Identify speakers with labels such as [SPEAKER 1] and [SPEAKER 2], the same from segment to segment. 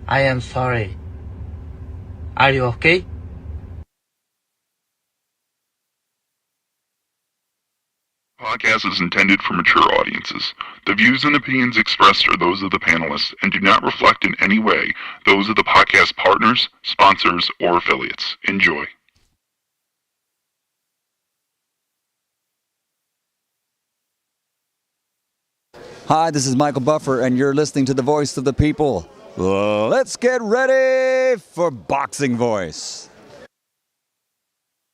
[SPEAKER 1] I am sorry. Are you okay?
[SPEAKER 2] Podcast is intended for mature audiences. The views and opinions expressed are those of the panelists and do not reflect in any way those of the podcast partners, sponsors, or affiliates. Enjoy.
[SPEAKER 3] Hi, this is Michael Buffer, and you're listening to the Voice of the People. Let's get ready for Boxing Voice.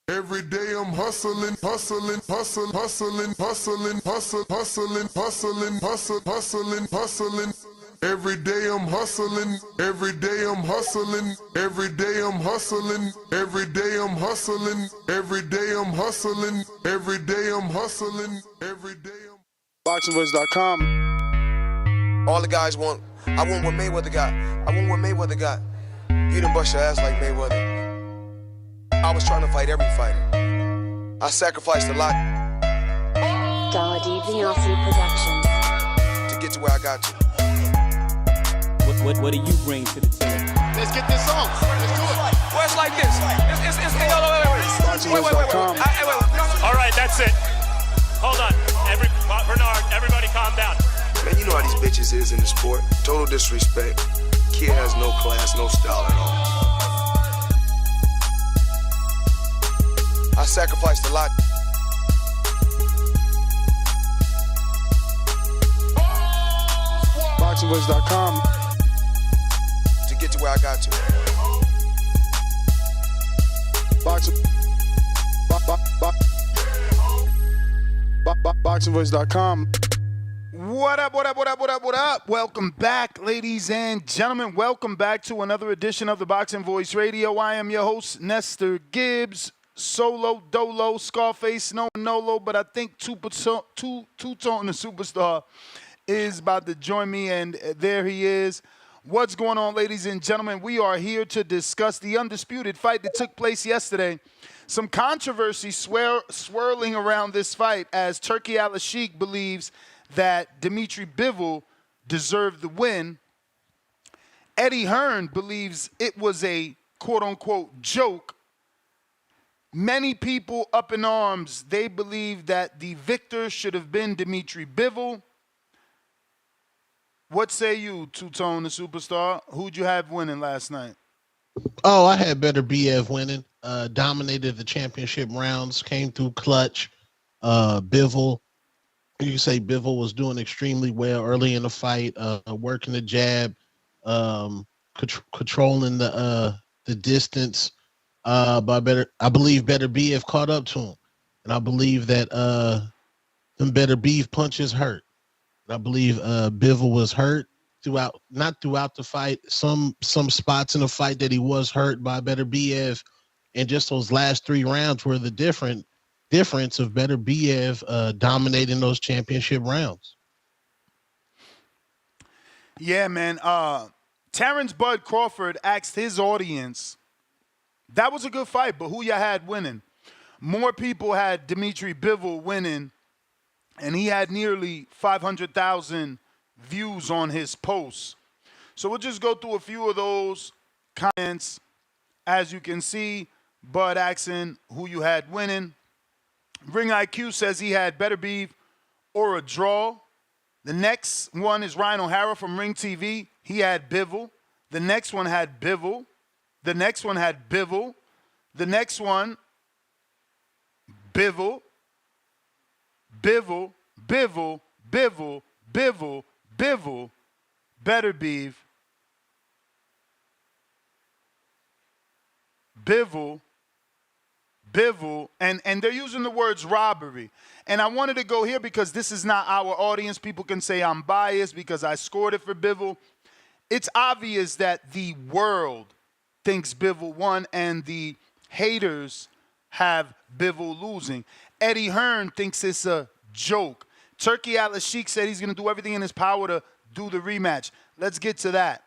[SPEAKER 4] Every day I'm hustling. Every day I'm hustling. Every day I'm hustling. Every day I'm hustling. Every day I'm hustling. Every day I'm hustling. Every day I'm hustling. Every day I'm
[SPEAKER 5] BoxingVoice.com. All the guys want. I want what Mayweather got. I want what Mayweather got. You done bust your ass like Mayweather. I was trying to fight every fighter. I sacrificed a lot
[SPEAKER 6] Beterbiev Productions
[SPEAKER 5] to get to where I got to.
[SPEAKER 7] What do you bring to the table?
[SPEAKER 5] Let's get this on. Let's do it. Well, it's like this. Wait.
[SPEAKER 8] All right, that's it. Hold on. Bernard, everybody calm down.
[SPEAKER 5] Man, you know how these bitches is in the sport. Total disrespect. Kid has no class, no style at all. I sacrificed a lot. BoxingVoice.com to get to where I got to. BoxingVoice.com.
[SPEAKER 9] What up? Welcome back, ladies and gentlemen. Welcome back to another edition of the Boxing Voice Radio. I am your host, Nestor Gibbs. Solo, Dolo, Scarface, no Nolo, but I think Two-Tone the Superstar is about to join me, and there he is. What's going on, ladies and gentlemen? We are here to discuss the undisputed fight that took place yesterday. Some controversy swirling around this fight as Turki Al-Sheikh believes that Dmitry Bivol deserved the win. Eddie Hearn believes it was a quote-unquote joke. Many people up in arms, they believe that the victor should have been Dmitry Bivol. What say you, Two-Tone the Superstar? Who'd you have winning last night?
[SPEAKER 10] Oh, I had Beterbiev winning. Dominated the championship rounds, came through clutch. Bivol, you can say Bivol was doing extremely well early in the fight, working the jab, controlling the distance. But I believe Beterbiev caught up to him, and I believe that them Beterbiev punches hurt. And I believe Bivol was hurt not throughout the fight. Some spots in the fight that he was hurt by Beterbiev, and just those last 3 rounds were the difference of Beterbiev dominating those championship rounds.
[SPEAKER 9] Yeah, man. Terrence Bud Crawford asked his audience, that was a good fight, but who you had winning? More people had Dmitry Bivol winning, and he had nearly 500,000 views on his posts. So we'll just go through a few of those comments. As you can see, Bud asking who you had winning. Ring IQ says he had Beterbiev or a draw. The next one is Ryan O'Hara from Ring TV. He had Bivol. The next one had Bivol. The next one had Bivol. The next one, Bivol. Beterbiev. Bivol, and they're using the words robbery. And I wanted to go here because this is not our audience. People can say I'm biased because I scored it for Bivol. It's obvious that the world thinks Bivol won and the haters have Bivol losing. Eddie Hearn thinks it's a joke. Turki Al-Sheikh said he's going to do everything in his power to do the rematch. Let's get to that.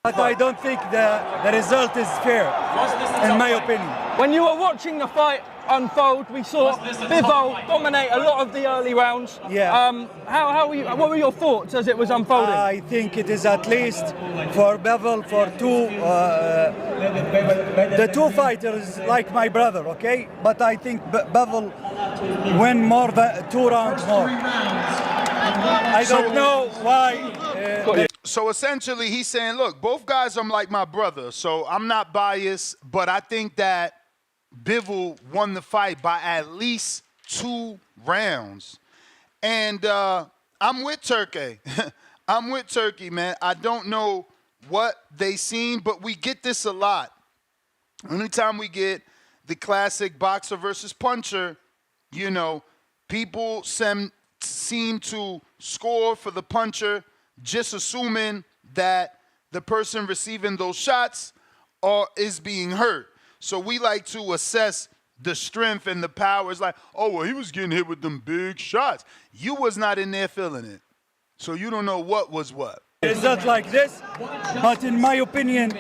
[SPEAKER 6] But I don't think the result is fair, in my opinion.
[SPEAKER 7] When you were watching the fight unfold, we saw Bivol dominate a lot of the early rounds.
[SPEAKER 6] Yeah.
[SPEAKER 7] What were your thoughts as it was unfolding?
[SPEAKER 6] I think it is at least for Bivol, for the two fighters like my brother, okay? But I think Bivol win more than 2 rounds more. I don't know why.
[SPEAKER 9] So essentially, he's saying, look, both guys are like my brother, so I'm not biased, but I think that Bivol won the fight by at least 2 rounds. And I'm with Turkey. I'm with Turkey, man. I don't know what they seen, but we get this a lot. Anytime we get the classic boxer versus puncher, you know, people seem to score for the puncher, just assuming that the person receiving those shots is being hurt. So we like to assess the strength and the power. It's like, oh, well, he was getting hit with them big shots. You was not in there feeling it. So you don't know what was what.
[SPEAKER 6] It's not like this, but in my opinion,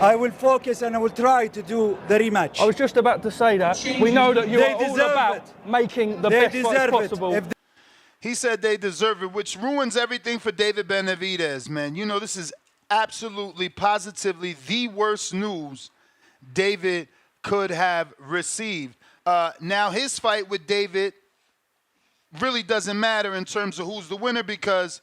[SPEAKER 6] I will focus and I will try to do the rematch.
[SPEAKER 7] I was just about to say that. We know that you are all about making the best fight possible.
[SPEAKER 9] He said they deserve it, which ruins everything for David Benavidez, man. You know, this is absolutely, positively the worst news David could have received. Now, his fight with David really doesn't matter in terms of who's the winner because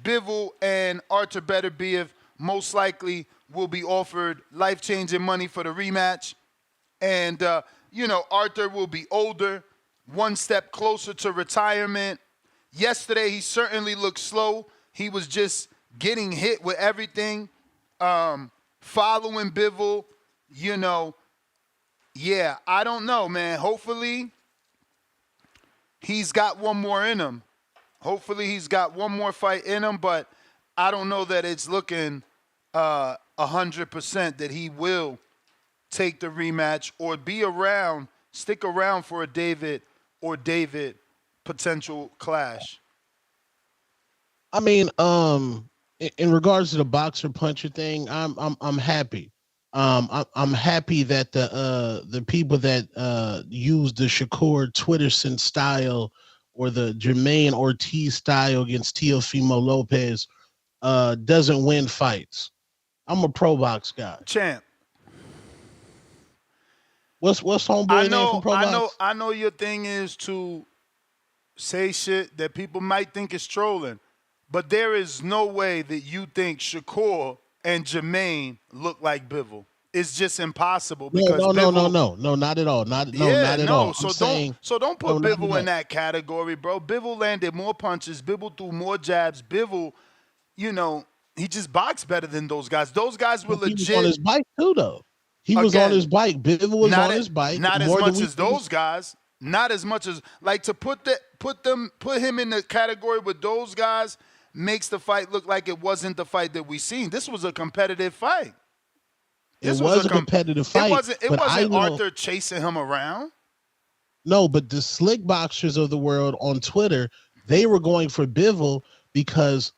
[SPEAKER 9] Bivol and Artur Beterbiev most likely will be offered life-changing money for the rematch. And, you know, Artur will be older, one step closer to retirement. Yesterday, he certainly looked slow. He was just getting hit with everything. Following Bivol, you know, yeah, I don't know, man. Hopefully, he's got one more in him. Hopefully, he's got one more fight in him, but I don't know that it's looking 100% that he will take the rematch or be around, stick around for a David or David potential clash.
[SPEAKER 10] I mean, in regards to the boxer puncher thing, I'm happy. I'm happy that the people that use the Shakur Twitterson style or the Jermaine Ortiz style against Teofimo Lopez doesn't win fights. I'm a pro box guy.
[SPEAKER 9] Champ.
[SPEAKER 10] What's homeboy name from pro box?
[SPEAKER 9] I know your thing is to say shit that people might think is trolling, but there is no way that you think Shakur and Jermaine look like Bivol. It's just impossible because
[SPEAKER 10] no,
[SPEAKER 9] Bivol,
[SPEAKER 10] not at all. Not at all.
[SPEAKER 9] So don't put Bivol in that category, bro. Bivol landed more punches. Bivol threw more jabs. Bivol, you know, he just boxed better than those guys. Those guys were legit.
[SPEAKER 10] He was on his bike too, though. He was on his bike. Bivol was on his bike.
[SPEAKER 9] Not as much as those guys. Not as much as like to put him in the category with those guys makes the fight look like it wasn't the fight that we seen. This was a competitive fight.
[SPEAKER 10] It was a competitive fight.
[SPEAKER 9] It wasn't Arthur chasing him around.
[SPEAKER 10] No, but the slick boxers of the world on Twitter, they were going for Bivol because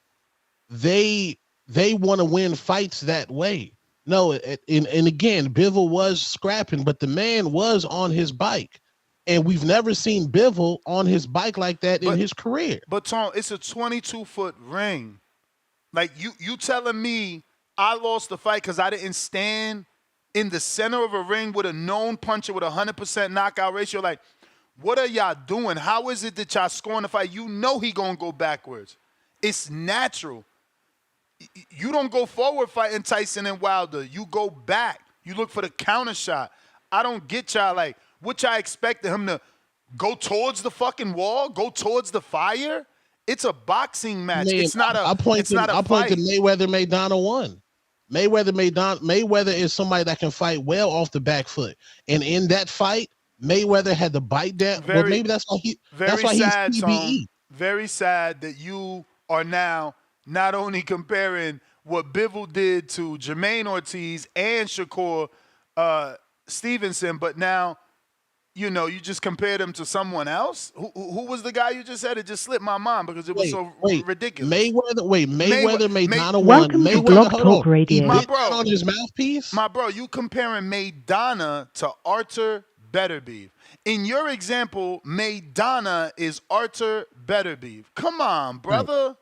[SPEAKER 10] they want to win fights that way. No, and again, Bivol was scrapping, but the man was on his bike. And we've never seen Bivol on his bike like that in his career.
[SPEAKER 9] But Tom, it's a 22-foot ring. Like you telling me I lost the fight because I didn't stand in the center of a ring with a known puncher with a 100% knockout ratio. Like, what are y'all doing? How is it that y'all scoring the fight? You know he gonna go backwards. It's natural. You don't go forward fighting Tyson and Wilder. You go back. You look for the counter shot. I don't get y'all like, what y'all expecting him to go towards the fucking wall? Go towards the fire? It's a boxing match.
[SPEAKER 10] Man,
[SPEAKER 9] it's not a
[SPEAKER 10] I point to Mayweather Maidana 1. Mayweather is somebody that can fight well off the back foot. And in that fight, Mayweather had to bite down. Well, maybe that's why he's CBE.
[SPEAKER 9] Very sad that you are now not only comparing what Bivol did to Jermaine Ortiz and Shakur Stevenson, but now you know, you just compared him to someone else? Who was the guy you just said? It just slipped my mind because it was so ridiculous.
[SPEAKER 10] Mayweather Maidana won.
[SPEAKER 11] Welcome to Blog Talk Radio.
[SPEAKER 10] He bit down on his mouthpiece.
[SPEAKER 9] My bro, you comparing Maidana to Arthur Beterbiev. In your example, Maidana is Arthur Beterbiev. Come on, brother.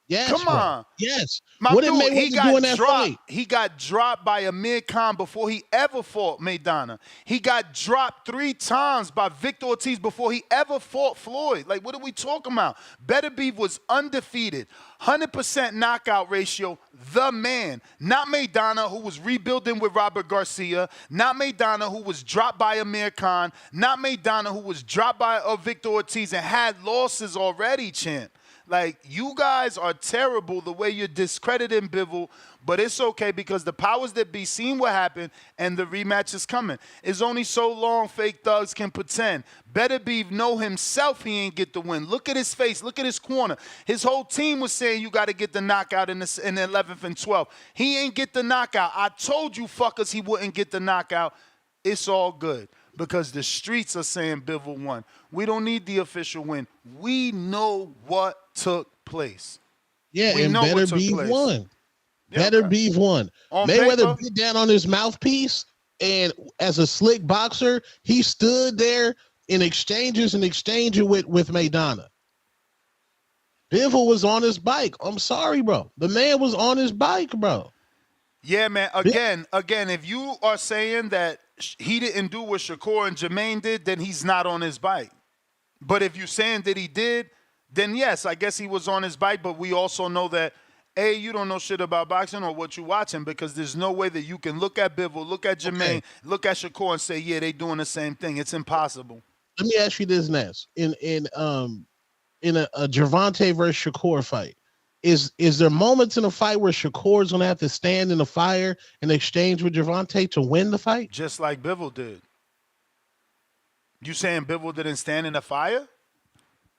[SPEAKER 10] Yes,
[SPEAKER 9] come on.
[SPEAKER 10] Yes.
[SPEAKER 9] My
[SPEAKER 10] What did
[SPEAKER 9] dude,
[SPEAKER 10] Mayweather do in that fight?
[SPEAKER 9] He got dropped by Amir Khan before he ever fought Maidana. He got dropped 3 times by Victor Ortiz before he ever fought Floyd. Like, what are we talking about? Beterbiev was undefeated, 100% knockout ratio, the man. Not Maidana, who was rebuilding with Robert Garcia. Not Maidana, who was dropped by Amir Khan. Not Maidana, who was dropped by Victor Ortiz and had losses already, champ. Like, you guys are terrible the way you're discrediting Bivol, but it's okay because the powers that be seen what happened and the rematch is coming. It's only so long fake thugs can pretend. Beterbiev know himself he ain't get the win. Look at his face. Look at his corner. His whole team was saying you got to get the knockout in the 11th and 12th. He ain't get the knockout. I told you fuckers he wouldn't get the knockout. It's all good. Because the streets are saying Bivol won. We don't need the official win. We know what took place.
[SPEAKER 10] Yeah,
[SPEAKER 9] we
[SPEAKER 10] and Beterbiev won.
[SPEAKER 9] Yeah,
[SPEAKER 10] Beterbiev won.
[SPEAKER 9] On
[SPEAKER 10] Mayweather
[SPEAKER 9] paper,
[SPEAKER 10] bit down on his mouthpiece, and as a slick boxer, he stood there in exchanges and exchanging with Maidana. Bivol was on his bike. I'm sorry, bro. The man was on his bike, bro.
[SPEAKER 9] Yeah, man. Again, if you are saying that he didn't do what Shakur and Jermaine did, then he's not on his bike. But if you're saying that he did, then yes, I guess he was on his bike. But we also know that, A, you don't know shit about boxing or what you're watching because there's no way that you can look at Bivol, look at Jermaine, look at Shakur and say, yeah, they doing the same thing. It's impossible.
[SPEAKER 10] Let me ask you this, Ness. In a Gervonta versus Shakur fight, is there moments in a fight where Shakur's gonna have to stand in the fire and exchange with Gervonta to win the fight?
[SPEAKER 9] Just like Bivol did. You saying Bivol didn't stand in the fire?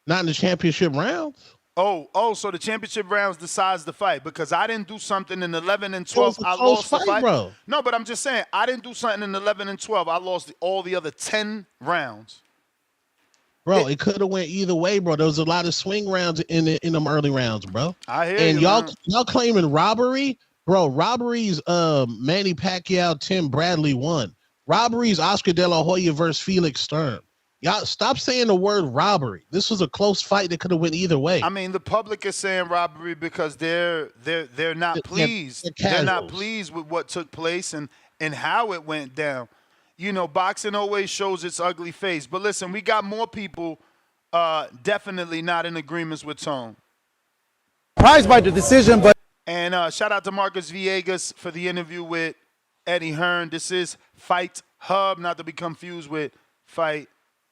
[SPEAKER 10] Not in the championship rounds.
[SPEAKER 9] Oh, so the championship rounds decides the fight because I didn't do something in 11 and 12. I
[SPEAKER 10] close
[SPEAKER 9] lost the
[SPEAKER 10] fight,
[SPEAKER 9] fight.
[SPEAKER 10] bro.
[SPEAKER 9] No, but I'm just saying I didn't do something in 11 and 12. I lost all the other 10 rounds.
[SPEAKER 10] Bro, it could have went either way, bro. There was a lot of swing rounds in them early rounds, bro.
[SPEAKER 9] I hear
[SPEAKER 10] and
[SPEAKER 9] you,
[SPEAKER 10] y'all claiming robbery, bro. Robbery's Manny Pacquiao, Tim Bradley won. Robbery's Oscar De La Hoya versus Felix Sturm. Y'all stop saying the word robbery. This was a close fight that could have went either way.
[SPEAKER 9] I mean, the public is saying robbery because they're not pleased. They're not pleased with what took place and how it went down. You know, boxing always shows its ugly face. But listen, we got more people definitely not in agreements with Tone.
[SPEAKER 12] Surprised by the decision, but...
[SPEAKER 9] And shout out to Marcus Villegas for the interview with Eddie Hearn. This is Fight Hub, not to be confused with Fight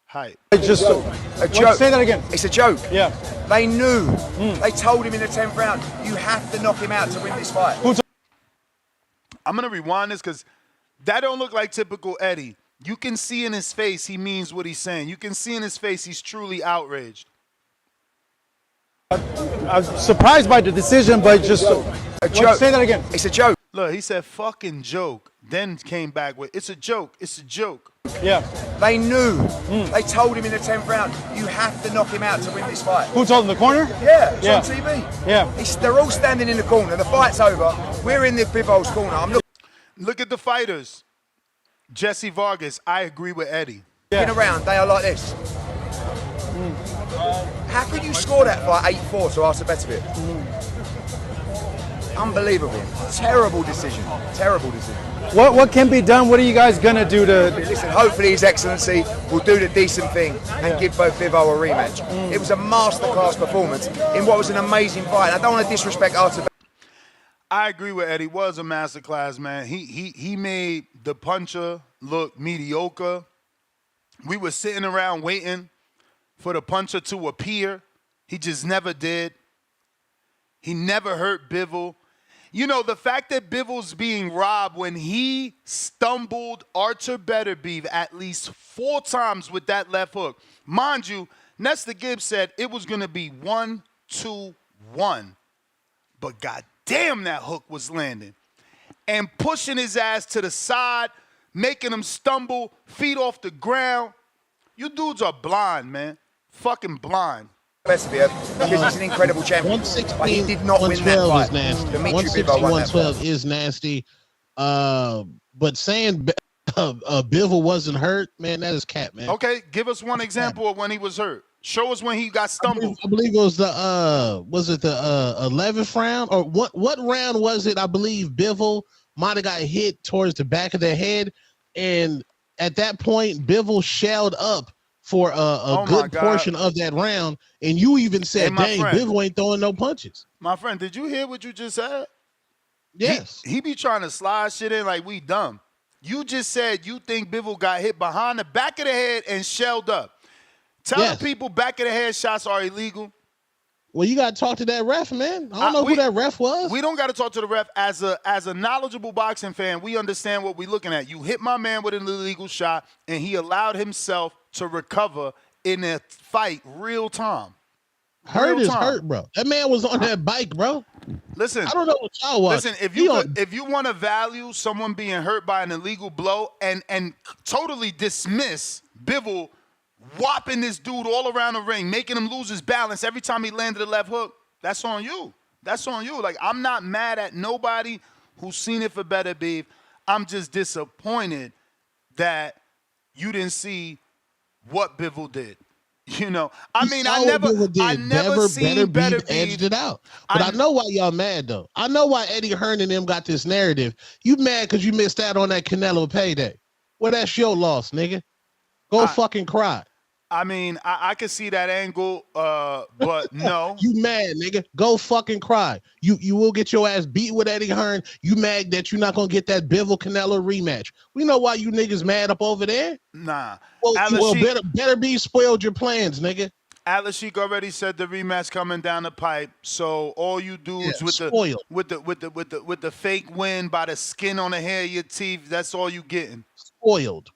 [SPEAKER 9] Hype.
[SPEAKER 12] It's just a joke. Say that again.
[SPEAKER 13] It's a joke.
[SPEAKER 12] Yeah.
[SPEAKER 13] They knew. They told him in the 10th round, you have to knock him out to win this fight.
[SPEAKER 9] I'm going to rewind this because that don't look like typical Eddie. You can see in his face he means what he's saying. You can see in his face he's truly outraged.
[SPEAKER 12] I'm surprised by the decision, but just
[SPEAKER 13] a joke.
[SPEAKER 12] Say that again.
[SPEAKER 13] It's a joke.
[SPEAKER 9] Look, he said fucking joke, then came back with, it's a joke, it's a joke.
[SPEAKER 12] Yeah.
[SPEAKER 13] They knew. They told him in the 10th round, you have to knock him out to win this fight.
[SPEAKER 12] Who told him, the corner?
[SPEAKER 13] Yeah, it's on TV.
[SPEAKER 12] Yeah.
[SPEAKER 13] They're all standing in the corner. The fight's over. We're in the Bivol's corner.
[SPEAKER 9] Look at the fighters. Jesse Vargas, I agree with Eddie.
[SPEAKER 13] Looking around, they are like this. How could you score that fight 8-4 to Arthur Beterbiev? Unbelievable. Terrible decision. Terrible decision.
[SPEAKER 12] What can be done? What are you guys going to do to...
[SPEAKER 13] Listen, hopefully His Excellency will do the decent thing and give both Bivol a rematch. It was a masterclass performance in what was an amazing fight. I don't want to disrespect Arthur.
[SPEAKER 9] I agree with Eddie. It was a masterclass, man. He made the puncher look mediocre. We were sitting around waiting for the puncher to appear. He just never did. He never hurt Bivol. You know, the fact that Bivol's being robbed when he stumbled Arthur Beterbiev at least 4 times with that left hook. Mind you, Nestor Gibbs said it was going to be 1-2-1. But goddamn, that hook was landing. And pushing his ass to the side, making him stumble, feet off the ground. You dudes are blind, man. Fucking blind.
[SPEAKER 13] Beterbiev, because he's an incredible champion.
[SPEAKER 10] 116,
[SPEAKER 13] But he did not win that
[SPEAKER 10] 112
[SPEAKER 13] fight.
[SPEAKER 10] is nasty.
[SPEAKER 13] Dmitry
[SPEAKER 10] 116,
[SPEAKER 13] Bivol won that fight.
[SPEAKER 10] 112 is nasty. But saying Bivol wasn't hurt, man, that is cap, man.
[SPEAKER 9] Okay, give us one example of when he was hurt. Show us when he got stumbled.
[SPEAKER 10] I believe it was the 11th round, or what round was it? I believe Bivol might have got hit towards the back of the head, and at that point Bivol shelled up for a good portion of that round, and you even said, "Dang, Bivol ain't throwing no punches."
[SPEAKER 9] My friend, did you hear what you just said?
[SPEAKER 10] Yes.
[SPEAKER 9] He be trying to slide shit in like we dumb. You just said you think Bivol got hit behind the back of the head and shelled up. Tell the people back of the head shots are illegal.
[SPEAKER 10] Well, you got to talk to that ref, man. I don't know who that ref was.
[SPEAKER 9] We don't got to talk to the ref. As a knowledgeable boxing fan, we understand what we're looking at. You hit my man with an illegal shot, and he allowed himself to recover in a fight real time.
[SPEAKER 10] Hurt is hurt, bro. That man was on that bike, bro.
[SPEAKER 9] Listen,
[SPEAKER 10] I don't know what y'all watch.
[SPEAKER 9] Listen, if you want to value someone being hurt by an illegal blow and totally dismiss Bivol whopping this dude all around the ring, making him lose his balance every time he landed a left hook, that's on you. That's on you. Like, I'm not mad at nobody who's seen it for Beterbiev. I'm just disappointed that you didn't see what Bivol did. You know, I mean, I never seen Beterbiev
[SPEAKER 10] edged it out. But I know why y'all mad though. I know why Eddie Hearn and them got this narrative. You mad because you missed out on that Canelo payday. Well, that's your loss, nigga. Go fucking cry.
[SPEAKER 9] I mean, I can see that angle, but no.
[SPEAKER 10] You mad, nigga. Go fucking cry. You will get your ass beat with Eddie Hearn. You mad that you're not going to get that Bivol Canelo rematch. We know why you niggas mad up over there.
[SPEAKER 9] Nah.
[SPEAKER 10] Well, better be spoiled your plans, nigga.
[SPEAKER 9] Atlas Sheik already said the rematch coming down the pipe. So all you dudes with the fake win by the skin on the hair of your teeth, that's all you getting.
[SPEAKER 10] Spoiled.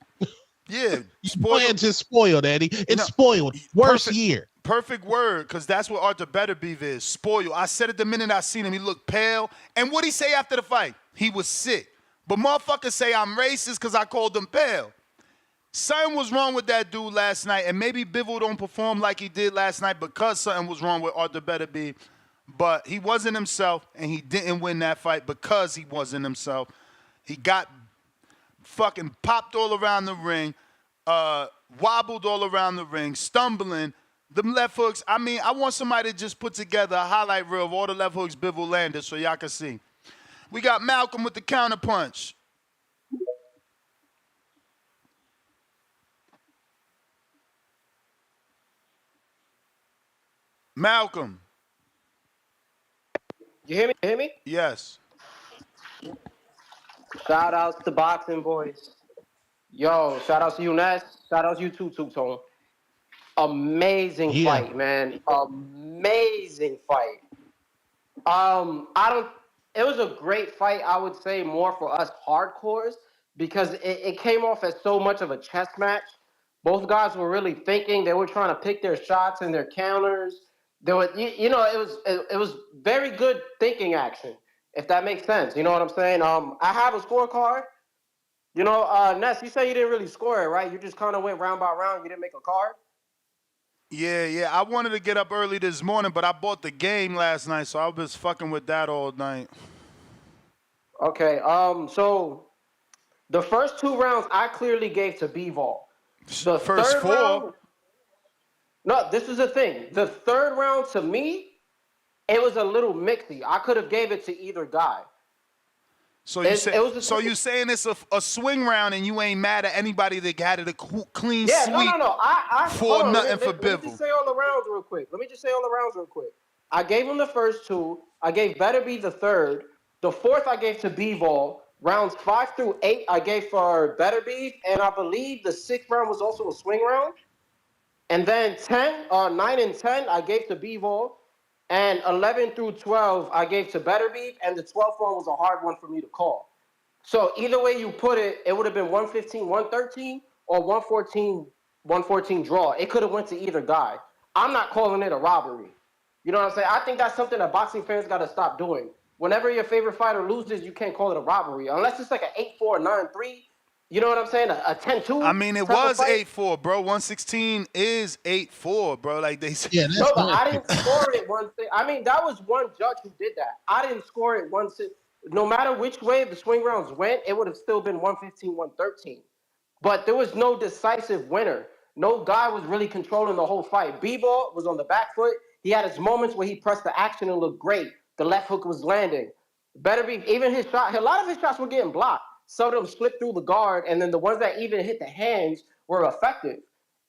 [SPEAKER 9] Yeah,
[SPEAKER 10] spoiled is spoiled, Eddie. It's spoiled. Worst year.
[SPEAKER 9] Perfect word, because that's what Arthur Beterbiev is. Spoiled. I said it the minute I seen him. He looked pale. And what'd he say after the fight? He was sick. But motherfuckers say I'm racist because I called him pale. Something was wrong with that dude last night, and maybe Bivol don't perform like he did last night because something was wrong with Arthur Beterbiev. But he wasn't himself, and he didn't win that fight because he wasn't himself. He got fucking popped all around the ring, wobbled all around the ring, stumbling. Them left hooks, I mean, I want somebody to just put together a highlight reel of all the left hooks Bivol landed so y'all can see. We got Malcolm with the counter punch. Malcolm.
[SPEAKER 14] You hear me? You hear me?
[SPEAKER 9] Yes.
[SPEAKER 14] Shout outs to Boxing Boys. Yo, shout outs to you, Ness. Shout outs to you too, Two-Tone. Amazing fight, man. Amazing fight. It was a great fight, I would say, more for us hardcores because it came off as so much of a chess match. Both guys were really thinking. They were trying to pick their shots and their counters. There was, it was very good thinking action, if that makes sense. You know what I'm saying? I have a scorecard. You know, Ness, you say you didn't really score it, right? You just kind of went round by round. You didn't make a card?
[SPEAKER 9] Yeah. I wanted to get up early this morning, but I bought the game last night, so I was fucking with that all night.
[SPEAKER 14] Okay. So the first 2 rounds I clearly gave to Bivol. The
[SPEAKER 9] first 4?
[SPEAKER 14] Round, no, this is the thing. The third round, to me, it was a little mixy. I could have gave it to either guy.
[SPEAKER 9] So you saying it's a swing round and you ain't mad at anybody that got it a clean sweep?
[SPEAKER 14] No. I
[SPEAKER 9] 4-0 for Bivol.
[SPEAKER 14] Let me just say all the rounds real quick. I gave him the first 2. I gave Beterbiev the third. The fourth I gave to Bivol. Rounds 5 through 8 I gave for Beterbiev, and I believe the 6th round was also a swing round. And then 9 and 10 I gave to Bivol, and 11 through 12 I gave to Beterbiev, and the 12th one was a hard one for me to call. So either way you put it, it would have been 115-113 or 114-114 draw. It could have went to either guy. I'm not calling it a robbery. You know what I'm saying? I think that's something that boxing fans got to stop doing. Whenever your favorite fighter loses, you can't call it a robbery. Unless it's like an 8-4, 9-3, You know what I'm saying? A 10-2
[SPEAKER 9] I mean, it
[SPEAKER 14] type of
[SPEAKER 9] was
[SPEAKER 14] fight.
[SPEAKER 9] 8-4, bro. 116 is 8-4, bro. Like they said.
[SPEAKER 10] Yeah,
[SPEAKER 14] No,
[SPEAKER 10] that's
[SPEAKER 14] but
[SPEAKER 10] nice.
[SPEAKER 14] I didn't score it one thing. I mean, that was one judge who did that. I didn't score it one. No matter which way the swing rounds went, it would have still been 115, 113. But there was no decisive winner. No guy was really controlling the whole fight. Bivol was on the back foot. He had his moments where he pressed the action and looked great. The left hook was landing. Beterbiev, even his shot, a lot of his shots were getting blocked. Some of them slipped through the guard, and then the ones that even hit the hands were effective.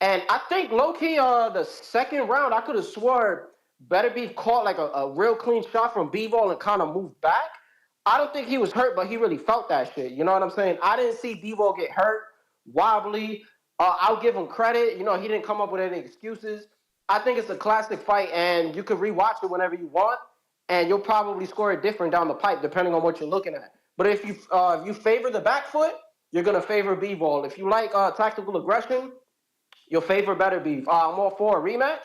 [SPEAKER 14] And I think low-key, the second round, I could have swore Beterbiev caught like a real clean shot from Bivol and kind of moved back. I don't think he was hurt, but he really felt that shit. You know what I'm saying? I didn't see Bivol get hurt, wobbly. I'll give him credit. You know, he didn't come up with any excuses. I think it's a classic fight, and you could rewatch it whenever you want, and you'll probably score it different down the pipe depending on what you're looking at. But if you favor the back foot, you're gonna favor Bivol. If you like tactical aggression, you'll favor Beterbiev. I'm all for a rematch.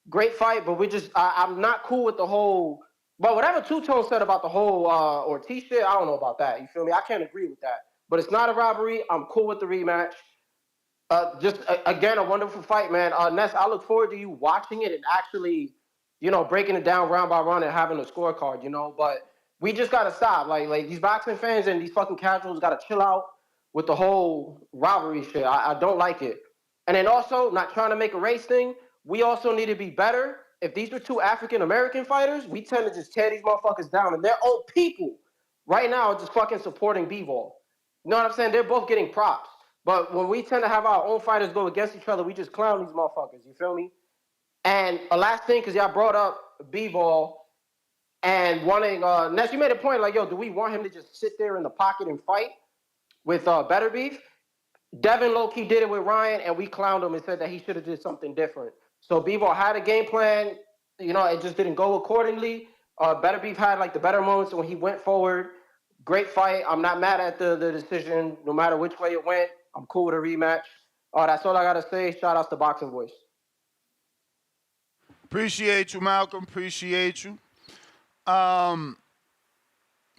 [SPEAKER 14] Great fight, but I'm not cool with the whole. But whatever Two Tone said about the whole Ortiz shit, I don't know about that. You feel me? I can't agree with that. But it's not a robbery. I'm cool with the rematch. Again, a wonderful fight, man. Ness, I look forward to you watching it and actually, breaking it down round by round and having a scorecard, But we just gotta stop. Like these boxing fans and these fucking casuals gotta chill out with the whole robbery shit. I don't like it. And then also, not trying to make a race thing, we also need to be better. If these were two African American fighters, we tend to just tear these motherfuckers down, and their own people right now are just fucking supporting Bivol. You know what I'm saying? They're both getting props. But when we tend to have our own fighters go against each other, we just clown these motherfuckers. You feel me? And a last thing, because y'all brought up Bivol and wanting Ness, you made a point like, yo, do we want him to just sit there in the pocket and fight with Beterbiev? Devin low-key did it with Ryan, and we clowned him and said that he should have did something different. So Bivol had a game plan. It just didn't go accordingly. Beterbiev had like the better moments when he went forward. Great fight. I'm not mad at the decision, no matter which way it went. I'm cool with a rematch. That's all I got to say. Shout outs to Boxing Voice.
[SPEAKER 9] Appreciate you, Malcolm. Appreciate you.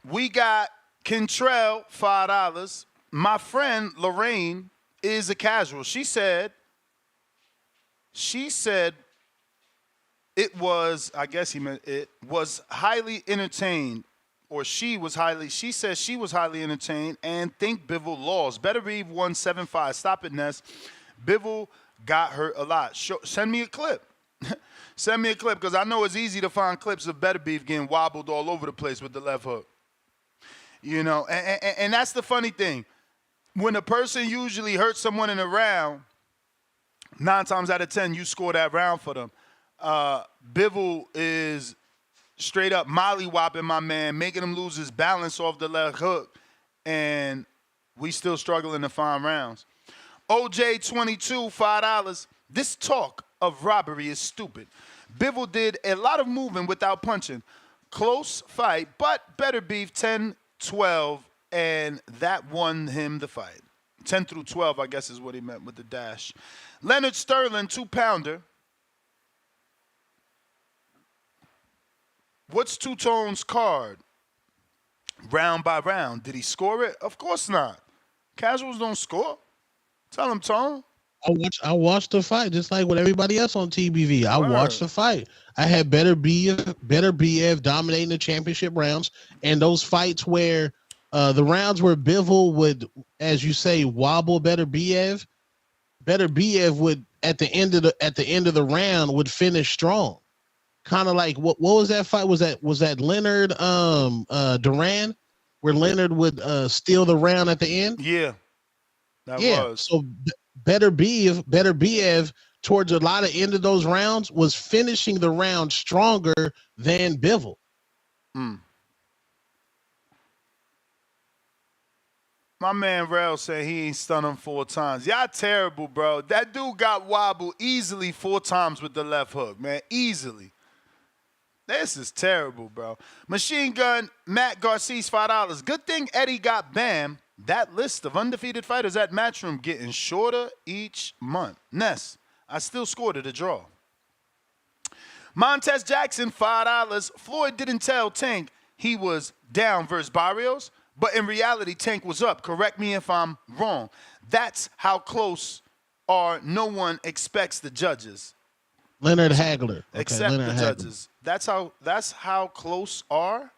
[SPEAKER 9] We got Kentrell, $5. My friend Lorraine is a casual. She said it was, I guess he meant it was highly entertained, or she said she was highly entertained and think Bivol lost. Beterbiev won 7-5. Stop it, Ness. Bivol got hurt a lot. Send me a clip. Send me a clip, because I know it's easy to find clips of Beterbiev getting wobbled all over the place with the left hook. And that's the funny thing. When a person usually hurts someone in a round, 9 times out of 10, you score that round for them. Bivol is straight up mollywopping my man, making him lose his balance off the left hook, and we still struggling to find rounds. OJ22, $5. This talk of robbery is stupid. Bivol did a lot of moving without punching. Close fight, but Beterbiev 10-12, and that won him the fight. 10 through 12, I guess, is what he meant with the dash. Leonard Sterling, 2-pounder. What's Two Tone's card? Round by round. Did he score it? Of course not. Casuals don't score. Tell him, Tone.
[SPEAKER 10] I watched the fight just like with everybody else on TBV. I watched the fight. I had Beterbiev dominating the championship rounds, and those fights where the rounds where Bivol would, as you say, wobble Beterbiev would at the end of the round would finish strong. Kind of like what was that fight? Was that Leonard Duran, where Leonard would steal the round at the end?
[SPEAKER 9] Yeah, that was.
[SPEAKER 10] So Beterbiev towards a lot of end of those rounds was finishing the round stronger than Bivol.
[SPEAKER 9] My man Rel said he ain't stunned him 4 times. Y'all terrible, bro. That dude got wobbled easily 4 times with the left hook, man. Easily. This is terrible, bro. Machine Gun, Matt Garcia's $5. Good thing Eddie got Bam. That list of undefeated fighters at Matchroom getting shorter each month. Ness, I still scored it a draw. Montez Jackson, $5. Floyd didn't tell Tank he was down versus Barrios, But in reality, Tank was up. Correct me if I'm wrong. That's how close no one expects the judges.
[SPEAKER 10] Leonard Hagler. Okay,
[SPEAKER 9] Except
[SPEAKER 10] Leonard
[SPEAKER 9] the
[SPEAKER 10] Hagler.
[SPEAKER 9] judges. That's how close are.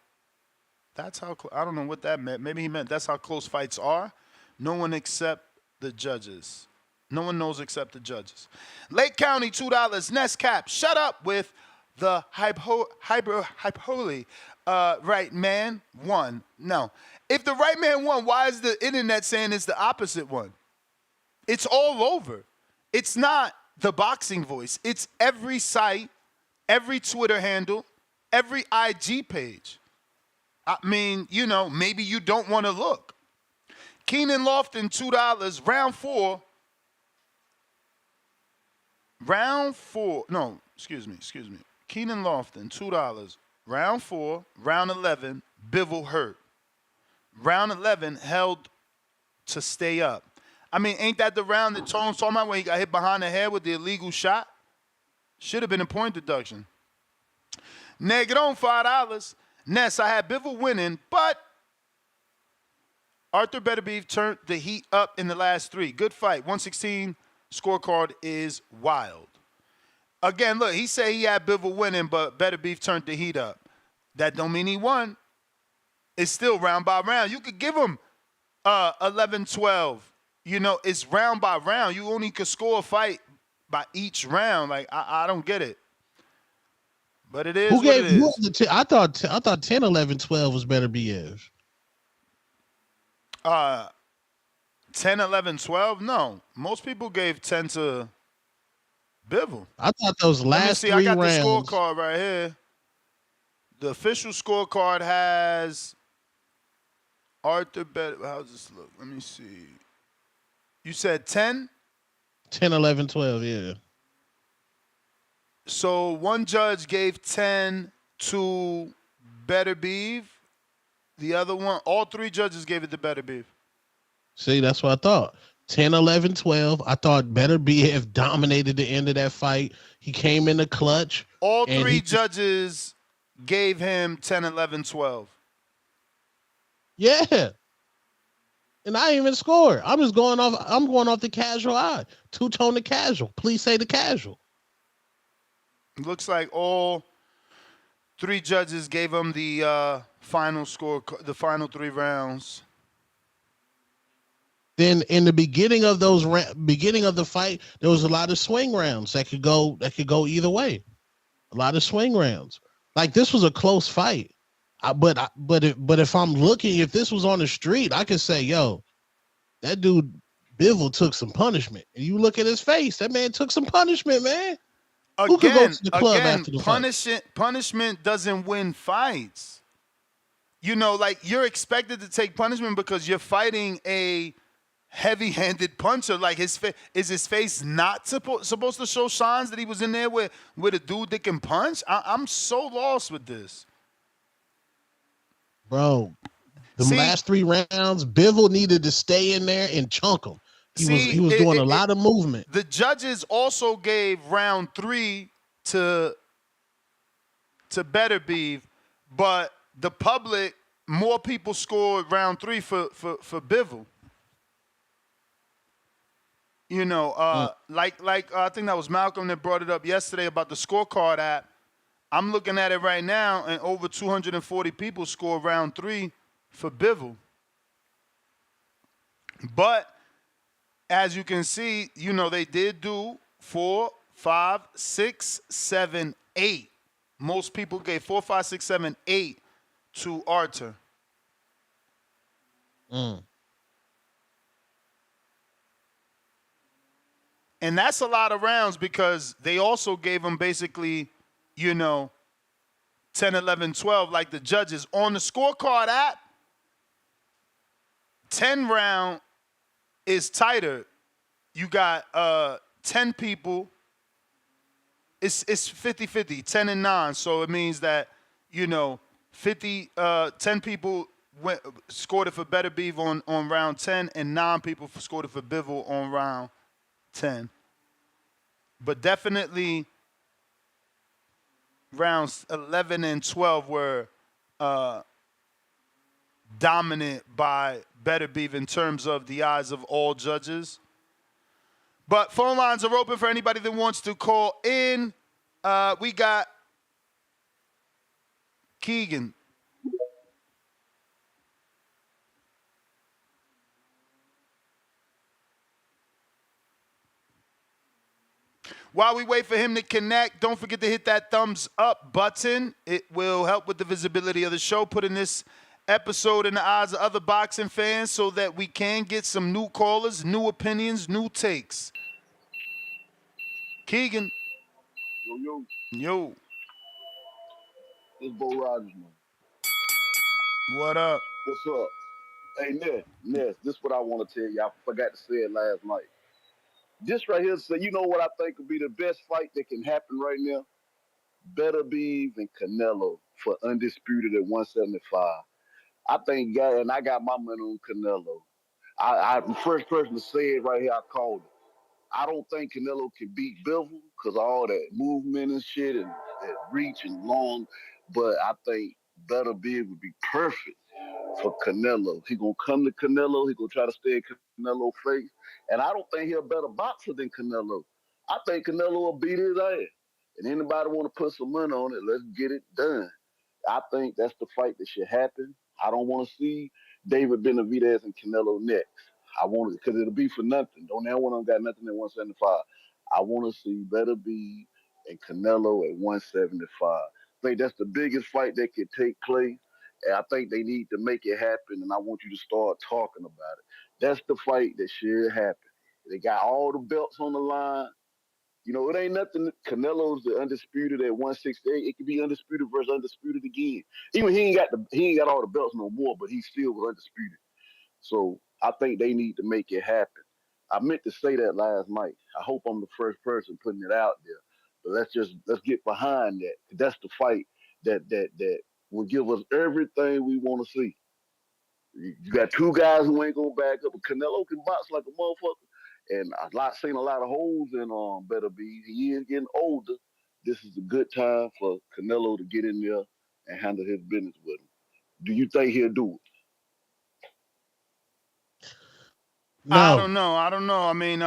[SPEAKER 9] That's how I don't know what that meant. Maybe he meant that's how close fights are. No one except the judges. No one knows except the judges. Lake County, $2. Nest Cap, shut up with the hyperbole. Right man won. No. If the right man won, why is the internet saying it's the opposite one? It's all over. It's not the Boxing Voice. It's every site, every Twitter handle, every IG page. I mean, maybe you don't want to look. Keenan Lofton, $2. Round four. No, excuse me. Keenan Lofton, $2. Round 4, round 11, Bivol hurt. Round 11 held to stay up. I mean, ain't that the round that Tone's talking about when he got hit behind the head with the illegal shot? Should have been a point deduction. Negron, $5. Ness, I had Bivol winning, but Arthur Beterbiev turned the heat up in the last 3. Good fight. 116 scorecard is wild. Again, look, he said he had Bivol winning, but Beterbiev turned the heat up. That don't mean he won. It's still round by round. You could give him 11-12. It's round by round. You only could score a fight by each round. Like, I don't get it. But it is
[SPEAKER 10] Who
[SPEAKER 9] what
[SPEAKER 10] gave
[SPEAKER 9] it is.
[SPEAKER 10] you I thought 10, 11, 12 was Beterbiev.
[SPEAKER 9] 10, 11, 12? No. Most people gave 10 to Bivol.
[SPEAKER 10] I thought those last 3 rounds.
[SPEAKER 9] I got the scorecard right here. The official scorecard has Arthur Beterbiev. How's this look? Let me see. You said 10?
[SPEAKER 10] 10, 11, 12, yeah.
[SPEAKER 9] So one judge gave 10 to Beterbiev. The other one, all 3 judges gave it to Beterbiev.
[SPEAKER 10] See, that's what I thought. 10, 11, 12. I thought Beterbiev dominated the end of that fight. He came in the clutch.
[SPEAKER 9] All 3 judges gave him 10, 11, 12.
[SPEAKER 10] Yeah. And I ain't even score. I'm going off the casual eye. Two-tone the casual. Please say the casual.
[SPEAKER 9] Looks like all 3 judges gave him the final score, the final 3 rounds.
[SPEAKER 10] Then in the beginning of the fight, there was a lot of swing rounds that could go either way. A lot of swing rounds. Like, this was a close fight. But if I'm looking, if this was on the street, I could say, yo, that dude Bivol took some punishment. And you look at his face, that man took some punishment, man. Who could go to the club after the fight?
[SPEAKER 9] Punishment doesn't win fights. Like, you're expected to take punishment because you're fighting a heavy-handed puncher. Like, is his face not supposed to show signs that he was in there with a dude that can punch? I'm so lost with this.
[SPEAKER 10] Bro, the last 3 rounds, Bivol needed to stay in there and chunk him. He was doing a lot of movement.
[SPEAKER 9] The judges also gave round 3 to Beterbiev, but the public, more people scored round 3 for Bivol. Like I think that was Malcolm that brought it up yesterday about the scorecard app. I'm looking at it right now, and over 240 people scored round 3 for Bivol. But as you can see, they did do 4, 5, 6, 7, 8. Most people gave 4, 5, 6, 7, 8 to Arthur. And that's a lot of rounds because they also gave him basically, 10, 11, 12 like the judges. On the scorecard app, 10 round is tighter. You got 10 people. It's 50-50, 10 and 9. So it means that, 10 people scored it for Beterbiev on round 10, and 9 people scored it for Bivol on round 10. But definitely rounds 11 and 12 were dominant by Beterbiev in terms of the eyes of all judges. But phone lines are open for anybody that wants to call in. We got Keegan. While we wait for him to connect, don't forget to hit that thumbs up button. It will help with the visibility of the show, putting this episode in the eyes of other boxing fans so that we can get some new callers, new opinions, new takes. Keegan.
[SPEAKER 15] Yo.
[SPEAKER 9] Yo.
[SPEAKER 15] This Bo Rogers, man.
[SPEAKER 9] What up?
[SPEAKER 15] What's up? Hey, Ness, this is what I want to tell you. I forgot to say it last night. This right here, so you know what I think would be the best fight that can happen right now? Beterbiev and Canelo for Undisputed at 175. I think, and I got my money on Canelo. I'm the first person to say it right here. I called it. I don't think Canelo can beat Bivol because of all that movement and shit and reach and long. But I think Beterbiev would be perfect for Canelo. He gonna come to Canelo. He gonna try to stay in Canelo face. And I don't think he's a better boxer than Canelo. I think Canelo will beat his ass. And anybody want to put some money on it, let's get it done. I think that's the fight that should happen. I don't want to see David Benavidez and Canelo next. I want it because it'll be for nothing. Don't that one got nothing at 175. I want to see Beterbiev and Canelo at 175. I think that's the biggest fight that could take place. And I think they need to make it happen, and I want you to start talking about it. That's the fight that should happen. They got all the belts on the line. You know, it ain't nothing. Canelo's the undisputed at 168. It could be undisputed versus undisputed again. Even he ain't got all the belts no more, but he still was undisputed. So I think they need to make it happen. I meant to say that last night. I hope I'm the first person putting it out there. But let's get behind that. That's the fight that will give us everything we want to see. You got two guys who ain't gonna back up. Canelo can box like a motherfucker, and seen a lot of holes in Beterbiev. He is getting older. This is a good time for Canelo to get in there and handle his business with him. Do you think he'll do it?
[SPEAKER 9] No. I don't know. I mean,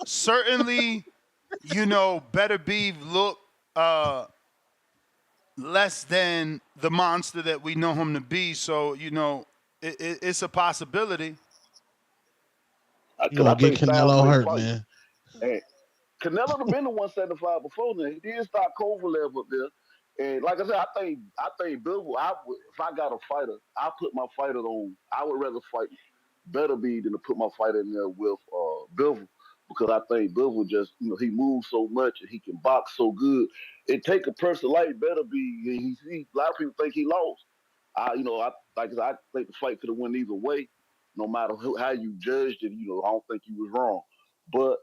[SPEAKER 9] certainly, Beterbiev look less than the monster that we know him to be. So, it's a possibility.
[SPEAKER 10] You gonna get Canelo hurt, man.
[SPEAKER 15] Hey, Canelo have been to 175 before now. He did start Kovalev up there. And like I said, I think Bivol, if I got a fighter, I put my fighter on. I would rather fight Beterbiev than to put my fighter in there with Bivol, because I think Bivol just, he moves so much and he can box so good. It take a person like Beterbiev. A lot of people think he lost. I think the fight could have went either way, no matter how you judged it. I don't think he was wrong, but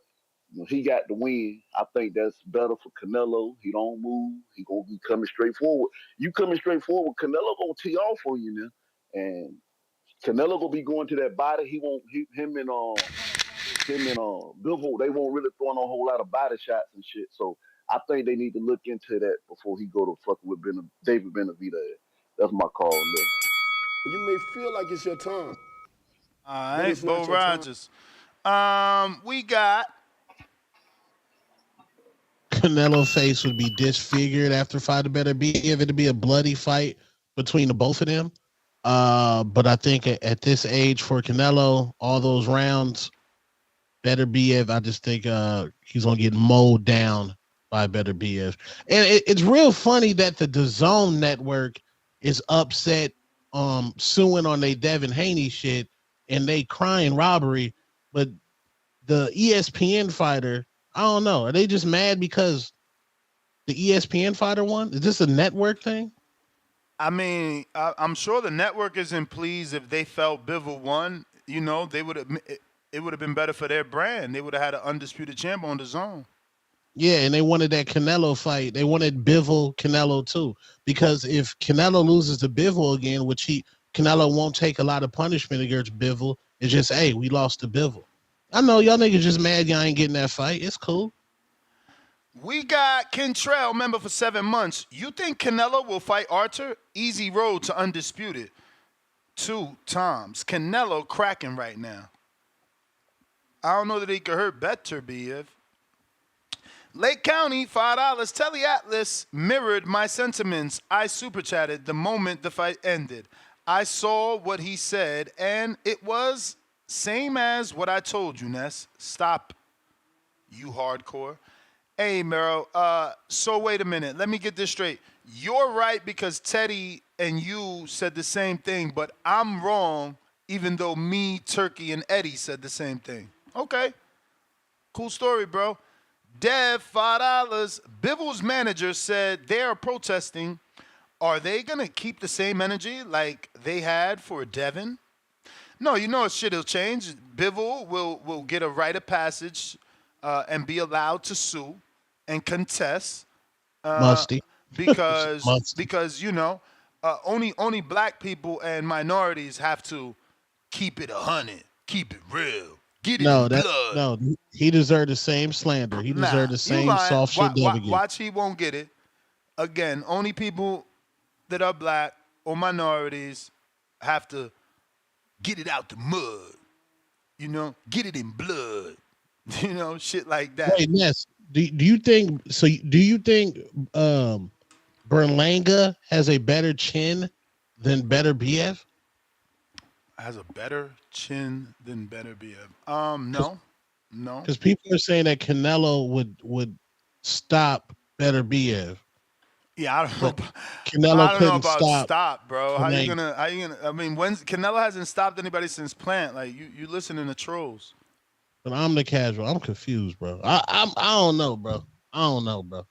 [SPEAKER 15] he got the win. I think that's better for Canelo. He don't move. He gonna be coming straight forward. You coming straight forward, Canelo gonna tee off on you now, and Canelo gonna be going to that body. Him and Bivol, they won't really throwing a whole lot of body shots and shit. So I think they need to look into that before he go to fucking with David Benavidez. That's my call, man.
[SPEAKER 13] You may feel like it's your time.
[SPEAKER 9] All right, Bo Rogers. We got
[SPEAKER 10] Canelo face would be disfigured after fight. It'd be a bloody fight between the both of them. But I think at this age for Canelo, all those rounds, Beterbiev, I just think he's gonna get mowed down by Beterbiev. And it's real funny that the DAZN network is upset, suing on they Devin Haney shit, and they crying robbery, but the ESPN fighter, I don't know. Are they just mad because the ESPN fighter won? Is this a network thing?
[SPEAKER 9] I mean, I'm sure the network isn't pleased if they felt Bivol won. They would have. It would have been better for their brand. They would have had an undisputed champ on DAZN.
[SPEAKER 10] Yeah, and they wanted that Canelo fight. They wanted Bivol Canelo too, because if Canelo loses to Bivol again, which Canelo won't take a lot of punishment against Bivol. It's just, hey, we lost to Bivol. I know y'all niggas just mad y'all ain't getting that fight. It's cool.
[SPEAKER 9] We got Kentrell, member for 7 months. You think Canelo will fight Arthur? Easy road to undisputed. 2 times. Canelo cracking right now. I don't know that he could hurt Beterbiev. Lake County, $5. Telly Atlas mirrored my sentiments. I super chatted the moment the fight ended. I saw what he said, and it was same as what I told you, Ness. Stop, you hardcore. Hey, Mero, so wait a minute. Let me get this straight. You're right because Teddy and you said the same thing, but I'm wrong even though me, Turkey, and Eddie said the same thing. Okay. Cool story, bro. Dev, $5. Bivol's manager said they are protesting. Are they going to keep the same energy like they had for Devin? No, you know shit will change. Bivol will get a rite of passage and be allowed to sue and contest.
[SPEAKER 10] Musty.
[SPEAKER 9] Because you know, only black people and minorities have to keep it 100, keep it real, get it in blood.
[SPEAKER 10] No, he deserved the same slander. He deserved the same soft shit Devin gets.
[SPEAKER 9] Watch, he won't get it. Again, only people that are black or minorities have to get it out the mud. You know, get it in blood. You know, shit like that.
[SPEAKER 10] Wait, Ness, do you think so? Do you think Berlanga has a better chin than Beterbiev?
[SPEAKER 9] Has a better chin than Beterbiev? No.
[SPEAKER 10] Because people are saying that Canelo would stop Beterbiev.
[SPEAKER 9] Yeah, I don't know.
[SPEAKER 10] Canelo
[SPEAKER 9] I don't know
[SPEAKER 10] couldn't
[SPEAKER 9] about stop, bro. How you
[SPEAKER 10] Berlanga.
[SPEAKER 9] gonna? I mean, when Canelo hasn't stopped anybody since Plant. Like you listening to trolls.
[SPEAKER 10] But I'm the casual. I'm confused, bro. I don't know, bro. I don't know, bro.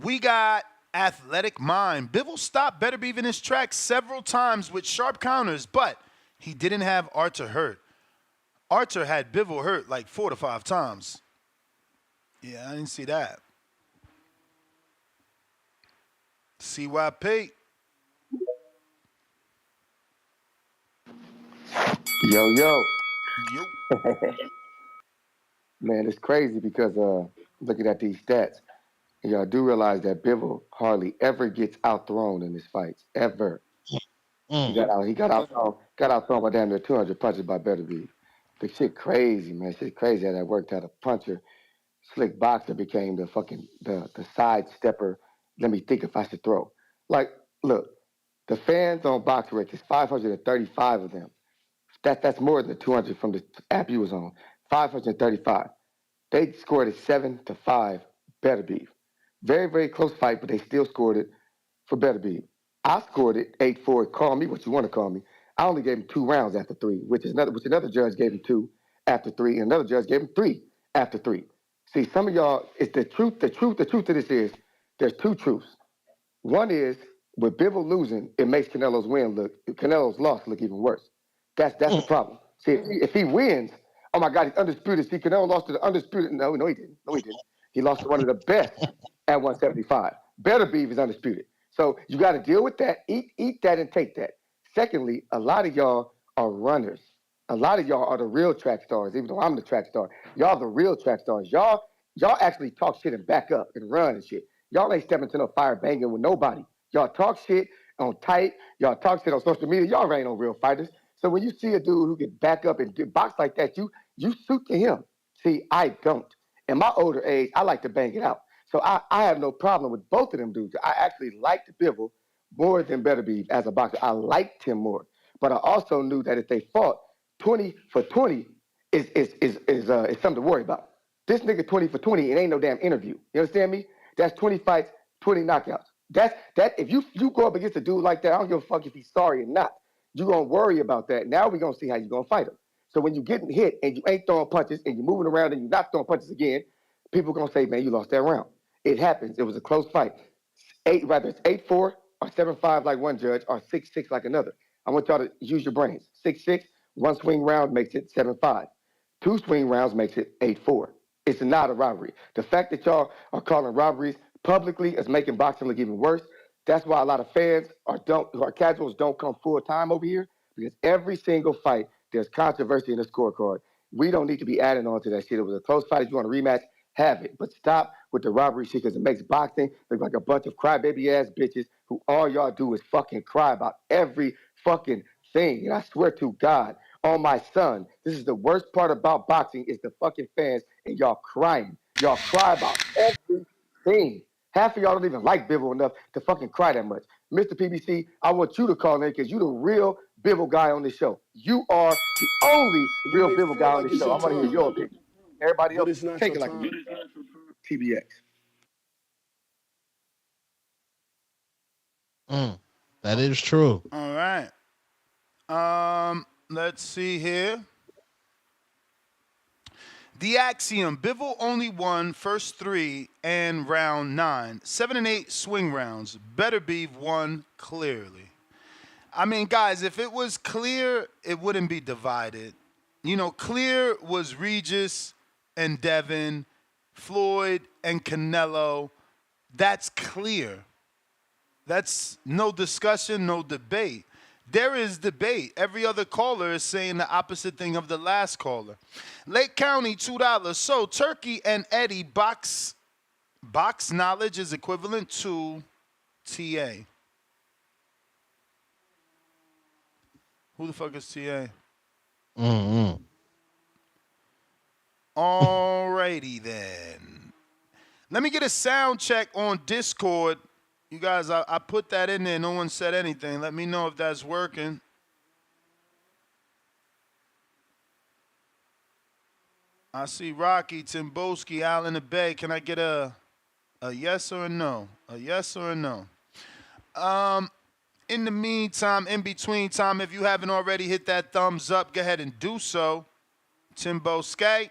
[SPEAKER 9] We got Athletic Mind. Bivol stopped Beterbiev in his tracks several times with sharp counters, but he didn't have Arthur hurt. Arthur had Bivol hurt like 4 to 5 times. Yeah, I didn't see that. CYP.
[SPEAKER 16] Yo.
[SPEAKER 9] Yo.
[SPEAKER 16] Man, it's crazy because looking at these stats, y'all do realize that Bivol hardly ever gets outthrown in his fights. Ever. He got outthrown by damn near 200 punches by Beterbiev. The shit crazy, man. Shit crazy how that worked out. A puncher, slick boxer became the fucking the side stepper. Let me think if I should throw. Like, look, the fans on BoxRec is 535 of them. That's more than the 200 from the app you was on. 535. They scored it 7-5. Beterbiev. Very, very close fight, but they still scored it for Beterbiev. I scored it 8-4. Call me what you want to call me. I only gave him 2 rounds after 3, which another judge gave him 2 after 3, and another judge gave him 3 after 3. See, some of y'all, it's the truth. The truth of this is there's 2 truths. One is with Bivol losing, it makes Canelo's loss look even worse. That's the problem. See, if he wins, oh my God, he's undisputed. See, Canelo lost to the undisputed. No, he didn't. He lost to one of the best at 175. Beterbiev is undisputed. So you got to deal with that. Eat that and take that. Secondly, a lot of y'all are runners. A lot of y'all are the real track stars, even though I'm the track star. Y'all the real track stars. Y'all actually talk shit and back up and run and shit. Y'all ain't stepping to no fire banging with nobody. Y'all talk shit on tight. Y'all talk shit on social media. Y'all ain't no real fighters. So when you see a dude who can back up and box like that, you suit to him. See, I don't. In my older age, I like to bang it out. So I have no problem with both of them dudes. I actually liked Bivol more than Beterbiev as a boxer. I liked him more. But I also knew that if they fought 20 for 20 is something to worry about. This nigga 20 for 20, it ain't no damn interview. You understand me? That's 20 fights, 20 knockouts. That if you go up against a dude like that, I don't give a fuck if he's sorry or not. You're going to worry about that. Now we're going to see how you're going to fight him. So when you're getting hit and you ain't throwing punches and you're moving around and you're not throwing punches again, people going to say, man, you lost that round. It happens. It was a close fight. Whether it's 8-4 or 7-5 like one judge or 6-6 like another. I want y'all to use your brains. 6-6, one swing round makes it 7-5. 2 swing rounds makes it 8-4. It's not a robbery. The fact that y'all are calling robberies publicly is making boxing look even worse. That's why a lot of fans or casuals don't come full time over here, because every single fight, there's controversy in the scorecard. We don't need to be adding on to that shit. It was a close fight. If you want a rematch, have it. But stop with the robbery shit, because it makes boxing look like a bunch of crybaby ass bitches who all y'all do is fucking cry about every fucking thing. And I swear to God, on my son, this is the worst part about boxing is the fucking fans and y'all crying. Y'all cry about everything. Half of y'all don't even like Bivol enough to fucking cry that much. Mr. PBC, I want you to call in because you the real Bivol guy on this show. You are the only real Bivol guy on this show. I want to hear your opinion. Everybody else, take it like a TBX.
[SPEAKER 10] That is true.
[SPEAKER 9] All right. Let's see here. The Axiom. Bivol only won first 3 and round 9. 7 and 8 swing rounds. Beterbiev won clearly. I mean, guys, if it was clear, it wouldn't be divided. You know, clear was Regis and Devin, Floyd and Canelo. That's clear. That's no discussion, no debate. There is debate. Every other caller is saying the opposite thing of the last caller. Lake County, $2. So Turkey and Eddie box knowledge is equivalent to TA. Who the fuck is TA? Alrighty then. Let me get a sound check on Discord. You guys, I put that in there. No one said anything. Let me know if that's working. I see Rocky, Timboski, Allen the Bay. Can I get a yes or a no? A yes or a no? In the meantime, in between time, if you haven't already hit that thumbs up, go ahead and do so. Timboski.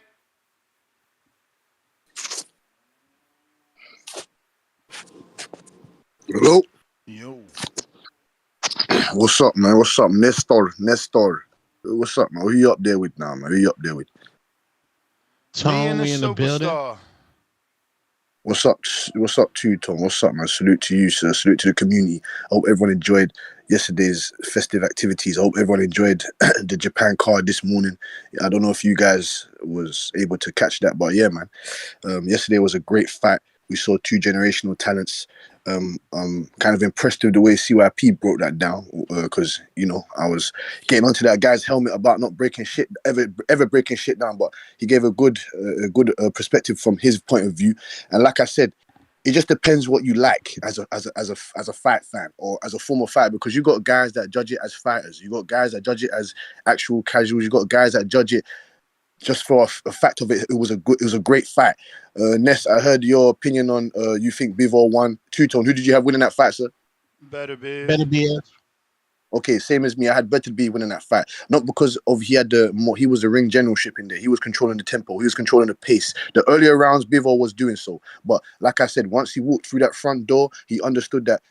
[SPEAKER 17] Hello.
[SPEAKER 9] Yo.
[SPEAKER 17] What's up, man? What's up, Nestor? What's up, man? Who you up there with now, man? Who you up there with?
[SPEAKER 10] Tom, we in the building.
[SPEAKER 17] What's up? What's up to you, Tom? What's up, man? Salute to you, sir. Salute to the community. I hope everyone enjoyed yesterday's festive activities. I hope everyone enjoyed the Japan card this morning. I don't know if you guys was able to catch that, but yeah, man. Yesterday was a great fight. We saw 2 generational talents. I'm kind of impressed with the way CYP broke that down because, you know, I was getting onto that guy's helmet about not breaking shit, ever breaking shit down, but he gave a good perspective from his point of view. And like I said, it just depends what you like as a fight fan or as a former fighter, because you got guys that judge it as fighters, you got guys that judge it as actual casuals, you got guys that judge it just for a fact of it. It was a great fight. Ness, I heard your opinion on you think Bivol won. Two-tone, who did you have winning that fight, sir?
[SPEAKER 9] Beterbiev.
[SPEAKER 17] Okay, same as me. I had Beterbiev winning that fight, not because of he was the ring generalship in there. He was controlling the tempo. He was controlling the pace. The earlier rounds, Bivol was doing so. But like I said, once he walked through that front door, he understood that,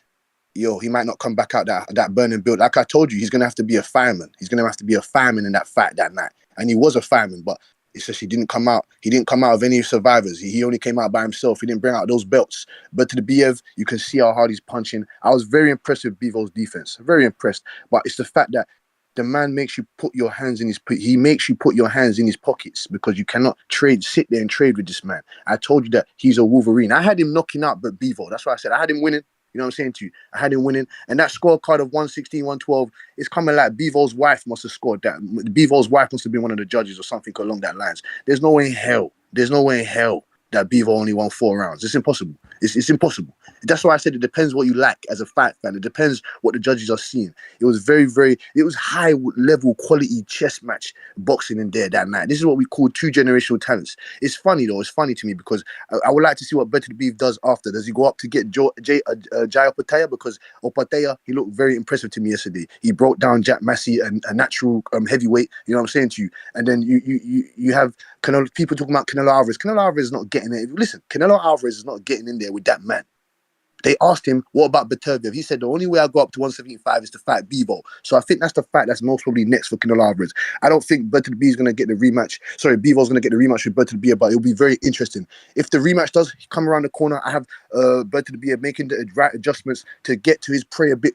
[SPEAKER 17] yo, he might not come back out that burning build. Like I told you, he's gonna have to be a fireman. He's gonna have to be a fireman in that fight that night. And he was a fireman, but it's just he didn't come out. He didn't come out of any survivors. He only came out by himself. He didn't bring out those belts. But to the Biev, you can see how hard he's punching. I was very impressed with Bivol's defense. Very impressed. But it's the fact that the man makes you put your hands in he makes you put your hands in his pockets, because you cannot sit there and trade with this man. I told you that he's a Wolverine. I had him knocking out Bivol. That's why I said I had him winning. You know what I'm saying to you? I had him winning. And that scorecard of 116, 112 is coming like Bivol's wife must have scored that. Bivol's wife must have been one of the judges or something along that lines. There's no way in hell that Bivol only won 4 rounds. It's impossible. It's impossible. That's why I said it depends what you like as a fight fan. It depends what the judges are seeing. It was it was high level quality chess match boxing in there that night. This is what we call 2 generational talents. It's funny though. It's funny to me because I would like to see what Beterbiev does after. Does he go up to get Jai Opataya? Because Opataya, he looked very impressive to me yesterday. He broke down Jack Massey, and a natural heavyweight. You know what I'm saying to you? And then you have Canelo, people talking about Canelo Alvarez. Canelo Alvarez is not getting it. Listen, Canelo Alvarez is not getting in there with that man. They asked him, what about Beterbiev? He said, the only way I go up to 175 is to fight Bivol. So I think that's the fight that's most probably next for Canelo Alvarez. I don't think Beterbiev is going to get the rematch. Sorry, Bivol's going to get the rematch with Beterbiev, but it'll be very interesting. If the rematch does come around the corner, I have Beterbiev making the right adjustments to get to his prey a bit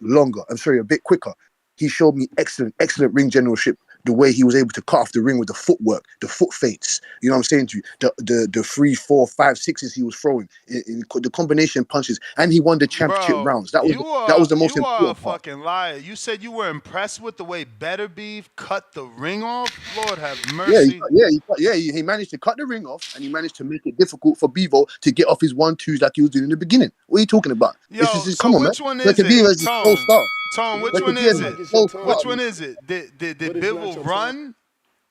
[SPEAKER 17] longer. I'm sorry, a bit quicker. He showed me excellent ring generalship the way he was able to cut off the ring with the footwork, the foot feints. You know what I'm saying to you? The 3, 4, 5, 6s he was throwing, in the combination punches, and he won the championship
[SPEAKER 9] Bro,
[SPEAKER 17] rounds. That was the most
[SPEAKER 9] you are a
[SPEAKER 17] important part.
[SPEAKER 9] fucking liar. You said you were impressed with the way Beterbiev cut the ring off. Lord have
[SPEAKER 17] Yeah,
[SPEAKER 9] mercy.
[SPEAKER 17] he managed to cut the ring off, and he managed to make it difficult for Bivol to get off his 1-2s like he was doing in the beginning. What are you talking about?
[SPEAKER 9] Yo,
[SPEAKER 17] Come
[SPEAKER 9] so
[SPEAKER 17] on, man.
[SPEAKER 9] which one is
[SPEAKER 17] Beterbiev
[SPEAKER 9] it?
[SPEAKER 17] is a slow start.
[SPEAKER 9] Tone, which one
[SPEAKER 17] Beterbiev
[SPEAKER 9] is
[SPEAKER 17] is
[SPEAKER 9] it?
[SPEAKER 17] a slow
[SPEAKER 9] Which
[SPEAKER 17] start.
[SPEAKER 9] one is it? Did Bivol run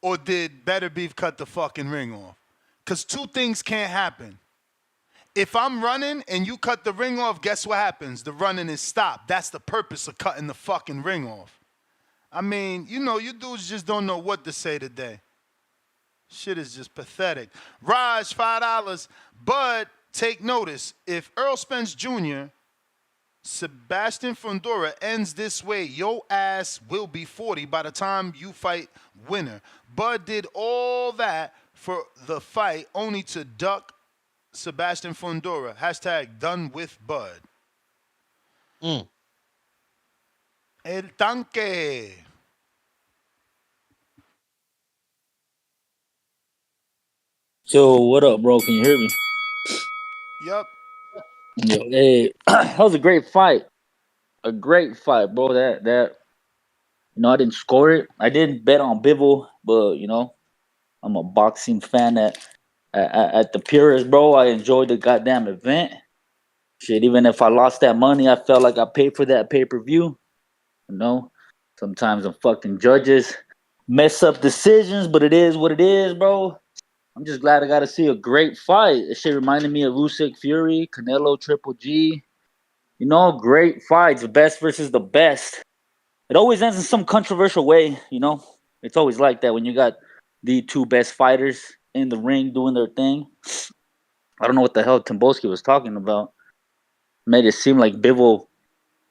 [SPEAKER 9] or did Beterbiev cut the fucking ring off? Because two things can't happen. If I'm running and you cut the ring off, guess what happens? The running is stopped. That's the purpose of cutting the fucking ring off. I mean, you know, you dudes just don't know what to say today. Shit is just pathetic. Raj, $5. Bud, take notice. If Earl Spence Jr., Sebastian Fundora ends this way, your ass will be 40 by the time you fight winner. Bud did all that for the fight only to duck Sebastian Fundora. Hashtag done with Bud. El Tanque.
[SPEAKER 18] So what up, bro? Can you hear me?
[SPEAKER 9] Yup.
[SPEAKER 18] Yo, hey, that was a great fight. A great fight, bro. That I didn't score it. I didn't bet on Bivol, but I'm a boxing fan at the purest, bro. I enjoyed the goddamn event. Shit, even if I lost that money, I felt like I paid for that pay-per-view. Sometimes the fucking judges mess up decisions, but it is what it is, bro. I'm just glad I got to see a great fight. It shit reminded me of Usyk Fury, Canelo, Triple G. Great fights, the best versus the best. It always ends in some controversial way, It's always like that when you got the two best fighters in the ring doing their thing. I don't know what the hell Timboski was talking about. Made it seem like Bivol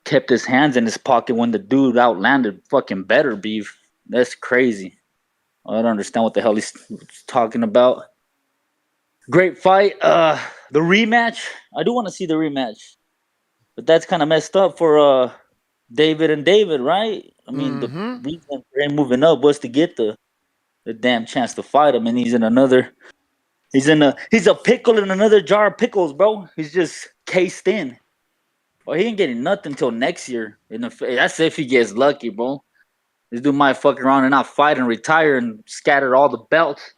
[SPEAKER 18] kept his hands in his pocket when the dude outlanded fucking Beterbiev. That's crazy. I don't understand what the hell he's talking about. Great fight. The rematch. I do want to see the rematch, but that's kind of messed up for David and David, right? I mean, the reason for him moving up was to get the damn chance to fight him, and he's a pickle in another jar of pickles, bro. He's just cased in. Well, he ain't getting nothing until next year. That's if he gets lucky, bro. This dude might fuck around and not fight and retire and scatter all the belts.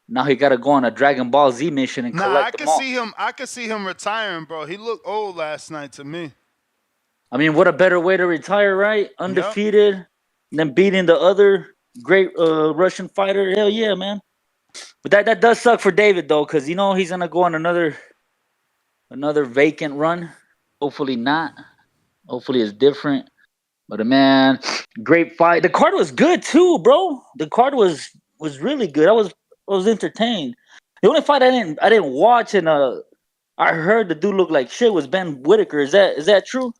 [SPEAKER 18] Now he got to go on a Dragon Ball Z mission and collect them all.
[SPEAKER 9] I could see him retiring, bro. He looked old last night to me.
[SPEAKER 18] I mean, what a better way to retire, right? Undefeated, then beating the other great Russian fighter. Hell yeah, man. But that does suck for David though, because he's gonna go on another vacant run. Hopefully not. Hopefully it's different. But man, great fight. The card was good too, bro. The card was really good. I was entertained. The only fight I didn't watch and I heard the dude look like shit was Ben Whitaker. Is that true?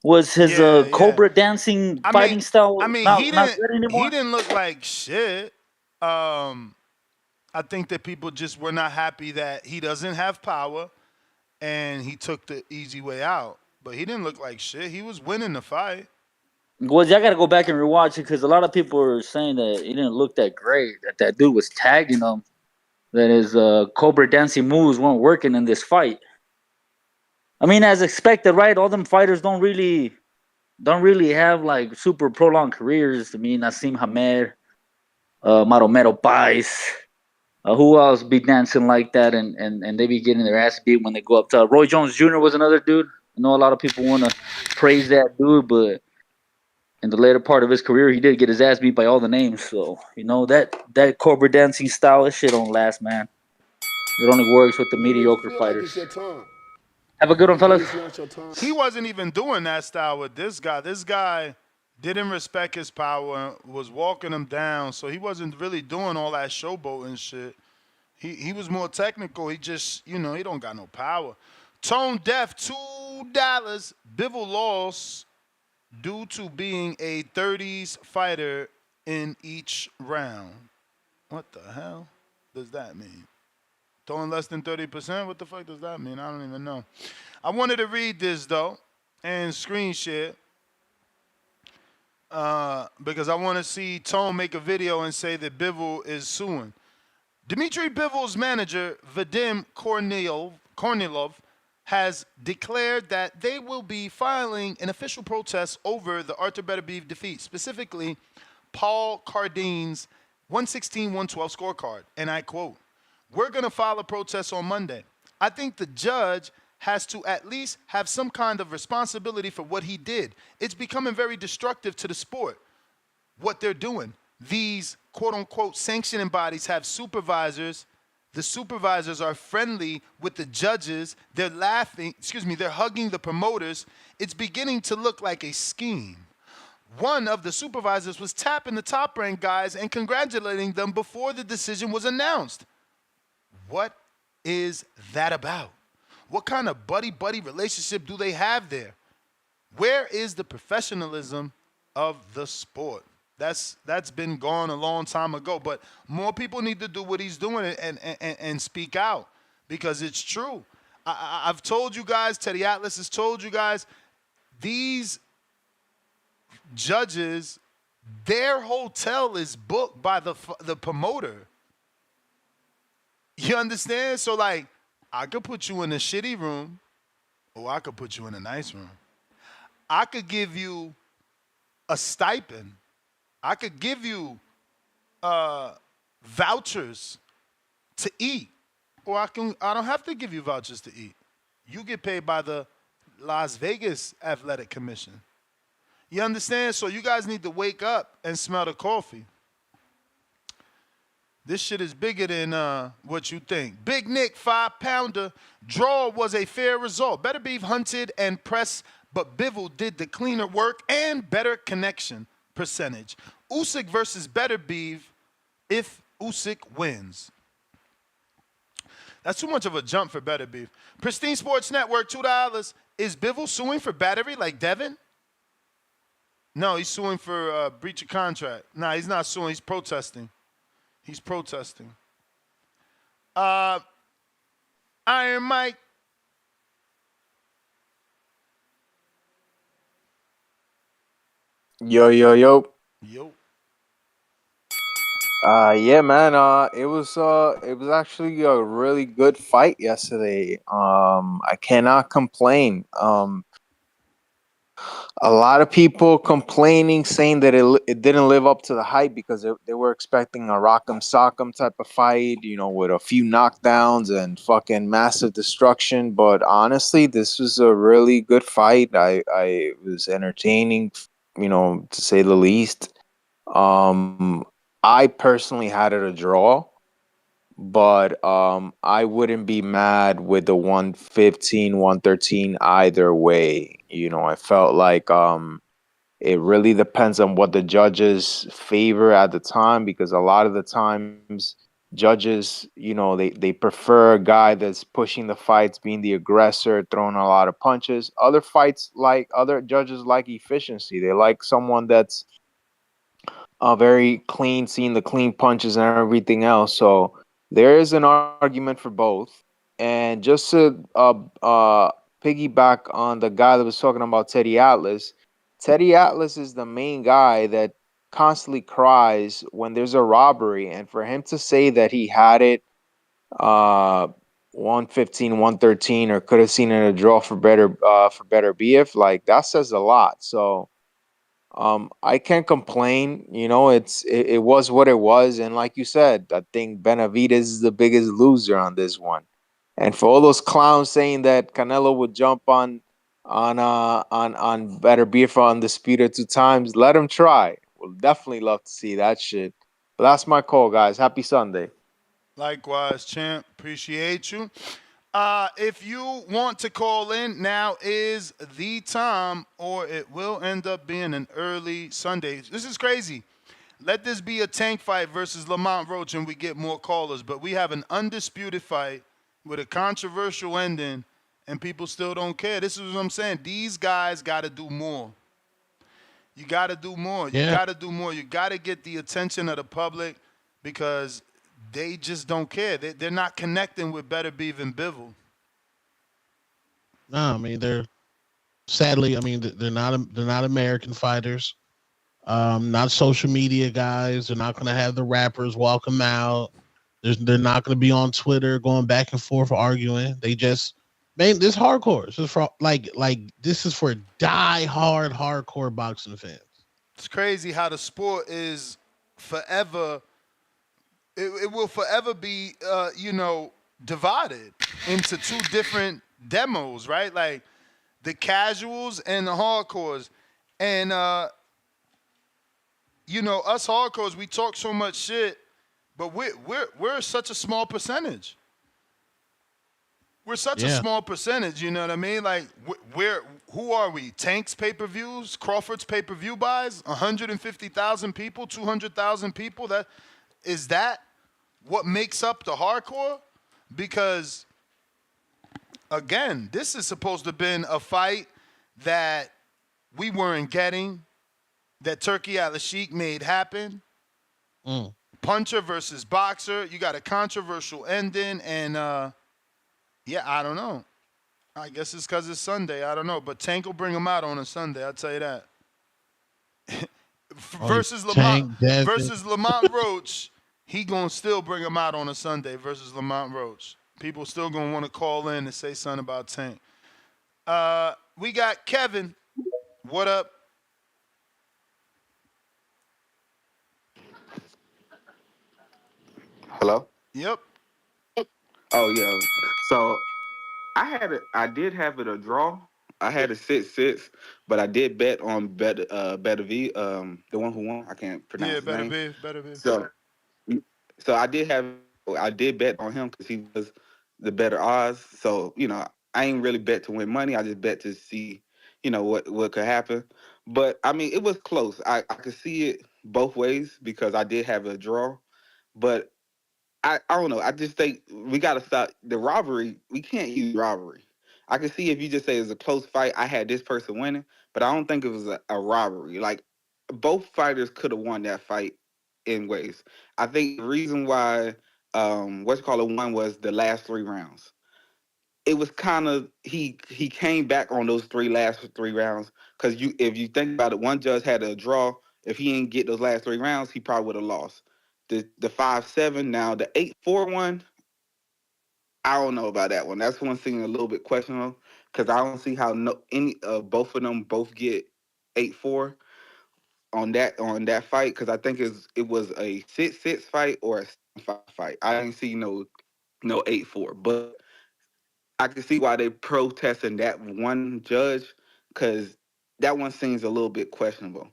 [SPEAKER 18] Was his Cobra dancing fighting style not good anymore?
[SPEAKER 9] He didn't look like shit. I think that people just were not happy that he doesn't have power and he took the easy way out. But he didn't look like shit. He was winning the fight.
[SPEAKER 18] Well, I got to go back and rewatch it because a lot of people were saying that he didn't look that great. That dude was tagging him. That his Cobra dancing moves weren't working in this fight. I mean, as expected, right? All them fighters don't really have like super prolonged careers. I mean, Nassim Hamed, Maromero Pais. Who else be dancing like that and they be getting their ass beat when they go up to Roy Jones Jr. was another dude. I know a lot of people want to praise that dude, but in the later part of his career, he did get his ass beat by all the names. So, that Cobra dancing style, that shit don't last, man. It only works with the mediocre fighters. Have a good one, fellas.
[SPEAKER 9] He wasn't even doing that style with this guy. This guy didn't respect his power, was walking him down, so he wasn't really doing all that showboating shit. He was more technical. He just, he don't got no power. Tone Deaf, $2. Bivol lost due to being a 30s fighter in each round. What the hell does that mean? Throwing less than 30%? What the fuck does that mean? I don't even know. I wanted to read this, though, and screen share. because I want to see Tone make a video and say that Bivol is suing. Dmitry Bivol's manager, Vadim Kornilov, has declared that they will be filing an official protest over the Artur Beterbiev defeat, specifically Paul Cardine's 116-112 scorecard. And I quote, "We're going to file a protest on Monday. I think the judge has to at least have some kind of responsibility for what he did. It's becoming very destructive to the sport, what they're doing. These quote-unquote sanctioning bodies have supervisors. The supervisors are friendly with the judges. They're they're hugging the promoters. It's beginning to look like a scheme. One of the supervisors was tapping the top-ranked guys and congratulating them before the decision was announced. What is that about? What kind of buddy-buddy relationship do they have there? Where is the professionalism of the sport?" That's been gone a long time ago. But more people need to do what he's doing and speak out, because it's true. I've told you guys, Teddy Atlas has told you guys, these judges, their hotel is booked by the promoter. You understand? So, like, I could put you in a shitty room, or I could put you in a nice room. I could give you a stipend. I could give you vouchers to eat, or I don't have to give you vouchers to eat. You get paid by the Las Vegas Athletic Commission. You understand? So you guys need to wake up and smell the coffee. This shit is bigger than what you think. Big Nick, 5-pounder. Draw was a fair result. Beterbiev hunted and pressed, but Bivol did the cleaner work and better connection percentage. Usyk versus Beterbiev if Usyk wins. That's too much of a jump for Beterbiev. Pristine Sports Network, $2. Is Bivol suing for battery like Devin? No, he's suing for breach of contract. Nah, he's not suing. He's protesting. He's protesting. Iron Mike.
[SPEAKER 19] Yo.
[SPEAKER 9] Yo.
[SPEAKER 19] Yeah, man. It was actually a really good fight yesterday. I cannot complain. A lot of people complaining, saying that it didn't live up to the hype because they were expecting a rock'em sock'em type of fight, with a few knockdowns and fucking massive destruction. But honestly, this was a really good fight. I was entertaining, to say the least. I personally had it a draw, but I wouldn't be mad with the 115, 113 either way. I felt like it really depends on what the judges favor at the time, because a lot of the times judges, they prefer a guy that's pushing the fights, being the aggressor, throwing a lot of punches. Other judges like efficiency. They like someone that's very clean, seeing the clean punches and everything else. So there is an argument for both. And just to piggyback on the guy that was talking about Teddy Atlas is the main guy that constantly cries when there's a robbery. And for him to say that he had it 115, 113, or could have seen it a draw for Beterbiev, like, that says a lot. So I can't complain. It was what it was, and like you said, I think Benavidez is the biggest loser on this one. And for all those clowns saying that Canelo would jump on Beterbiev for Undisputed 2 times, let him try. We'll definitely love to see that shit. But that's my call, guys. Happy Sunday.
[SPEAKER 9] Likewise, champ. Appreciate you. If you want to call in, now is the time, or it will end up being an early Sunday. This is crazy. Let this be a tank fight versus Lamont Roach and we get more callers. But we have an undisputed fight with a controversial ending, and people still don't care. This is what I'm saying. These guys got to do more. You got to do more. You got to do more. You got to get the attention of the public, because they just don't care. They're not connecting with Beterbiev and Bivol.
[SPEAKER 10] No, I mean, they're not American fighters. Not social media guys. They're not going to have the rappers walk them out. They're not going to be on Twitter going back and forth arguing. They just, man, this hardcore. This is for like this is for die-hard hardcore boxing fans.
[SPEAKER 9] It's crazy how the sport is forever. It will forever be, divided into two different demos, right? Like the casuals and the hardcores, and us hardcores, we talk so much shit, but we're such a small percentage. We're such a small percentage, you know what I mean? Like, who are we? Tank's pay-per-views, Crawford's pay-per-view buys, 150,000 people, 200,000 people. That what makes up the hardcore? Because, again, this is supposed to have been a fight that we weren't getting, that Turki Al-Sheikh made happen. Puncher versus boxer. You got a controversial ending, and yeah, I don't know. I guess it's because it's Sunday. I don't know. But Tank will bring him out on a Sunday. I'll tell you that. versus Lamont Roach, he going to still bring him out on a Sunday versus Lamont Roach. People still going to want to call in and say something about Tank. We got Kevin. What up?
[SPEAKER 20] Hello?
[SPEAKER 9] Yep.
[SPEAKER 20] Oh yeah. So I did have it a draw. I had a 6-6, but I did bet on Beterbiev, the one who won. I can't pronounce his name.
[SPEAKER 9] Beterbiev.
[SPEAKER 20] So I did bet on him because he was the better odds. So, I ain't really bet to win money. I just bet to see, what could happen. But I mean, it was close. I could see it both ways because I did have a draw. But I don't know. I just think we got to stop the robbery. We can't use robbery. I can see if you just say it's a close fight, I had this person winning, but I don't think it was a robbery. Like, both fighters could have won that fight in ways. I think the reason why won was the last 3 rounds. It was kind of he came back on those last three rounds because if you think about it, one judge had a draw. If he didn't get those last 3 rounds, he probably would have lost. The 5-7, now the 8-4 one, I don't know about that one. That's one thing a little bit questionable because I don't see how both of them both get 8-4 on that fight because I think it was a 6-6 fight or a 7-5 fight. I didn't see no 8-4, but I can see why they protesting that one judge because that one seems a little bit questionable.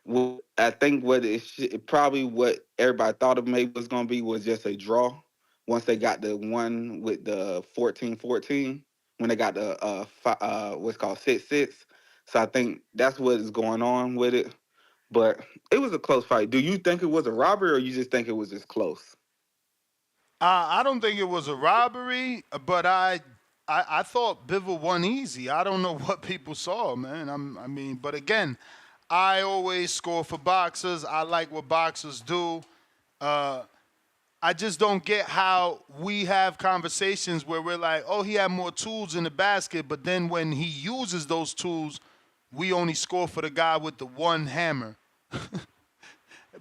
[SPEAKER 20] Well, I think what everybody thought of maybe was going to be was just a draw once they got the one with the 14-14 when they got the what's called 6-6. So I think that's what is going on with it. But it was a close fight. Do you think it was a robbery or you just think it was just close?
[SPEAKER 9] I don't think it was a robbery, but I thought Bivol won easy. I don't know what people saw, man. But again, I always score for boxers. I like what boxers do. I just don't get how we have conversations where we're like, oh, he had more tools in the basket, but then when he uses those tools, we only score for the guy with the one hammer.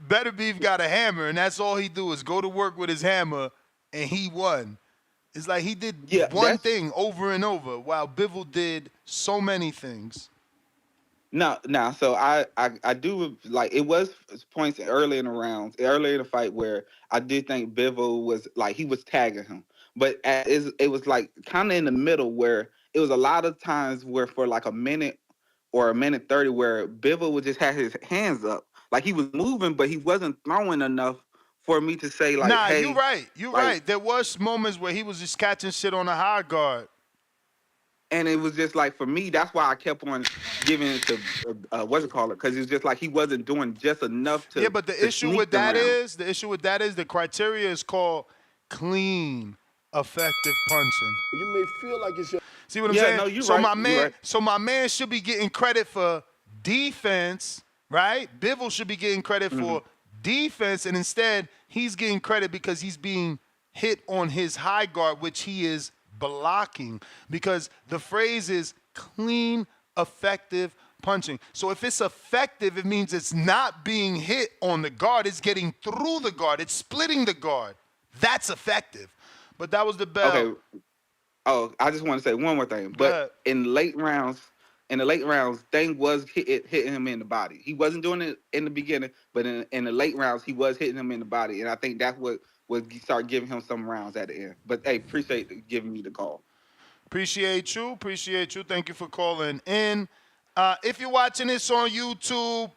[SPEAKER 9] Beterbiev got a hammer, and that's all he do is go to work with his hammer, and he won. It's like he did one thing over and over, while Bivol did so many things.
[SPEAKER 20] No. So I do like it was points early in the fight where I did think Bivol was like he was tagging him, but it was like kind of in the middle where it was a lot of times where for like a minute or a minute 30 where Bivol would just have his hands up like he was moving, but he wasn't throwing enough for me to say like, hey,
[SPEAKER 9] you're right. You're right. There was moments where he was just catching shit on a high guard.
[SPEAKER 20] And it was just like, for me, that's why I kept on giving it to, because it was just like he wasn't doing just enough to.
[SPEAKER 9] Yeah, but the issue with that is the criteria is called clean, effective punching.
[SPEAKER 21] You may feel like it's your.
[SPEAKER 9] See what I'm saying?
[SPEAKER 20] No, you're right.
[SPEAKER 9] So my man should be getting credit for defense, right? Bivol should be getting credit for defense, and instead he's getting credit because he's being hit on his high guard, which he is blocking, because the phrase is clean, effective punching. So if it's effective, it means it's not being hit on the guard. It's getting through the guard. It's splitting the guard. That's effective. But that was the bell.
[SPEAKER 20] Okay. Oh, I just want to say one more thing.
[SPEAKER 9] Go ahead.
[SPEAKER 20] But in the late rounds, Thing was hitting him in the body. He wasn't doing it in the beginning, but in the late rounds, he was hitting him in the body. And I think that's what start giving him some rounds at the end. But hey, appreciate giving me the call.
[SPEAKER 9] Appreciate you. Thank you for calling in. If you're watching this on YouTube,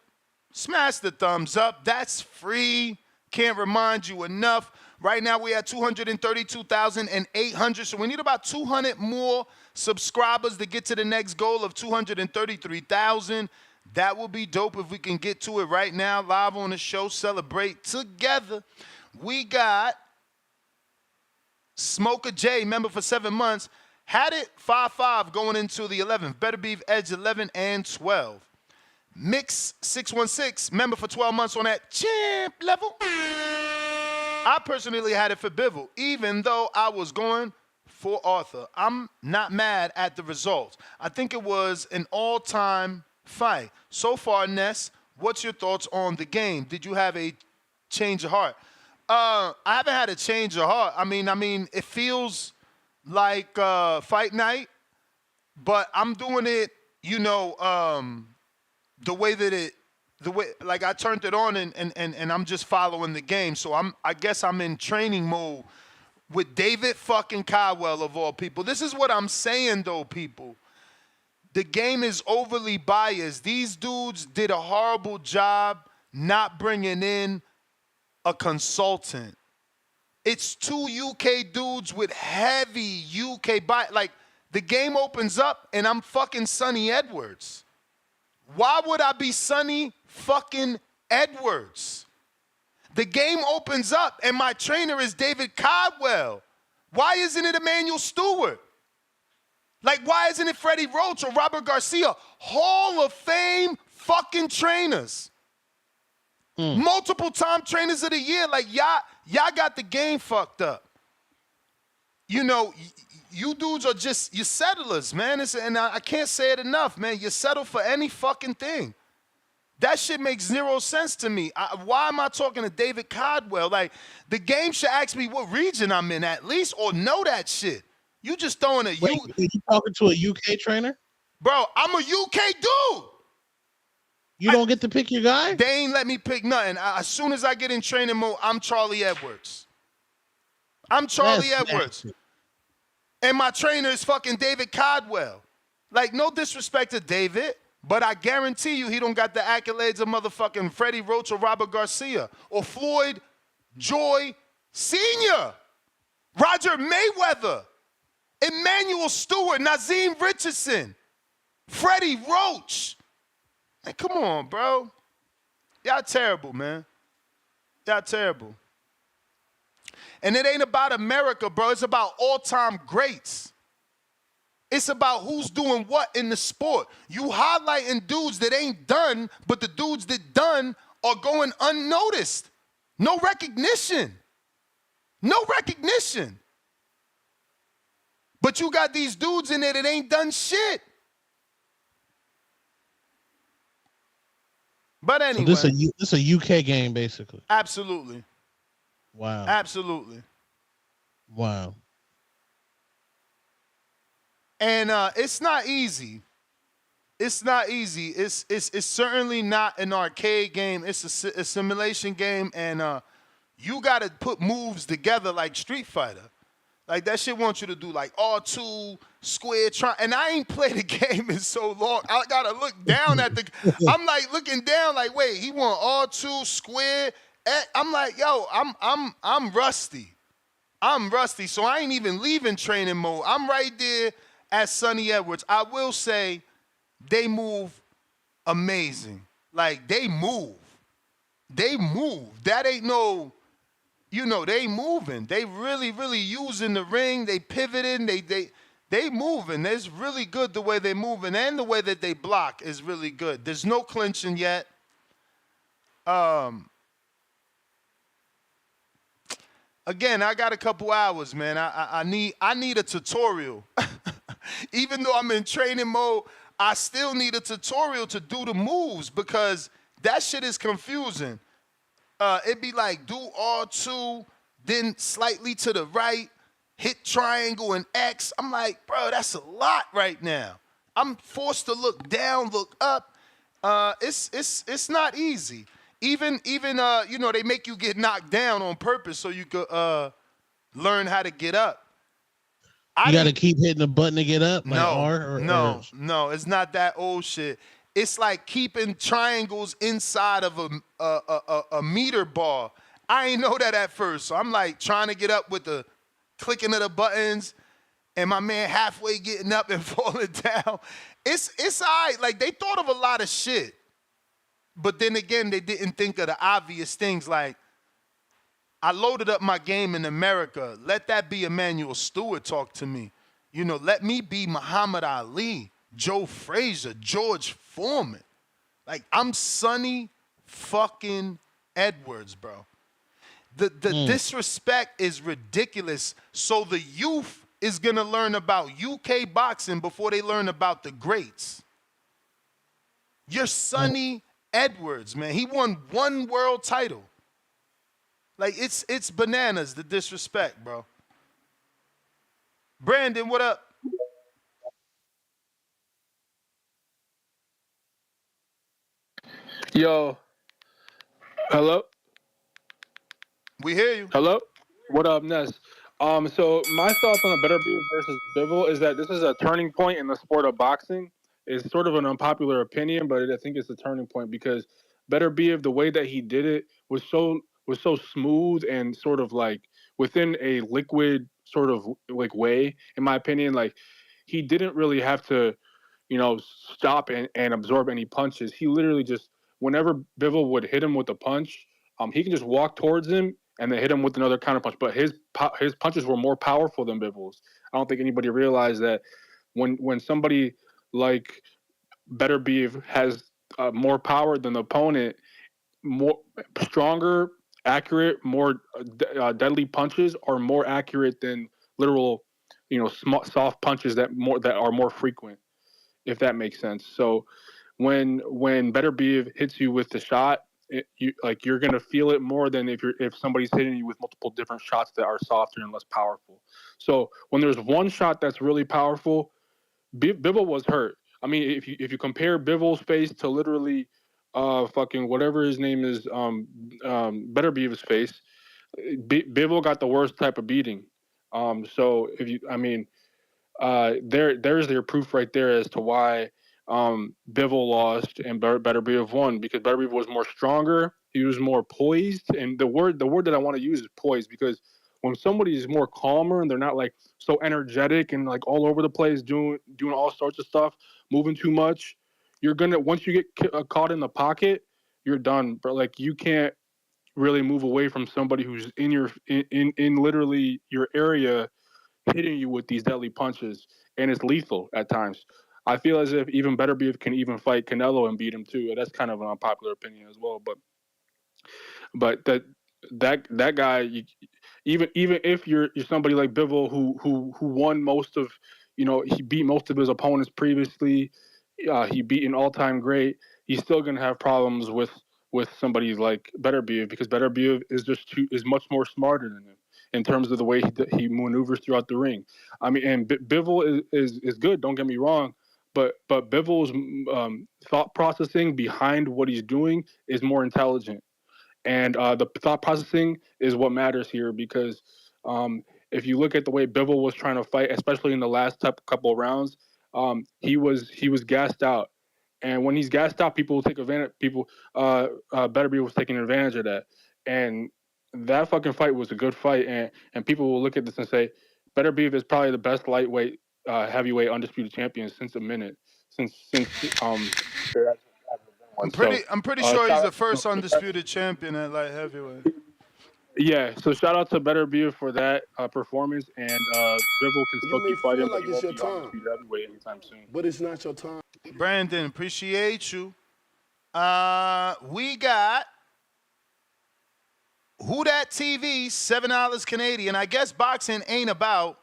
[SPEAKER 9] smash the thumbs up. That's free. Can't remind you enough. Right now, we're at 232,800, so we need about 200 more subscribers to get to the next goal of 233,000. That would be dope if we can get to it right now, live on the show, celebrate together. We got Smoker J, member for 7 months, had it 5-5 going into the 11th. Beterbiev edge 11 and 12. Mix 616, member for 12 months on that champ level. I personally had it for Bivol, even though I was going for Arthur. I'm not mad at the results. I think it was an all-time fight. So far, Ness, what's your thoughts on the game? Did you have a change of heart? I haven't had a change of heart. I mean, it feels like fight night, but I'm doing it, the way that like I turned it on and I'm just following the game. So I guess I'm in training mode with David fucking Caldwell of all people. This is what I'm saying though, people. The game is overly biased. These dudes did a horrible job not bringing in a consultant. It's 2 UK dudes with heavy UK bias. Like, the game opens up and I'm fucking Sonny Edwards. Why would I be Sonny fucking Edwards? The game opens up and my trainer is David Caldwell. Why isn't it Emmanuel Stewart? Like, why isn't it Freddie Roach or Robert Garcia? Hall of Fame fucking trainers. Multiple time trainers of the year. Like, y'all got the game fucked up. You dudes are just, you're settlers, man. And I can't say it enough, man. You settle for any fucking thing. That shit makes zero sense to me. Why am I talking to David Caldwell? Like, the game should ask me what region I'm in at least, or know that shit. You just throwing a...
[SPEAKER 10] Wait, you talking to a UK trainer?
[SPEAKER 9] Bro, I'm a UK dude.
[SPEAKER 10] You don't get to pick your guy?
[SPEAKER 9] They ain't let me pick nothing. As soon as I get in training mode, I'm Charlie Edwards. That's Edwards. And my trainer is fucking David Caldwell. Like, no disrespect to David, but I guarantee you he don't got the accolades of motherfucking Freddie Roach or Robert Garcia or Floyd Joy Sr., Roger Mayweather, Emmanuel Stewart, Nazim Richardson, Freddie Roach. Hey, come on, bro. Y'all terrible, man. Y'all terrible. And it ain't about America, bro. It's about all-time greats. It's about who's doing what in the sport. You highlighting dudes that ain't done, but the dudes that done are going unnoticed. No recognition. No recognition. But you got these dudes in there that ain't done shit. But anyway.
[SPEAKER 10] So this a UK game, basically.
[SPEAKER 9] Absolutely.
[SPEAKER 10] Wow.
[SPEAKER 9] Absolutely.
[SPEAKER 10] Wow.
[SPEAKER 9] And it's not easy. It's not easy. It's certainly not an arcade game. It's a simulation game, and you got to put moves together like Street Fighter. Like, that shit wants you to do like R2, square, and I ain't played the game in so long. I got to look down at I'm like looking down like, wait, he want R2, square. I'm like, yo, I'm rusty. I'm rusty, so I ain't even leaving training mode. I'm right there at Sonny Edwards. I will say they move amazing. Like, they move. They move. That ain't no... they moving. They really, really using the ring. They pivoting. They moving. It's really good the way they moving, and the way that they block is really good. There's no clinching yet. Again, I got a couple hours, man. I need a tutorial. Even though I'm in training mode, I still need a tutorial to do the moves because that shit is confusing. It'd be like do R2, then slightly to the right, hit triangle and X. I'm like, bro, that's a lot right now. I'm forced to look down, look up. It's not easy. Even you know, they make you get knocked down on purpose so you could learn how to get up.
[SPEAKER 10] You got to keep hitting the button to get up, like R.
[SPEAKER 9] No, it's not that old shit. It's like keeping triangles inside of a meter bar. I ain't know that at first, so I'm like trying to get up with the clicking of the buttons, and my man halfway getting up and falling down. It's all right. Like they thought of a lot of shit, but then again, they didn't think of the obvious things like. I loaded up my game in America. Let that be Emmanuel Stewart talk to me. You know, let me be Muhammad Ali, Joe Frazier, George Foreman. Like, I'm Sonny fucking Edwards, bro. The disrespect is ridiculous. So the youth is going to learn about UK boxing before they learn about the greats. You're Sonny Edwards, man. He won 1 world title. Like, it's bananas, the disrespect, bro. Brandon, what up?
[SPEAKER 21] Yo. Hello?
[SPEAKER 9] We hear you.
[SPEAKER 21] Hello? What up, Ness? So my thoughts on the Beterbiev versus Bivol is that this is a turning point in the sport of boxing. It's sort of an unpopular opinion, but I think it's a turning point because Beterbiev, the way that he did it was so smooth and sort of like within a liquid sort of like way, in my opinion. Like he didn't really have to, stop and absorb any punches. He literally just whenever Bivol would hit him with a punch, he can just walk towards him and then hit him with another counter punch. But his punches were more powerful than Bivol's. I don't think anybody realized that when somebody like Beterbiev has more power than the opponent, more stronger, accurate, more deadly punches are more accurate than literal, soft punches that are more frequent, if that makes sense. So when Beterbiev hits you with the shot, you're gonna feel it more than if somebody's hitting you with multiple different shots that are softer and less powerful. So when there's one shot that's really powerful, Bivol was hurt. I mean, if you compare Bivol's face to literally, fucking whatever his name is, Beterbiev's face, Bivol got the worst type of beating. So there's their proof right there as to why Bivol lost and Beterbiev won, because Beterbiev was more stronger. He was more poised, and the word that I want to use is poised, because when somebody is more calmer and they're not like so energetic and like all over the place doing all sorts of stuff, moving too much, you're gonna once you get caught in the pocket, you're done. But like you can't really move away from somebody who's in literally your area, hitting you with these deadly punches, and it's lethal at times. I feel as if even Beterbiev can even fight Canelo and beat him too. And that's kind of an unpopular opinion as well. But that guy, even if you're somebody like Bivol who won most of, he beat most of his opponents previously. He beat an all-time great. He's still gonna have problems with somebody like Beterbiev, because Beterbiev is much more smarter than him in terms of the way he maneuvers throughout the ring. I mean, and Bivol is good. Don't get me wrong, but Bivol's thought processing behind what he's doing is more intelligent, and the thought processing is what matters here, because if you look at the way Bivol was trying to fight, especially in the last couple of rounds, he was gassed out. And when he's gassed out, people will take advantage. Beterbiev was taking advantage of that, and that fucking fight was a good fight. And people will look at this and say, Beterbiev is probably the best lightweight, heavyweight undisputed champion since
[SPEAKER 9] I'm pretty sure he's the first undisputed champion at light heavyweight.
[SPEAKER 21] Yeah, so shout out to Beterbiev for that performance, and Bivol can still keep fighting, but he won't be undisputed heavyweight anytime soon.
[SPEAKER 22] But it's not your time.
[SPEAKER 9] Brandon, appreciate you. We got Who Dat TV, $7 Canadian. I guess boxing ain't about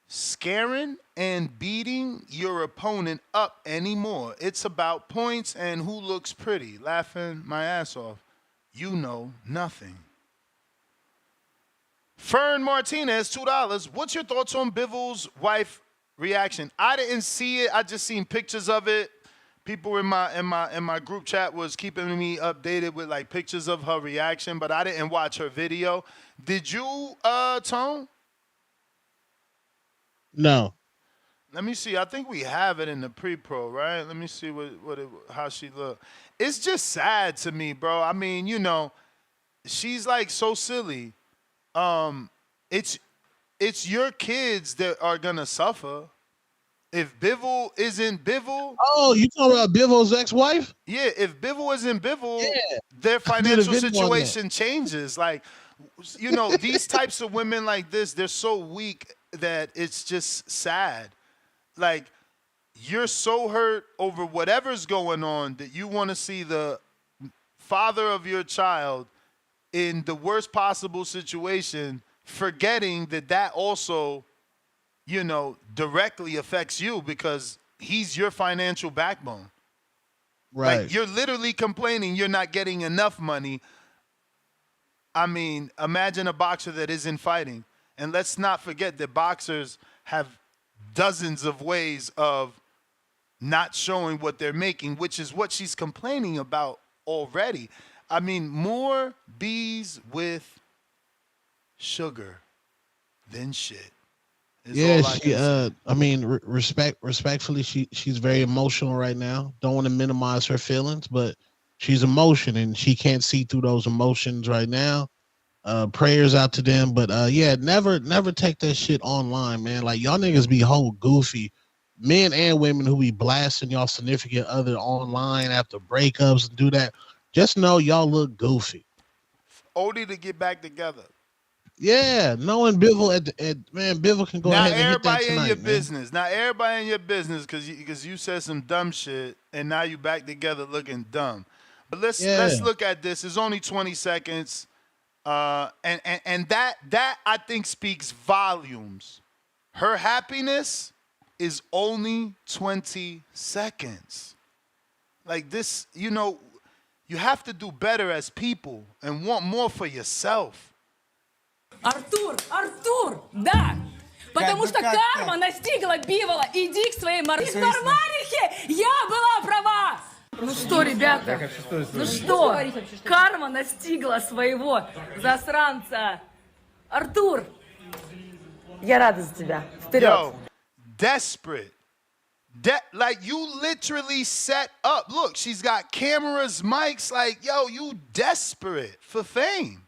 [SPEAKER 9] scaring and beating your opponent up anymore. It's about points and who looks pretty. Laughing my ass off. You know nothing. Fern Martinez, $2. What's your thoughts on Bivol's wife reaction? I didn't see it. I just seen pictures of it. People in my group chat was keeping me updated with like pictures of her reaction, but I didn't watch her video. Did you, Tone?
[SPEAKER 10] No.
[SPEAKER 9] Let me see. I think we have it in the pre-pro, right? Let me see how she looked. It's just sad to me, bro. I mean, you know, she's like so silly. It's your kids that are gonna suffer. If Bivol isn't Bivol.
[SPEAKER 10] Oh, you talking about Bivol's ex-wife?
[SPEAKER 9] Yeah, if Bivol isn't Bivol,
[SPEAKER 10] Yeah.
[SPEAKER 9] their financial
[SPEAKER 10] video on that.
[SPEAKER 9] situation changes. Like, you know, these types of women like this, they're so weak that it's just sad. Like, you're so hurt over whatever's going on that you want to see the father of your child in the worst possible situation, forgetting that also, you know, directly affects you because he's your financial backbone.
[SPEAKER 10] Right.
[SPEAKER 9] Like, you're literally complaining you're not getting enough money. I mean, imagine a boxer that isn't fighting. And let's not forget that boxers have dozens of ways of not showing what they're making, which is what she's complaining about already. I mean, more bees with sugar than shit.
[SPEAKER 10] Yeah, she. I mean, respectfully, she's very emotional right now. Don't want to minimize her feelings, but she's emotion and she can't see through those emotions right now. Prayers out to them, but yeah, never take that shit online, man. Like y'all niggas be whole goofy, men and women who be blasting y'all significant other online after breakups and do that. Just know y'all look goofy.
[SPEAKER 9] Only to get back together.
[SPEAKER 10] Yeah, knowing Bivol man, Bivol can go
[SPEAKER 9] Now
[SPEAKER 10] ahead and hit that
[SPEAKER 9] everybody
[SPEAKER 10] tonight,
[SPEAKER 9] in your
[SPEAKER 10] man.
[SPEAKER 9] business. Now everybody in your business because you said some dumb shit and now you back together looking dumb. But let's look at this. It's only 20 seconds. And that I think speaks volumes. Her happiness is only 20 seconds. Like this, you know, you have to do better as people and want more for yourself.
[SPEAKER 1] Артур, да! Потому что карма настигла Бивола. Иди к своей нормалихе! Я была права! Ну что, ребята? Ну что? Карма настигла своего засранца. Артур, я рада за тебя. Вперед!
[SPEAKER 9] Yo, desperate. Like, you literally set up. Look, she's got cameras, mics. Like, yo, you desperate for fame.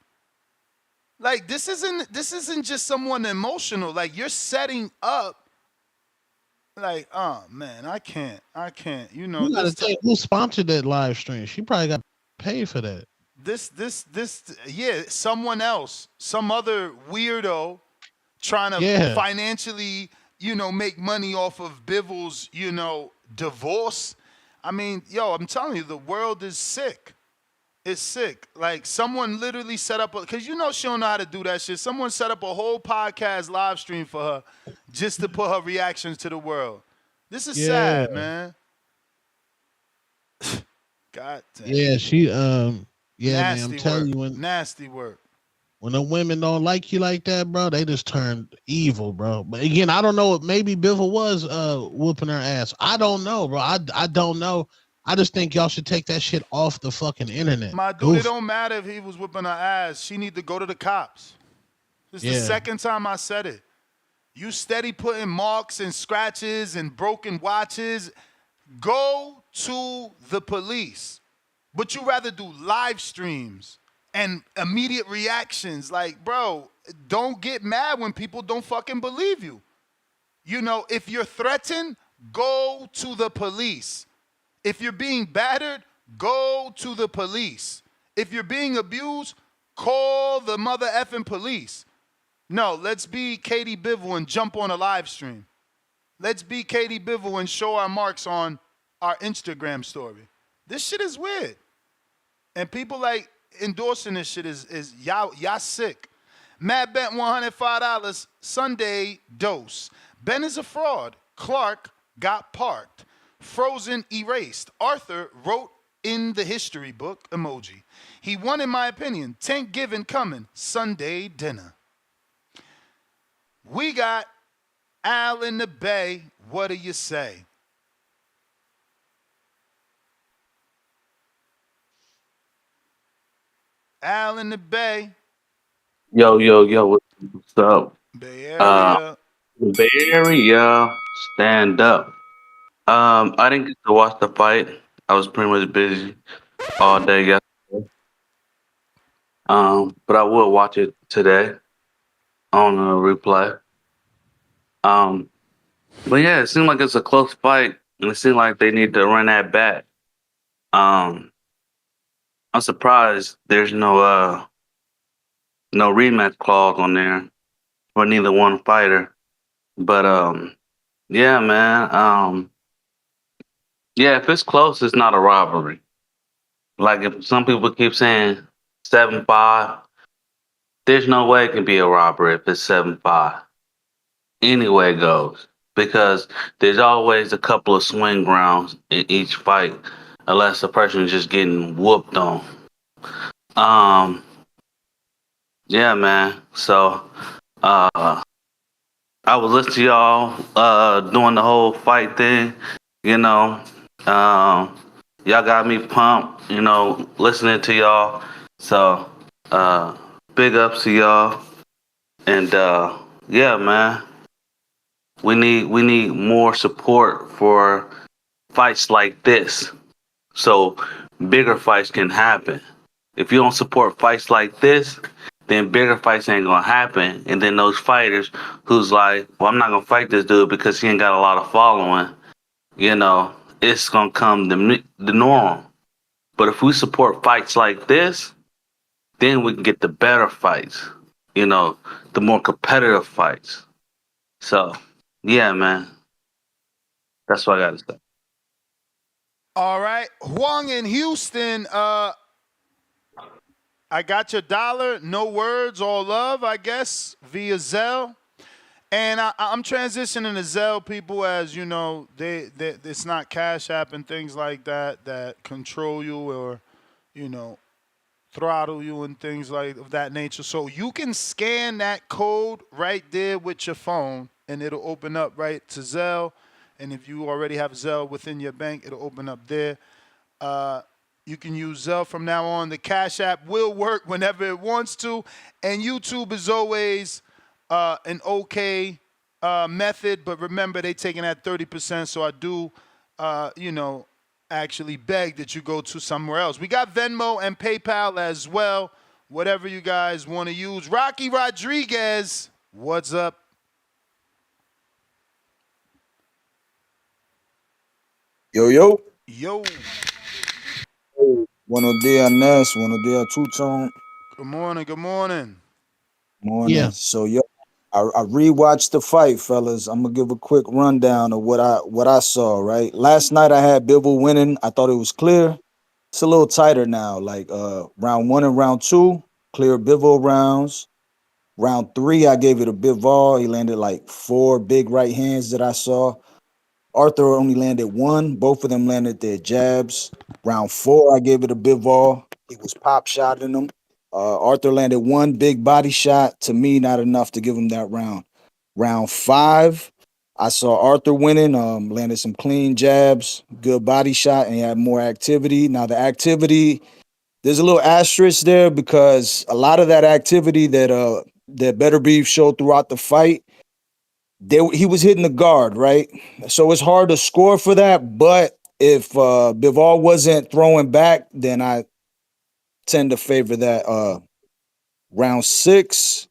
[SPEAKER 9] Like, this isn't just someone emotional. Like, you're setting up. Like, oh man, I can't. You know,
[SPEAKER 10] You gotta think who sponsored that live stream. She probably got paid for that.
[SPEAKER 9] Yeah, someone else, some other weirdo trying to financially, you know, make money off of Bivol's, you know, divorce. I mean, yo, I'm telling you, the world is sick. It's sick. Like, someone literally set up because you know she don't know how to do that shit. Someone set up a whole podcast live stream for her just to put her reactions to the world. This is sad, man. God damn.
[SPEAKER 10] Yeah, she yeah,
[SPEAKER 9] nasty
[SPEAKER 10] man, I'm telling
[SPEAKER 9] work.
[SPEAKER 10] you when
[SPEAKER 9] Nasty work.
[SPEAKER 10] When the women don't like you like that, bro, they just turn evil, bro. But again, I don't know. Maybe Bivol was whooping her ass. I don't know, bro. I don't know. I just think y'all should take that shit off the fucking internet.
[SPEAKER 9] My dude, it don't matter if he was whipping her ass. She need to go to the cops. This is the second time I said it. You steady putting marks and scratches and broken watches. Go to the police. But you rather do live streams and immediate reactions. Like, bro, don't get mad when people don't fucking believe you. You know, if you're threatened, go to the police. If you're being battered, go to the police. If you're being abused, call the mother effing police. No, let's be Katie Bivol and jump on a live stream. Let's be Katie Bivol and show our marks on our Instagram story. This shit is weird. And people like endorsing this shit is y'all sick. Matt bet $105 Sunday dose. Ben is a fraud. Clark got parked. Frozen erased. Arthur wrote in the history book emoji. He won in my opinion. Tank given coming. Sunday dinner. We got Al in the Bay. What do you say? Al in the Bay.
[SPEAKER 2] Yo, what's up?
[SPEAKER 9] Bay
[SPEAKER 2] Uh,
[SPEAKER 9] Area.
[SPEAKER 2] Bay Area, stand up. I didn't get to watch the fight. I was pretty much busy all day yesterday. But I will watch it today on a replay. Um, but yeah, it seemed like it's a close fight, and it seemed like they need to run that back. Um, I'm surprised there's no rematch clause on there for neither one fighter. But yeah, man. Yeah, if it's close, it's not a robbery. Like if some people keep saying 7-5, there's no way it can be a robbery if it's 7-5. Any way it goes. Because there's always a couple of swing rounds in each fight, unless the person is just getting whooped on. Um, yeah, man. So I was listening to y'all doing the whole fight thing, you know. Um, y'all got me pumped, listening to y'all. So big ups to y'all. And yeah, man. We need more support for fights like this. So bigger fights can happen. If you don't support fights like this, then bigger fights ain't gonna happen. And then those fighters who's like, well, I'm not gonna fight this dude because he ain't got a lot of following, it's gonna come the norm. But if we support fights like this, then we can get the better fights, the more competitive fights. So, yeah, man, that's what I got to say.
[SPEAKER 9] All right. Huang in Houston. I got your dollar. No words, all love, I guess, via Zelle. And I'm transitioning to Zelle people, as you know, they it's not Cash App and things like that control you or, throttle you and things like of that nature. So you can scan that code right there with your phone, and it'll open up right to Zelle. And if you already have Zelle within your bank, it'll open up there. You can use Zelle from now on. The Cash App will work whenever it wants to. And YouTube is always an okay method, but remember they taking that 30%, so I do, actually beg that you go to somewhere else. We got Venmo and PayPal as well, whatever you guys want to use. Rocky Rodriguez, what's up?
[SPEAKER 22] Yo, yo.
[SPEAKER 9] Yo.
[SPEAKER 22] Buenos dias, Ness. Buenos dias, Two-Tone.
[SPEAKER 9] Good morning, good morning.
[SPEAKER 22] Morning.
[SPEAKER 10] Yeah.
[SPEAKER 22] So, yo, I rewatched the fight, fellas. I'm gonna give a quick rundown of what I saw. Right, last night I had Bivol winning. I thought it was clear. It's a little tighter now. Like round 1 and round 2, clear Bivol rounds. Round 3, I gave it a Bivol. He landed like 4 big right hands that I saw. Arthur only landed 1. Both of them landed their jabs. Round 4, I gave it a Bivol. He was pop shotting them. Arthur landed 1 big body shot. To me, not enough to give him that round. Round 5, I saw Arthur winning. Landed some clean jabs, good body shot, and he had more activity. Now the activity, there's a little asterisk there because a lot of that activity that Beterbiev showed throughout the fight, he was hitting the guard, right? So it's hard to score for that. But if Bivol wasn't throwing back, then I tend to favor that. Round 6,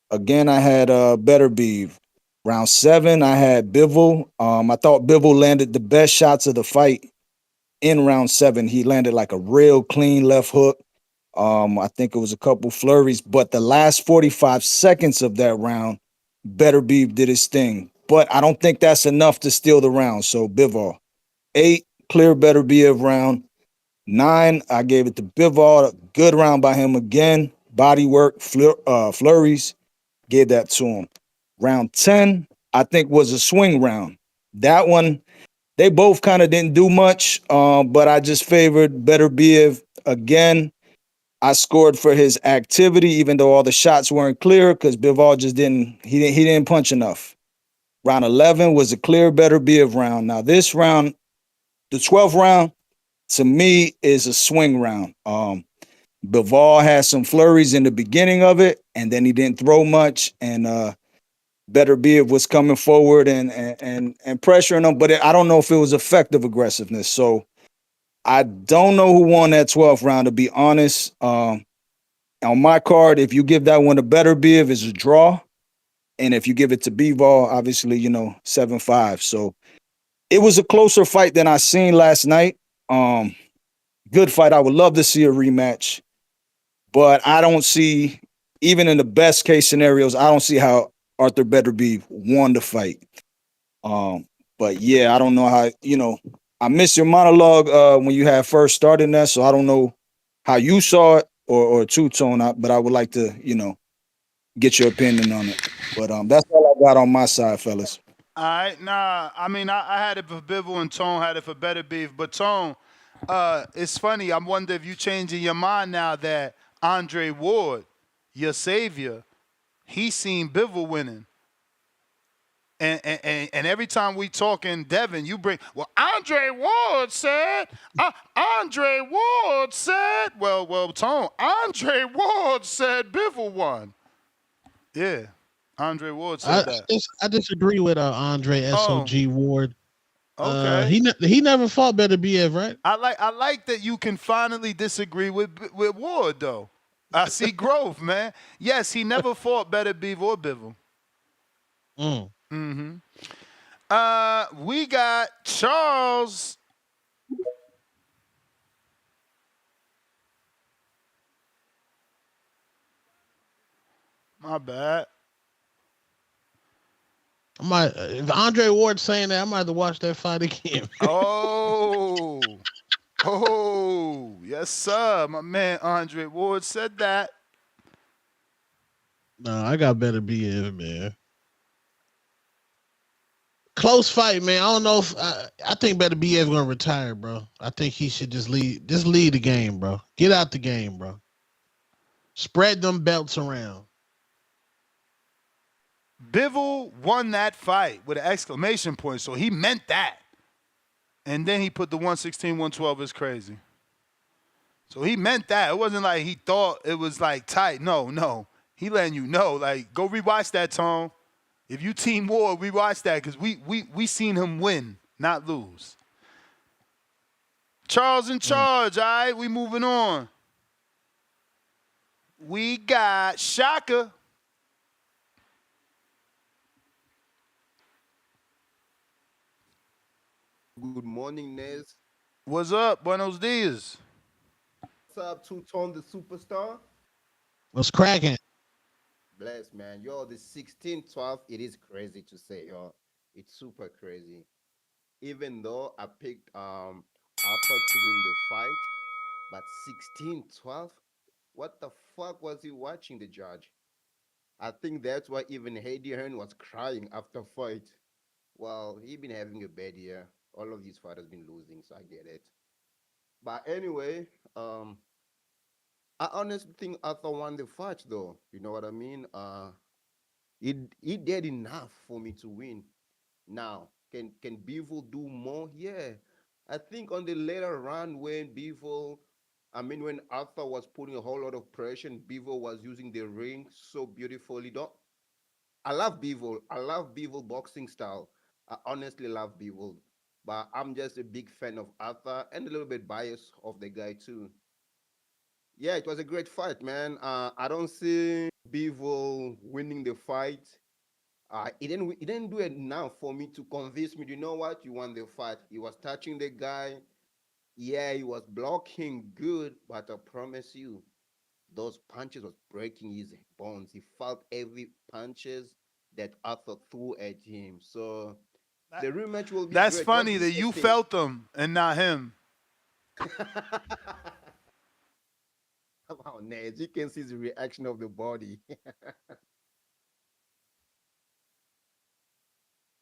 [SPEAKER 22] again, I had Beterbiev. Round 7, I had Bivol. I thought Bivol landed the best shots of the fight in round 7. He landed like a real clean left hook. I think it was a couple flurries, but the last 45 seconds of that round, Beterbiev did his thing. But I don't think that's enough to steal the round. So Bivol. 8, clear Beterbiev round. 9, I gave it to Bivol. A good round by him again. Body work, flurries. Gave that to him. Round 10, I think was a swing round. That one, they both kind of didn't do much, but I just favored Beterbiev again. I scored for his activity, even though all the shots weren't clear, because Bivol just didn't punch enough. Round 11 was a clear Beterbiev round. Now this round, the 12th round, to me is a swing round. Bivol had some flurries in the beginning of it, and then he didn't throw much. And Beterbiev was coming forward and pressuring him, but I don't know if it was effective aggressiveness. So I don't know who won that 12th round, to be honest. On my card, if you give that one to Beterbiev, it's a draw. And if you give it to Bivol, obviously, 7-5. So it was a closer fight than I seen last night. Good fight. I would love to see a rematch. But I don't see, even in the best case scenarios, I don't see how Arthur Beterbiev won the fight. But yeah, I don't know how, I missed your monologue when you had first started that, so I don't know how you saw it or two-tone, but I would like to, get your opinion on it. But that's all I got on my side, fellas.
[SPEAKER 9] All right, nah. I mean, I had it for Bivol and Tone had it for Beterbiev, but Tone, it's funny. I wonder if you changing your mind now that Andre Ward, your savior, he seen Bivol winning. And every time we talk in Devin, you bring, well, Andre Ward said, well, Tone, Andre Ward said Bivol won. Yeah, Andre Ward said that.
[SPEAKER 10] I disagree with Andre SOG Ward.
[SPEAKER 9] Okay.
[SPEAKER 10] He never fought Beterbiev, right?
[SPEAKER 9] I like that you can finally disagree with Ward though. I see growth, man. Yes, he never fought Beterbiev or Bivol. Mm-hmm. We got Charles. My bad.
[SPEAKER 10] If Andre Ward's saying that, I might have to watch that fight again.
[SPEAKER 9] Oh, yes, sir. My man Andre Ward said that.
[SPEAKER 10] No, I got Beterbiev, man. Close fight, man. I don't know if I think Beterbiev gonna retire, bro. I think he should just lead the game, bro. Get out the game, bro. Spread them belts around.
[SPEAKER 9] Bivol won that fight with an exclamation point, so he meant that. And then he put the 116, 112 is crazy. So he meant that. It wasn't like he thought it was like tight. No. He letting you know. Like, go rewatch that, Tom. If you Team Ward, rewatch that because we seen him win, not lose. Charles in charge, all right? We moving on. We got Shaka.
[SPEAKER 3] Good morning, Nez.
[SPEAKER 9] What's up? Buenos dias.
[SPEAKER 3] What's up, Two-Tone the Superstar?
[SPEAKER 10] What's cracking?
[SPEAKER 3] Bless, man. Yo, the 16-12, it is crazy to say, yo. It's super crazy. Even though I picked Arthur to win the fight, but 16-12, what the fuck was he watching, the judge? I think that's why even Hearn was crying after fight. Well, he been having a bad year. All of these fighters been losing, so I get it. But anyway, I honestly think Arthur won the fight, though. You know what I mean? He did enough for me to win. Now, can Bivol do more? Yeah. I think on the later round when Arthur was putting a whole lot of pressure and Bivol was using the ring so beautifully. Don't I love Bivol. I love Bivol boxing style. I honestly love Bivol. But I'm just a big fan of Arthur and a little bit biased of the guy too. Yeah, it was a great fight, man. I don't see Bivol winning the fight. He didn't do enough for me to convince me. You know what? You won the fight. He was touching the guy. Yeah, he was blocking good, but I promise you, those punches was breaking his bones. He felt every punches that Arthur threw at him. So the rematch will be
[SPEAKER 9] That's
[SPEAKER 3] great. What
[SPEAKER 9] funny
[SPEAKER 3] do
[SPEAKER 9] that
[SPEAKER 3] you
[SPEAKER 9] you
[SPEAKER 3] think?
[SPEAKER 9] felt them and not him.
[SPEAKER 3] Come on, Ned. You can see the reaction of the body.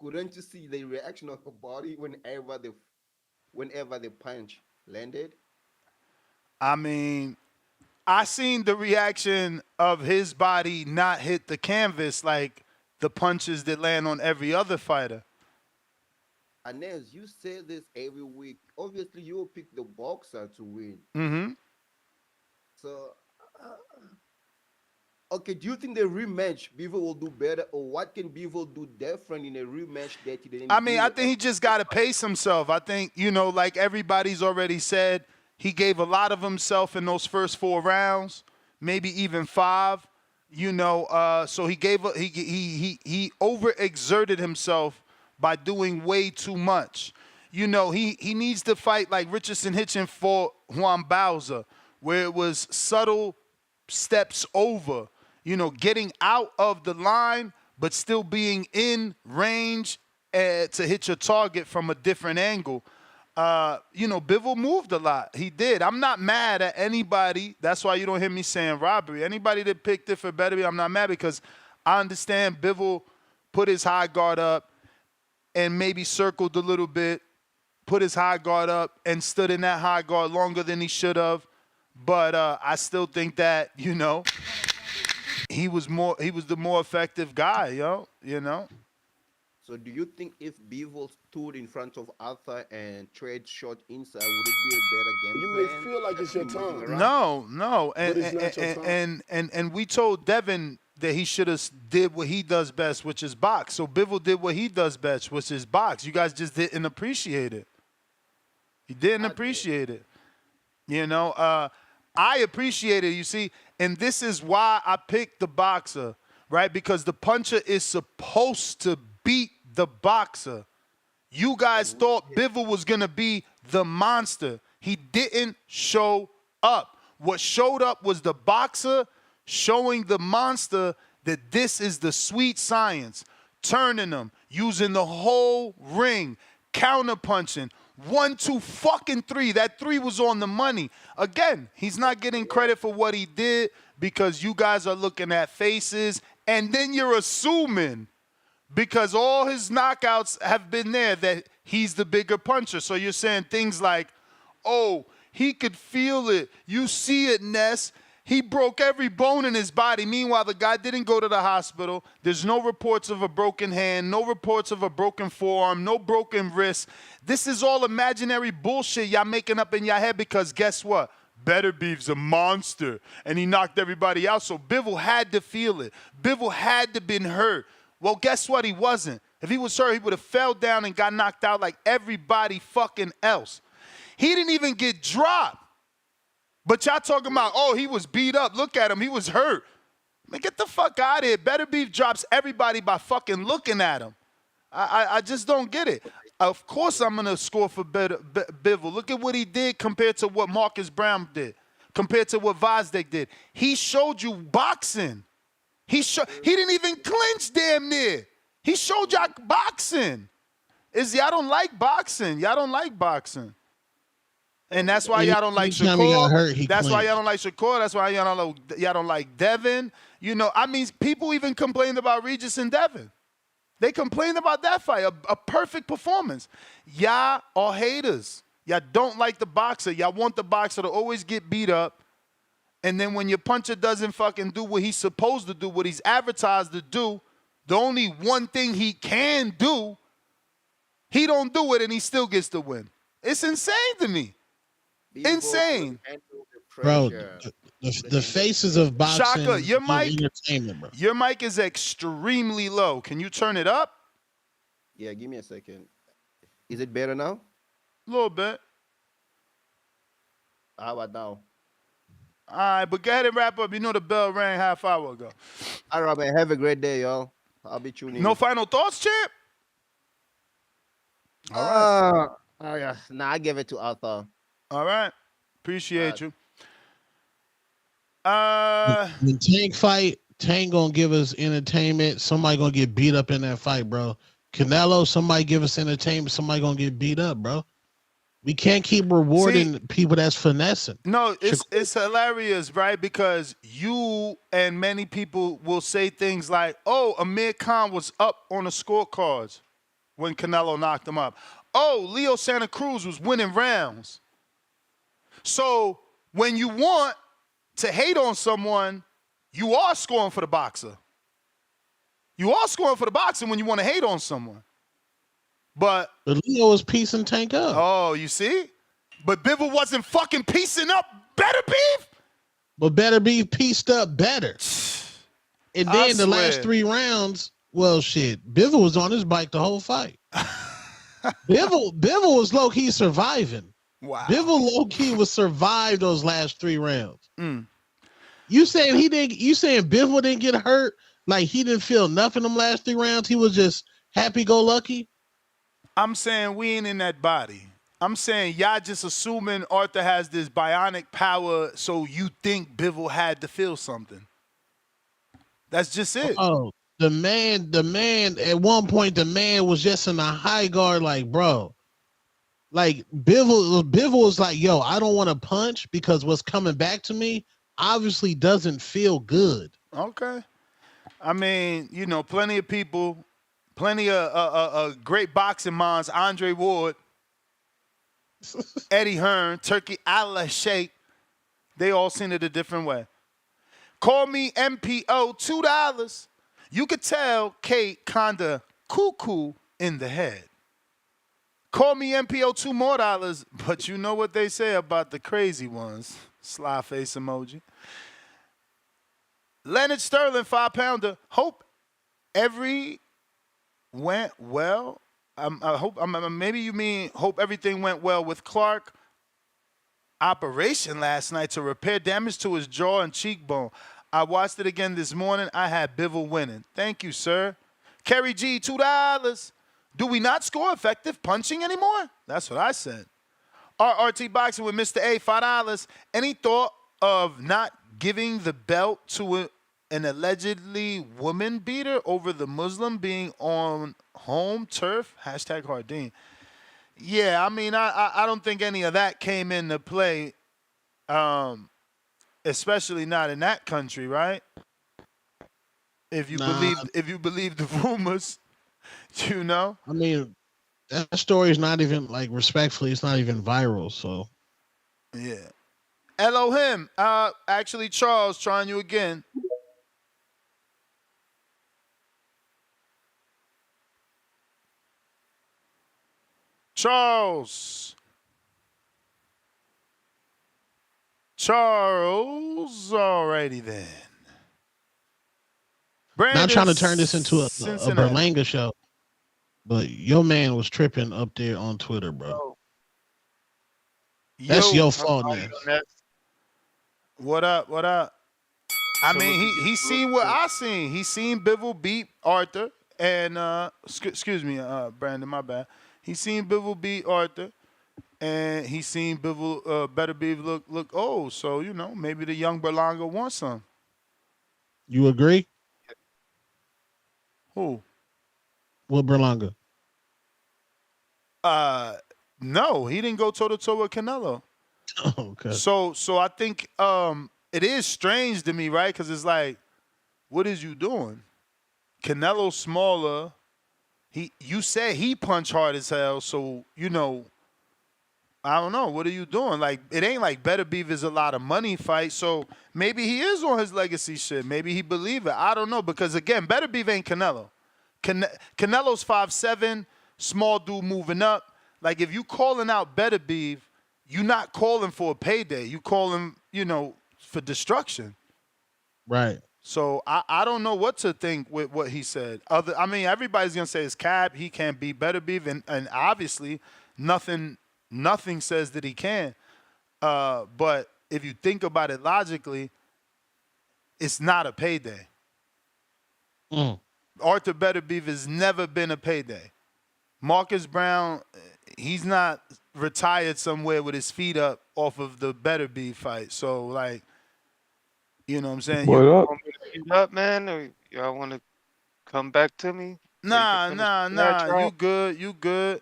[SPEAKER 3] couldn't you see the reaction of her body whenever the punch landed?
[SPEAKER 9] I mean, I seen the reaction of his body not hit the canvas like the punches that land on every other fighter.
[SPEAKER 3] Inez, you say this every week. Obviously, you will pick the boxer to win.
[SPEAKER 9] Mm-hmm.
[SPEAKER 3] So, okay, do you think the rematch Bivol will do better, or what can Bivol do different in a rematch that he didn't
[SPEAKER 9] I mean,
[SPEAKER 3] do?
[SPEAKER 9] I think he just got to pace himself. I think, like everybody's already said, he gave a lot of himself in those first 4 rounds, maybe even 5. So he gave he overexerted himself by doing way too much. He needs to fight like Richardson Hitchin for Juan Bauza, where it was subtle steps over, getting out of the line, but still being in range to hit your target from a different angle. Bivol moved a lot. He did. I'm not mad at anybody. That's why you don't hear me saying robbery. Anybody that picked it for Beterbiev, I'm not mad because I understand Bivol put his high guard up and maybe circled a little bit, put his high guard up and stood in that high guard longer than he should have. But I still think that, he was the more effective guy,
[SPEAKER 3] So, do you think if Bivol stood in front of Arthur and trade shot inside, would it be a better game
[SPEAKER 15] You
[SPEAKER 3] plan?
[SPEAKER 15] may feel like it's your
[SPEAKER 3] Moving
[SPEAKER 15] time.
[SPEAKER 3] around?
[SPEAKER 9] No.
[SPEAKER 15] But it's not your time.
[SPEAKER 9] And we told Devin that he should have did what he does best, which is box. So Bivol did what he does best, which is box. You guys just didn't appreciate it. You didn't appreciate it. I appreciate it, you see, and this is why I picked the boxer, right? Because the puncher is supposed to beat the boxer. You guys thought Bivol was going to be the monster. He didn't show up. What showed up was the boxer showing the monster that this is the sweet science, turning them, using the whole ring, counterpunching, 1, 2, fucking 3. That 3 was on the money. Again, he's not getting credit for what he did because you guys are looking at faces and then you're assuming because all his knockouts have been there that he's the bigger puncher. So you're saying things like, oh, he could feel it. You see it, Ness. He broke every bone in his body. Meanwhile, the guy didn't go to the hospital. There's no reports of a broken hand, no reports of a broken forearm, no broken wrist. This is all imaginary bullshit y'all making up in your head because guess what? Beterbiev's a monster, and he knocked everybody out, so Bivol had to feel it. Bivol had to been hurt. Well, guess what? He wasn't. If he was hurt, he would have fell down and got knocked out like everybody fucking else. He didn't even get dropped. But y'all talking about, oh, he was beat up. Look at him. He was hurt. Man, get the fuck out of here. Beterbiev drops everybody by fucking looking at him. I just don't get it. Of course I'm going to score for Bivol. Look at what he did compared to what Marcus Brown did, compared to what Vozdek did. He showed you boxing. He didn't even clinch damn near. He showed y'all boxing. Y'all don't like boxing. Y'all don't like boxing. And that's why y'all don't like Shakur. That's why y'all don't like Shakur. That's why y'all don't like Devin. People even complained about Regis and Devin. They complained about that fight, a perfect performance. Y'all are haters. Y'all don't like the boxer. Y'all want the boxer to always get beat up. And then when your puncher doesn't fucking do what he's supposed to do, what he's advertised to do, the only one thing he can do, he don't do it and he still gets the win. It's insane to me. Insane.
[SPEAKER 10] Bro, the faces of boxing
[SPEAKER 9] Shaka, your
[SPEAKER 10] entertainment, bro.
[SPEAKER 9] Your mic is extremely low. Can you turn it up?
[SPEAKER 3] Yeah, give me a second. Is it better now?
[SPEAKER 9] A little bit.
[SPEAKER 3] How about now?
[SPEAKER 9] All right, but go ahead and wrap up. You know the bell rang half hour ago.
[SPEAKER 3] All right, man. Have a great day, y'all. I'll be tuning in.
[SPEAKER 9] No final thoughts, champ? All right.
[SPEAKER 3] Oh, yeah. Nah, I give it to Arthur.
[SPEAKER 9] All right. Appreciate you.
[SPEAKER 10] When Tank fight, Tank gonna give us entertainment. Somebody gonna get beat up in that fight, bro. Canelo, somebody give us entertainment. Somebody gonna get beat up, bro. We can't keep rewarding people that's finessing.
[SPEAKER 9] No, it's hilarious, right? Because you and many people will say things like, oh, Amir Khan was up on the scorecards. when Canelo knocked him up. Oh, Leo Santa Cruz was winning rounds. So when you want to hate on someone, you are scoring for the boxer. You are scoring for the boxer when you want to hate on someone. But
[SPEAKER 10] Leo was piecing Tank up.
[SPEAKER 9] Oh, you see? But Bivol wasn't fucking piecing up Beterbiev?
[SPEAKER 10] But Beterbiev pieced up better. And then the last 3 rounds, well, shit, Bivol was on his bike the whole fight. Bivol was low-key surviving.
[SPEAKER 9] Wow.
[SPEAKER 10] Bivol low-key was survived those last 3 rounds.
[SPEAKER 9] Mm.
[SPEAKER 10] You saying Bivol didn't get hurt? Like he didn't feel nothing them last 3 rounds? He was just happy-go-lucky?
[SPEAKER 9] I'm saying we ain't in that body. I'm saying y'all just assuming Arthur has this bionic power, so you think Bivol had to feel something. That's just it.
[SPEAKER 10] Oh, the man, at one point, the man was just in a high guard, like, bro. Like, Bivol was like, yo, I don't want to punch because what's coming back to me obviously doesn't feel good.
[SPEAKER 9] Okay. I mean, you know, plenty of people, plenty of great boxing minds, Andre Ward, Eddie Hearn, Turkey Allah Sheikh, they all seen it a different way. Call me MPO, $2. You could tell Kate kinda cuckoo in the head. Call me MPO, $2 more, but you know what they say about the crazy ones. Sly face emoji. Leonard Sterling, 5-pounder. Hope every went well. I hope maybe you mean hope everything went well with Clark. Operation last night to repair damage to his jaw and cheekbone. I watched it again this morning. I had Bivol winning. Thank you, sir. Kerry G, $2. Do we not score effective punching anymore? That's what I said. RRT Boxing with Mr. A, $5. Any thought of not giving the belt to an allegedly woman beater over the Muslim being on home turf? Hashtag Hardin. Yeah, I mean, I don't think any of that came into play, especially not in that country, right? If you believe the rumors, you know.
[SPEAKER 10] I mean, that story is not even, like, respectfully, it's not even viral. So
[SPEAKER 9] yeah. Elohim, actually, Charles, trying you again. Charles, alrighty then.
[SPEAKER 10] Not trying to turn this into a Berlanga show, but your man was tripping up there on Twitter, bro. That's your fault, Ness.
[SPEAKER 9] What up? What up? I mean, he seen what I seen. He seen Bivol beat Arthur, and excuse me, Brandon, my bad. He seen Bivol beat Arthur, and he seen Bivol Beterbiev look old. So you know, maybe the young Berlanga wants some.
[SPEAKER 10] You agree?
[SPEAKER 9] Who?
[SPEAKER 10] With Berlanga?
[SPEAKER 9] No, he didn't go toe to toe with Canelo.
[SPEAKER 10] Okay.
[SPEAKER 9] So I think it is strange to me, right? Because it's like, what is you doing? Canelo's smaller. You said he punched hard as hell, so you know. I don't know. What are you doing? Like, it ain't like Beterbiev is a lot of money fight, so maybe he is on his legacy shit. Maybe he believe it. I don't know, because again, Beterbiev ain't Canelo. Canelo's 5'7", small dude moving up. Like, if you calling out Beterbiev, you not calling for a payday. You calling, you know, for destruction.
[SPEAKER 10] Right.
[SPEAKER 9] So I don't know what to think with what he said. I mean, everybody's gonna say it's cap. He can't beat Beterbiev, and obviously nothing says that he can. But if you think about it logically, it's not a payday. Arthur Beterbiev has never been a payday. Marcus Brown, he's not retired somewhere with his feet up off of the Beterbiev fight. So, like, you know what I'm saying?
[SPEAKER 4] What up? Up, man? Or y'all want to come back to me?
[SPEAKER 9] Nah. You good.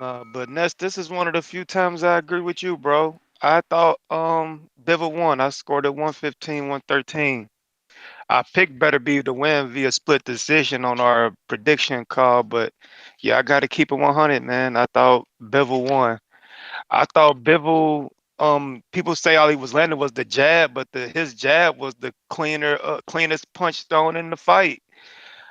[SPEAKER 4] Nah, but Ness, this is one of the few times I agree with you, bro. I thought Bivol won. I scored at 115, 113. I picked Beterbiev to win via split decision on our prediction call, but yeah, I got to keep it 100, man. I thought Bivol won. I thought Bivol. People say all he was landing was the jab, but his jab was the cleanest punch thrown in the fight.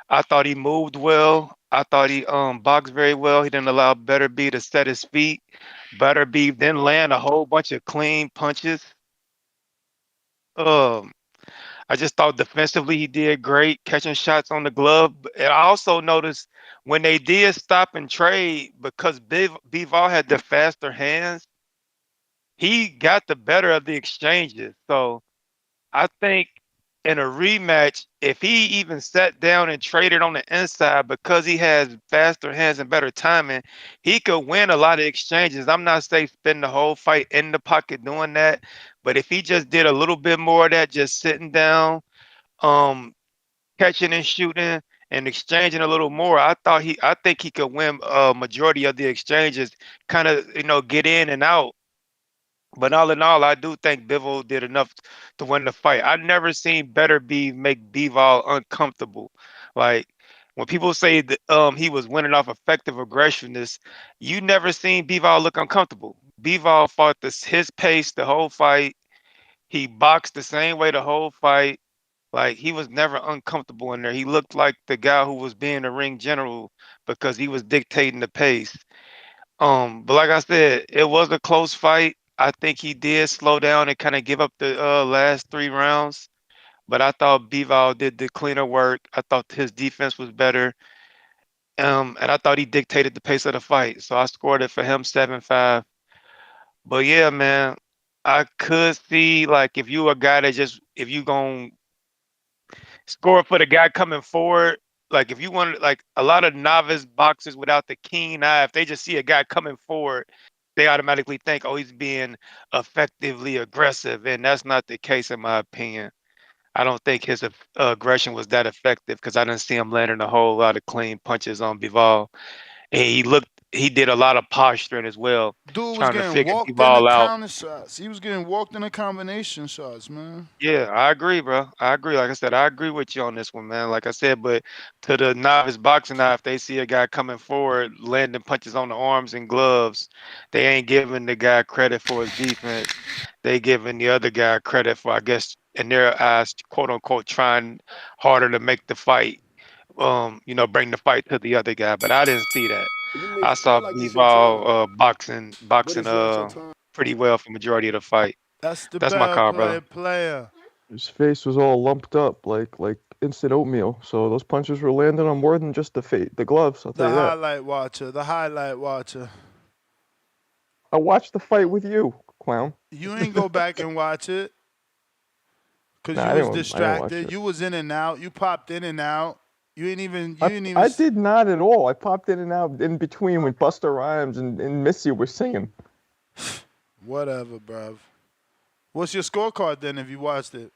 [SPEAKER 4] I thought he moved well. I thought he boxed very well. He didn't allow Beterbiev to set his feet. Beterbiev then land a whole bunch of clean punches. Um, I just thought defensively he did great, catching shots on the glove. And I also noticed when they did stop and trade, because Bivol had the faster hands, he got the better of the exchanges. So I think in a rematch, if he even sat down and traded on the inside because he has faster hands and better timing, he could win a lot of exchanges. I'm not saying spend the whole fight in the pocket doing that, but if he just did a little bit more of that, just sitting down, um, catching and shooting and exchanging a little more, I think he could win a majority of the exchanges, kind of, get in and out. But all in all, I do think Bivol did enough to win the fight. I never seen Beterbiev make Bivol uncomfortable. Like when people say that he was winning off effective aggressiveness, you never seen Bivol look uncomfortable. Bivol fought his pace the whole fight. He boxed the same way the whole fight. Like he was never uncomfortable in there. He looked like the guy who was being a ring general because he was dictating the pace. But like I said, it was a close fight. I think he did slow down and kind of give up the last 3 rounds. But I thought Bivol did the cleaner work. I thought his defense was better. And I thought he dictated the pace of the fight. So I scored it for him 7-5. But yeah, man, I could see like if you a guy that if you gonna score for the guy coming forward. Like if you want, like a lot of novice boxers without the keen eye, if they just see a guy coming forward, they automatically think, oh, he's being effectively aggressive, and that's not the case in my opinion. I don't think his aggression was that effective because I didn't see him landing a whole lot of clean punches on Bivol, and he did a lot of posturing as well,
[SPEAKER 9] Dude was
[SPEAKER 4] trying to
[SPEAKER 9] getting
[SPEAKER 4] figure
[SPEAKER 9] walked in the
[SPEAKER 4] Bivol out.
[SPEAKER 9] counter shots. He was getting walked in the combination shots, man.
[SPEAKER 4] Yeah, I agree, bro. I agree. Like I said, I agree with you on this one, man. Like I said, but to the novice boxing eye, if they see a guy coming forward, landing punches on the arms and gloves, they ain't giving the guy credit for his defense. They giving the other guy credit for, I guess, in their eyes, quote unquote, trying harder to make the fight, bring the fight to the other guy. But I didn't see that.
[SPEAKER 15] You may
[SPEAKER 4] I
[SPEAKER 15] feel
[SPEAKER 4] saw
[SPEAKER 15] like it's your time,
[SPEAKER 4] Bivol
[SPEAKER 15] but
[SPEAKER 4] boxing
[SPEAKER 15] it's not your time.
[SPEAKER 4] pretty well for majority of the fight.
[SPEAKER 9] That's the
[SPEAKER 4] That's my
[SPEAKER 9] better
[SPEAKER 4] call, brother.
[SPEAKER 9] player.
[SPEAKER 7] His face was all lumped up like instant oatmeal. So those punches were landing on more than just the gloves. I'll tell
[SPEAKER 9] The
[SPEAKER 7] you that.
[SPEAKER 9] highlight watcher. The highlight watcher.
[SPEAKER 7] I watched the fight with you, clown.
[SPEAKER 9] You ain't go back and watch it because
[SPEAKER 7] Nah,
[SPEAKER 9] you
[SPEAKER 7] I
[SPEAKER 9] was
[SPEAKER 7] didn't watch
[SPEAKER 9] distracted.
[SPEAKER 7] it.
[SPEAKER 9] You was in and out. You popped in and out. You ain't even.
[SPEAKER 7] I did not at all. I popped in and out in between when Busta Rhymes and Missy were singing.
[SPEAKER 9] Whatever, bruv. What's your scorecard then if you watched it?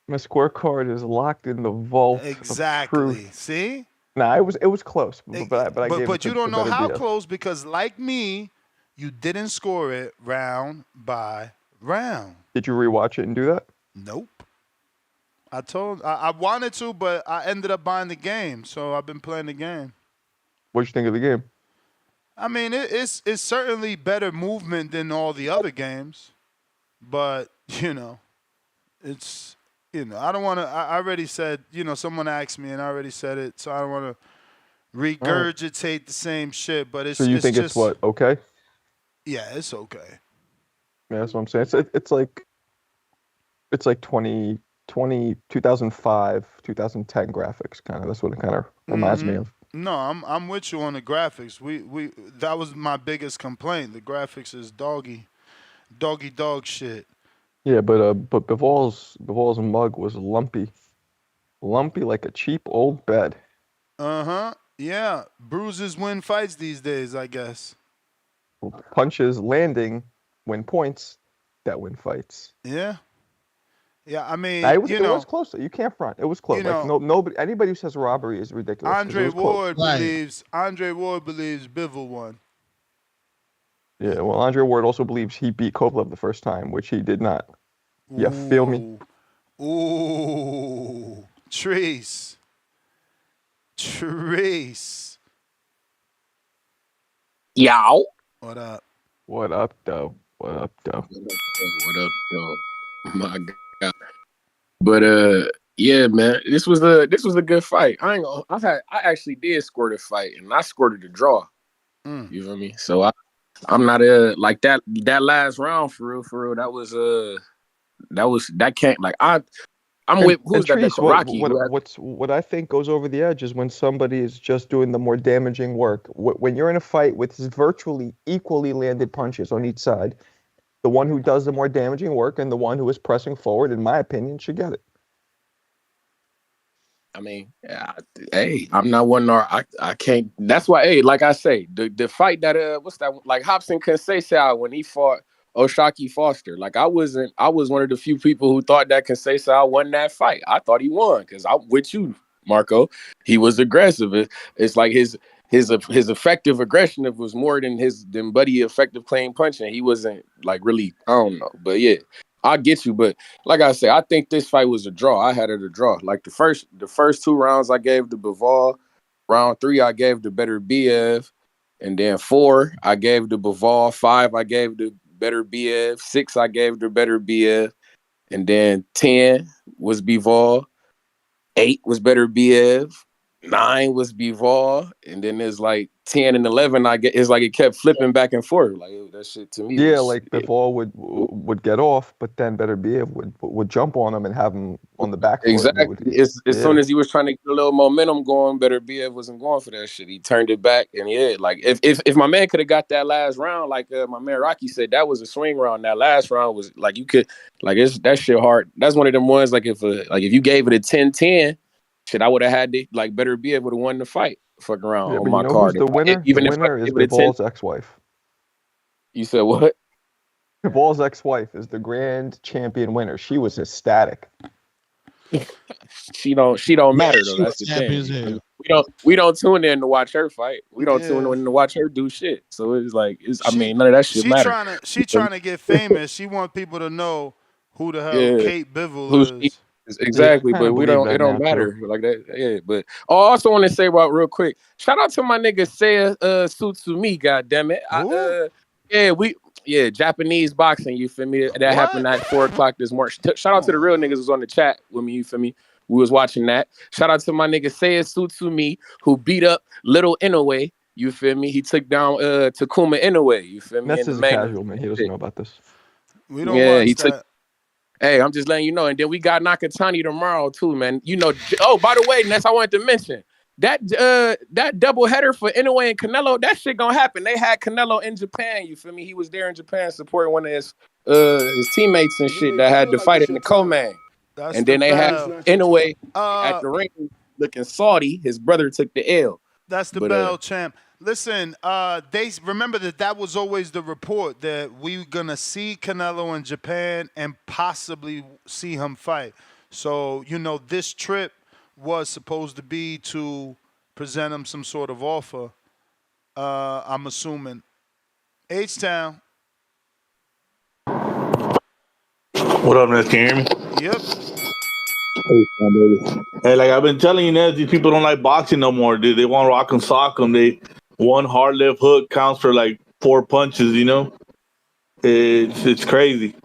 [SPEAKER 7] My scorecard is locked in the vault
[SPEAKER 9] Exactly.
[SPEAKER 7] of truth.
[SPEAKER 9] See?
[SPEAKER 7] Nah, it was close, but I gave it
[SPEAKER 9] But
[SPEAKER 7] to
[SPEAKER 9] you don't know how
[SPEAKER 7] Beterbiev.
[SPEAKER 9] close because, like me, you didn't score it round by round.
[SPEAKER 7] Did you rewatch it and do that?
[SPEAKER 9] Nope. I wanted to, but I ended up buying the game, so I've been playing the game.
[SPEAKER 7] What'd you think of the game?
[SPEAKER 9] I mean, it's certainly better movement than all the other games, but it's I don't want to. I already said someone asked me and I already said it, so I don't want to regurgitate the same shit. But it's
[SPEAKER 7] So you
[SPEAKER 9] it's
[SPEAKER 7] think
[SPEAKER 9] just
[SPEAKER 7] it's what, okay?
[SPEAKER 9] yeah, it's okay.
[SPEAKER 7] Yeah, that's what I'm saying. It's like 2005, 2010 graphics kind of. That's what it kind of reminds me of.
[SPEAKER 9] No, I'm with you on the graphics. We that was my biggest complaint. The graphics is dog shit.
[SPEAKER 7] Yeah, but Bivol's mug was lumpy like a cheap old bed.
[SPEAKER 9] Yeah, bruises win fights these days, I guess.
[SPEAKER 7] Punches landing win points that win fights.
[SPEAKER 9] Yeah. Yeah, I mean,
[SPEAKER 7] It was close. You can't front. It was close. Nobody, anybody who says robbery is ridiculous.
[SPEAKER 9] Andre Ward believes Bivol won.
[SPEAKER 7] Yeah, well, Andre Ward also believes he beat Kovalev the first time, which he did not. You feel me?
[SPEAKER 9] Ooh, Trace.
[SPEAKER 5] Yow.
[SPEAKER 9] What up?
[SPEAKER 7] What up, though? What up, though?
[SPEAKER 5] What up, though? My God. But yeah, man, this was a good fight. I actually did score the fight, and I scored the draw. You feel me? So I'm not like that last round for real. That can't like I'm with who's that? That
[SPEAKER 7] Treese,
[SPEAKER 5] Karaki.
[SPEAKER 7] what I think goes over the edge is when somebody is just doing the more damaging work. When you're in a fight with virtually equally landed punches on each side, the one who does the more damaging work and the one who is pressing forward, in my opinion, should get it.
[SPEAKER 5] I mean, hey, I'm not one nor I can't. That's why, hey, like I say, the fight that what's that? Like Hobson Conceição when he fought Oshaki Foster. Like I was one of the few people who thought that Conceição won that fight. I thought he won because I'm with you, Marco. He was aggressive. It's like his effective aggression was more than Buddy effective clean punching. He wasn't like really, I don't know, but yeah. I get you, but like I said, I think this fight was a draw. I had it a draw. Like the first 2 rounds I gave to Bivol. Round 3 I gave to Beterbiev. And then 4 I gave to Bivol. 5 I gave to Beterbiev. 6 I gave to Beterbiev. And then 10 was Bivol. 8 was Beterbiev. 9 was Bivol. And then there's like 10 and 11 it's like it kept flipping back and forth. Like that shit to me
[SPEAKER 7] Yeah,
[SPEAKER 5] was
[SPEAKER 7] like Bivol would get off, but then Beterbiev would jump on him and have him on the back foot.
[SPEAKER 5] Exactly. As soon as he was trying to get a little momentum going, Beterbiev wasn't going for that shit. He turned it back, and yeah, like if my man could have got that last round, like my man Rocky said, that was a swing round. That last round was like you could like that shit hard. That's one of them ones like if you gave it a 10-10, shit, I would have had like Beterbiev would have won the fight. Fucking around
[SPEAKER 7] Yeah,
[SPEAKER 5] on
[SPEAKER 7] but
[SPEAKER 5] my
[SPEAKER 7] you know
[SPEAKER 5] card.
[SPEAKER 7] who's the winner?
[SPEAKER 5] Even
[SPEAKER 7] The
[SPEAKER 5] if I
[SPEAKER 7] winner is
[SPEAKER 5] gave it a 10,
[SPEAKER 7] Bivol's ex-wife.
[SPEAKER 5] you said what?
[SPEAKER 7] Bivol's ex-wife is the grand champion winner. She was ecstatic.
[SPEAKER 5] She don't matter though.
[SPEAKER 10] She
[SPEAKER 5] That's
[SPEAKER 10] was
[SPEAKER 5] the
[SPEAKER 10] happy
[SPEAKER 5] thing.
[SPEAKER 10] as hell.
[SPEAKER 5] We don't tune in to watch her fight. We don't tune in to watch her do shit. So it's like I mean none of that shit matter.
[SPEAKER 9] She trying to get famous. She want people to know who the hell
[SPEAKER 5] Yeah.
[SPEAKER 9] Kate Bivol
[SPEAKER 5] Who she
[SPEAKER 9] is.
[SPEAKER 5] is. Exactly,
[SPEAKER 7] I kinda
[SPEAKER 5] but we
[SPEAKER 7] believe
[SPEAKER 5] don't.
[SPEAKER 7] that
[SPEAKER 5] It don't
[SPEAKER 7] now,
[SPEAKER 5] matter
[SPEAKER 7] too.
[SPEAKER 5] like that. Yeah, but I also want to say about real quick. Shout out to my nigga Seiya Sutsumi. God damn it. Japanese boxing. You feel me? That happened at 4:00 this morning. Shout out to the real niggas who's on the chat with me. You feel me? We was watching that. Shout out to my nigga Seiya Sutsumi who beat up Little Inoue. You feel me? He took down Takuma Inoue. You feel me?
[SPEAKER 7] Ness
[SPEAKER 5] In the
[SPEAKER 7] is a
[SPEAKER 5] main
[SPEAKER 7] casual,
[SPEAKER 5] event.
[SPEAKER 7] man. He doesn't know about this.
[SPEAKER 9] We don't watch that.
[SPEAKER 5] Hey, I'm just letting you know. And then we got Nakatani tomorrow too, man. You know. Oh, by the way, Ness, I wanted to mention that double header for Inoue and Canelo. That shit gonna happen. They had Canelo in Japan. You feel me? He was there in Japan supporting one of his teammates and shit that had to fight in the co-main.
[SPEAKER 9] That's
[SPEAKER 5] And
[SPEAKER 9] the
[SPEAKER 5] then they had
[SPEAKER 9] bell.
[SPEAKER 5] Inoue at the ring looking salty. His brother took the L.
[SPEAKER 9] That's the
[SPEAKER 5] But,
[SPEAKER 9] bell, champ. Listen, they remember that was always the report that we gonna see Canelo in Japan and possibly see him fight. So this trip was supposed to be to present him some sort of offer. I'm assuming. H-Town.
[SPEAKER 2] What up, Ness? Can you hear me?
[SPEAKER 9] Yep.
[SPEAKER 2] Hey, like I've been telling you, Ness, these people don't like boxing no more, dude. They want rock and sock them. One hard left hook counts for like 4 punches. It's crazy.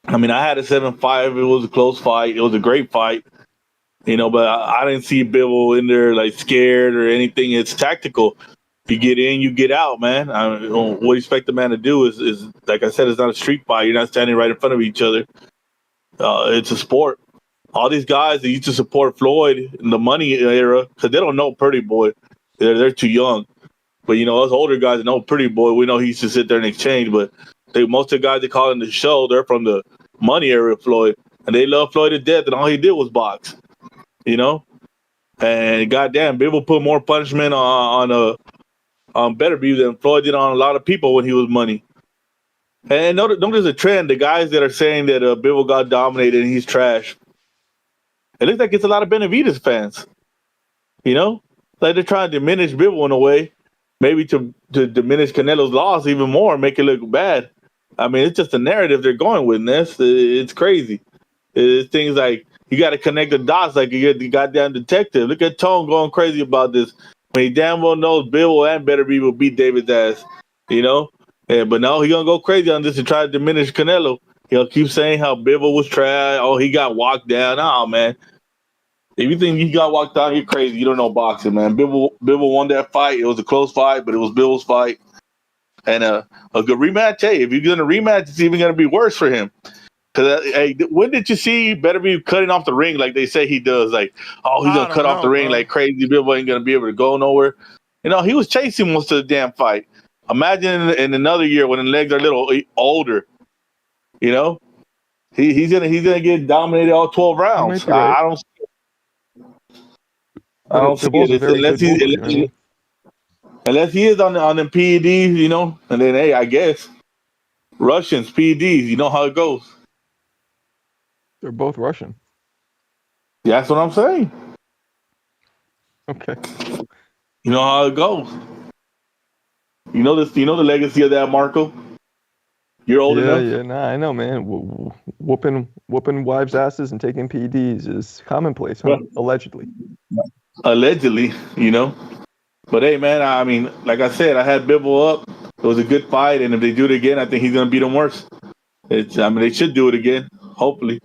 [SPEAKER 2] I mean, I had a 7-5. It was a close fight. It was a great fight. But I didn't see Bivol in there like scared or anything. It's tactical. You get in, you get out, man. What you expect the man to do is like I said, it's not a street fight. You're not standing right in front of each other. It's a sport. All these guys that used to support Floyd in the money era, because they don't know Pretty Boy. They're too young. But, us older guys that know Pretty Boy, we know he used to sit there and exchange. But most of the guys that call in the show, they're from the money era of Floyd. And they love Floyd to death, and all he did was box. And goddamn, Bivol put more punishment on Beterbiev than Floyd did on a lot of people when he was money. And notice a trend: the guys that are saying that Bivol got dominated and he's trash. It looks like it's a lot of Benavidez fans. Like they're trying to diminish Bivol in a way, maybe to diminish Canelo's loss even more, make it look bad. I mean, it's just a narrative they're going with, Ness. It's crazy.
[SPEAKER 6] It's things like you got to connect the dots like you're the goddamn detective. Look at Tone going crazy about this when he damn well knows Bivol and Beterbiev will beat David's ass. You know, but no, he gonna go crazy on this to try to diminish Canelo. He'll keep saying how Bivol was trash. Oh, he got walked down. Oh man, if you think he got walked down, you're crazy. You don't know boxing, man. Bivol won that fight. It was a close fight, but it was Bivol's fight. And a good rematch. Hey, if you're gonna rematch, it's even gonna be worse for him. Cause hey, when did you see Beterbiev cutting off the ring like they say he does? Like, oh, he's
[SPEAKER 9] I
[SPEAKER 6] gonna cut
[SPEAKER 9] don't
[SPEAKER 6] off the
[SPEAKER 9] know,
[SPEAKER 6] ring
[SPEAKER 9] bro.
[SPEAKER 6] like crazy. Bivol ain't gonna be able to go nowhere. You know, he was chasing most of the damn fight. Imagine in another year when the legs are a little older. You know, he's gonna get dominated all 12
[SPEAKER 7] You
[SPEAKER 6] rounds.
[SPEAKER 7] might be right.
[SPEAKER 6] I don't see
[SPEAKER 7] Bivol's
[SPEAKER 6] it.
[SPEAKER 7] a
[SPEAKER 6] It's
[SPEAKER 7] very good mover. You know what I mean?
[SPEAKER 6] unless he is on the PEDs, you know, and then hey, I guess Russians PEDs. You know how it goes.
[SPEAKER 7] They're both Russian.
[SPEAKER 6] That's what I'm saying.
[SPEAKER 7] Okay.
[SPEAKER 6] You know how it goes. You know this. You know the legacy of that, Marco. You're old enough.
[SPEAKER 7] Yeah. Nah, I know, man. Whooping wives' asses and taking PEDs is commonplace, huh? Allegedly.
[SPEAKER 6] Allegedly, you know. But hey, man, I mean, like I said, I had Bivol up. It was a good fight, and if they do it again, I think he's gonna beat them worse. I mean, they should do it again. Hopefully.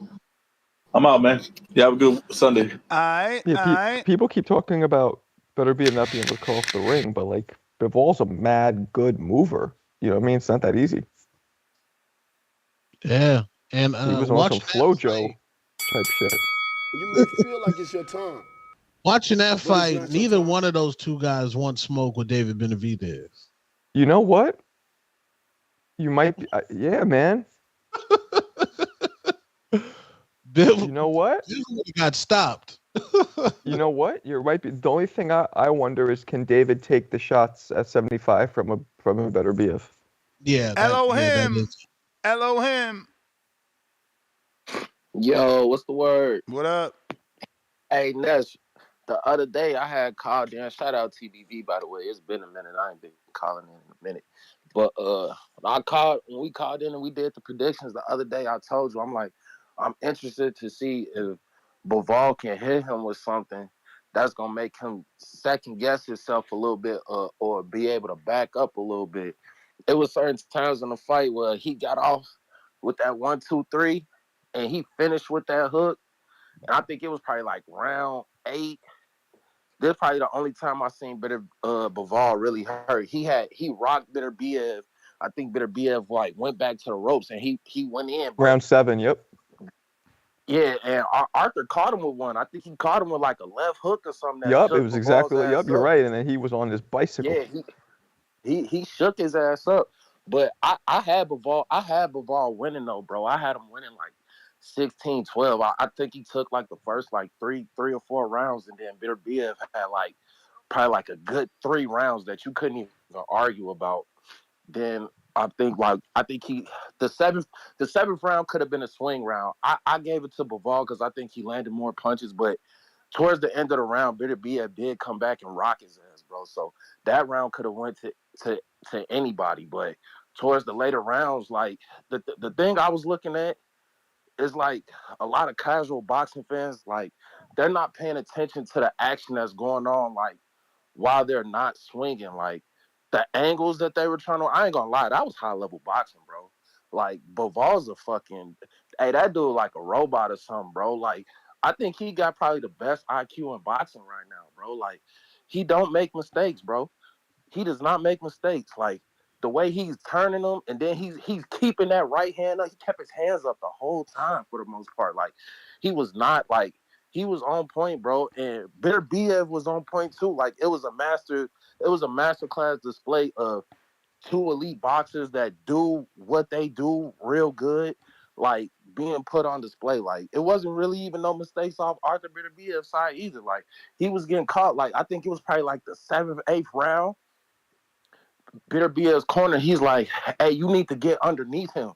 [SPEAKER 6] I'm out, man. You have a good Sunday.
[SPEAKER 7] Yeah, people keep talking about Beterbiev not being able to cut off the ring, but like Bivol's a mad good mover. You know what I mean? It's not that easy.
[SPEAKER 10] Yeah, and
[SPEAKER 7] He was on some
[SPEAKER 10] watching that
[SPEAKER 7] FloJo type shit.
[SPEAKER 8] You may feel like it's your time,
[SPEAKER 10] watching that
[SPEAKER 8] but it's
[SPEAKER 10] fight,
[SPEAKER 8] not your
[SPEAKER 10] neither
[SPEAKER 8] time.
[SPEAKER 10] one of those two guys want smoke with David Benavidez.
[SPEAKER 7] You know what? You might be, yeah, man.
[SPEAKER 10] Bill,
[SPEAKER 7] You know what?
[SPEAKER 10] got stopped.
[SPEAKER 7] You know what? You might be. The only thing I wonder is, can David take the shots at 75 from a Beterbiev?
[SPEAKER 10] Yeah, that
[SPEAKER 9] Elohim.
[SPEAKER 10] is.
[SPEAKER 9] Elohim.
[SPEAKER 23] Yo, what's the word?
[SPEAKER 9] What up?
[SPEAKER 23] Hey, Ness, the other day I had called in. Shout out TBV, by the way. It's been a minute. I ain't been calling in a minute. But when we called in and we did the predictions the other day, I told you, I'm like, I'm interested to see if Bivol can hit him with something that's going to make him second guess himself a little bit or be able to back up a little bit. It was certain times in the fight where he got off with that 1-2-3 and he finished with that hook. And I think it was probably like round 8. This is probably the only time I seen Bivol really hurt. He rocked Beterbiev. I think Beterbiev like went back to the ropes and he went in. But
[SPEAKER 7] Round 7, yep.
[SPEAKER 23] yeah, and Arthur caught him with one. I think he caught him with like a left hook or something that
[SPEAKER 7] Yup, it
[SPEAKER 23] shook
[SPEAKER 7] was
[SPEAKER 23] Bivol's
[SPEAKER 7] exactly, yup,
[SPEAKER 23] ass
[SPEAKER 7] you're
[SPEAKER 23] up.
[SPEAKER 7] right. And then he was on his bicycle.
[SPEAKER 23] Yeah, he shook his ass up. But I had Bivol winning though, bro. I had him winning like 16-12. I think he took like the first like three or 4 rounds, and then Beterbiev had like probably like a good 3 rounds that you couldn't even argue about. Then I think he the seventh round could have been a swing round. I gave it to Bivol because I think he landed more punches, but towards the end of the round, Beterbiev did come back and rock his ass, bro. So that round could have went to anybody, but towards the later rounds, like the thing I was looking at is like a lot of casual boxing fans, like they're not paying attention to the action that's going on, like while they're not swinging, like the angles that they were trying to. I ain't gonna lie, that was high level boxing, bro. Like Bivol's a fucking, hey, that dude like a robot or something, bro. Like I think he got probably the best IQ in boxing right now, bro. Like he don't make mistakes, bro. He does not make mistakes. Like the way he's turning them, and then he's keeping that right hand up. He kept his hands up the whole time for the most part. Like he was not like he was on point, bro. And Beterbiev was on point too. Like it was a master class display of 2 elite boxers that do what they do real good, like being put on display. Like it wasn't really even no mistakes off Arthur Beterbiev's side either. Like he was getting caught. Like I think it was probably like the 7th, 8th round. Beterbiev's corner, he's like, hey, you need to get underneath him.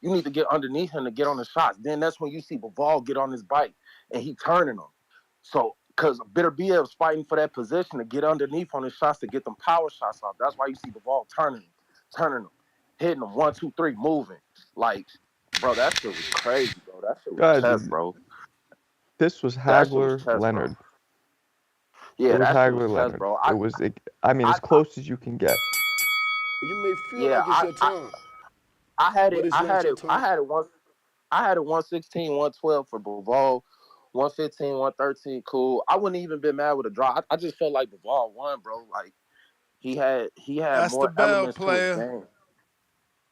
[SPEAKER 23] You need to get underneath him to get on the shots. Then that's when you see Bivol get on his bike and he turning them. So, because Beterbiev's fighting for that position to get underneath on his shots to get them power shots off. That's why you see Bivol turning them, hitting them 1, 2, 3, moving. Like, bro, that shit was crazy, bro. That shit was
[SPEAKER 7] Guys,
[SPEAKER 23] chess, bro.
[SPEAKER 7] this was
[SPEAKER 23] That shit was
[SPEAKER 7] Hagler
[SPEAKER 23] chess, bro.
[SPEAKER 7] Leonard. It
[SPEAKER 23] Yeah,
[SPEAKER 7] was
[SPEAKER 23] that shit was
[SPEAKER 7] Hagler
[SPEAKER 23] chess,
[SPEAKER 7] Leonard.
[SPEAKER 23] bro.
[SPEAKER 7] It was, I mean, as close as you can get.
[SPEAKER 8] You may feel
[SPEAKER 23] Yeah,
[SPEAKER 8] like it's your time,
[SPEAKER 23] I had
[SPEAKER 8] but
[SPEAKER 23] it.
[SPEAKER 8] it's not your time.
[SPEAKER 23] I had it 116, 112 for Bivol, 115, 113. Cool. I wouldn't even been mad with a draw. I just felt like Bivol won, bro. Like he had
[SPEAKER 9] That's the
[SPEAKER 23] more
[SPEAKER 9] bell
[SPEAKER 23] elements to his
[SPEAKER 9] player.
[SPEAKER 23] game.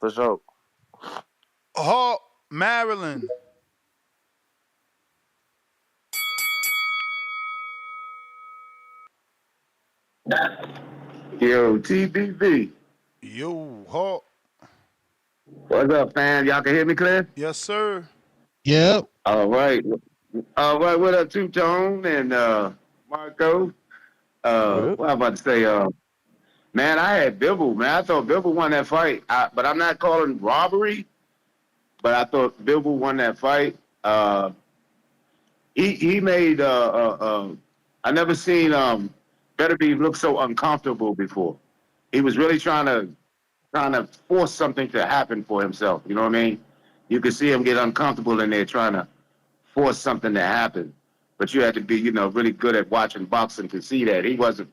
[SPEAKER 23] For sure.
[SPEAKER 9] Hawk, Maryland.
[SPEAKER 11] Yo, TBV.
[SPEAKER 9] Yo, Hawk.
[SPEAKER 11] What's up, fam? Y'all can hear me clear?
[SPEAKER 9] Yes, sir.
[SPEAKER 10] Yep.
[SPEAKER 11] All right. All right. What up, Two Tone and Marco?
[SPEAKER 7] What up?
[SPEAKER 11] What I'm about to say, man, I had Bivol, man. I thought Bivol won that fight. But I'm not calling robbery, but I thought Bivol won that fight. He made I never seen Beterbiev look so uncomfortable before. He was really trying to force something to happen for himself. You know what I mean? You could see him get uncomfortable in there trying to force something to happen. But you had to be, really good at watching boxing to see that he wasn't.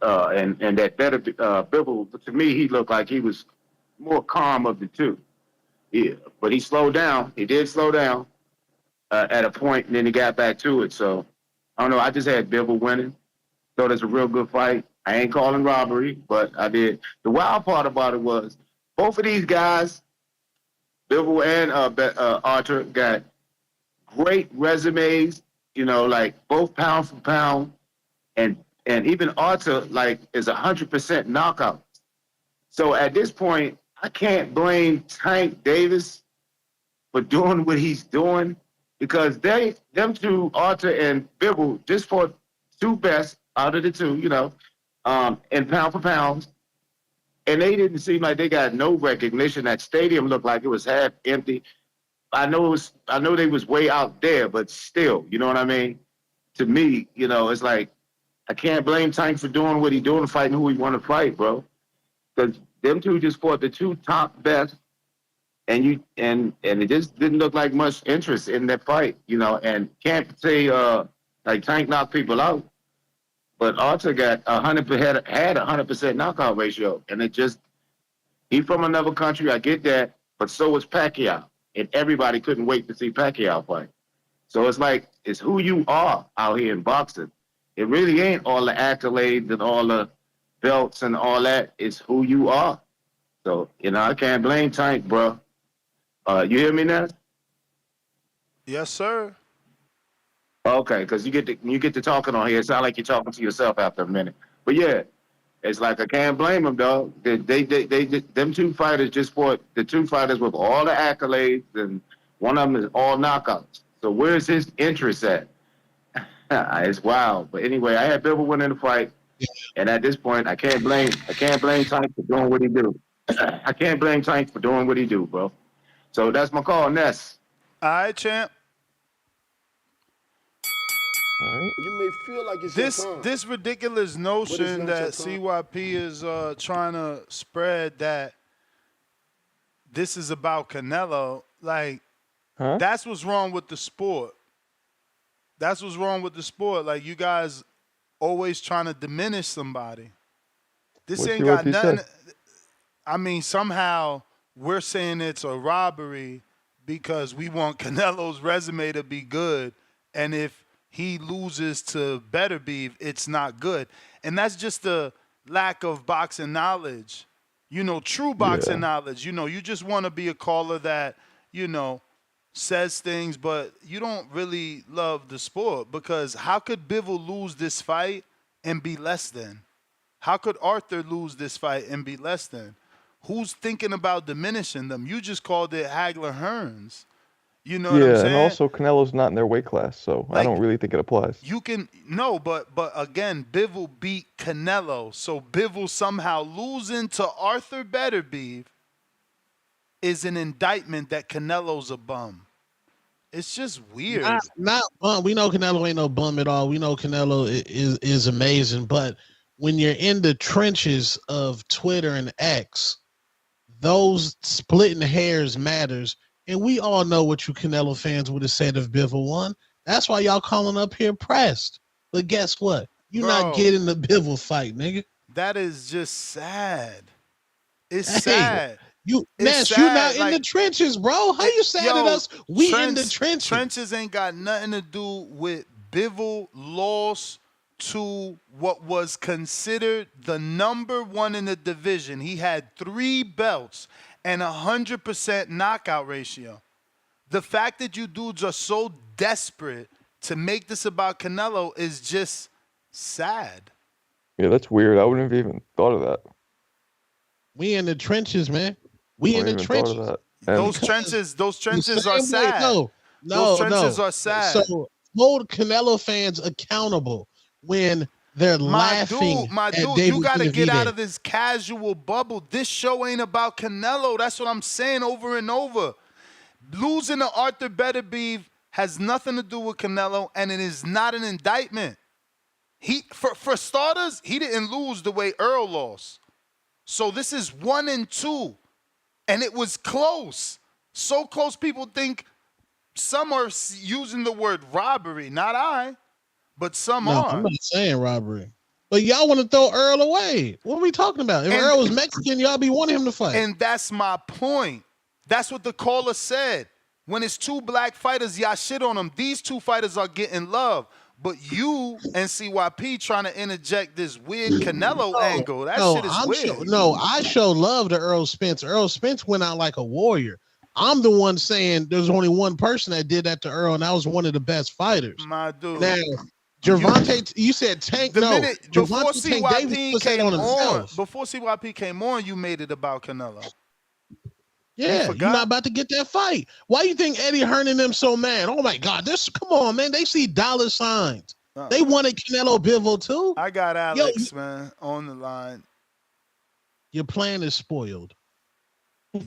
[SPEAKER 11] And that Bivol, to me, he looked like he was more calm of the two. Yeah, but he slowed down. He did slow down at a point, and then he got back to it. So I don't know. I just had Bivol winning. Thought it was a real good fight. I ain't calling robbery, but I did. The wild part about it was both of these guys, Bivol and Arthur, got great resumes. Like both pound for pound, and even Arthur is 100% knockout. So at this point, I can't blame Tank Davis for doing what he's doing because them two, Arthur and Bivol, just for two best out of the two, and pound for pound, and they didn't seem like they got no recognition. That stadium looked like it was half empty. I know they was way out there, but still, you know what I mean? To me, it's like I can't blame Tank for doing what he doing, fighting who he want to fight, bro. Because them two just fought the two top best, and it just didn't look like much interest in that fight, And can't say like Tank knocked people out, but Arthur got had 100% knockout ratio, and it just he from another country. I get that, but so was Pacquiao, and everybody couldn't wait to see Pacquiao fight. So it's like it's who you are out here in boxing. It really ain't all the accolades and all the belts and all that. It's who you are. So I can't blame Tank, bro. You hear me now?
[SPEAKER 9] Yes, sir.
[SPEAKER 11] Okay, because you get to talking on here. It sounds like you're talking to yourself after a minute. But yeah, it's like I can't blame them, dog. Them two fighters just fought the two fighters with all the accolades, and one of them is all knockouts. So where's his interest at? It's wild. But anyway, I had Bivol winning the fight, and at this point, I can't blame Tank for doing what he do. I can't blame Tank for doing what he do, bro. So that's my call, Ness.
[SPEAKER 9] All right, champ.
[SPEAKER 7] All right.
[SPEAKER 8] You may feel like it's your time,
[SPEAKER 9] This ridiculous
[SPEAKER 8] but it's
[SPEAKER 9] notion
[SPEAKER 8] not your
[SPEAKER 9] that
[SPEAKER 8] time.
[SPEAKER 9] CYP is trying to spread that this is about Canelo, like
[SPEAKER 7] Huh?
[SPEAKER 9] that's what's wrong with the sport. That's what's wrong with the sport. Like you guys always trying to diminish somebody. This
[SPEAKER 7] What's
[SPEAKER 9] ain't
[SPEAKER 7] your
[SPEAKER 9] got
[SPEAKER 7] OT say?
[SPEAKER 9] nothing. I mean, somehow we're saying it's a robbery because we want Canelo's resume to be good, and if he loses to Beterbiev, it's not good. And that's just the lack of boxing knowledge. True boxing
[SPEAKER 7] Yeah.
[SPEAKER 9] knowledge. You just want to be a caller that, says things, but you don't really love the sport because how could Bivol lose this fight and be less than? How could Arthur lose this fight and be less than? Who's thinking about diminishing them? You just called it Hagler Hearns. You know what I'm
[SPEAKER 7] Yeah, and
[SPEAKER 9] saying?
[SPEAKER 7] also Canelo's not in their weight class, so I
[SPEAKER 9] Like
[SPEAKER 7] don't really think it applies.
[SPEAKER 9] you can no, but again, Bivol beat Canelo, so Bivol somehow losing to Arthur Beterbiev is an indictment that Canelo's a bum. It's just weird.
[SPEAKER 10] Not bum. We know Canelo ain't no bum at all. We know Canelo is amazing, but when you're in the trenches of Twitter and X, those splitting hairs matters. And we all know what you Canelo fans would have said if Bivol won. That's why y'all calling up here pressed. But guess what? You're not
[SPEAKER 9] Bro,
[SPEAKER 10] getting the Bivol fight, nigga.
[SPEAKER 9] that is just sad. It's
[SPEAKER 10] Hey,
[SPEAKER 9] sad.
[SPEAKER 10] you
[SPEAKER 9] It's
[SPEAKER 10] Ness, you not
[SPEAKER 9] sad.
[SPEAKER 10] in the
[SPEAKER 9] Like,
[SPEAKER 10] trenches, bro. How you sad at
[SPEAKER 9] yo,
[SPEAKER 10] us? We in the trenches.
[SPEAKER 9] trenches ain't got nothing to do with Bivol loss to what was considered the number one in the division. He had 3 belts and 100% knockout ratio. The fact that you dudes are so desperate to make this about Canelo is just sad.
[SPEAKER 7] Yeah, that's weird. I wouldn't have even thought of that.
[SPEAKER 10] We in the trenches, man. We
[SPEAKER 7] I
[SPEAKER 10] in the
[SPEAKER 7] wouldn't even thought of
[SPEAKER 10] trenches.
[SPEAKER 7] that. And
[SPEAKER 9] Those
[SPEAKER 10] The
[SPEAKER 9] trenches are
[SPEAKER 10] same way,
[SPEAKER 9] sad. Those trenches
[SPEAKER 10] no.
[SPEAKER 9] are
[SPEAKER 10] So
[SPEAKER 9] sad.
[SPEAKER 10] hold Canelo fans accountable when they're laughing
[SPEAKER 9] My
[SPEAKER 10] at
[SPEAKER 9] dude, you
[SPEAKER 10] David
[SPEAKER 9] got to get out
[SPEAKER 10] Benavidez.
[SPEAKER 9] of this casual bubble. This show ain't about Canelo. That's what I'm saying over and over. Losing to Arthur Beterbiev has nothing to do with Canelo, and it is not an indictment. For starters, he didn't lose the way Earl lost. So this is 1 and 2, and it was close. So close, people think some are using the word robbery. Not I, but some
[SPEAKER 10] No, I'm
[SPEAKER 9] are.
[SPEAKER 10] not saying robbery. But y'all want to throw Earl away. What are we talking about? If Earl was Mexican, y'all be wanting him to fight.
[SPEAKER 9] And that's my point. That's what the caller said. When it's 2 black fighters, y'all shit on them. These 2 fighters are getting love. But you and CYP trying to interject this weird Canelo angle. That shit is weird.
[SPEAKER 10] I show love to Earl Spence. Earl Spence went out like a warrior. I'm the one saying there's only one person that did that to Earl, and that was one of the best fighters.
[SPEAKER 9] My dude.
[SPEAKER 10] Now, Gervonta, you said Tank.
[SPEAKER 9] The
[SPEAKER 10] No,
[SPEAKER 9] minute before
[SPEAKER 10] Gervonta Tank Davis
[SPEAKER 9] CYP
[SPEAKER 10] puts that
[SPEAKER 9] came
[SPEAKER 10] on
[SPEAKER 9] on,
[SPEAKER 10] himself.
[SPEAKER 9] before CYP came on, you made it about Canelo.
[SPEAKER 10] Yeah, you're not about to get that fight. Why you think Eddie Hearn and them so mad? Oh my God, come on, man. They see dollar signs. They wanted Canelo Bivol too.
[SPEAKER 9] I got Alex, man, on the line.
[SPEAKER 10] Your plan is spoiled.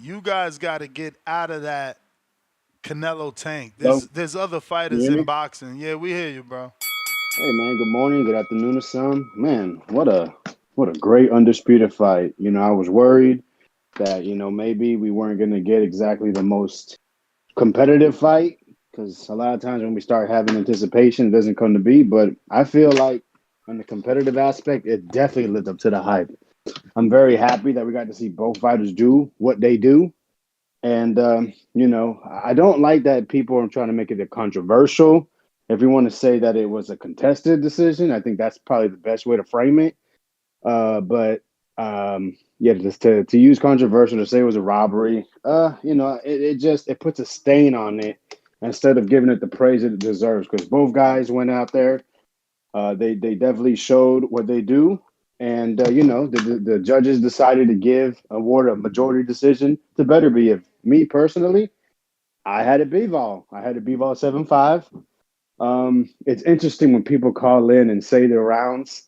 [SPEAKER 9] You guys got to get out of that Canelo tank.
[SPEAKER 12] Hello?
[SPEAKER 9] There's other
[SPEAKER 12] You
[SPEAKER 9] fighters
[SPEAKER 12] hear
[SPEAKER 9] in
[SPEAKER 12] me?
[SPEAKER 9] boxing. Yeah, we hear you, bro.
[SPEAKER 12] Hey man, good morning, good afternoon or some. Man, what a great undisputed fight. You know, I was worried that, maybe we weren't gonna get exactly the most competitive fight, because a lot of times when we start having anticipation, it doesn't come to be. But I feel like on the competitive aspect, it definitely lived up to the hype. I'm very happy that we got to see both fighters do what they do. And, I don't like that people are trying to make it a controversial. If you want to say that it was a contested decision, I think that's probably the best way to frame it. But yeah, just to use controversial to say it was a robbery, it puts a stain on it instead of giving it the praise it deserves. Because both guys went out there, they definitely showed what they do, and the judges decided to award a majority decision to Beterbiev. Me personally, I had a Bivol. I had a Bivol 7-5. It's interesting when people call in and say their rounds,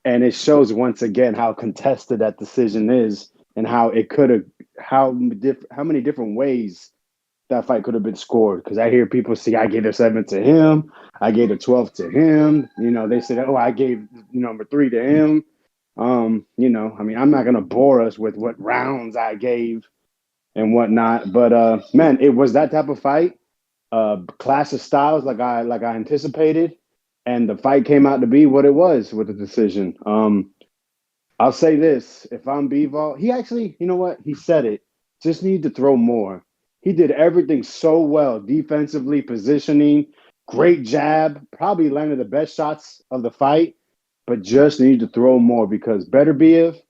[SPEAKER 12] and it shows once again how contested that decision is, and how it could have, how many different ways that fight could have been scored. Because I hear people say, I gave a 7 to him, I gave a 12 to him. They said, oh, I gave number 3 to him. I'm not gonna bore us with what rounds I gave and whatnot, but man, it was that type of fight. Clash of styles, like I anticipated, and the fight came out to be what it was with the decision. I'll say this: if I'm Bivol, he actually, you know what? He said it. Just need to throw more. He did everything so well, defensively, positioning, great jab, probably landed the best shots of the fight, but just need to throw more because Beterbiev,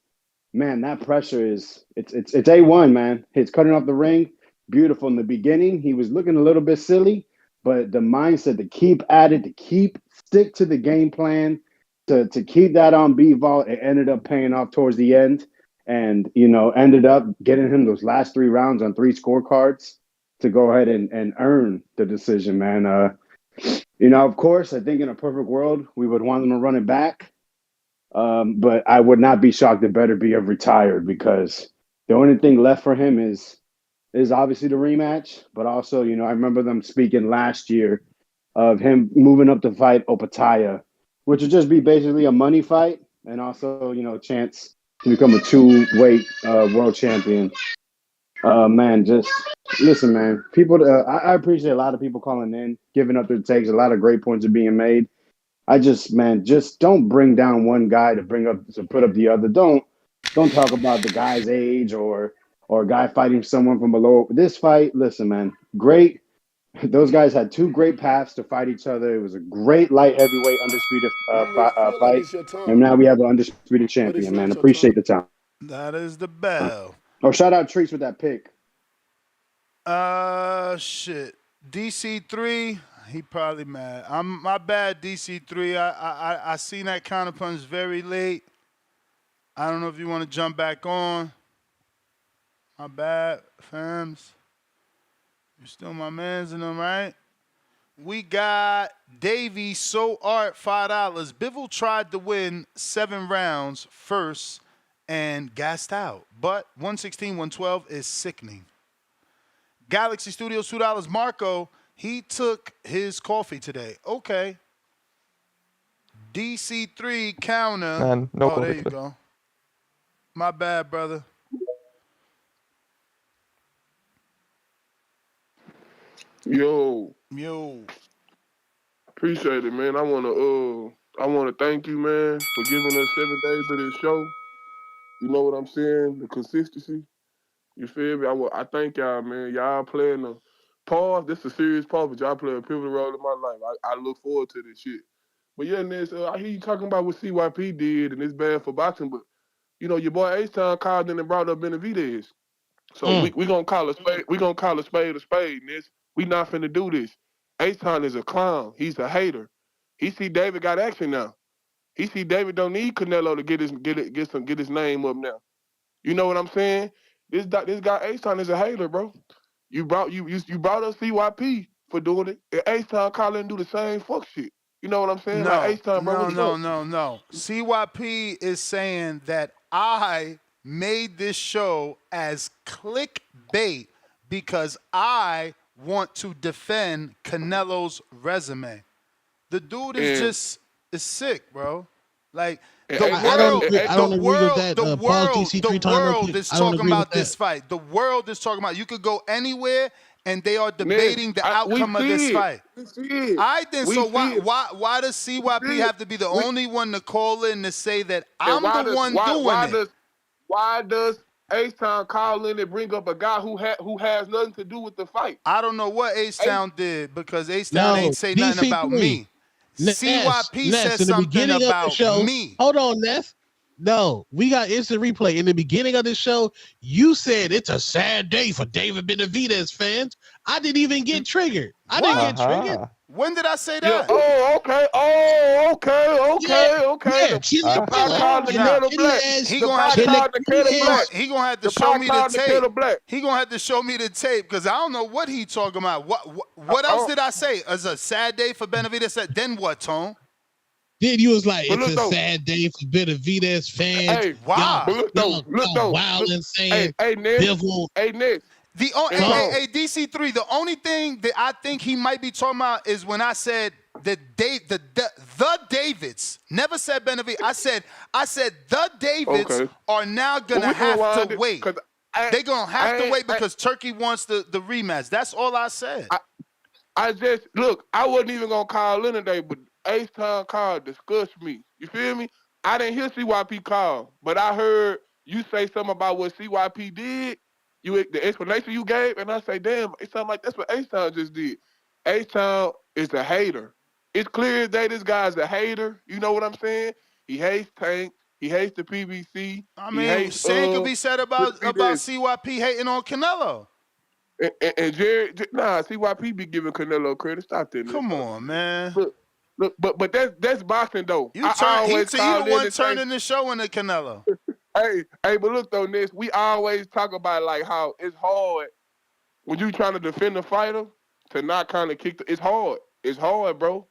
[SPEAKER 12] man, that pressure it's A1, man. It's cutting off the ring. Beautiful in the beginning. He was looking a little bit silly, but the mindset to keep at it, to stick to the game plan, to keep that on Bivol, it ended up paying off towards the end, and ended up getting him those last 3 rounds on 3 scorecards to go ahead and earn the decision, man. Of course, I think in a perfect world we would want them to run it back. But I would not be shocked if Beterbiev retired, because the only thing left for him is obviously the rematch. But also, I remember them speaking last year of him moving up to fight Opataya, which would just be basically a money fight, and also, a chance to become a 2-weight world champion. Man, just listen, man. People, I appreciate a lot of people calling in, giving up their takes. A lot of great points are being made. I just, man, just don't bring down one guy to put up the other. Don't talk about the guy's age or a guy fighting someone from below. This fight, listen, man, great. Those guys had two great paths to fight each other. It was a great light heavyweight undisputed
[SPEAKER 8] You may feel like
[SPEAKER 12] fight,
[SPEAKER 8] it's your
[SPEAKER 12] and
[SPEAKER 8] time,
[SPEAKER 12] now we have an undisputed
[SPEAKER 8] but it's
[SPEAKER 12] champion. Man,
[SPEAKER 8] not your
[SPEAKER 12] appreciate
[SPEAKER 8] time.
[SPEAKER 12] the time.
[SPEAKER 9] That is the bell.
[SPEAKER 12] Oh, shout out Treats with that pick.
[SPEAKER 9] Shit. DC3, he probably mad. My bad, DC3. I seen that counter punch very late. I don't know if you want to jump back on. My bad, fams. You're still my mans in them, right? We got Davey So Art $5. Bivol tried to win 7 rounds first and gassed out. But 116, 112 is sickening. Galaxy Studios $2. Marco, he took his coffee today. Okay. DC3 counter.
[SPEAKER 7] Man, no
[SPEAKER 9] Oh,
[SPEAKER 7] coffee
[SPEAKER 9] there you
[SPEAKER 7] today.
[SPEAKER 9] go. My bad, brother.
[SPEAKER 13] Yo,
[SPEAKER 9] Yo.
[SPEAKER 13] appreciate it, man. I wanna thank you, man, for giving us 7 days of this show. You know what I'm saying? The consistency. You feel me? I thank y'all, man. Y'all playing a pause. This is a serious pause, but y'all play a pivotal role in my life. I look forward to this shit. But yeah, Ness, I hear you talking about what CYP did, and it's bad for boxing. But you know, your boy H-Town called in and brought up Benavidez. So we gonna call a spade. We gonna call a spade, Ness. We not finna do this. H-Town is a clown. He's a hater. He see David got action now. He see David don't need Canelo to get his name up now. You know what I'm saying? This guy H-Town is a hater, bro. You brought us CYP for doing it. And H-Town call and do the same fuck shit. You know what I'm saying? Like
[SPEAKER 9] No,
[SPEAKER 13] H-Town, bro,
[SPEAKER 9] no,
[SPEAKER 13] what's
[SPEAKER 9] no,
[SPEAKER 13] up?
[SPEAKER 9] no, no. CYP is saying that I made this show as clickbait because I want to defend Canelo's resume. The dude is
[SPEAKER 13] And,
[SPEAKER 9] is sick, bro. Like
[SPEAKER 13] and
[SPEAKER 10] I don't agree with that. Pause DC3 time real quick.
[SPEAKER 9] is
[SPEAKER 10] I don't
[SPEAKER 9] talking
[SPEAKER 10] agree with
[SPEAKER 9] about
[SPEAKER 10] that.
[SPEAKER 9] this fight. The world is talking about. You could go anywhere, and they are
[SPEAKER 13] Ness,
[SPEAKER 9] debating the
[SPEAKER 13] we
[SPEAKER 9] outcome of this
[SPEAKER 13] see it.
[SPEAKER 9] fight.
[SPEAKER 13] We see it.
[SPEAKER 9] I think
[SPEAKER 13] We
[SPEAKER 9] so.
[SPEAKER 13] see it.
[SPEAKER 9] Why does CYP
[SPEAKER 13] See it.
[SPEAKER 9] have to be the only one to call in to say that
[SPEAKER 13] And
[SPEAKER 9] I'm the one doing it?
[SPEAKER 13] why does H-Town call in and bring up a guy who has nothing to do with the fight?
[SPEAKER 9] I don't know what H-Town did because H-Town
[SPEAKER 10] No,
[SPEAKER 9] ain't say nothing about
[SPEAKER 10] DC3.
[SPEAKER 9] me.
[SPEAKER 10] Ness,
[SPEAKER 9] CYP said
[SPEAKER 10] in the
[SPEAKER 9] something
[SPEAKER 10] beginning of the
[SPEAKER 9] about
[SPEAKER 10] show.
[SPEAKER 9] me.
[SPEAKER 10] Hold on, Ness. No, we got instant replay. In the beginning of the show, you said it's a sad day for David Benavidez fans. I didn't even get triggered. I didn't get triggered.
[SPEAKER 9] When did I say
[SPEAKER 13] Yeah.
[SPEAKER 9] that?
[SPEAKER 13] Oh, okay. Oh, okay.
[SPEAKER 10] Yeah, Chili
[SPEAKER 13] The pot called the
[SPEAKER 10] and the
[SPEAKER 13] kettle
[SPEAKER 10] Chili
[SPEAKER 13] black.
[SPEAKER 10] ass.
[SPEAKER 9] He
[SPEAKER 13] The
[SPEAKER 9] gonna have
[SPEAKER 13] pot
[SPEAKER 9] to.
[SPEAKER 13] called the kettle black.
[SPEAKER 9] He gonna have to
[SPEAKER 13] The
[SPEAKER 9] show
[SPEAKER 13] pot
[SPEAKER 9] me the
[SPEAKER 13] called the
[SPEAKER 9] tape.
[SPEAKER 13] kettle black.
[SPEAKER 9] He gonna have to show me the tape because I don't know what he talking about. What else did I say? It's a sad day for Benavidez. Then what, Tone?
[SPEAKER 10] Then you was like,
[SPEAKER 13] But
[SPEAKER 10] it's
[SPEAKER 13] look
[SPEAKER 10] a
[SPEAKER 13] though.
[SPEAKER 10] sad day for Benavidez fans.
[SPEAKER 13] Hey,
[SPEAKER 9] why?
[SPEAKER 13] But look though.
[SPEAKER 10] Y'all wild and saying
[SPEAKER 13] Hey, Ness.
[SPEAKER 10] Bivol.
[SPEAKER 13] Hey, Ness.
[SPEAKER 9] Hey, DC3. The only thing that I think he might be talking about is when I said the Davids. Never said Benavidez. I said the Davids are now gonna have to wait. They're gonna have to wait because Turkey wants the rematch. That's all I said.
[SPEAKER 13] I just look. I wasn't even gonna call in today, but H-Town call disgust me. You feel me? I didn't hear CYP call, but I heard you say something about what CYP did. The explanation you gave, and I say, damn, it sounds like that's what H-Town just did. H-Town is a hater. It's clear as day this guy's a hater. You know what I'm saying? He hates Tank. He hates the PBC.
[SPEAKER 9] I
[SPEAKER 13] He
[SPEAKER 9] mean,
[SPEAKER 13] hates
[SPEAKER 9] same could be said about
[SPEAKER 13] Benavidez.
[SPEAKER 9] CYP hating on Canelo.
[SPEAKER 13] And Jerry, CYP be giving Canelo credit. Stop that.
[SPEAKER 9] Come on, man.
[SPEAKER 13] Look, but that's boxing though.
[SPEAKER 9] He
[SPEAKER 13] call
[SPEAKER 9] the
[SPEAKER 13] in
[SPEAKER 9] one
[SPEAKER 13] and say,
[SPEAKER 9] turning the show into Canelo.
[SPEAKER 13] hey, but look though, Ness, we always talk about like how it's hard when you trying to defend a fighter to not kind of kick. It's hard. It's hard, bro.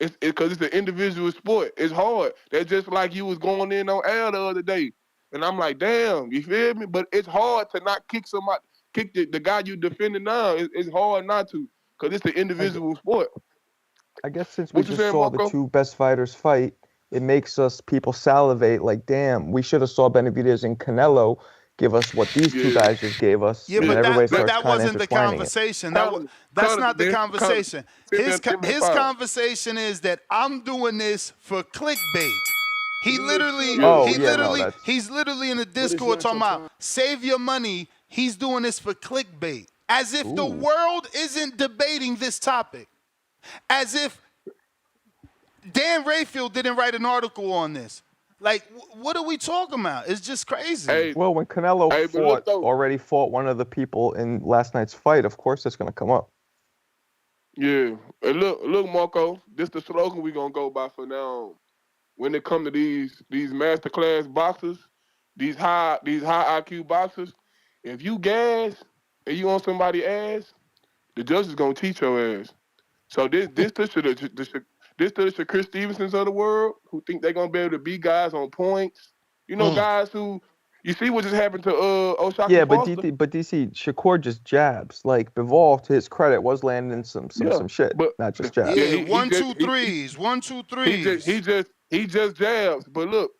[SPEAKER 13] It's because it's an individual sport. It's hard. That's just like you was going in on air the other day, and I'm like, damn, you feel me? But it's hard to not kick somebody, kick the guy you defending now. It's hard not to, because it's an individual sport.
[SPEAKER 7] I guess since we
[SPEAKER 13] What you
[SPEAKER 7] just
[SPEAKER 13] saying,
[SPEAKER 7] saw the
[SPEAKER 13] Marco?
[SPEAKER 7] two best fighters fight, it makes us people salivate like, damn, we should have saw Benavidez and Canelo. give us what these two guys just gave us,
[SPEAKER 9] Yeah,
[SPEAKER 7] and then
[SPEAKER 9] but
[SPEAKER 7] everybody starts
[SPEAKER 9] that
[SPEAKER 7] kind of
[SPEAKER 9] wasn't the
[SPEAKER 7] intertwining it.
[SPEAKER 9] conversation. That's not the conversation. His conversation is that I'm doing this for clickbait. He's literally in the Discord talking about save your money. He's doing this for clickbait, as if the world isn't debating this topic, as if Dan Rayfield didn't write an article on this. Like, what are we talking about? It's just crazy.
[SPEAKER 7] Well, when Canelo already fought one of the people in last night's fight, of course it's going to come up.
[SPEAKER 13] Yeah, and look, Marco, this the slogan we gonna go by for now. When it come to these masterclass boxers, these high IQ boxers, if you gas and you on somebody's ass, the judge is gonna teach your ass. So this to the Chris Stevensons of the world who think they're gonna be able to beat guys on points. You know, guys who you see what just happened to O'Shaquie
[SPEAKER 7] Yeah, but
[SPEAKER 13] Foster.
[SPEAKER 7] DC Shakur just jabs. Like Bivol, to his credit, was landing some shit, not just jabs.
[SPEAKER 9] Yeah, 1, 2, 3s. 1, 2, 3s.
[SPEAKER 13] He just jabs. But look,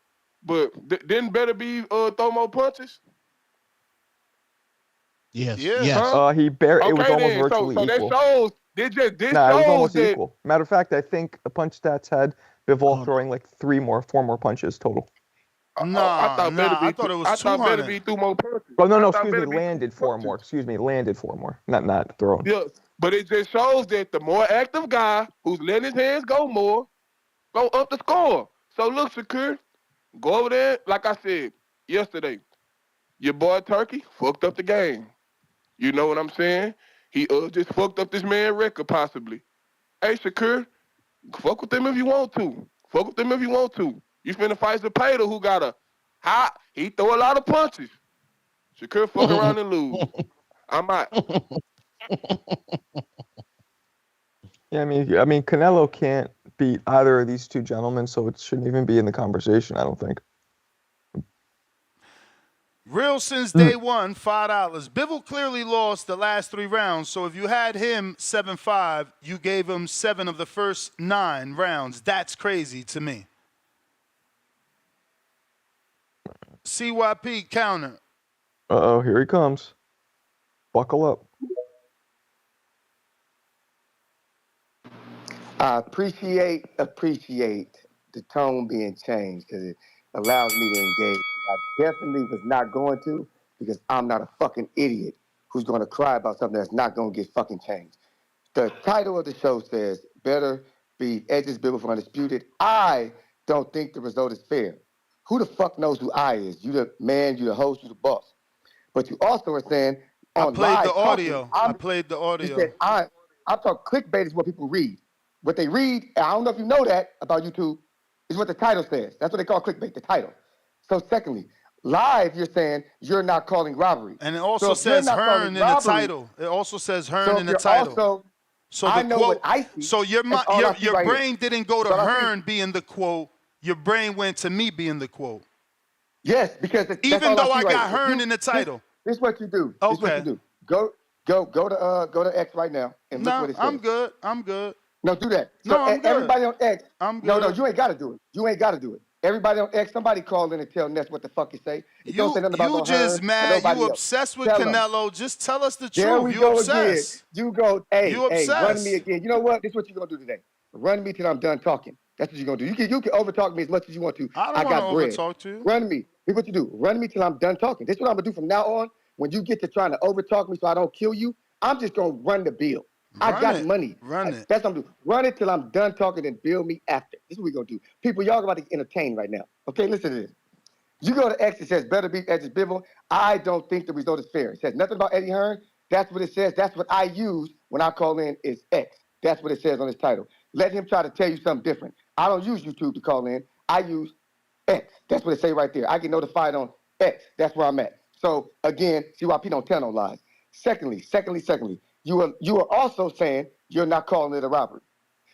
[SPEAKER 13] didn't Beterbiev throw more punches?
[SPEAKER 10] Yes.
[SPEAKER 9] Yeah.
[SPEAKER 10] Yes.
[SPEAKER 13] Huh?
[SPEAKER 7] It was almost virtually
[SPEAKER 13] so
[SPEAKER 7] equal.
[SPEAKER 13] that shows this
[SPEAKER 7] it was
[SPEAKER 13] shows
[SPEAKER 7] almost
[SPEAKER 13] that
[SPEAKER 7] equal. Matter of fact, I think the punch stats had Bivol throwing like 4 more punches total.
[SPEAKER 9] I thought it was 200.
[SPEAKER 13] Beterbiev threw more punches.
[SPEAKER 7] Oh no, excuse me, landed 4 more. Landed 4 more, not thrown.
[SPEAKER 13] Yeah, but it just shows that the more active guy who's letting his hands go more, go up the score. So look, Shakur, go over there. Like I said yesterday, your boy Turkey fucked up the game. You know what I'm saying? He just fucked up this man's record possibly. Hey, Shakur, fuck with him if you want to. Fuck with him if you want to. You finna fight Zepeda who got he throw a lot of punches. Shakur fuck around and lose. I'm out.
[SPEAKER 7] Yeah, I mean, Canelo can't beat either of these two gentlemen, so it shouldn't even be in the conversation. I don't think.
[SPEAKER 9] Real since day one, $5. Bivol clearly lost the last 3 rounds, so if you had him 7-5, you gave him 7 of the first 9 rounds. That's crazy to me. CYP counter.
[SPEAKER 7] Uh-oh, here he comes. Buckle up.
[SPEAKER 14] I appreciate the tone being changed because it allows me to engage. I definitely was not going to because I'm not a fucking idiot who's going to cry about something that's not going to get fucking changed. The title of the show says, better be Edges Bivol for Undisputed. I don't think the result is fair. Who the fuck knows who I is? You the man, you the host, you the boss. But you also are saying on
[SPEAKER 9] I played the
[SPEAKER 14] audio.
[SPEAKER 9] I played the audio.
[SPEAKER 14] You said I'm talking clickbait is what people read. What they read, and I don't know if you know that about YouTube, is what the title says. That's what they call clickbait, the title. So secondly, live, you're saying you're not calling robbery.
[SPEAKER 9] And it also says Hearn in the title. It also says Hearn in the title. So
[SPEAKER 14] I
[SPEAKER 9] the
[SPEAKER 14] know
[SPEAKER 9] quote.
[SPEAKER 14] what I see.
[SPEAKER 9] So your brain didn't go to Hearn being the quote. Your brain went to me being the quote.
[SPEAKER 14] Yes, because
[SPEAKER 9] even though I got Hearn in the title.
[SPEAKER 14] This is what you do.
[SPEAKER 9] Okay.
[SPEAKER 14] This is what you do. Go to X right now and look what it says.
[SPEAKER 9] I'm good.
[SPEAKER 14] No, do that.
[SPEAKER 9] No,
[SPEAKER 14] So
[SPEAKER 9] I'm good.
[SPEAKER 14] everybody on X.
[SPEAKER 9] I'm good.
[SPEAKER 14] No, you ain't got to do it. You ain't got to do it. Everybody on X, somebody call in and tell Ness what the fuck you say. Don't say nothing about
[SPEAKER 9] you
[SPEAKER 14] no
[SPEAKER 9] just
[SPEAKER 14] Hearn,
[SPEAKER 9] mad. You
[SPEAKER 14] else.
[SPEAKER 9] obsessed with
[SPEAKER 14] Tell
[SPEAKER 9] Canelo. Just tell us the
[SPEAKER 14] There
[SPEAKER 9] truth.
[SPEAKER 14] we
[SPEAKER 9] You
[SPEAKER 14] go
[SPEAKER 9] obsessed.
[SPEAKER 14] again. You go, hey, run
[SPEAKER 9] obsessed.
[SPEAKER 14] me again. You know what? This is what you're going to do today. Run me till I'm done talking. That's what you're going to do. You can overtalk me as much as you want to.
[SPEAKER 9] I don't
[SPEAKER 14] got bread.
[SPEAKER 9] overtalk to you.
[SPEAKER 14] Run me. Here's what you do. Run me till I'm done talking. This is what I'm going to do from now on. When you get to trying to overtalk me so I don't kill you, I'm just going to run the bill. I got money.
[SPEAKER 9] Run it.
[SPEAKER 14] That's what I'm doing. Run it till I'm done talking and bill me after. This is what we're going to do. People, y'all about to get entertained right now. Okay, listen to this. You go to X, it says better be Edges Bivol. I don't think the result is fair. It says nothing about Eddie Hearn. That's what it says. That's what I use when I call in is X. That's what it says on his title. Let him try to tell you something different. I don't use YouTube to call in. I use X. That's what it say right there. I get notified on X. That's where I'm at. So again, CYP don't tell no lies. Secondly, you are also saying you're not calling it a robbery.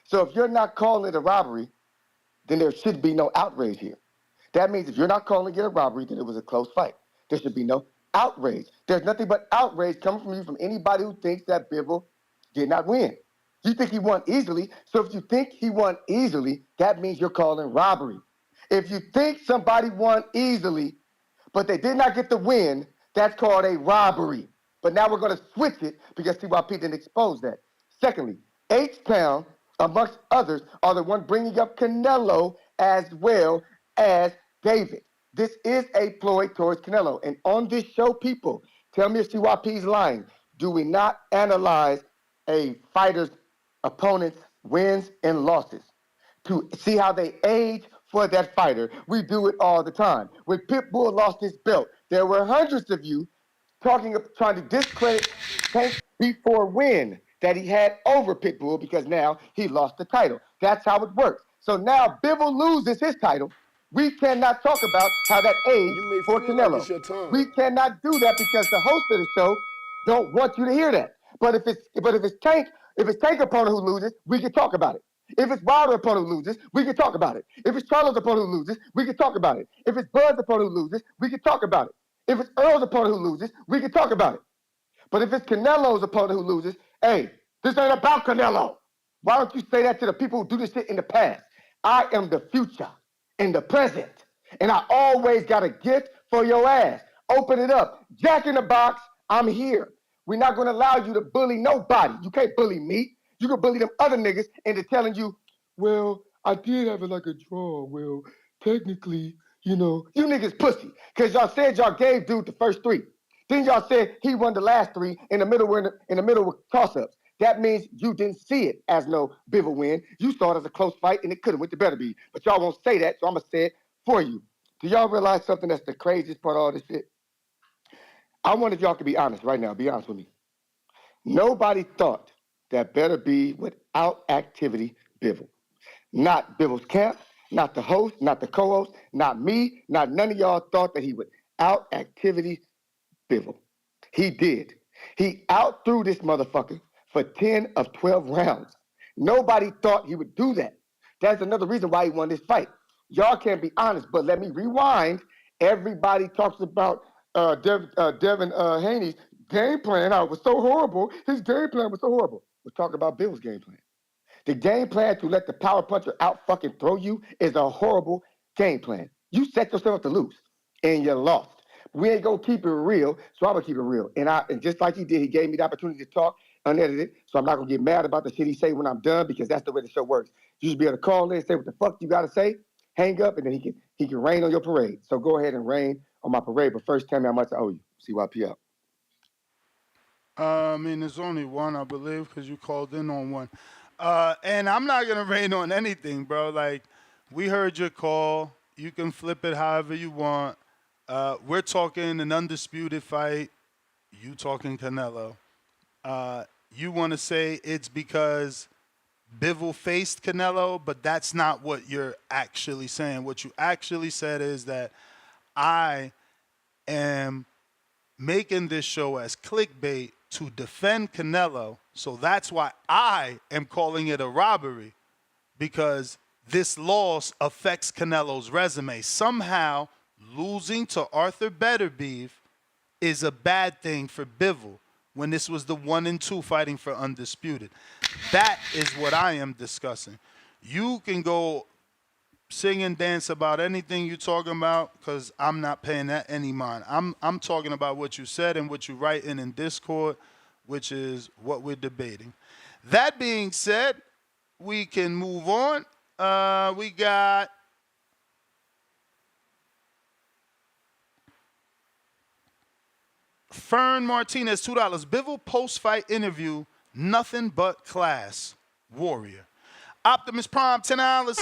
[SPEAKER 14] So if you're not calling it a robbery, then there should be no outrage here. That means if you're not calling it a robbery, then it was a close fight. There should be no outrage. There's nothing but outrage coming from you from anybody who thinks that Bivol did not win. You think he won easily. So if you think he won easily, that means you're calling robbery. If you think somebody won easily, but they did not get the win, That's called a robbery. But now we're going to switch it because CYP didn't expose that. Secondly, H-Town, amongst others, are the one bringing up Canelo as well as David. This is a ploy towards Canelo. And on this show, people, tell me if CYP is lying. Do we not analyze a fighter's opponent's wins and losses to see how they age for that fighter? We do it all the time. When Pitbull lost his belt, there were hundreds of you trying to discredit Tank before win that he had over Pitbull because now he lost the title. That's how it works. So now Bivol loses his title. We cannot talk about how that aged
[SPEAKER 8] You may
[SPEAKER 14] for
[SPEAKER 8] feel like
[SPEAKER 14] Canelo.
[SPEAKER 8] it's your time.
[SPEAKER 14] We cannot do that because the host of the show don't want you to hear that. But if it's Tank opponent who loses, we can talk about it. If it's Wilder opponent who loses, we can talk about it. If it's Charlo's opponent who loses, we can talk about it. If it's Bud's opponent who loses, we can talk about it. If it's Earl's opponent who loses, we can talk about it. But if it's Canelo's opponent who loses, hey, this ain't about Canelo. Why don't you say that to the people who do this shit in the past? I am the future and the present, and I always got a gift for your ass. Open it up. Jack in the Box, I'm here. We're not going to allow you to bully nobody. You can't bully me. You can bully them other niggas into telling you, well, I did have it like a draw. Well, technically, you niggas pussy. Because y'all said y'all gave dude the first three. Then y'all said he won the last three in the middle with toss-ups. That means you didn't see it as no Bivol win. You saw it as a close fight, and it could have went to Beterbiev. But y'all won't say that, so I'm going to say it for you. Do y'all realize something that's the craziest part of all this shit? I wonder if y'all can be honest right now. Be honest with me. Nobody thought that Beterbiev would out-activity Bivol. Not Bivol's camp, not the host, not the co-host, not me, not none of y'all thought that he would out-activity Bivol. He did. He outthrew this motherfucker for 10 of 12 rounds. Nobody thought he would do that. That's another reason why he won this fight. Y'all can't be honest, but let me rewind. Everybody talks about Devin Haney's game plan. Oh, it was so horrible. His game plan was so horrible. We're talking about Bill's game plan. The game plan to let the power puncher out fucking throw you is a horrible game plan. You set yourself up to lose, and you lost. We ain't gonna keep it real, so I'm gonna keep it real. And just like he did, he gave me the opportunity to talk unedited, so I'm not gonna get mad about the shit he say when I'm done because that's the way the show works. You should be able to call in and say what the fuck you gotta say, hang up, and then he can rain on your parade. So go ahead and rain on my parade, but first tell me how much I owe you. CYP out.
[SPEAKER 9] I mean, there's only one, I believe, because you called in on one. And I'm not going to rain on anything, bro. Like, we heard your call. You can flip it however you want. We're talking an undisputed fight. You talking Canelo. You want to say it's because Bivol faced Canelo, but that's not what you're actually saying. What you actually said is that I am making this show as clickbait to defend Canelo. So that's why I am calling it a robbery, because this loss affects Canelo's resume. Somehow losing to Arthur Beterbiev is a bad thing for Bivol when this was the 1 and 2 fighting for Undisputed. That is what I am discussing. You can go sing and dance about anything you're talking about because I'm not paying that any mind. I'm talking about what you said and what you write in Discord, which is what we're debating. That being said, we can move on. We got Fern Martinez, $2. Bivol post-fight interview, nothing but class. Warrior. Optimus Prime, $10.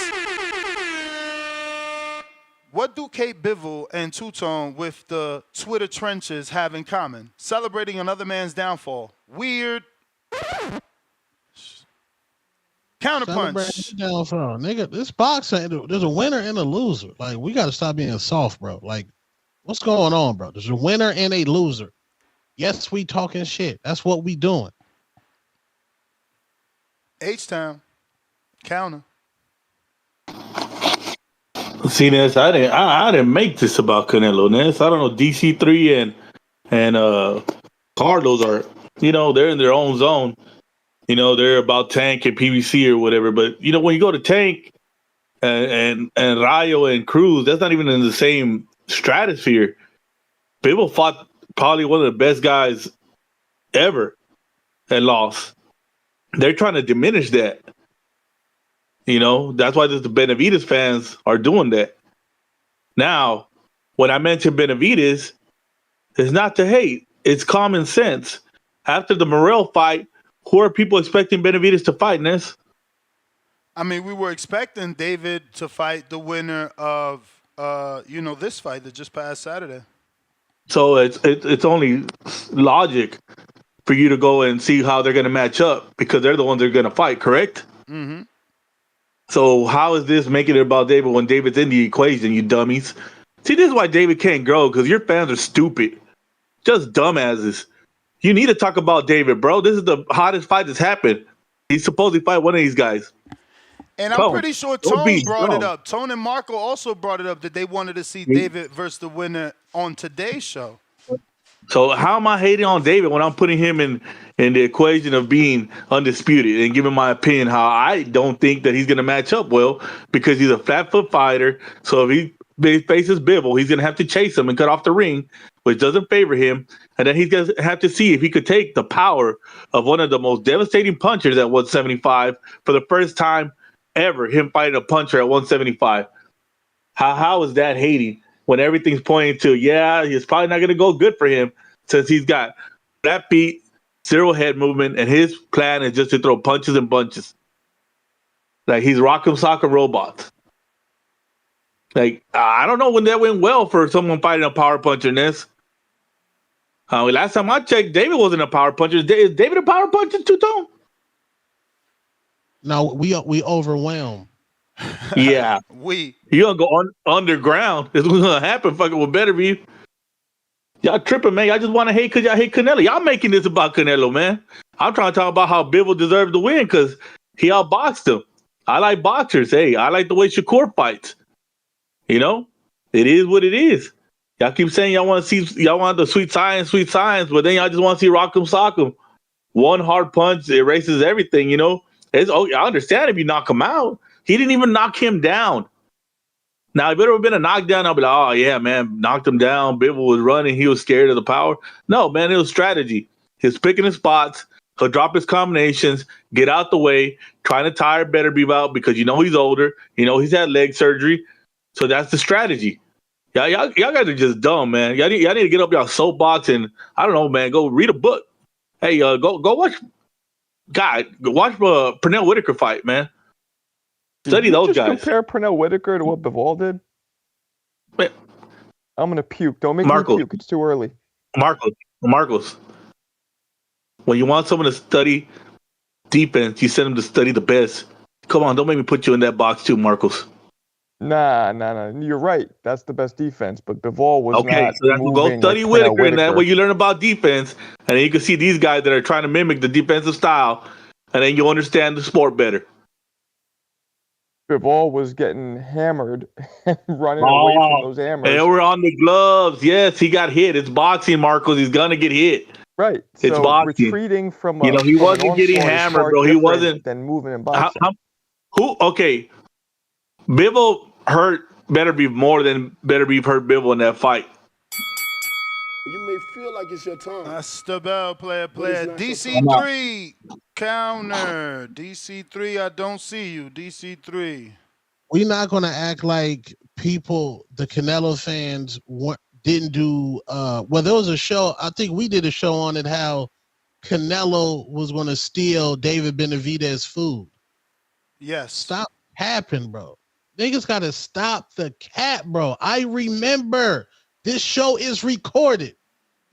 [SPEAKER 9] What do Kate Bivol and Two-Tone with the Twitter trenches have in common? Celebrating another man's downfall. Weird. Counterpunch.
[SPEAKER 10] Downfall, nigga. This boxing, there's a winner and a loser. Like, we got to stop being soft, bro. Like, what's going on, bro? There's a winner and a loser. Yes, we talking shit. That's what we doing.
[SPEAKER 9] H-Town. Counter.
[SPEAKER 6] See, Ness, I didn't make this about Canelo, Ness. I don't know. DC3 and Carlos are, they're in their own zone. They're about Tank and PBC or whatever. But when you go to Tank and Rayo and Cruz, that's not even in the same stratosphere. Bivol fought probably one of the best guys ever at loss. They're trying to diminish that. That's why the Benavidez fans are doing that. Now, when I mentioned Benavidez, it's not to hate. It's common sense. After the Morrell fight, who are people expecting Benavidez to fight, Ness?
[SPEAKER 9] I mean, we were expecting David to fight the winner of, this fight that just passed Saturday.
[SPEAKER 6] So it's only logic for you to go and see how they're going to match up because they're the ones that are going to fight, correct?
[SPEAKER 9] Mm-hmm.
[SPEAKER 6] So how is this making it about David when David's in the equation, you dummies? See, this is why David can't grow, because your fans are stupid. Just dumbasses. You need to talk about David, bro. This is the hottest fight that's happened. He's supposed to fight one of these guys.
[SPEAKER 9] And I'm pretty sure Tone brought it up. Tone and Marco also brought it up that they wanted to see David versus the winner on today's show.
[SPEAKER 6] So how am I hating on David when I'm putting him in the equation of being undisputed and giving my opinion how I don't think that he's going to match up well because he's a flat foot fighter. So if he faces Bivol, he's going to have to chase him and cut off the ring, which doesn't favor him. And then he's going to have to see if he could take the power of one of the most devastating punchers at 175 for the first time ever, him fighting a puncher at 175. How is that hating? When everything's pointing to, it's probably not going to go good for him since he's got flat feet, zero head movement, and his plan is just to throw punches and bunches. Like he's rock'em sock'em robots. Like, I don't know when that went well for someone fighting a power puncher in this. Last time I checked, David wasn't a power puncher. Is David a power puncher, Two-Tone?
[SPEAKER 10] No, we overwhelmed.
[SPEAKER 6] Yeah. You're going to go underground. It's what's going to happen fucking with Beterbiev. Y'all tripping, man. Y'all just want to hate because y'all hate Canelo. Y'all making this about Canelo, man. I'm trying to talk about how Bivol deserved to win because he outboxed him. I like boxers. Hey, I like the way Shakur fights. It is what it is. Y'all keep saying y'all want the sweet science, but then y'all just want to see rock'em sock'em. One hard punch erases everything, I understand if you knock him out. He didn't even knock him down. Now, if it had been a knockdown, I'll be like, oh, yeah, man, knocked him down. Bivol was running. He was scared of the power. No, man, it was strategy. He's picking his spots. He'll drop his combinations, get out the way, trying to tire Beterbiev out because he's older. He's had leg surgery. So that's the strategy. Y'all guys are just dumb, man. Y'all need to get up y'all soapbox and, I don't know, man, go read a book. Hey, go watch Pernell Whitaker fight, man. Study those guys.
[SPEAKER 7] Compare Pernell Whitaker to what Bivol did?
[SPEAKER 6] Man.
[SPEAKER 7] I'm going to puke. Don't make me puke. It's too early.
[SPEAKER 6] Marcos. When you want someone to study defense, you send them to study the best. Come on, don't make me put you in that box too, Marcos.
[SPEAKER 7] Nah. You're right. That's the best defense. But Bivol was not
[SPEAKER 6] so that's go study
[SPEAKER 7] like
[SPEAKER 6] Whitaker, and that way you learn about defense, and then you can see these guys that are trying to mimic the defensive style, and then you understand the sport better.
[SPEAKER 7] Bivol was getting hammered and running away from those hammers.
[SPEAKER 6] And we're on the gloves. Yes, he got hit. It's boxing, Marcos. He's gonna get hit.
[SPEAKER 7] Right.
[SPEAKER 6] It's
[SPEAKER 7] so
[SPEAKER 6] boxing.
[SPEAKER 7] Retreating from
[SPEAKER 6] he wasn't getting hammered, bro. He wasn't.
[SPEAKER 7] Then moving in boxing.
[SPEAKER 6] Okay. Bivol hurt Beterbiev more than Beterbiev hurt Bivol in that fight.
[SPEAKER 8] You may feel like it's your time.
[SPEAKER 9] That's the bell, player. DC3 counter. DC3, I don't see you. DC3.
[SPEAKER 10] We're not going to act like the Canelo fans didn't do, there was a show, I think we did a show on it, how Canelo was going to steal David Benavidez food.
[SPEAKER 9] Yes.
[SPEAKER 10] Stop capping, bro. Niggas got to stop the cap, bro. I remember this show is recorded.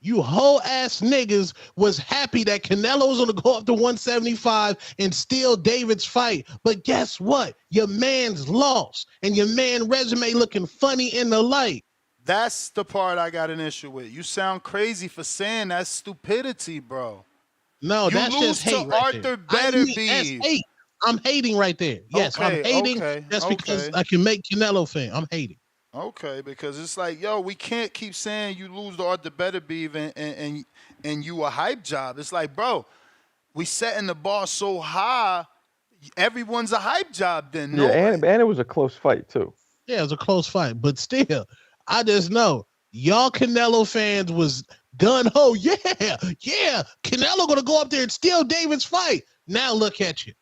[SPEAKER 10] You whole ass niggas was happy that Canelo was going to go up to 175 and steal David's fight. But guess what? Your man's lost and your man resume looking funny in the light.
[SPEAKER 9] That's the part I got an issue with. You sound crazy for saying that's stupidity, bro.
[SPEAKER 10] No, that's just hate right
[SPEAKER 9] Arthur
[SPEAKER 10] there. That's hate. I'm hating right there. Yes, I'm hating. That's because I can make Canelo fan. I'm hating.
[SPEAKER 9] Okay, because it's like, yo, we can't keep saying you lose to Arthur Beterbiev and you a hype job. It's like, bro, we setting the bar so high, everyone's a hype job then.
[SPEAKER 7] No and it was a close fight too.
[SPEAKER 10] Yeah, it was a close fight, but still, I just know y'all Canelo fans was Gun ho, yeah. Canelo gonna go up there and steal David's fight. Now look at you.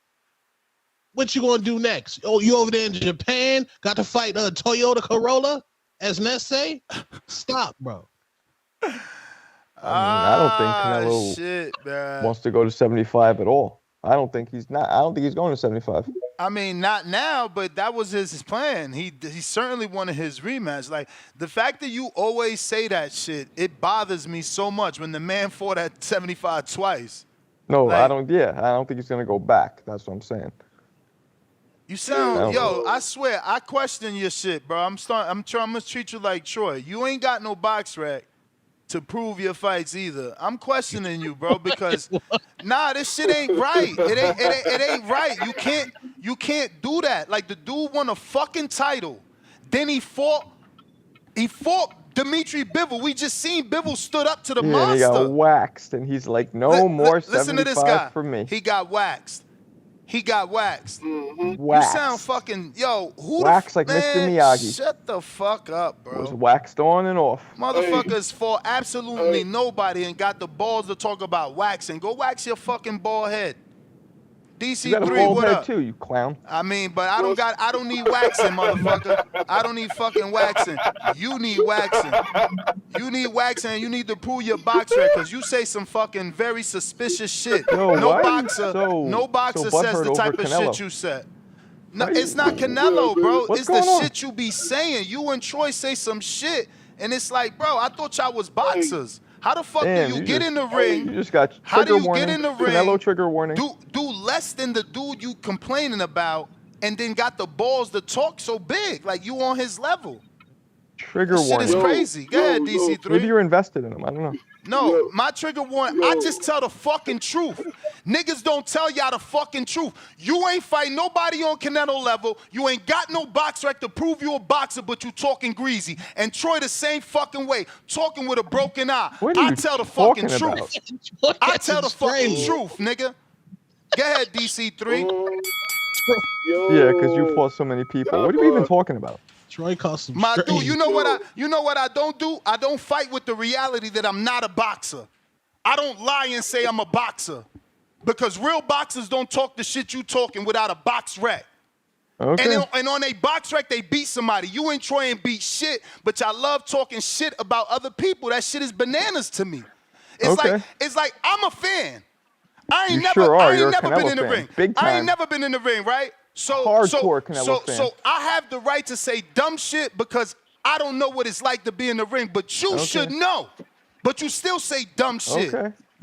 [SPEAKER 10] What you gonna do next? Oh, you over there in Japan? Got to fight Toyota Corolla, as Ness say? Stop, bro.
[SPEAKER 7] I don't think Canelo
[SPEAKER 9] shit, man.
[SPEAKER 7] wants to go to 75 at all. I don't think he's going to 75.
[SPEAKER 9] I mean, not now, but that was his plan. He certainly wanted his rematch. Like, the fact that you always say that shit, it bothers me so much when the man fought at 75 twice.
[SPEAKER 7] No,
[SPEAKER 9] Like,
[SPEAKER 7] I don't think he's going to go back. That's what I'm saying.
[SPEAKER 9] You sound, I swear, I question your shit, bro. I'm gonna treat you like Troy. You ain't got no box rack to prove your fights either. I'm questioning you, bro, because nah, this shit ain't right. It ain't right. You can't do that. Like, the dude won a fucking title. Then he fought Dmitry Bivol. We just seen Bivol stood up to the monster.
[SPEAKER 7] And he got waxed, and he's like, no more 75
[SPEAKER 9] listen to this guy.
[SPEAKER 7] for me.
[SPEAKER 9] He got waxed. He got waxed.
[SPEAKER 7] Waxed.
[SPEAKER 9] You sound fucking, who
[SPEAKER 7] waxed like
[SPEAKER 9] man,
[SPEAKER 7] Mr. Miyagi.
[SPEAKER 9] Shut the fuck up, bro.
[SPEAKER 7] Was waxed on and off.
[SPEAKER 9] Motherfuckers fought absolutely nobody and got the balls to talk about waxing. Go wax your fucking bald head. DC3,
[SPEAKER 7] You got a bald
[SPEAKER 9] what
[SPEAKER 7] head
[SPEAKER 9] up?
[SPEAKER 7] too, you clown.
[SPEAKER 9] I mean, but I don't need waxing, motherfucker. I don't need fucking waxing. You need waxing. You need waxing, and you need to prove your box record, because you say some fucking very suspicious shit.
[SPEAKER 7] Yo,
[SPEAKER 9] no
[SPEAKER 7] why
[SPEAKER 9] boxer says the type of shit you said. No, it's not Canelo, bro. It's the shit you be saying. You and Troy say some shit, and it's like, bro, I thought y'all was boxers. How the fuck do you get in the ring?
[SPEAKER 7] You just got
[SPEAKER 9] How do
[SPEAKER 7] trigger
[SPEAKER 9] you
[SPEAKER 7] warning.
[SPEAKER 9] get in the ring?
[SPEAKER 7] Canelo trigger warning.
[SPEAKER 9] Do less than the dude you complaining about, and then got the balls to talk so big, like you on his level.
[SPEAKER 7] Trigger
[SPEAKER 9] Shit
[SPEAKER 7] warning.
[SPEAKER 9] is crazy. Go ahead, DC3.
[SPEAKER 7] Maybe you're invested in him. I don't know.
[SPEAKER 9] No, my trigger warning, I just tell the fucking truth. Niggas don't tell y'all the fucking truth. You ain't fight nobody on Canelo level. You ain't got no box rec to prove you a boxer, but you talking greasy. And Troy the same fucking way, talking with a broken eye. I tell the fucking truth. I tell the fucking truth, nigga. Go ahead, DC3.
[SPEAKER 7] Yeah, because you fought so many people. What are we even talking about?
[SPEAKER 10] Troy cost some
[SPEAKER 9] My dude, you know what I don't do? I don't fight with the reality that I'm not a boxer. I don't lie and say I'm a boxer. Because real boxers don't talk the shit you talking without a box rec.
[SPEAKER 7] Okay.
[SPEAKER 9] And on a box rec, they beat somebody. You and Troy ain't beat shit, but y'all love talking shit about other people. That shit is bananas to me. It's like I'm a fan. I ain't never been in the ring.
[SPEAKER 7] Big time.
[SPEAKER 9] I ain't never been in the ring, right?
[SPEAKER 7] Hardcore Canelo fan.
[SPEAKER 9] So I have the right to say dumb shit because I don't know what it's like to be in the ring, but you should know. But you still say dumb shit.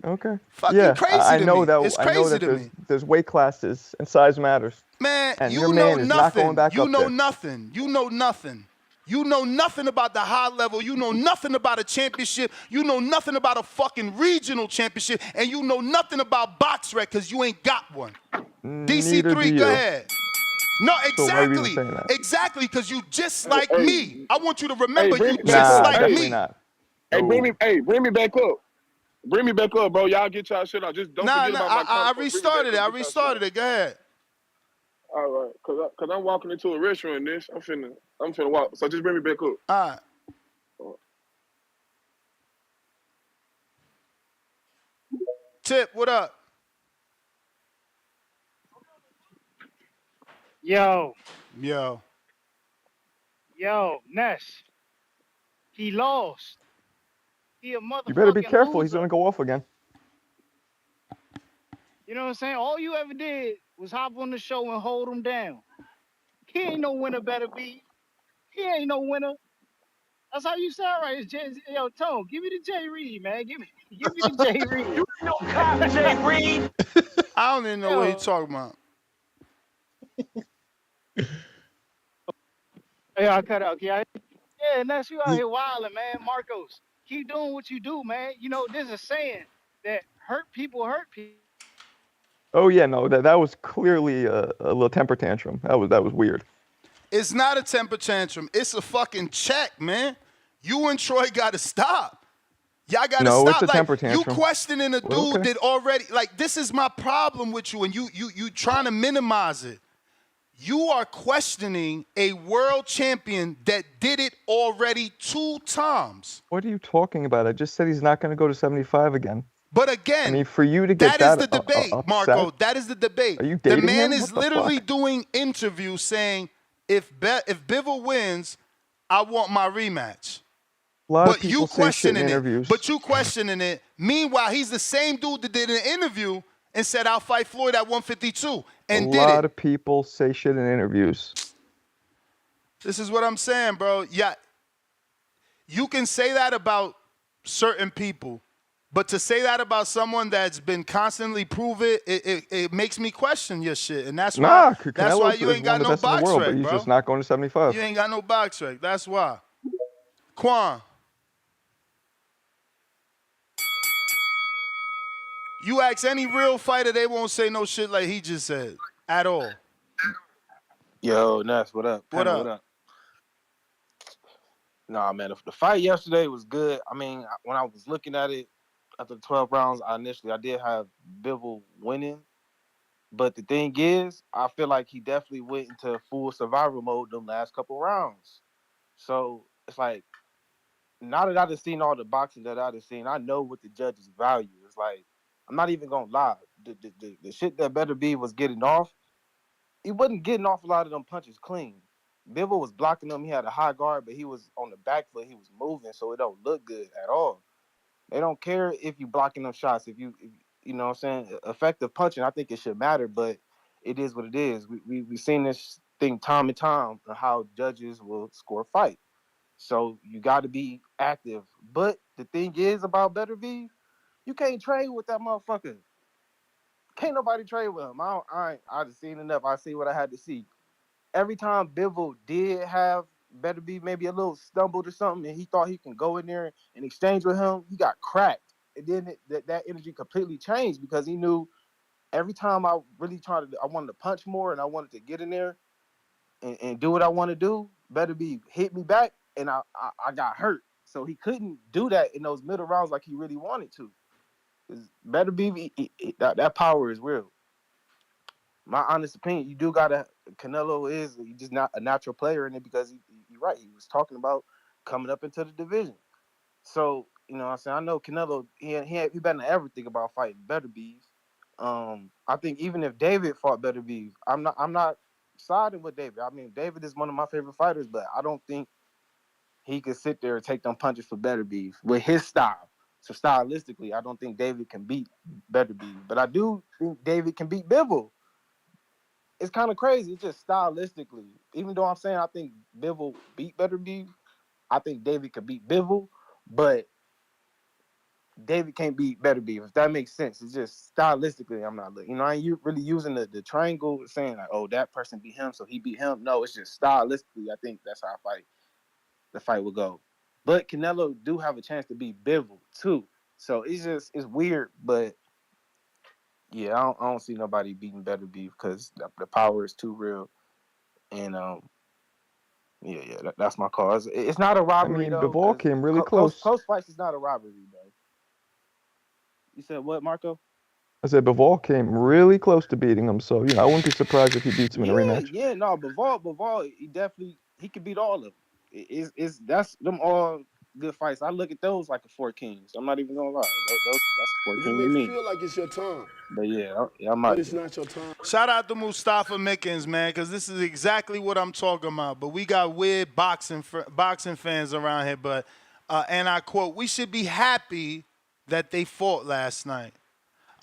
[SPEAKER 7] Okay.
[SPEAKER 9] Fucking crazy
[SPEAKER 7] I
[SPEAKER 9] to
[SPEAKER 7] know
[SPEAKER 9] me.
[SPEAKER 7] that.
[SPEAKER 9] It's
[SPEAKER 7] I know
[SPEAKER 9] crazy
[SPEAKER 7] that
[SPEAKER 9] to me.
[SPEAKER 7] there's weight classes and size matters.
[SPEAKER 9] Man,
[SPEAKER 7] and
[SPEAKER 9] you
[SPEAKER 7] your
[SPEAKER 9] know
[SPEAKER 7] man is not going
[SPEAKER 9] nothing.
[SPEAKER 7] back
[SPEAKER 9] You
[SPEAKER 7] up
[SPEAKER 9] know
[SPEAKER 7] there.
[SPEAKER 9] nothing. You know nothing. You know nothing about the high level. You know nothing about a championship. You know nothing about a fucking regional championship. And you know nothing about box rec because you ain't got one. DC3, go ahead. No, exactly. Exactly, because you just like me. I want you to remember you just like me.
[SPEAKER 13] Hey, bring me back up. Bring me back up, bro. Y'all get y'all shit out. Just don't forget about my
[SPEAKER 9] I restarted it. I restarted it. Go ahead.
[SPEAKER 13] All right, cause I'm walking into a restaurant. I'm finna walk. So just bring me back up.
[SPEAKER 9] All right. Tip, what up?
[SPEAKER 16] Yo,
[SPEAKER 17] Ness. He lost. He a motherfucking
[SPEAKER 7] You better be careful.
[SPEAKER 17] loser.
[SPEAKER 7] He's gonna go off again.
[SPEAKER 17] You know what I'm saying? All you ever did was hop on the show and hold him down. He ain't no winner, better be. He ain't no winner. That's how you sound right. It's yo, Tone, give me the J Reed, man. Give me the J Reed. You ain't no cop, J Reed.
[SPEAKER 9] I don't even know what he's talking about.
[SPEAKER 17] Yeah, I cut out. Yeah, Ness, you out here wilding, man. Marcos, keep doing what you do, man. You know, there's a saying that hurt people hurt people.
[SPEAKER 7] Oh yeah, no, that was clearly a little temper tantrum. That was weird.
[SPEAKER 9] It's not a temper tantrum. It's a fucking check, man. You and Troy got to stop. Y'all got to stop.
[SPEAKER 7] No, it's a temper tantrum.
[SPEAKER 9] You questioning a dude that already, like, this is my problem with you, and you trying to minimize it. You are questioning a world champion that did it already 2 times.
[SPEAKER 7] What are you talking about? I just said he's not going to go to 75 again.
[SPEAKER 9] But
[SPEAKER 7] I
[SPEAKER 9] again,
[SPEAKER 7] mean, for you to get
[SPEAKER 9] that is
[SPEAKER 7] that
[SPEAKER 9] the debate,
[SPEAKER 7] upset,
[SPEAKER 9] Marco. That is the debate.
[SPEAKER 7] are you
[SPEAKER 9] The
[SPEAKER 7] dating
[SPEAKER 9] man
[SPEAKER 7] him?
[SPEAKER 9] is
[SPEAKER 7] What the
[SPEAKER 9] literally
[SPEAKER 7] fuck?
[SPEAKER 9] doing interviews saying, if Bivol wins, I want my rematch.
[SPEAKER 7] A lot of
[SPEAKER 9] But you
[SPEAKER 7] people say shit in
[SPEAKER 9] questioning it.
[SPEAKER 7] interviews.
[SPEAKER 9] But you questioning it. Meanwhile, he's the same dude that did an interview and said, I'll fight Floyd at 152 and
[SPEAKER 7] A
[SPEAKER 9] did
[SPEAKER 7] lot
[SPEAKER 9] it.
[SPEAKER 7] of people say shit in interviews.
[SPEAKER 9] This is what I'm saying, bro. Yeah, you can say that about certain people, but to say that about someone that's been constantly proven, it makes me question your shit, and that's why
[SPEAKER 7] Nah, Canelo
[SPEAKER 9] you
[SPEAKER 7] is
[SPEAKER 9] ain't
[SPEAKER 7] one
[SPEAKER 9] got
[SPEAKER 7] of the
[SPEAKER 9] no
[SPEAKER 7] best in the
[SPEAKER 9] box
[SPEAKER 7] world, but
[SPEAKER 9] rec,
[SPEAKER 7] he's
[SPEAKER 9] bro.
[SPEAKER 7] just not going to 75.
[SPEAKER 9] You ain't got no box rec. That's why. Quan, you ask any real fighter, they won't say no shit like he just said at all.
[SPEAKER 23] Yo, Ness, what up?
[SPEAKER 9] What
[SPEAKER 23] Panel, what
[SPEAKER 9] up?
[SPEAKER 23] up? Nah, man, the fight yesterday was good. I mean, when I was looking at it after the 12 rounds, I did have Bivol winning. But the thing is, I feel like he definitely went into full survival mode them last couple rounds. So it's like, now that I done seen all the boxing that I done seen, I know what the judges value. It's like, I'm not even gonna lie. The shit that Beterbiev was getting off, he wasn't getting off a lot of them punches clean. Bivol was blocking them. He had a high guard, but he was on the back foot. He was moving, so it don't look good at all. They don't care if you blocking them shots. If you know what I'm saying, effective punching, I think it should matter, but it is what it is. We've seen this thing time and time on how judges will score a fight. So you got to be active. But the thing is about Beterbiev, you can't trade with that motherfucker. Can't nobody trade with him. I just seen enough. I see what I had to see. Every time Bivol did have Beterbiev maybe a little stumbled or something, and he thought he can go in there and exchange with him, he got cracked. And then that energy completely changed because he knew every time I wanted to punch more and I wanted to get in there and do what I want to do, Beterbiev hit me back and I got hurt. So he couldn't do that in those middle rounds like he really wanted to. Beterbiev, that power is real. My honest opinion, you do gotta. Canelo is he's just not a natural player in it because you're right. He was talking about coming up into the division. So you know, what I'm saying I know Canelo. He better than ever think about fighting Beterbiev. I think even if David fought Beterbiev, I'm not siding with David. I mean, David is one of my favorite fighters, but I don't think he could sit there and take them punches for Beterbiev with his style. So stylistically, I don't think David can beat Beterbiev, but I do think David can beat Bivol. It's kind of crazy. It's just stylistically. Even though I'm saying I think Bivol beat Beterbiev, I think David could beat Bivol, but David can't beat Beterbiev. If that makes sense, it's just stylistically I'm not looking. You know, I ain't really using the triangle saying like, oh, that person beat him, so he beat him. No, it's just stylistically. I think that's how the fight will go. But Canelo do have a chance to beat Bivol too. So it's weird, but yeah, I don't see nobody beating Beterbiev because the power is too real. And yeah, that's my call. It's not a
[SPEAKER 7] I
[SPEAKER 23] robbery
[SPEAKER 7] mean,
[SPEAKER 23] though,
[SPEAKER 7] Bivol
[SPEAKER 23] because
[SPEAKER 7] came really close.
[SPEAKER 23] close fights is not a robbery, bro. You said what, Marco?
[SPEAKER 7] I said Bivol came really close to beating him, so I wouldn't be surprised if he beats him in a rematch.
[SPEAKER 23] No, Bivol, he could beat all of them. That's them all good fights. I look at those like a 4 Kings. I'm not even gonna lie. That's 4
[SPEAKER 8] You
[SPEAKER 23] King to
[SPEAKER 8] may
[SPEAKER 23] me.
[SPEAKER 8] feel like it's your time,
[SPEAKER 23] But yeah, I'm
[SPEAKER 8] but
[SPEAKER 23] out
[SPEAKER 8] it's
[SPEAKER 23] there.
[SPEAKER 8] not your time.
[SPEAKER 9] Shout out to Mustafa Mickens, man, because this is exactly what I'm talking about. But we got weird boxing fans around here. But and I quote: "We should be happy that they fought last night.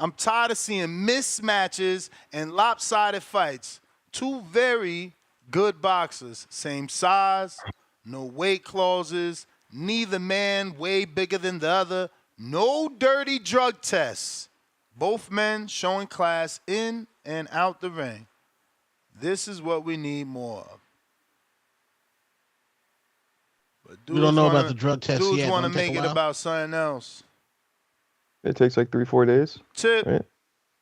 [SPEAKER 9] I'm tired of seeing mismatches and lopsided fights. Two very good boxers, same size, no weight clauses, neither man way bigger than the other, no dirty drug tests. Both men showing class in and out the ring. This is what we need more of." But
[SPEAKER 10] We don't know about the drug test
[SPEAKER 9] dudes
[SPEAKER 10] yet.
[SPEAKER 9] want to
[SPEAKER 10] Don't take a
[SPEAKER 9] make it
[SPEAKER 10] while.
[SPEAKER 9] about something else.
[SPEAKER 7] It takes like 3-4 days,
[SPEAKER 9] Chip.
[SPEAKER 7] right?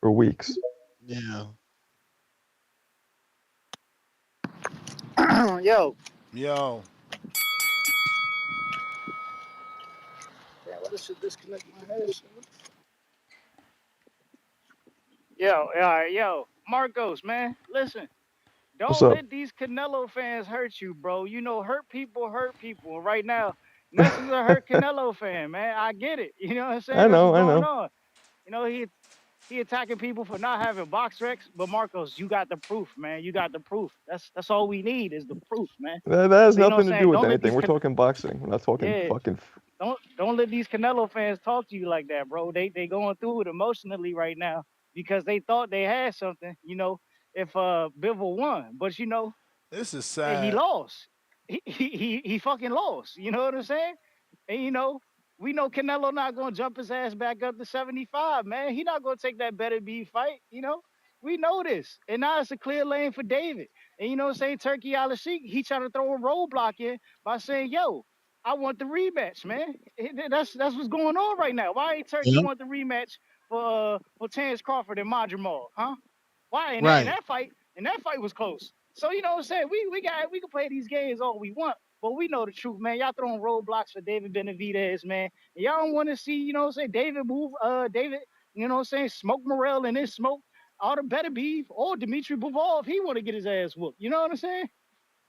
[SPEAKER 7] Or weeks.
[SPEAKER 10] Yeah.
[SPEAKER 17] Yo.
[SPEAKER 9] Yo.
[SPEAKER 17] Yeah, what is should disconnect my head? Yo, Marcos, man, listen.
[SPEAKER 7] What's
[SPEAKER 17] Don't
[SPEAKER 7] up?
[SPEAKER 17] let these Canelo fans hurt you, bro. You know, hurt people hurt people. Right now, Ness is a hurt Canelo fan, man. I get it. You know what I'm saying?
[SPEAKER 7] I
[SPEAKER 17] That's
[SPEAKER 7] know,
[SPEAKER 17] what's
[SPEAKER 7] I
[SPEAKER 17] going
[SPEAKER 7] know.
[SPEAKER 17] on. You know, he attacking people for not having box recs, but Marcos, you got the proof, man. You got the proof. That's all we need is the proof, man.
[SPEAKER 7] That has
[SPEAKER 17] So you know what
[SPEAKER 7] nothing
[SPEAKER 17] I'm
[SPEAKER 7] to do
[SPEAKER 17] saying?
[SPEAKER 7] with
[SPEAKER 17] Don't let
[SPEAKER 7] anything.
[SPEAKER 17] these
[SPEAKER 7] We're talking boxing. We're not talking
[SPEAKER 17] yeah,
[SPEAKER 7] fucking.
[SPEAKER 17] don't let these Canelo fans talk to you like that, bro. They going through it emotionally right now because they thought they had something, you know, if Bivol won. But you know,
[SPEAKER 9] This is
[SPEAKER 17] he
[SPEAKER 9] sad.
[SPEAKER 17] lost. He fucking lost. You know what I'm saying? And you know, we know Canelo not gonna jump his ass back up to 75, man. He not gonna take that better be fight, you know. We know this. And now it's a clear lane for David. And you know what I'm saying? Turkey Al-Sheikh, he trying to throw a roadblock in by saying, yo, I want the rematch, man. That's what's going on right now. Why ain't Turkey
[SPEAKER 10] Yep.
[SPEAKER 17] want the rematch for Terrence Crawford and Madrimal, huh? Why? And
[SPEAKER 10] Right.
[SPEAKER 17] that fight was close. So you know what I'm saying? We can play these games all we want, but we know the truth, man. Y'all throwing roadblocks for David Benavidez, man. And y'all don't want to see, you know what I'm saying, David move, David, you know what I'm saying, smoke Morrell and then smoke all the Beterbiev or Dmitry Bivol if he want to get his ass whooped. You know what I'm saying?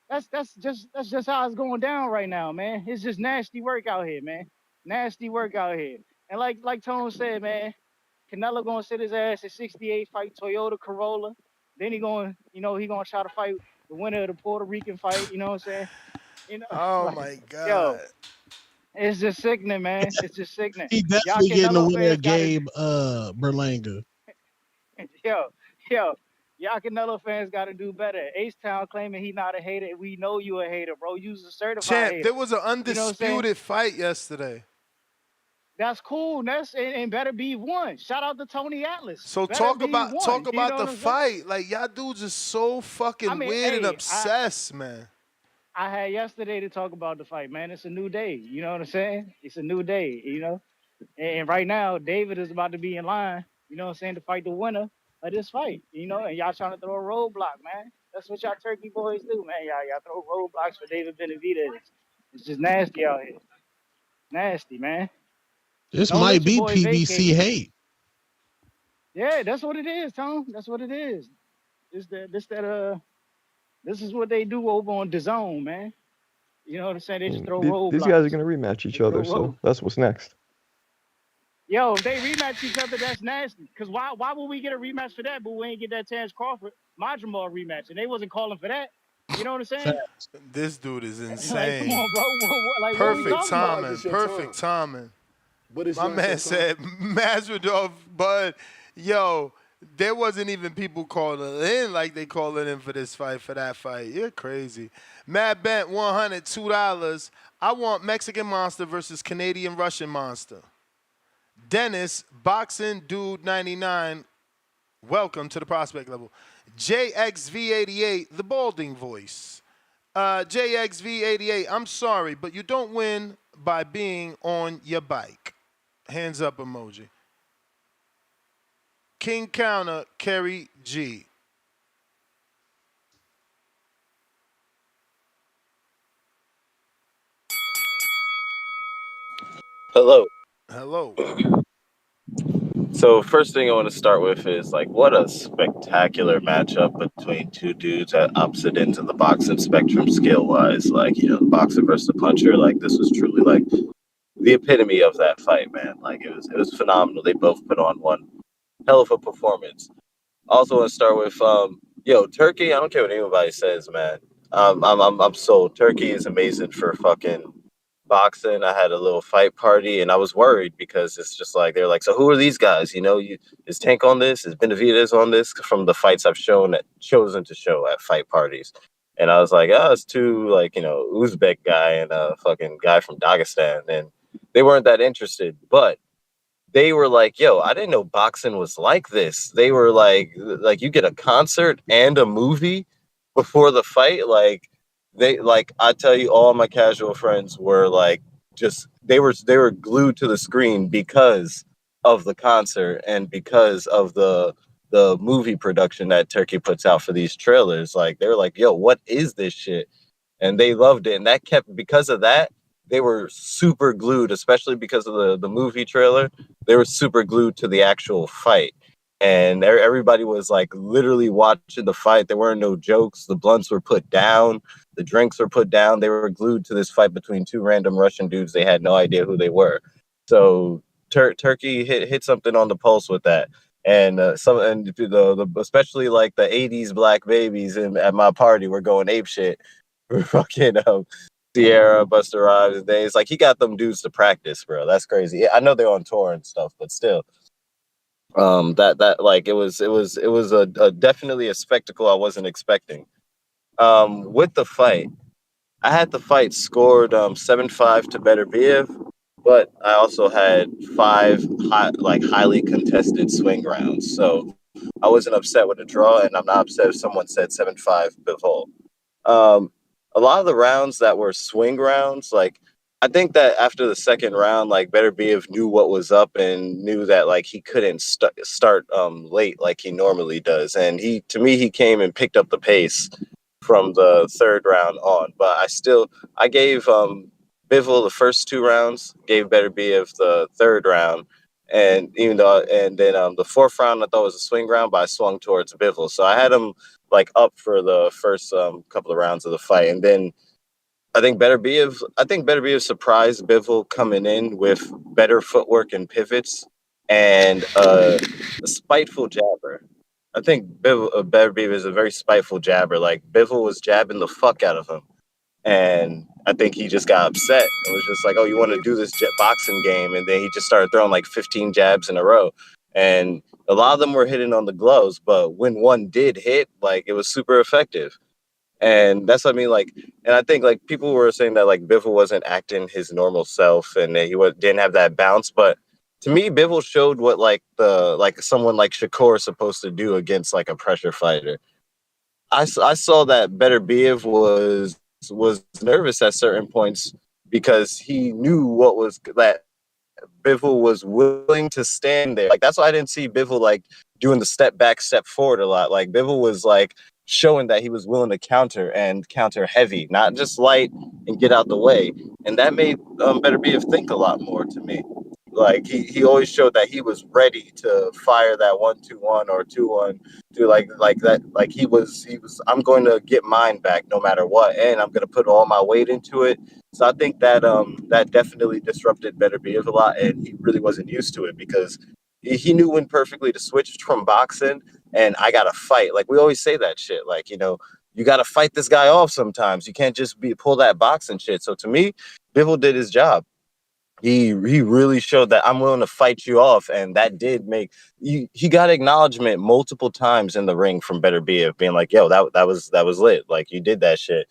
[SPEAKER 17] That's just how it's going down right now, man. It's just nasty work out here, man. Nasty work out here. And like Tone said, man, Canelo gonna sit his ass at 68, fight Toyota Corolla. Then he gonna try to fight the winner of the Puerto Rican fight. You know what I'm saying? You know,
[SPEAKER 9] Oh
[SPEAKER 17] like,
[SPEAKER 9] my
[SPEAKER 17] yo,
[SPEAKER 9] God.
[SPEAKER 17] it's just sickening, man. It's just sickening.
[SPEAKER 10] He
[SPEAKER 17] Y'all
[SPEAKER 10] definitely getting the
[SPEAKER 17] Canelo
[SPEAKER 10] winner
[SPEAKER 17] fans
[SPEAKER 10] of
[SPEAKER 17] gotta,
[SPEAKER 10] Gabe Berlanga.
[SPEAKER 17] yo, yo, y'all Canelo fans gotta do better. Ace Town claiming he not a hater. We know you a hater, bro. You's a certified
[SPEAKER 9] Champ,
[SPEAKER 17] hater.
[SPEAKER 9] there was an
[SPEAKER 17] You know what I'm saying?
[SPEAKER 9] undisputed fight yesterday.
[SPEAKER 17] That's cool. And Better Be one. Shout out to Tony Atlas.
[SPEAKER 9] So
[SPEAKER 17] Better
[SPEAKER 9] talk
[SPEAKER 17] Be
[SPEAKER 9] about
[SPEAKER 17] one.
[SPEAKER 9] talk
[SPEAKER 17] You
[SPEAKER 9] about
[SPEAKER 17] know
[SPEAKER 9] the
[SPEAKER 17] what I'm saying?
[SPEAKER 9] fight. Like y'all dudes is so
[SPEAKER 17] I
[SPEAKER 9] fucking
[SPEAKER 17] mean,
[SPEAKER 9] weird and
[SPEAKER 17] hey,
[SPEAKER 9] obsessed, man.
[SPEAKER 17] I had yesterday to talk about the fight, man. It's a new day. You know what I'm saying? It's a new day, you know? And right now, David is about to be in line, you know what I'm saying, to fight the winner of this fight, you know? And y'all trying to throw a roadblock, man. That's what y'all turkey boys do, man. Y'all throw roadblocks for David Benavidez. It's just nasty out here. Nasty, man.
[SPEAKER 10] This
[SPEAKER 17] Don't
[SPEAKER 10] might
[SPEAKER 17] let your
[SPEAKER 10] be
[SPEAKER 17] boy vacate.
[SPEAKER 10] PBC hate.
[SPEAKER 17] Yeah, that's what it is, Tom. That's what it is. This is what they do over on DAZN, man. You know what I'm saying? They just throw
[SPEAKER 7] These guys are
[SPEAKER 17] roadblocks.
[SPEAKER 7] gonna rematch each
[SPEAKER 17] They throw
[SPEAKER 7] other,
[SPEAKER 17] road.
[SPEAKER 7] so that's what's next.
[SPEAKER 17] Yo, if they rematch each other, that's nasty. Cause why would we get a rematch for that, but we ain't get that Terrence Crawford Madrimal rematch, and they wasn't calling for that. You know what I'm saying?
[SPEAKER 9] This dude is
[SPEAKER 17] Like, come
[SPEAKER 9] insane.
[SPEAKER 17] on, bro. What we
[SPEAKER 9] Perfect
[SPEAKER 17] talking about?
[SPEAKER 8] Like
[SPEAKER 9] timing.
[SPEAKER 8] it's your
[SPEAKER 9] Perfect
[SPEAKER 8] time.
[SPEAKER 9] timing.
[SPEAKER 8] But it's
[SPEAKER 9] My
[SPEAKER 8] not your
[SPEAKER 9] man
[SPEAKER 8] time.
[SPEAKER 9] said Masvidal, but yo, there wasn't even people calling in like they calling in for this fight, for that fight. You're crazy. Matt Bent, $102. I want Mexican Monster versus Canadian Russian Monster. Dennis, Boxing Dude 99. Welcome to the prospect level. JXV88, the balding voice. JXV88, I'm sorry, but you don't win by being on your bike. Hands up emoji. King Counter, Kerry G.
[SPEAKER 16] Hello.
[SPEAKER 9] Hello.
[SPEAKER 16] So first thing I want to start with is like what a spectacular matchup between two dudes at opposite ends of the boxing spectrum skill wise. Like, you know, the boxer versus the puncher, like this was truly like the epitome of that fight, man. Like it was phenomenal. They both put on one hell of a performance. Also want to start with yo, Turkey, I don't care what anybody says, man. I'm sold. Turkey is amazing for fucking boxing. I had a little fight party and I was worried because it's just like they're like, so who are these guys? You know, is Tank on this? Is Benavidez on this? From the fights I've chosen to show at fight parties. And I was like, oh, it's two like, you know, Uzbek guy and a fucking guy from Dagestan. And they weren't that interested. But they were like, yo, I didn't know boxing was like this. They were like you get a concert and a movie before the fight. Like I tell you, all my casual friends were like just they were glued to the screen because of the concert and because of the movie production that Turkey puts out for these trailers. Like they were like, yo, what is this shit? And they loved it. And that kept because of that, they were super glued, especially because of the movie trailer. They were super glued to the actual fight. and everybody was like literally watching the fight. There weren't no jokes. The blunts were put down. The drinks were put down. They were glued to this fight between two random Russian dudes. They had no idea who they were. So Turkey hit something on the pulse with that. And the especially like the 80s black babies at my party were going ape shit. We're fucking Sierra, Busta Rhymes days. Like he got them dudes to practice, bro. That's crazy. I know they're on tour and stuff, but still. That like it was a definitely a spectacle I wasn't expecting. With the fight, I had the fight scored 7-5 to Beterbiev, but I also had five highly contested swing rounds. So I wasn't upset with the draw, and I'm not upset if someone said 7-5 Bivol. Um, a lot of the rounds that were swing rounds, like I think that after the second round, like Beterbiev knew what was up and knew that like he couldn't start late like he normally does, and to me he came and picked up the pace from the third round on. But I gave Bivol the first two rounds, gave Beterbiev the third round, and then the fourth round I thought was a swing round, but I swung towards Bivol, so I had him like up for the first couple of rounds of the fight, and then I think Beterbiev surprised Bivol coming in with better footwork and pivots and a spiteful jabber. I think Beterbiev is a very spiteful jabber. Like Bivol was jabbing the fuck out of him, and I think he just got upset and was just like, "Oh, you want to do this boxing game?" And then he just started throwing like 15 jabs in a row, and a lot of them were hitting on the gloves. But when one did hit, like it was super effective. And that's what I mean, like, and I think like people were saying that like Bivol wasn't acting his normal self and that didn't have that bounce. But to me, Bivol showed what like someone like Shakur is supposed to do against like a pressure fighter. I saw that Beterbiev was nervous at certain points because he knew what was that Bivol was willing to stand there. Like that's why I didn't see Bivol like doing the step back, step forward a lot. Like Bivol was like showing that he was willing to counter and counter heavy, not just light and get out the way. And that made Beterbiev think a lot more to me. Like he always showed that he was ready to fire that 1-2-1 or 2-1 to like that. Like he was I'm going to get mine back no matter what, and I'm going to put all my weight into it. So I think that that definitely disrupted Beterbiev a lot, and he really wasn't used to it because he knew when perfectly to switch from boxing and I got to fight. Like we always say that shit. Like you got to fight this guy off sometimes. You can't just pull that boxing shit. So to me, Bivol did his job. He really showed that I'm willing to fight you off, and that did make he got acknowledgement multiple times in the ring from Beterbiev being like, "Yo, that was lit. Like you did that shit."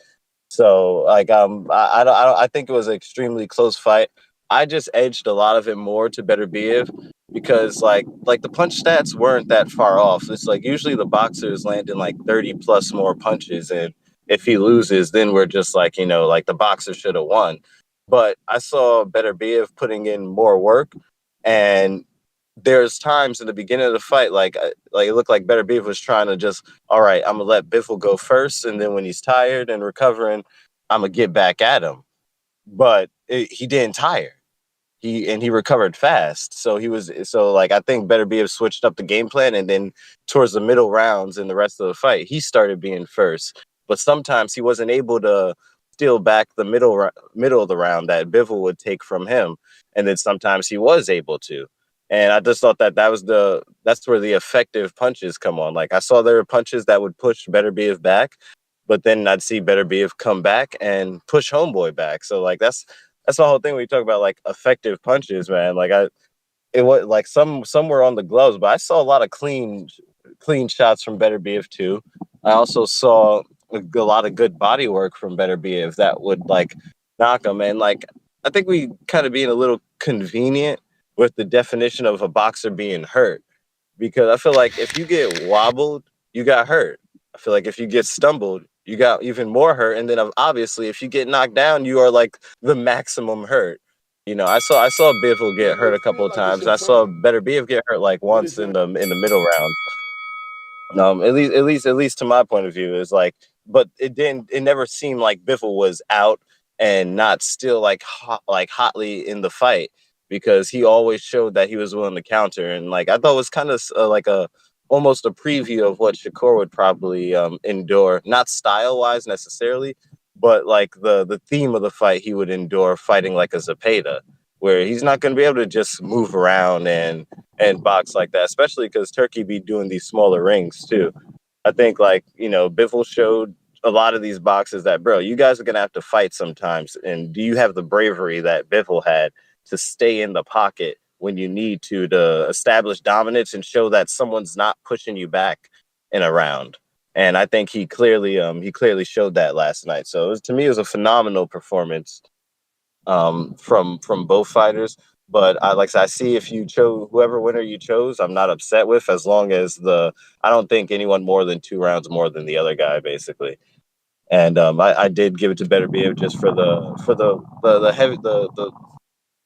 [SPEAKER 16] So like I think it was an extremely close fight. I just edged a lot of it more to Beterbiev because like the punch stats weren't that far off. It's like usually the boxers landing like 30 plus more punches, and if he loses, then we're just like like the boxer should have won. But I saw Beterbiev putting in more work, and there's times in the beginning of the fight, like it looked like Beterbiev was trying to just, all right, I'm gonna let Bivol go first, and then when he's tired and recovering, I'm gonna get back at him. But he didn't tire. He recovered fast. So like I think Beterbiev switched up the game plan, and then towards the middle rounds in the rest of the fight, he started being first. But sometimes he wasn't able to steal back the middle of the round that Bivol would take from him, and then sometimes he was able to. And I just thought that's where the effective punches come on. Like I saw there were punches that would push Beterbiev back, but then I'd see Beterbiev come back and push Homeboy back. So like that's the whole thing when you talk about like effective punches, man. Like it was like some were on the gloves, but I saw a lot of clean shots from Beterbiev too. I also saw a lot of good body work from Beterbiev that would like knock him. And like I think we kind of being a little convenient with the definition of a boxer being hurt, because I feel like if you get wobbled, you got hurt. I feel like if you get stumbled, you got even more hurt. And then obviously, if you get knocked down, you are like the maximum hurt. I saw Bivol get hurt a couple of times. I saw Beterbiev get hurt like once in the middle round. At least to my point of view is like, but it never seemed like Biffle was out and not still like hotly in the fight. because he always showed that he was willing to counter. And like I thought it was kind of like a almost a preview of what Shakur would probably endure, not style wise necessarily, but like the theme of the fight he would endure fighting like a Zepeda, where he's not going to be able to just move around and box like that, especially because Turkey be doing these smaller rings too. I think like, you know, Bivol showed a lot of these boxes that, bro, you guys are going to have to fight sometimes. And do you have the bravery that Bivol had to stay in the pocket when you need to establish dominance and show that someone's not pushing you back in a round? And I think he clearly showed that last night. So it was, to me, it was a phenomenal performance from both fighters. But I like I see if you chose whoever winner you chose, I'm not upset with, as long as I don't think anyone more than 2 rounds more than the other guy, basically. And I did give it to Beterbiev just for the heavy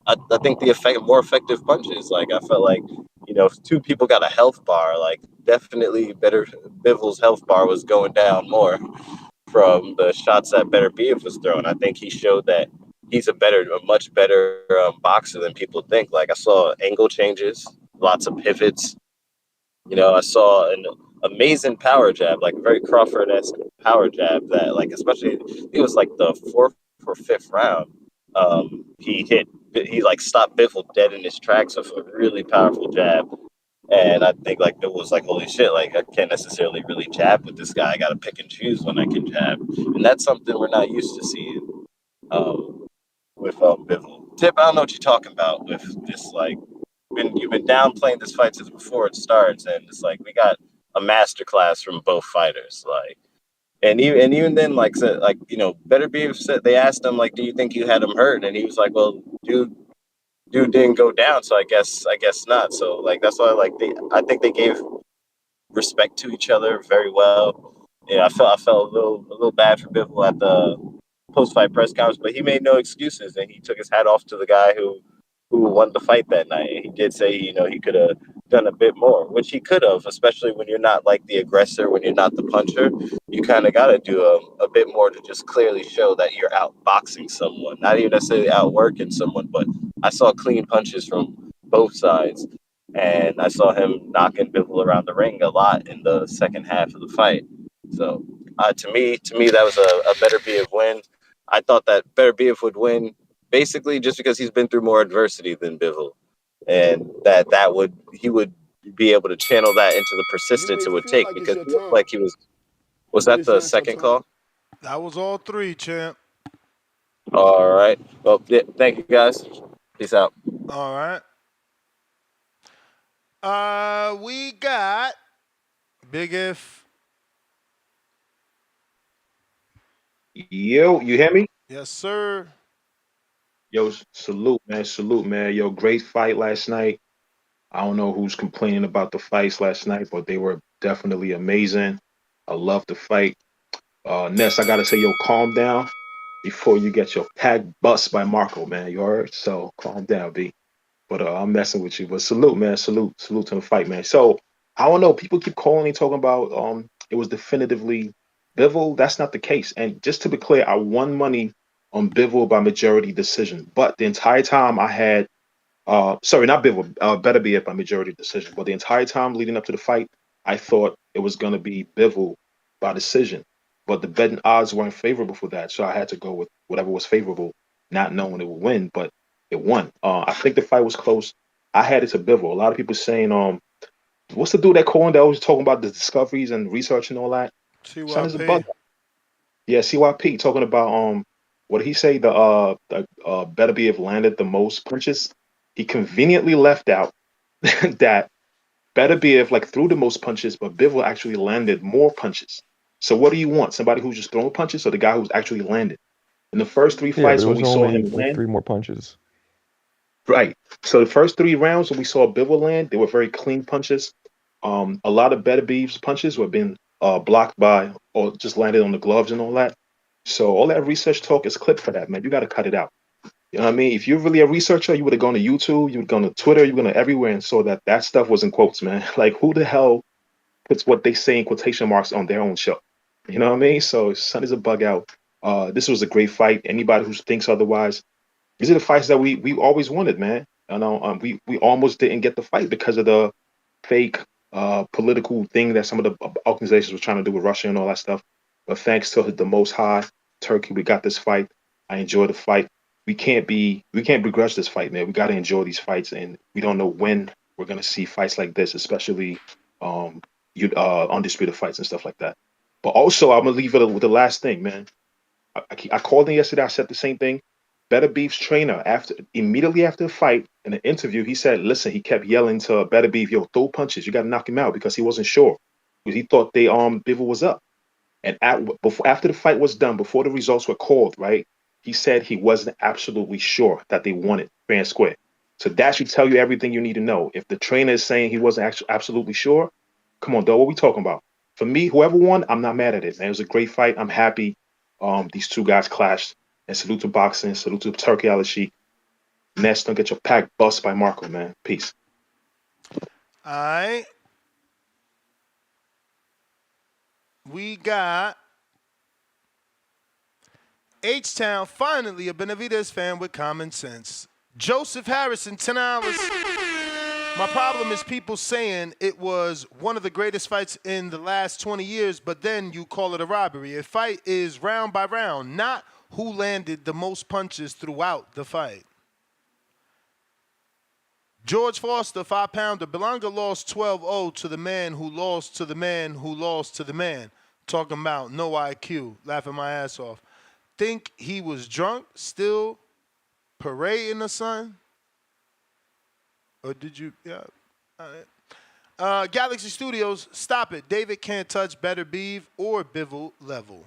[SPEAKER 16] I think the more effective punches. Like I felt like, you know, if 2 people got a health bar, like definitely Bivol's health bar was going down more from the shots that Beterbiev was throwing. I think he showed that he's a much better boxer than people think. Like I saw angle changes, lots of pivots. You know, I saw an amazing power jab, like a very Crawford-esque power jab that, like, especially it was like the 4th or 5th round. He like stopped Bivol dead in his tracks with a really powerful jab. And I think like it was like, holy shit, like I can't necessarily really jab with this guy. I gotta pick and choose when I can jab. And that's something we're not used to seeing with Bivol. Tip, I don't know what you're talking about with this, like you've been downplaying this fight since before it starts, and it's like we got a masterclass from both fighters. Like and even then, like said, like, you know, Beterbiev said they asked him like, do you think you had him hurt? And he was like, well, dude didn't go down, so I guess not. So like that's why like I think they gave respect to each other very well. Yeah, I felt a little bad for Bivol at the post fight press conference, but he made no excuses and he took his hat off to the guy who won the fight that night. And he did say, you know, he could have done a bit more, which he could have, especially when you're not like the aggressor, when you're not the puncher. You kind of got to do a bit more to just clearly show that you're outboxing someone, not even necessarily outworking someone, but I saw clean punches from both sides. And I saw him knocking Bivol around the ring a lot in the second half of the fight. So to me, that was a Beterbiev win. I thought that Beterbiev would win basically just because he's been through more adversity than Bivol, and he would be able to channel that into the persistence it would take, because he looked like he was. Was that the second call?
[SPEAKER 9] That was all 3, champ.
[SPEAKER 16] All right. Well, yeah, thank you guys. Peace out.
[SPEAKER 9] All right. We got Big If.
[SPEAKER 18] Yo, you hear me?
[SPEAKER 9] Yes, sir.
[SPEAKER 18] Yo, salute, man. Salute, man. Yo, great fight last night. I don't know who's complaining about the fights last night, but they were definitely amazing. I love the fight. Ness, I gotta say, yo, calm down before you get your tag bust by Marco, man. You heard? So calm down, B. But I'm messing with you. But salute, man. Salute to the fight, man. So I don't know. People keep calling and talking about it was definitively Bivol. That's not the case. And just to be clear, I won money on Bivol by majority decision. But the entire time I had sorry, not Bivol, Beterbiev by majority decision. But the entire time leading up to the fight, I thought it was gonna be Bivol by decision. But the betting odds weren't favorable for that, so I had to go with whatever was favorable, not knowing it would win, but it won. I think the fight was close. I had it to Bivol. A lot of people saying, what's the dude that calling that always talking about the discoveries and research and all that? Son is a bug.
[SPEAKER 9] CYP.
[SPEAKER 18] Yeah, CYP talking about what did he say? The Beterbiev landed the most punches. He conveniently left out that Beterbiev like threw the most punches, but Bivol actually landed more punches. So what do you want? Somebody who's just throwing punches, or the guy who's actually landed? In the first 3
[SPEAKER 7] Yeah, but
[SPEAKER 18] fights
[SPEAKER 7] it
[SPEAKER 18] when
[SPEAKER 7] was
[SPEAKER 18] we saw
[SPEAKER 7] only
[SPEAKER 18] him
[SPEAKER 7] like
[SPEAKER 18] land,
[SPEAKER 7] 3 more punches.
[SPEAKER 18] right? So the first 3 rounds when we saw Bivol land, they were very clean punches. A lot of Beterbiev's punches were being blocked by or just landed on the gloves and all that. So all that research talk is clipped for that, man. You got to cut it out. You know what I mean? If you're really a researcher, you would have gone to YouTube, you would have gone to Twitter, you would have gone everywhere and saw that that stuff was in quotes, man. Like, who the hell puts what they say in quotation marks on their own show? You know what I mean? So, son is a bug out. This was a great fight. Anybody who thinks otherwise, these are the fights that we always wanted, man. You know, we almost didn't get the fight because of the fake political thing that some of the organizations were trying to do with Russia and all that stuff. But thanks to the Most High, Turkey, we got this fight. I enjoy the fight. We can't begrudge this fight, man. We got to enjoy these fights, and we don't know when we're gonna see fights like this, especially undisputed fights and stuff like that. But also, I'm gonna leave it with the last thing, man. I called him yesterday. I said the same thing. Better Beef's trainer, immediately after the fight, in an interview, he said, "Listen," he kept yelling to Better Beef, "Yo, throw punches. You got to knock him out," because he wasn't sure. Because he thought Bivol was up. And after the fight was done, before the results were called, right? He said he wasn't absolutely sure that they won it fair and square. So that should tell you everything you need to know. If the trainer is saying he wasn't absolutely sure, come on, dog, what we talking about? For me, whoever won, I'm not mad at it, man. It was a great fight. I'm happy these two guys clashed. And salute to boxing, salute to Turkey Al Sheikh. Ness, don't get your pack bust by Marco, man. Peace.
[SPEAKER 9] All right. We got H-Town, finally a Benavidez fan with common sense. Joseph Harrison, $10. My problem is people saying it was one of the greatest fights in the last 20 years, but then you call it a robbery. A fight is round by round, not who landed the most punches throughout the fight. George Foster, 5-pounder. Belanga lost 12-0 to the man who lost to the man who lost to the man. Talking about no IQ, laughing my ass off. Think he was drunk, still parading the sun? Or did you, yeah. All right. Galaxy Studios, stop it. David can't touch Beterbiev or Bivol level.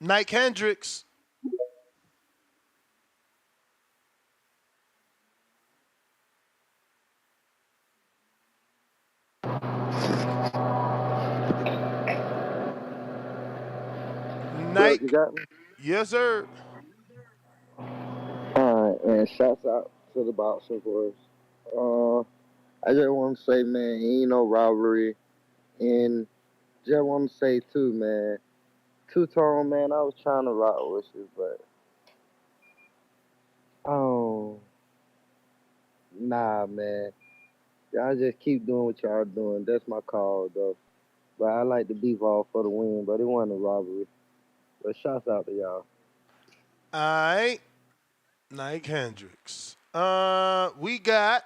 [SPEAKER 9] Nike Hendricks. Nike.
[SPEAKER 19] You got me?
[SPEAKER 9] Yes, sir.
[SPEAKER 19] All right, man. Shouts out to the boxing boys. I just want to say, man, ain't no robbery. And just want to say, too, man, Two-Tone, man, I was trying to rock with you, but, oh, nah, man. Y'all just keep doing what y'all doing. That's my call, though. But I like the Bivol for the win, but it wasn't a robbery. But shouts out to y'all.
[SPEAKER 9] All right. Nike Hendricks. We got,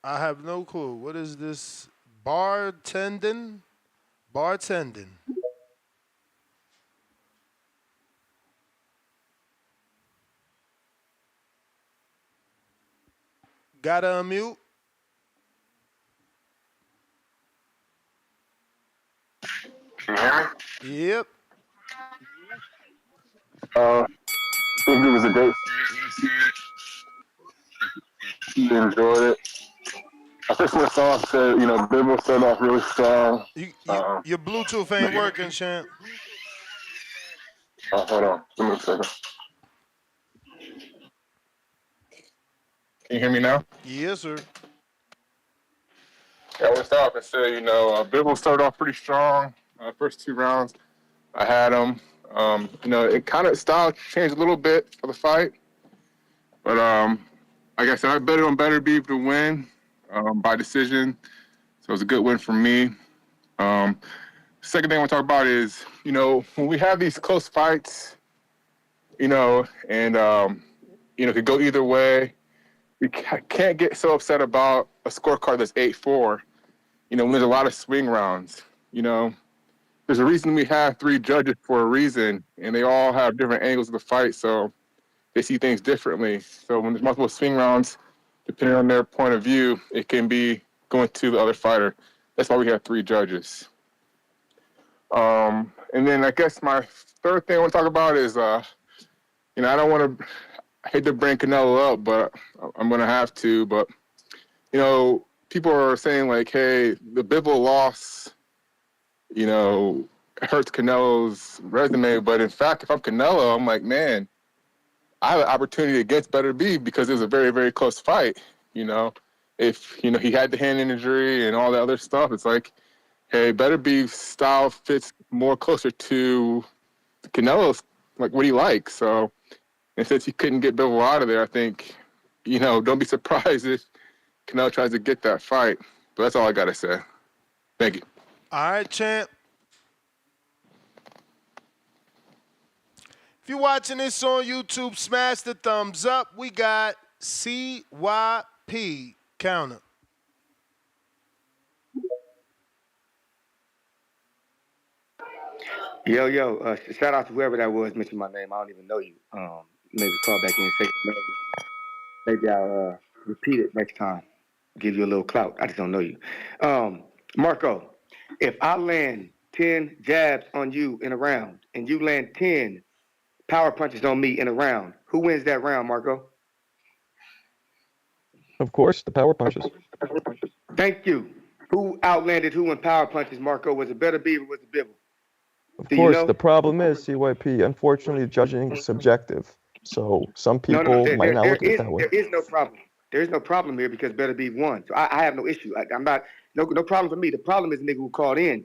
[SPEAKER 9] I have no clue. What is this? Bartending? Bartending. Gotta unmute.
[SPEAKER 11] Can you hear me?
[SPEAKER 9] Yep.
[SPEAKER 11] I think it was a great. You enjoyed it. I just want to start off said, Bivol started off really strong.
[SPEAKER 9] Your Bluetooth ain't working, champ.
[SPEAKER 11] Oh, hold on. Give me a second. Can you hear me now?
[SPEAKER 9] Yes, sir.
[SPEAKER 11] Yeah, I want to start off and say, Bivol started off pretty strong. First 2 rounds, I had him. It kind of style changed a little bit for the fight. But like I said, I bet it on Beterbiev to win by decision. So it was a good win for me. Second thing I want to talk about is, when we have these close fights, and, it could go either way. We can't get so upset about a scorecard that's 8-4, when there's a lot of swing rounds. There's a reason we have 3 judges for a reason, and they all have different angles of the fight, so they see things differently. So when there's multiple swing rounds, depending on their point of view, it can be going to the other fighter. That's why we have 3 judges. And then I guess my third thing I want to talk about is, I don't want to, I hate to bring Canelo up, but I'm going to have to. But, people are saying like, hey, the Bivol loss, hurts Canelo's resume. But in fact, if I'm Canelo, I'm like, man, I have an opportunity against Beterbiev because it was a very, very close fight. If, he had the hand injury and all that other stuff, it's like, hey, Beterbiev's style fits more closer to Canelo's,
[SPEAKER 1] what he likes. So, and since he couldn't get Bivol out of there, I think, don't be surprised if Canelo tries to get that fight. But that's all I gotta say. Thank you.
[SPEAKER 9] All right, champ. If you're watching this on YouTube, smash the thumbs up. We got CYP counter.
[SPEAKER 14] Yo, shout out to whoever that was mentioned my name. I don't even know you. Maybe call back in and say your name. Maybe I'll repeat it next time. Give you a little clout. I just don't know you. Marco, if I land 10 jabs on you in a round and you land 10 power punches on me in a round, who wins that round, Marco?
[SPEAKER 7] Of course, the power punches.
[SPEAKER 14] Thank you. Who outlanded who in power punches, Marco? Was it Beterbiev or was it Bivol?
[SPEAKER 7] Of
[SPEAKER 14] Do you
[SPEAKER 7] course,
[SPEAKER 14] know?
[SPEAKER 7] the problem is CYP. Unfortunately, judging is subjective. So some
[SPEAKER 14] No,
[SPEAKER 7] people might not
[SPEAKER 14] there
[SPEAKER 7] look at it that way.
[SPEAKER 14] is no problem. There is no problem here because Beterbiev won. So I have no issue. I'm not no problem for me. The problem is the nigga who called in,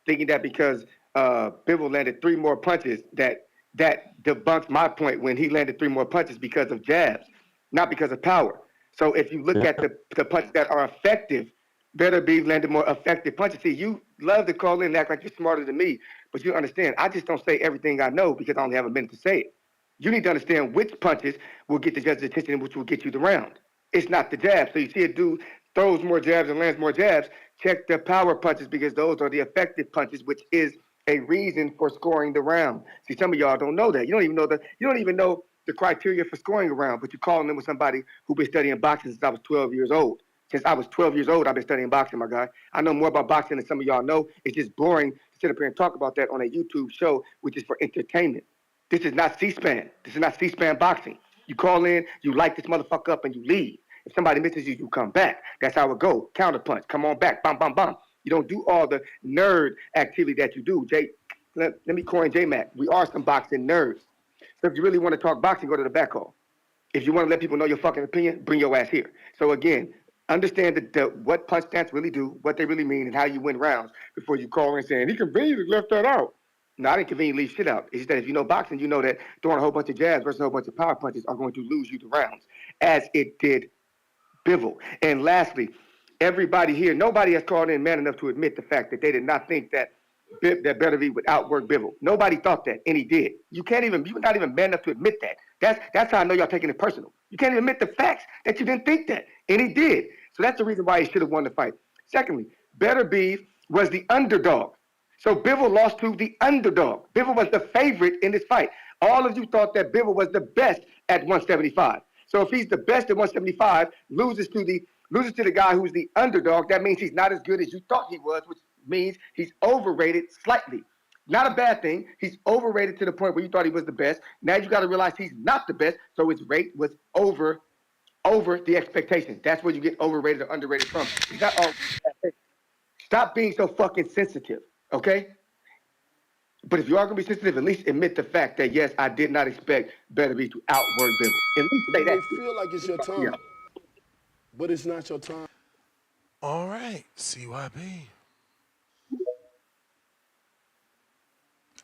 [SPEAKER 14] thinking that because Bivol landed 3 more punches that debunks my point when he landed 3 more punches because of jabs, not because of power. So if you look at the punches that are effective, Beterbiev landed more effective punches. See, you love to call in and act like you're smarter than me, but you understand, I just don't say everything I know because I only have a minute to say it. You need to understand which punches will get the judge's attention and which will get you the round. It's not the jabs. So you see a dude throws more jabs and lands more jabs, check the power punches because those are the effective punches, which is a reason for scoring the round. See, some of y'all don't know that. You don't even know the criteria for scoring a round, but you're calling in with somebody who's been studying boxing since I was 12 years old. Since I was 12 years old, I've been studying boxing, my guy. I know more about boxing than some of y'all know. It's just boring to sit up here and talk about that on a YouTube show, which is for entertainment. This is not C-SPAN. This is not C-SPAN boxing. You call in, you light this motherfucker up, and you leave. If somebody misses you, you come back. That's how it goes. Counterpunch. Come on back. Bam, bam, bam. You don't do all the nerd activity that you do. Let me coin J-Mac. We are some boxing nerds. So if you really want to talk boxing, go to the back hall. If you want to let people know your fucking opinion, bring your ass here. So again, understand what punch stance really do, what they really mean, and how you win rounds before you call in saying, he conveniently left that out. No, I didn't conveniently leave shit out. It's just that if you know boxing, you know that throwing a whole bunch of jabs versus a whole bunch of power punches are going to lose you the rounds, as it did Bivol. And lastly, everybody here, nobody has called in man enough to admit the fact that they did not think that Benavidez would outwork Bivol. Nobody thought that, and he did. You're not even man enough to admit that. That's how I know y'all taking it personal. You can't even admit the facts that you didn't think that, and he did. So that's the reason why he should have won the fight. Secondly, Beterbiev was the underdog. So Bivol lost to the underdog. Bivol was the favorite in this fight. All of you thought that Bivol was the best at 175. So if he's the best at 175, loses to the guy who's the underdog, that means he's not as good as you thought he was, which means he's overrated slightly. Not a bad thing. He's overrated to the point where you thought he was the best. Now you got to realize he's not the best, so his rate was over the expectation. That's where you get overrated or underrated from. It's not all. Stop being so fucking sensitive, okay? But if you are gonna be sensitive, at least admit the fact that yes, I did not expect Beterbiev to outwork Bivol. At least say
[SPEAKER 8] You may
[SPEAKER 14] that.
[SPEAKER 8] feel like it's your time, but it's not your time.
[SPEAKER 9] All right, CYP.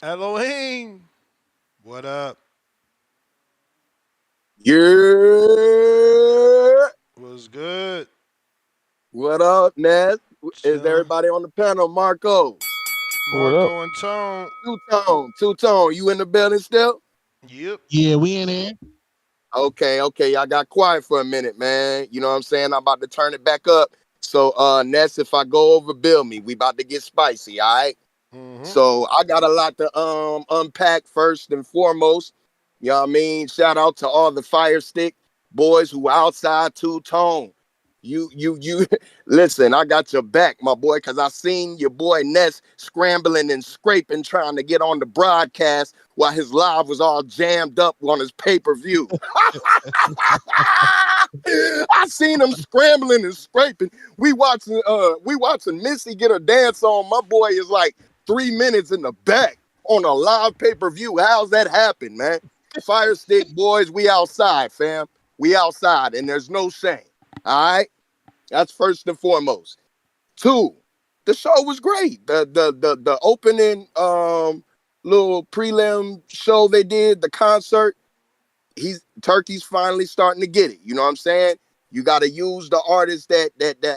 [SPEAKER 9] Elohim. What up?
[SPEAKER 5] Yeah.
[SPEAKER 9] What's good?
[SPEAKER 5] What up, Ness? Is
[SPEAKER 9] Chilling.
[SPEAKER 5] everybody on the panel? Marco.
[SPEAKER 7] What up?
[SPEAKER 9] Marco and Tone.
[SPEAKER 5] Two-tone. You in the building still?
[SPEAKER 9] Yep.
[SPEAKER 10] Yeah, we in there.
[SPEAKER 5] Okay. I got quiet for a minute, man. You know what I'm saying? I'm about to turn it back up. So, Ness, if I go over, bill me. We about to get spicy, all right?
[SPEAKER 9] Mm-hmm.
[SPEAKER 5] So I got a lot to unpack first and foremost. You know what I mean? Shout out to all the Fire Stick boys who outside two-tone. You listen, I got your back, my boy, because I seen your boy Ness scrambling and scraping trying to get on the broadcast while his live was all jammed up on his pay-per-view. I seen him scrambling and scraping. We watching Missy get a dance on. My boy is like 3 minutes in the back on a live pay-per-view. How's that happen, man? Fire Stick boys, we outside, fam. We outside, and there's no shame. All right? That's first and foremost. Two, the show was great. The opening
[SPEAKER 20] little prelim show they did, the concert, Turkey's finally starting to get it. You know what I'm saying? You got to use the artists that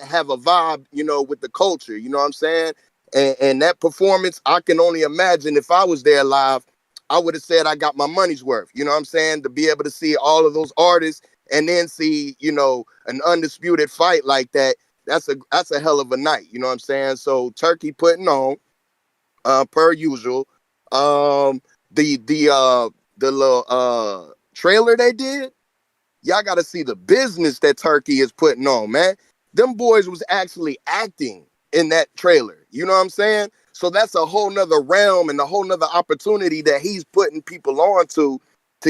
[SPEAKER 20] have a vibe, with the culture. You know what I'm saying? And that performance, I can only imagine if I was there live, I would have said I got my money's worth. You know what I'm saying? To be able to see all of those artists and then see, an undisputed fight like that, that's a hell of a night. You know what I'm saying? So Turkey putting on, per usual. Um, the little trailer they did, y'all got to see the business that Turkey is putting on, man. Them boys was actually acting in that trailer. You know what I'm saying? So that's a whole nother realm and a whole nother opportunity that he's putting people on to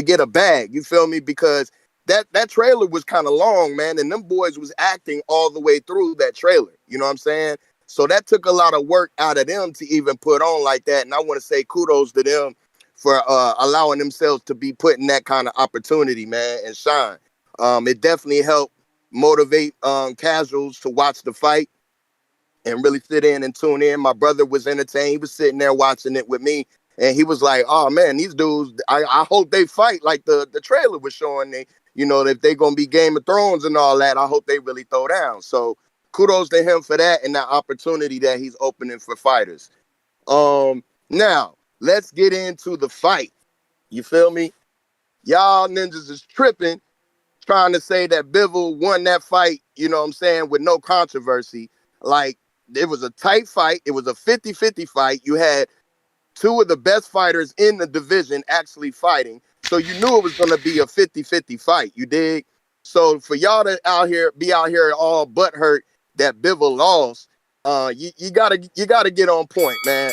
[SPEAKER 20] get a bag. You feel me? Because that trailer was kind of long, man, and them boys was acting all the way through that trailer. You know what I'm saying? So that took a lot of work out of them to even put on like that. And I want to say kudos to them for allowing themselves to be put in that kind of opportunity, man, and shine. It definitely helped motivate casuals to watch the fight and really sit in and tune in. My brother was entertained. He was sitting there watching it with me. And he was like, oh, man, these dudes, I hope they fight like the trailer was showing. They, if they're going to be Game of Thrones and all that, I hope they really throw down. So kudos to him for that and that opportunity that he's opening for fighters. Now, let's get into the fight. You feel me? Y'all ninjas is tripping trying to say that Bivol won that fight, you know what I'm saying, with no controversy. Like, it was a tight fight. It was a 50-50 fight. You had two of the best fighters in the division actually fighting. So you knew it was going to be a 50-50 fight. You dig? So for y'all to be out here all butthurt that Bivol lost, you gotta get on point, man.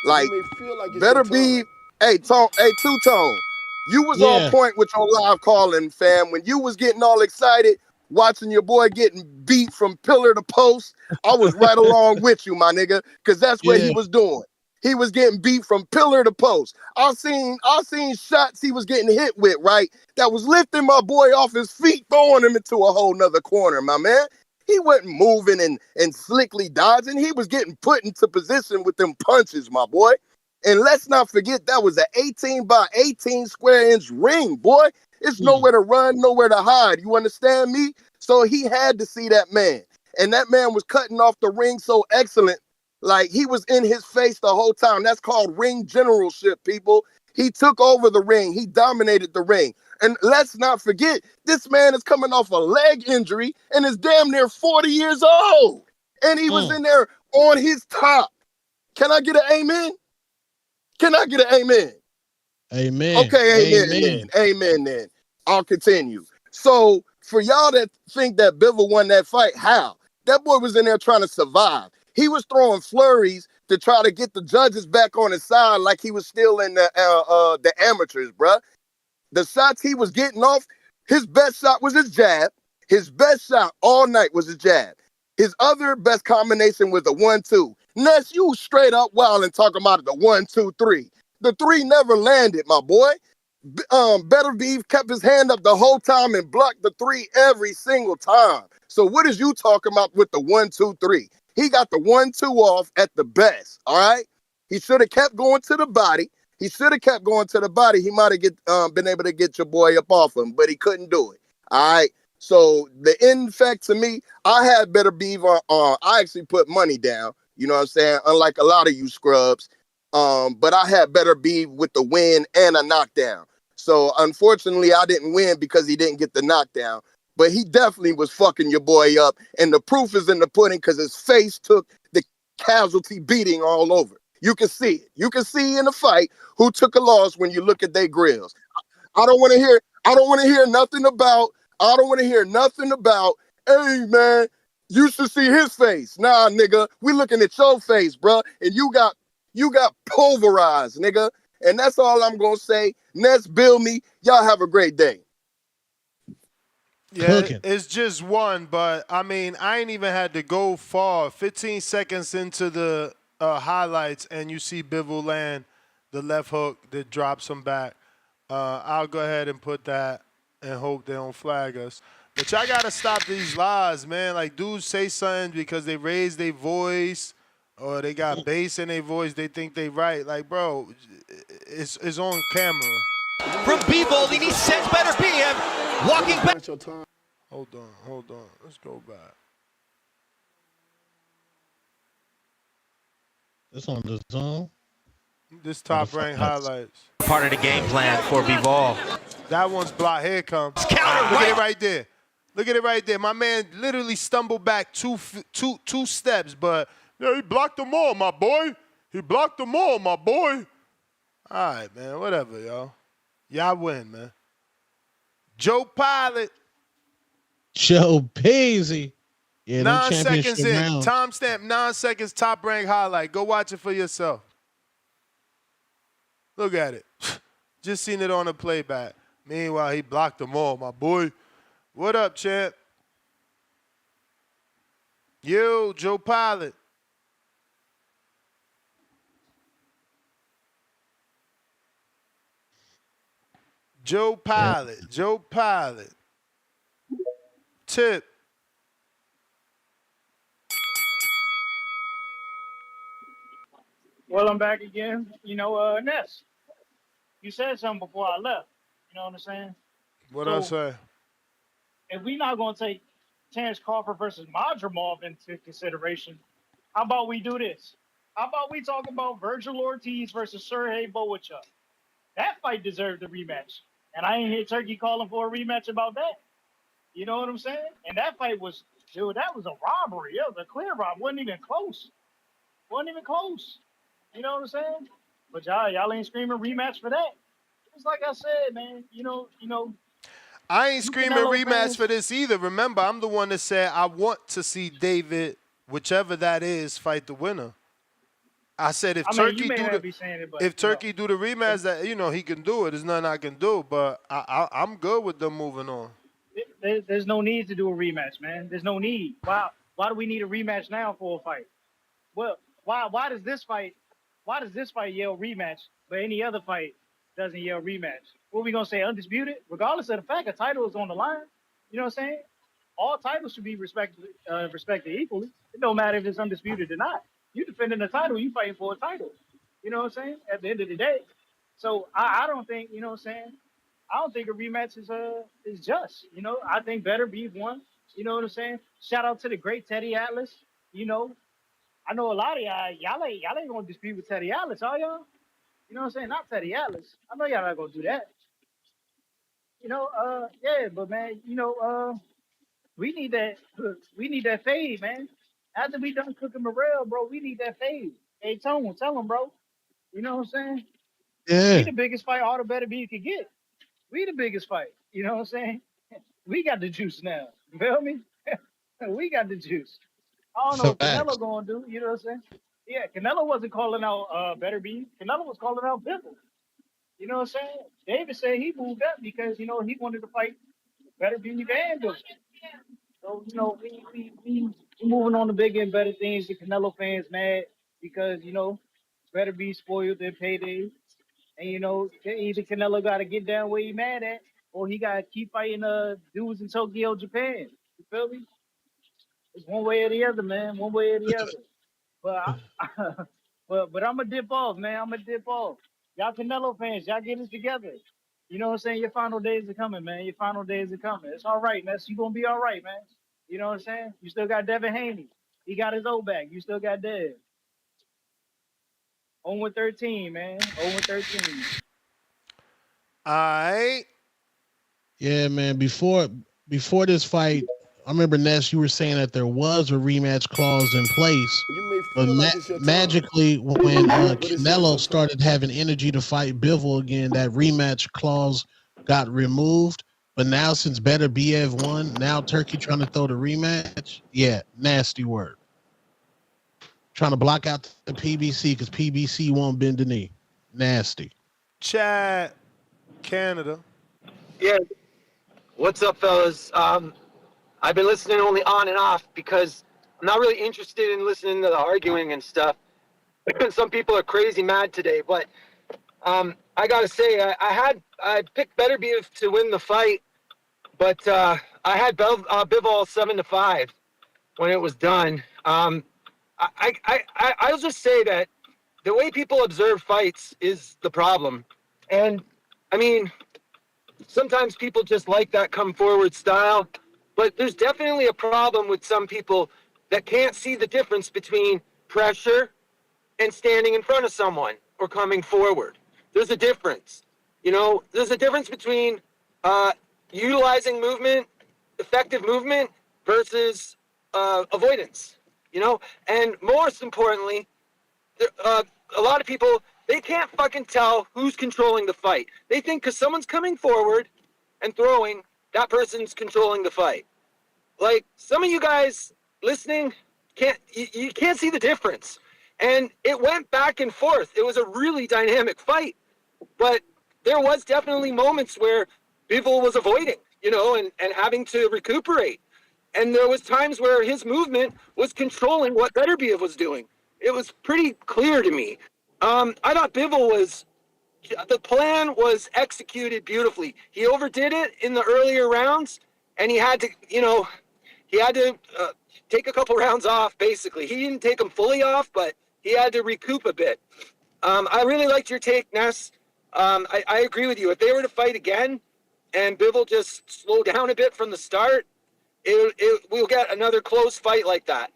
[SPEAKER 8] You
[SPEAKER 20] Like,
[SPEAKER 8] may feel like it's your
[SPEAKER 20] better
[SPEAKER 8] time.
[SPEAKER 20] be, Two Tone. You was on
[SPEAKER 10] Yeah,
[SPEAKER 20] point with your live calling, fam. When you was getting all excited, watching your boy getting beat from pillar to post, I was right along with you, my nigga, because that's what he
[SPEAKER 10] yeah,
[SPEAKER 20] was doing. He was getting beat from pillar to post. I seen shots he was getting hit with, right? That was lifting my boy off his feet, throwing him into a whole nother corner, my man. He wasn't moving and slickly dodging. He was getting put into position with them punches, my boy. And let's not forget that was an 18 by 18 square inch ring, boy. It's
[SPEAKER 10] mm,
[SPEAKER 20] nowhere to run, nowhere to hide. You understand me? So he had to see that man. And that man was cutting off the ring so excellent. Like, he was in his face the whole time. That's called ring generalship, people. He took over the ring. He dominated the ring. And let's not forget, this man is coming off a leg injury and is damn near 40 years old. And he was
[SPEAKER 10] mm.
[SPEAKER 20] in there on his top. Can I get an amen? Can I get an amen?
[SPEAKER 10] Amen.
[SPEAKER 20] Okay, amen then.
[SPEAKER 10] Amen.
[SPEAKER 20] Amen then. I'll continue. So for y'all that think that Bivol won that fight, how? That boy was in there trying to survive. He was throwing flurries to try to get the judges back on his side like he was still in the amateurs, bruh. The shots he was getting off, his best shot was his jab. His best shot all night was his jab. His other best combination was the 1-2. Ness, you straight up wild and talking about the 1-2-3. The three never landed, my boy. Beterbiev kept his hand up the whole time and blocked the three every single time. So what is you talking about with the 1-2-3? He got the 1-2 off at the best. All right. He should have kept going to the body. He should have kept going to the body. He might have been able to get your boy up off him, but he couldn't do it. All right. So the end fact to me, I had Beterbiev on. I actually put money down. You know what I'm saying? Unlike a lot of you scrubs. But I had Beterbiev with the win and a knockdown. So unfortunately, I didn't win because he didn't get the knockdown. But he definitely was fucking your boy up. And the proof is in the pudding because his face took the casualty beating all over. You can see it. You can see in the fight who took a loss when you look at their grills. I don't want to hear. I don't want to hear nothing about. I don't want to hear nothing about. Hey man, you should see his face. Nah, nigga, we looking at your face, bro, and you got pulverized, nigga. And that's all I'm gonna say. Nets build me. Y'all have a great day.
[SPEAKER 9] Yeah,
[SPEAKER 10] Cooking.
[SPEAKER 9] it's just one, but I mean, I ain't even had to go far. 15 seconds into the highlights, and you see Bivol land the left hook that drops him back. I'll go ahead and put that and hope they don't flag us. But y'all gotta stop these lies, man. Like, dudes say something because they raise their voice or they got bass in their voice. They think they right. Like, bro, it's on camera.
[SPEAKER 3] From Bivol, and he sends Beterbiev walking back.
[SPEAKER 9] Hold on. Let's go back.
[SPEAKER 10] It's on the zone.
[SPEAKER 9] This
[SPEAKER 10] Or the
[SPEAKER 9] top rank
[SPEAKER 10] fights.
[SPEAKER 9] highlights.
[SPEAKER 3] Part of the game plan for Bivol.
[SPEAKER 9] That one's blocked. Here it comes.
[SPEAKER 3] Counter
[SPEAKER 9] Look at it right there. Look at it right there. My man literally stumbled back two steps, but yeah, he blocked them all, my boy. He blocked them all, my boy. All right, man. Whatever, y'all. Y'all win, man. Joe Pilot.
[SPEAKER 10] Joe Paisley. Yeah, them
[SPEAKER 9] 9
[SPEAKER 10] championship
[SPEAKER 9] seconds in.
[SPEAKER 10] rounds.
[SPEAKER 9] Timestamp 9 seconds. Top rank highlight. Go watch it for yourself. Look at it. Just seen it on the playback. Meanwhile, he blocked them all, my boy. What up, champ? Yo, Joe Pilot. Joe Pilot. Joe Pilot. Tip.
[SPEAKER 17] Well, I'm back again. Ness, you said something before I left. You know what I'm saying?
[SPEAKER 9] What I
[SPEAKER 17] So
[SPEAKER 9] say?
[SPEAKER 17] if we're not going to take Terrence Crawford versus Madrimov into consideration, how about we do this? How about we talk about Virgil Ortiz versus Sergey Boachuk? That fight deserved a rematch. And I ain't hear Turkey calling for a rematch about that. You know what I'm saying? And that fight was, dude, that was a robbery. It was a clear robbery. Wasn't even close. Wasn't even close. You know what I'm saying? But y'all ain't screaming rematch for that. It's like I said, man.
[SPEAKER 9] I ain't
[SPEAKER 17] You
[SPEAKER 9] screaming
[SPEAKER 17] Canelo
[SPEAKER 9] rematch
[SPEAKER 17] fans.
[SPEAKER 9] for this either. Remember, I'm the one that said I want to see David, whichever that is, fight the winner. I said if
[SPEAKER 17] I mean, you
[SPEAKER 9] Turkey
[SPEAKER 17] may
[SPEAKER 9] do
[SPEAKER 17] not
[SPEAKER 9] the
[SPEAKER 17] be saying it, but
[SPEAKER 9] if Turkey do the rematch, that he can do it. There's nothing I can do, but I'm good with them moving on.
[SPEAKER 17] there's no need to do a rematch, man. There's no need. Why do we need a rematch now for a fight? Well, why does this fight yell rematch, but any other fight doesn't yell rematch? What we gonna say, undisputed? Regardless of the fact a title is on the line, you know what I'm saying? All titles should be respected equally. It don't matter if it's undisputed or not. You defending a title, you fighting for a title. You know what I'm saying? At the end of the day. So I don't think, you know what I'm saying? I don't think a rematch is just. I think Beterbiev won. You know what I'm saying? Shout out to the great Teddy Atlas. You know, I know a lot of y'all ain't gonna dispute with Teddy Atlas, are y'all? You know what I'm saying? Not Teddy Atlas. I know y'all not gonna do that. Yeah, but man, we need that fade, man. After we done cooking Morel, bro, we need that fade. Hey Tone, tell him, bro. You know what I'm saying? We
[SPEAKER 10] Yeah.
[SPEAKER 17] the biggest fight all the better be you could get. We the biggest fight. You know what I'm saying? We got the juice now. You feel me? We got the juice. I don't know what
[SPEAKER 10] Facts.
[SPEAKER 17] Canelo gonna do. You know what I'm saying? Yeah, Canelo wasn't calling out Beterbiev. Canelo was calling out Bivol. You know what I'm saying? David said he moved up because he wanted to fight Beterbiev and Bivol. So we moving on to bigger and better things. The Canelo fans mad because Beterbiev spoiled their payday, and either Canelo got to get down where he mad at, or he got to keep fighting dudes in Tokyo, Japan. You feel me? It's one way or the other, man. One way or the other. But but I'm gonna dip off, man. I'm gonna dip off. Y'all Canelo fans, y'all get it together. You know what I'm saying? Your final days are coming, man. Your final days are coming. It's all right, man. You gonna be all right, man. You know what I'm saying? You still got Devin Haney. He got his old back. You still got Dev. 0-13, man. 0-13.
[SPEAKER 9] All right.
[SPEAKER 10] Yeah, man. Before this fight, I remember Ness, you were saying that there was a rematch clause in place,
[SPEAKER 8] You may
[SPEAKER 10] but
[SPEAKER 8] feel like it's your time,
[SPEAKER 10] magically, when
[SPEAKER 8] but it's not
[SPEAKER 10] Canelo
[SPEAKER 8] your time.
[SPEAKER 10] started having energy to fight Bivol again, that rematch clause got removed. But now, since Beterbiev won, now Turkey trying to throw the rematch. Yeah, nasty word. Trying to block out the PBC because PBC won't bend the knee. Nasty.
[SPEAKER 9] Chad, Canada.
[SPEAKER 21] Yeah. What's up, fellas? I've been listening only on and off because I'm not really interested in listening to the arguing and stuff. Some people are crazy mad today, but I gotta say, I picked Beterbiev to win the fight, but I had Bivol 7-5 when it was done. I'll just say that the way people observe fights is the problem. And I mean, sometimes people just like that come forward style, but there's definitely a problem with some people that can't see the difference between pressure and standing in front of someone or coming forward. There's a difference. You know, there's a difference between utilizing movement, effective movement, versus avoidance. You know, and most importantly, uh, a lot of people, they can't fucking tell who's controlling the fight. They think because someone's coming forward and throwing, that person's controlling the fight. Like, some of you guys listening you can't see the difference. And it went back and forth. It was a really dynamic fight, but there was definitely moments where Bivol was avoiding, you know, and having to recuperate. And there was times where his movement was controlling what Beterbiev was doing. It was pretty clear to me. I thought Bivol was, the plan was executed beautifully. He overdid it in the earlier rounds, and he had to, you know, take a couple rounds off, basically. He didn't take them fully off, but he had to recoup a bit. I really liked your take, Ness. I agree with you. If they were to fight again and Bivol just slow down a bit from the start, we'll get another close fight like that.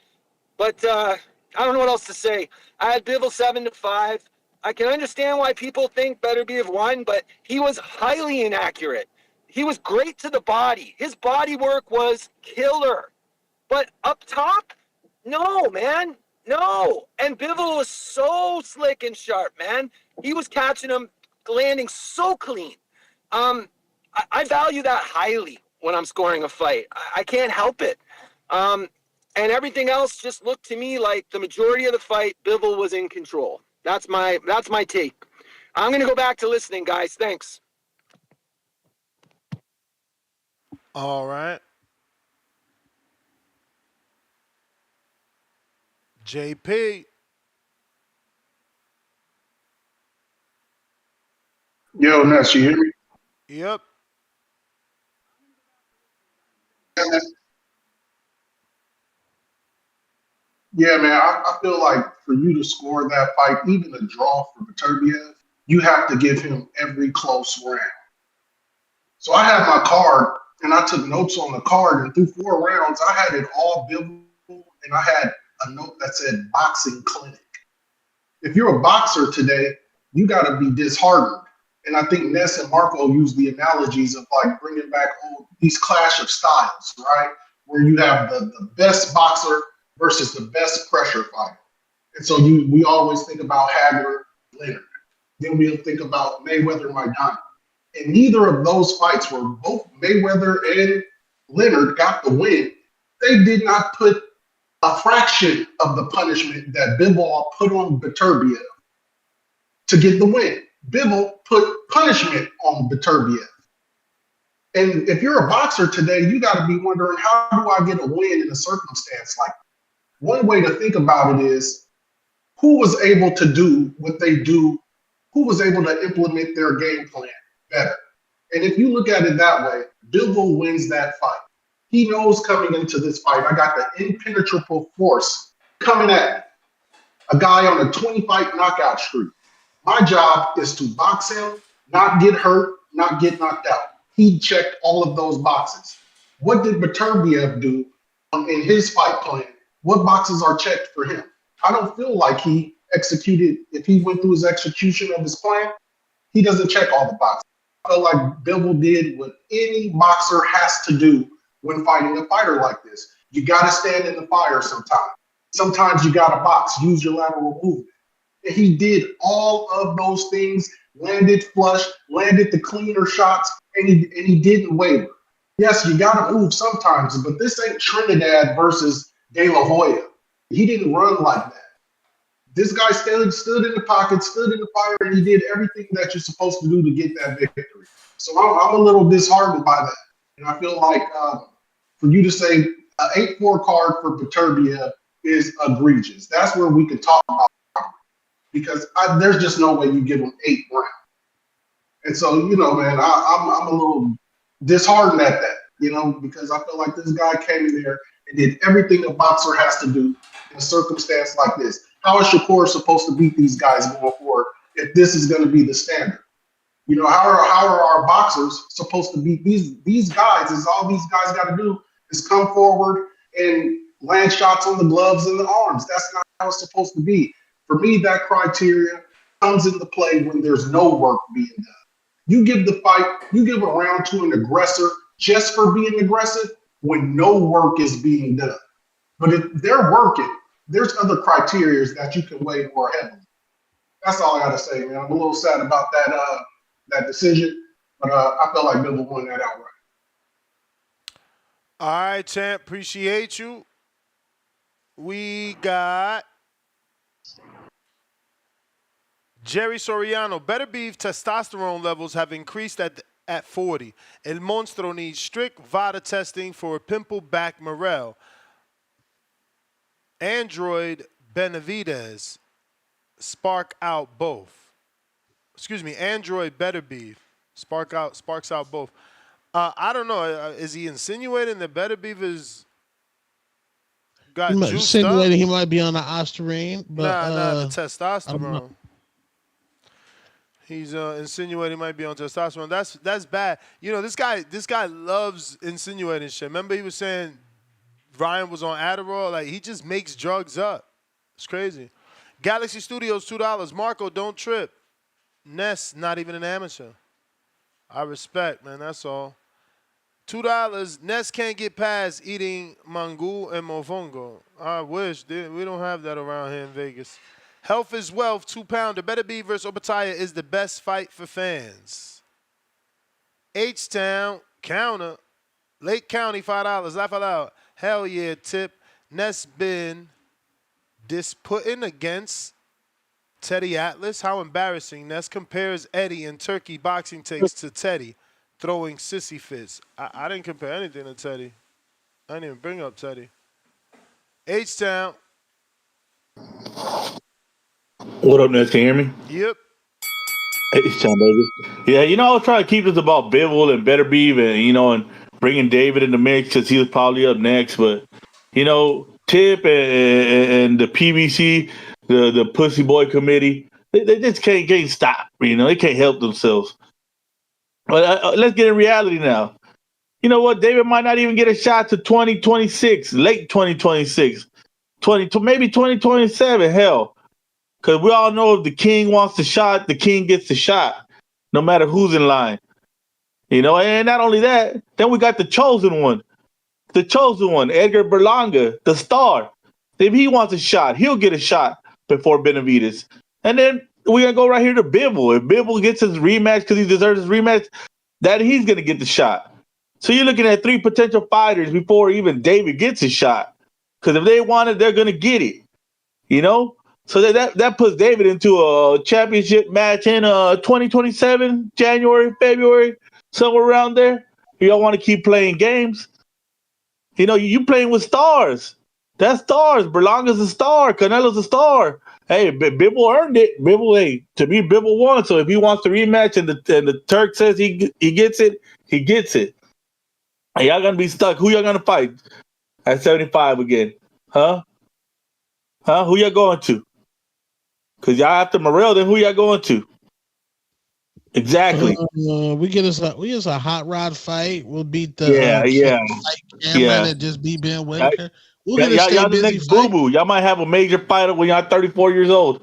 [SPEAKER 21] But I don't know what else to say. I had Bivol 7-5. I can understand why people think Beterbiev won, but he was highly inaccurate. He was great to the body. His body work was killer. But up top, no, man. No. And Bivol was so slick and sharp, man. He was catching him, landing so clean. I value that highly when I'm scoring a fight. I can't help it. And everything else just looked to me like the majority of the fight, Bivol was in control. That's my take. I'm going to go back to listening, guys. Thanks.
[SPEAKER 9] All right. JP.
[SPEAKER 4] Yo, Ness, you hear me?
[SPEAKER 9] Yep.
[SPEAKER 4] Yeah, man, I feel like for you to score that fight, even a draw for Beterbiev, you have to give him every close round. So I had my card, and I took notes on the card, and through 4 rounds, I had it all Bivol, and I had a note that said boxing clinic. If you're a boxer today, you got to be disheartened. And I think Ness and Marco use the analogies of like bringing back these clash of styles, right? Where you have the best boxer versus the best pressure fighter. And so we always think about Hagler, Leonard. Then we'll think about Mayweather, Maidana. And neither of those fights where both Mayweather and Leonard got the win, they did not put a fraction of the punishment that Bivol put on Beterbiev to get the win. Bivol put punishment on Beterbiev. And if you're a boxer today, you got to be wondering, how do I get a win in a circumstance like that? One way to think about it is, who was able to do what they do? Who was able to implement their game plan better? And if you look at it that way, Bivol wins that fight. He knows coming into this fight, I got the impenetrable force coming at me. A guy on a 20-fight knockout streak. My job is to box him, not get hurt, not get knocked out. He checked all of those boxes. What did Beterbiev do in his fight plan? What boxes are checked for him? I don't feel like he executed, if he went through his execution of his plan, he doesn't check all the boxes. I feel like Bivol did what any boxer has to do when fighting a fighter like this. You got to stand in the fire sometimes. Sometimes you got to box, use your lateral movement. And he did all of those things, landed flush, landed the cleaner shots, and he didn't waver. Yes, you got to move sometimes, but this ain't Trinidad versus De La Hoya. He didn't run like that. This guy stood in the pocket, stood in the fire, and he did everything that you're supposed to do to get that victory. So I'm a little disheartened by that. And I feel like for you to say an 8-4 card for Beterbiev is egregious. That's where we could talk about it, because there's just no way you give him 8 rounds. And so, you know, man, I'm a little disheartened at that, you know, because I feel like this guy came in there and did everything a boxer has to do in a circumstance like this. How is Shakur supposed to beat these guys going forward if this is going to be the standard? You know, how are our boxers supposed to beat these guys? Is all these guys got to do is come forward and land shots on the gloves and the arms. That's not how it's supposed to be. For me, that criteria comes into play when there's no work being done. You give the fight, you give a round to an aggressor just for being aggressive when no work is being done. But if they're working, there's other criteria that you can weigh more heavily. That's all I got to say, man. I'm a little sad about that decision, but I feel like Bivol won that outright.
[SPEAKER 9] All right, champ. Appreciate you. We got Jerry Soriano. Beterbiev testosterone levels have increased at 40. El Monstro needs strict VADA testing for pimple back morale. Android Benavidez spark out both. Excuse me, Android Beterbiev sparks out both. I don't know. Is he insinuating that Beterbiev is got juiced
[SPEAKER 10] insinuating
[SPEAKER 9] up?
[SPEAKER 10] he might be on the ostarine, but
[SPEAKER 9] the testosterone. He's insinuating he might be on testosterone. That's bad. You know, this guy loves insinuating shit. Remember he was saying Ryan was on Adderall? Like, he just makes drugs up. It's crazy. Galaxy Studios, $2. Marco, don't trip. Ness, not even an amateur. I respect, man. That's all. $2. Ness can't get past eating mangú and mofongo. I wish. We don't have that around here in Vegas. Health is wealth. 2-pounder. Beterbiev versus Opataya is the best fight for fans. H-Town, counter. Lake County, $5. Laugh out loud. Hell yeah, tip. Ness been disputting against Teddy Atlas. How embarrassing. Ness compares Eddie and Turkey boxing takes to Teddy, throwing sissy fits. I didn't compare anything to Teddy. I didn't even bring up Teddy. H-Town.
[SPEAKER 6] What up, Ness? Can you hear me?
[SPEAKER 9] Yep.
[SPEAKER 6] H-Town, baby. Yeah, you know, I was trying to keep this about Bivol and Beterbiev and bringing David in the mix because he was probably up next. But, Tip and the PBC, the Pussy Boy Committee, they just can't stop. They can't help themselves. But let's get in reality now. You know what? David might not even get a shot to 2026, late 2026, maybe 2027. Hell, because we all know if the king wants the shot, the king gets the shot, no matter who's in line. And not only that, then we got the chosen one, Edgar Berlanga, the star. If he wants a shot, he'll get a shot before Benavidez. And then we're going to go right here to Bivol. If Bivol gets his rematch because he deserves his rematch, that he's going to get the shot. So you're looking at 3 potential fighters before even David gets his shot. Because if they want it, they're going to get it. So that puts David into a championship match in 2027, January, February, somewhere around there. Y'all want to keep playing games? You playing with stars. That's stars. Berlanga's a star. Canelo's a star. Hey, Bivol earned it. To me, Bivol won. So if he wants the rematch and the Turk says he gets it, he gets it. Hey, y'all gonna be stuck. Who y'all gonna fight at 75 again? Huh? Who y'all going to? Because y'all after Morrell, then who y'all going to? Exactly.
[SPEAKER 10] We get us a hot rod fight. We'll beat the Cameron that just beat Ben Whitaker. We'll get a stay
[SPEAKER 6] y'all the
[SPEAKER 10] busy
[SPEAKER 6] next
[SPEAKER 10] fight.
[SPEAKER 6] boo-boo. Y'all might have a major fight when y'all 34 years old.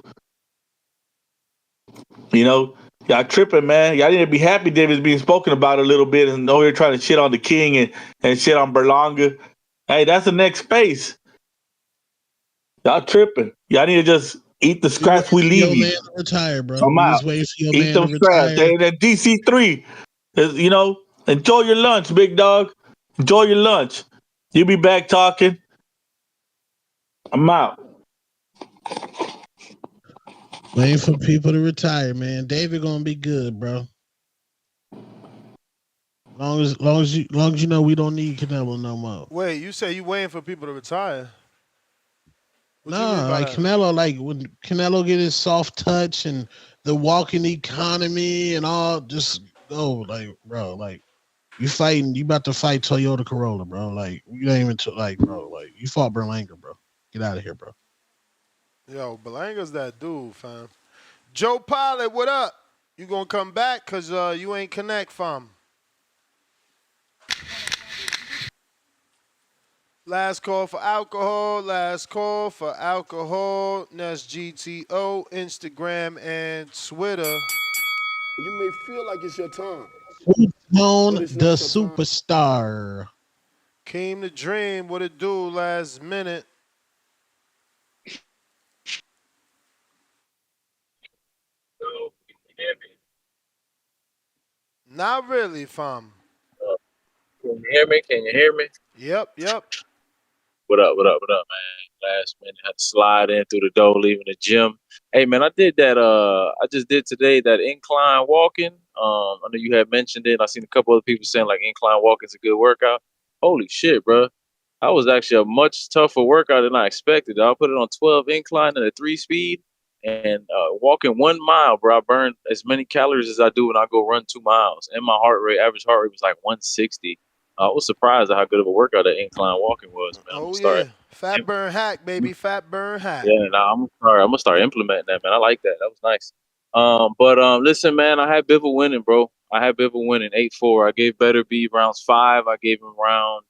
[SPEAKER 6] Y'all tripping, man. Y'all need to be happy David's being spoken about a little bit and over here trying to shit on the king and shit on Berlanga. Hey, that's the next space. Y'all tripping. Y'all need to just eat the scraps we leave you.
[SPEAKER 10] Man to retire, bro.
[SPEAKER 6] I'm out.
[SPEAKER 10] Just wait for your
[SPEAKER 6] Eat
[SPEAKER 10] man
[SPEAKER 6] them
[SPEAKER 10] to
[SPEAKER 6] scraps.
[SPEAKER 10] retire.
[SPEAKER 6] And that DC3 is, enjoy your lunch, big dog. Enjoy your lunch. You'll be back talking. I'm out.
[SPEAKER 10] Waiting for people to retire, man. David gonna be good, bro. Long as you know we don't need Canelo no more.
[SPEAKER 9] Wait, you say you waiting for people to retire? What you mean
[SPEAKER 10] No,
[SPEAKER 9] by
[SPEAKER 10] like
[SPEAKER 9] that?
[SPEAKER 10] Canelo, like when Canelo get his soft touch and the walking economy and all, just go, like, bro, like You about to fight Toyota Corolla, bro. Like you ain't even bro. Like you fought Berlanga, bro. Get out of here, bro.
[SPEAKER 9] Yo, Belanga's that dude, fam. Joe Pilot, what up? You gonna come back? Cause you ain't connect, fam. Last call for alcohol. Last call for alcohol. That's GTO, Instagram, and Twitter.
[SPEAKER 8] You may feel like it's your time,
[SPEAKER 10] Known
[SPEAKER 8] but it's
[SPEAKER 10] the
[SPEAKER 8] not your time.
[SPEAKER 10] superstar.
[SPEAKER 9] Came to Dream, what it do last minute? Not really, fam.
[SPEAKER 5] Can you hear me? Can you hear me?
[SPEAKER 9] Yep.
[SPEAKER 5] What up? What up? What up, man? Last minute, had to slide in through the door, leaving the gym. Hey, man, I did that. I just did today that incline walking. I know you had mentioned it. I seen a couple other people saying like incline walking's a good workout. Holy shit, bro! That was actually a much tougher workout than I expected. I put it on 12 incline and a 3 speed, and walking 1 mile, bro. I burned as many calories as I do when I go run 2 miles, and my average heart rate was like 160. I was surprised at how good of a workout that incline walking was, man. I'm gonna
[SPEAKER 9] Oh
[SPEAKER 5] start.
[SPEAKER 9] yeah. Fat burn hack, baby. Fat burn hack.
[SPEAKER 5] Yeah, nah, I'm gonna start implementing that, man. I like that. That was nice. But listen, man, I had Bivol winning, bro. I had Bivol winning 8-4. I gave Beterbiev rounds 5. I gave him round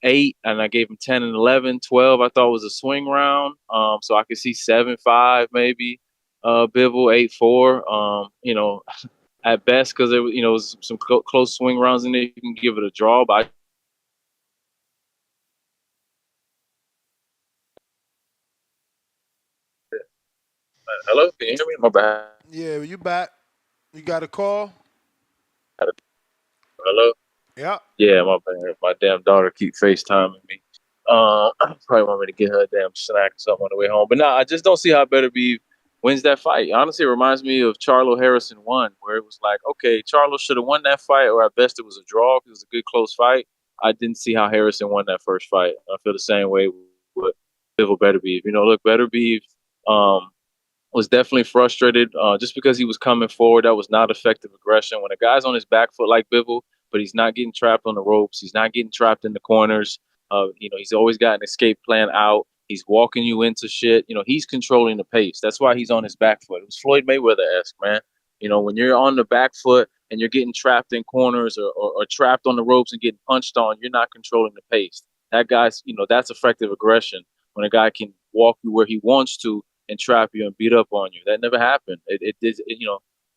[SPEAKER 5] 8, and I gave him 10 and 11. 12 I thought was a swing round. So I could see 7-5 maybe. Bivol 8-4. At best, because there was was some close swing rounds in there. You can give it a draw, but hello, can you hear me? My bad.
[SPEAKER 9] Yeah, you back. You got a call?
[SPEAKER 5] Hello.
[SPEAKER 9] Yep.
[SPEAKER 5] Yeah, my bad. My damn daughter keep FaceTiming me. Probably want me to get her a damn snack or something on the way home. But nah, I just don't see how Beterbiev wins that fight. Honestly, it reminds me of Charlo Harrison 1, where it was like, okay, Charlo should have won that fight, or at best it was a draw because it was a good close fight. I didn't see how Harrison won that first fight. I feel the same way with Bivol Beterbiev. Look, Beterbiev was definitely frustrated just because he was coming forward. That was not effective aggression. When a guy's on his back foot like Bivol, but he's not getting trapped on the ropes, he's not getting trapped in the corners. He's always got an escape plan out. He's walking you into shit. He's controlling the pace. That's why he's on his back foot. It was Floyd Mayweather-esque, man. When you're on the back foot and you're getting trapped in corners or trapped on the ropes and getting punched on, you're not controlling the pace. That guy's, that's effective aggression. When a guy can walk you where he wants to and trap you and beat up on you. That never happened. It did.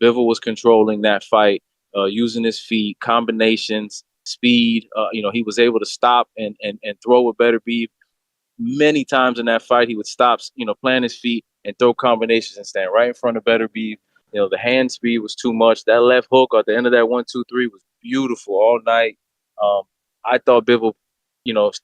[SPEAKER 5] Bivol was controlling that fight, using his feet, combinations, speed. He was able to stop and throw a Beterbiev many times in that fight. He would stop, plant his feet and throw combinations and stand right in front of Beterbiev. The hand speed was too much. That left hook at the end of that 1-2-3 was beautiful all night. Um, I thought Bivol,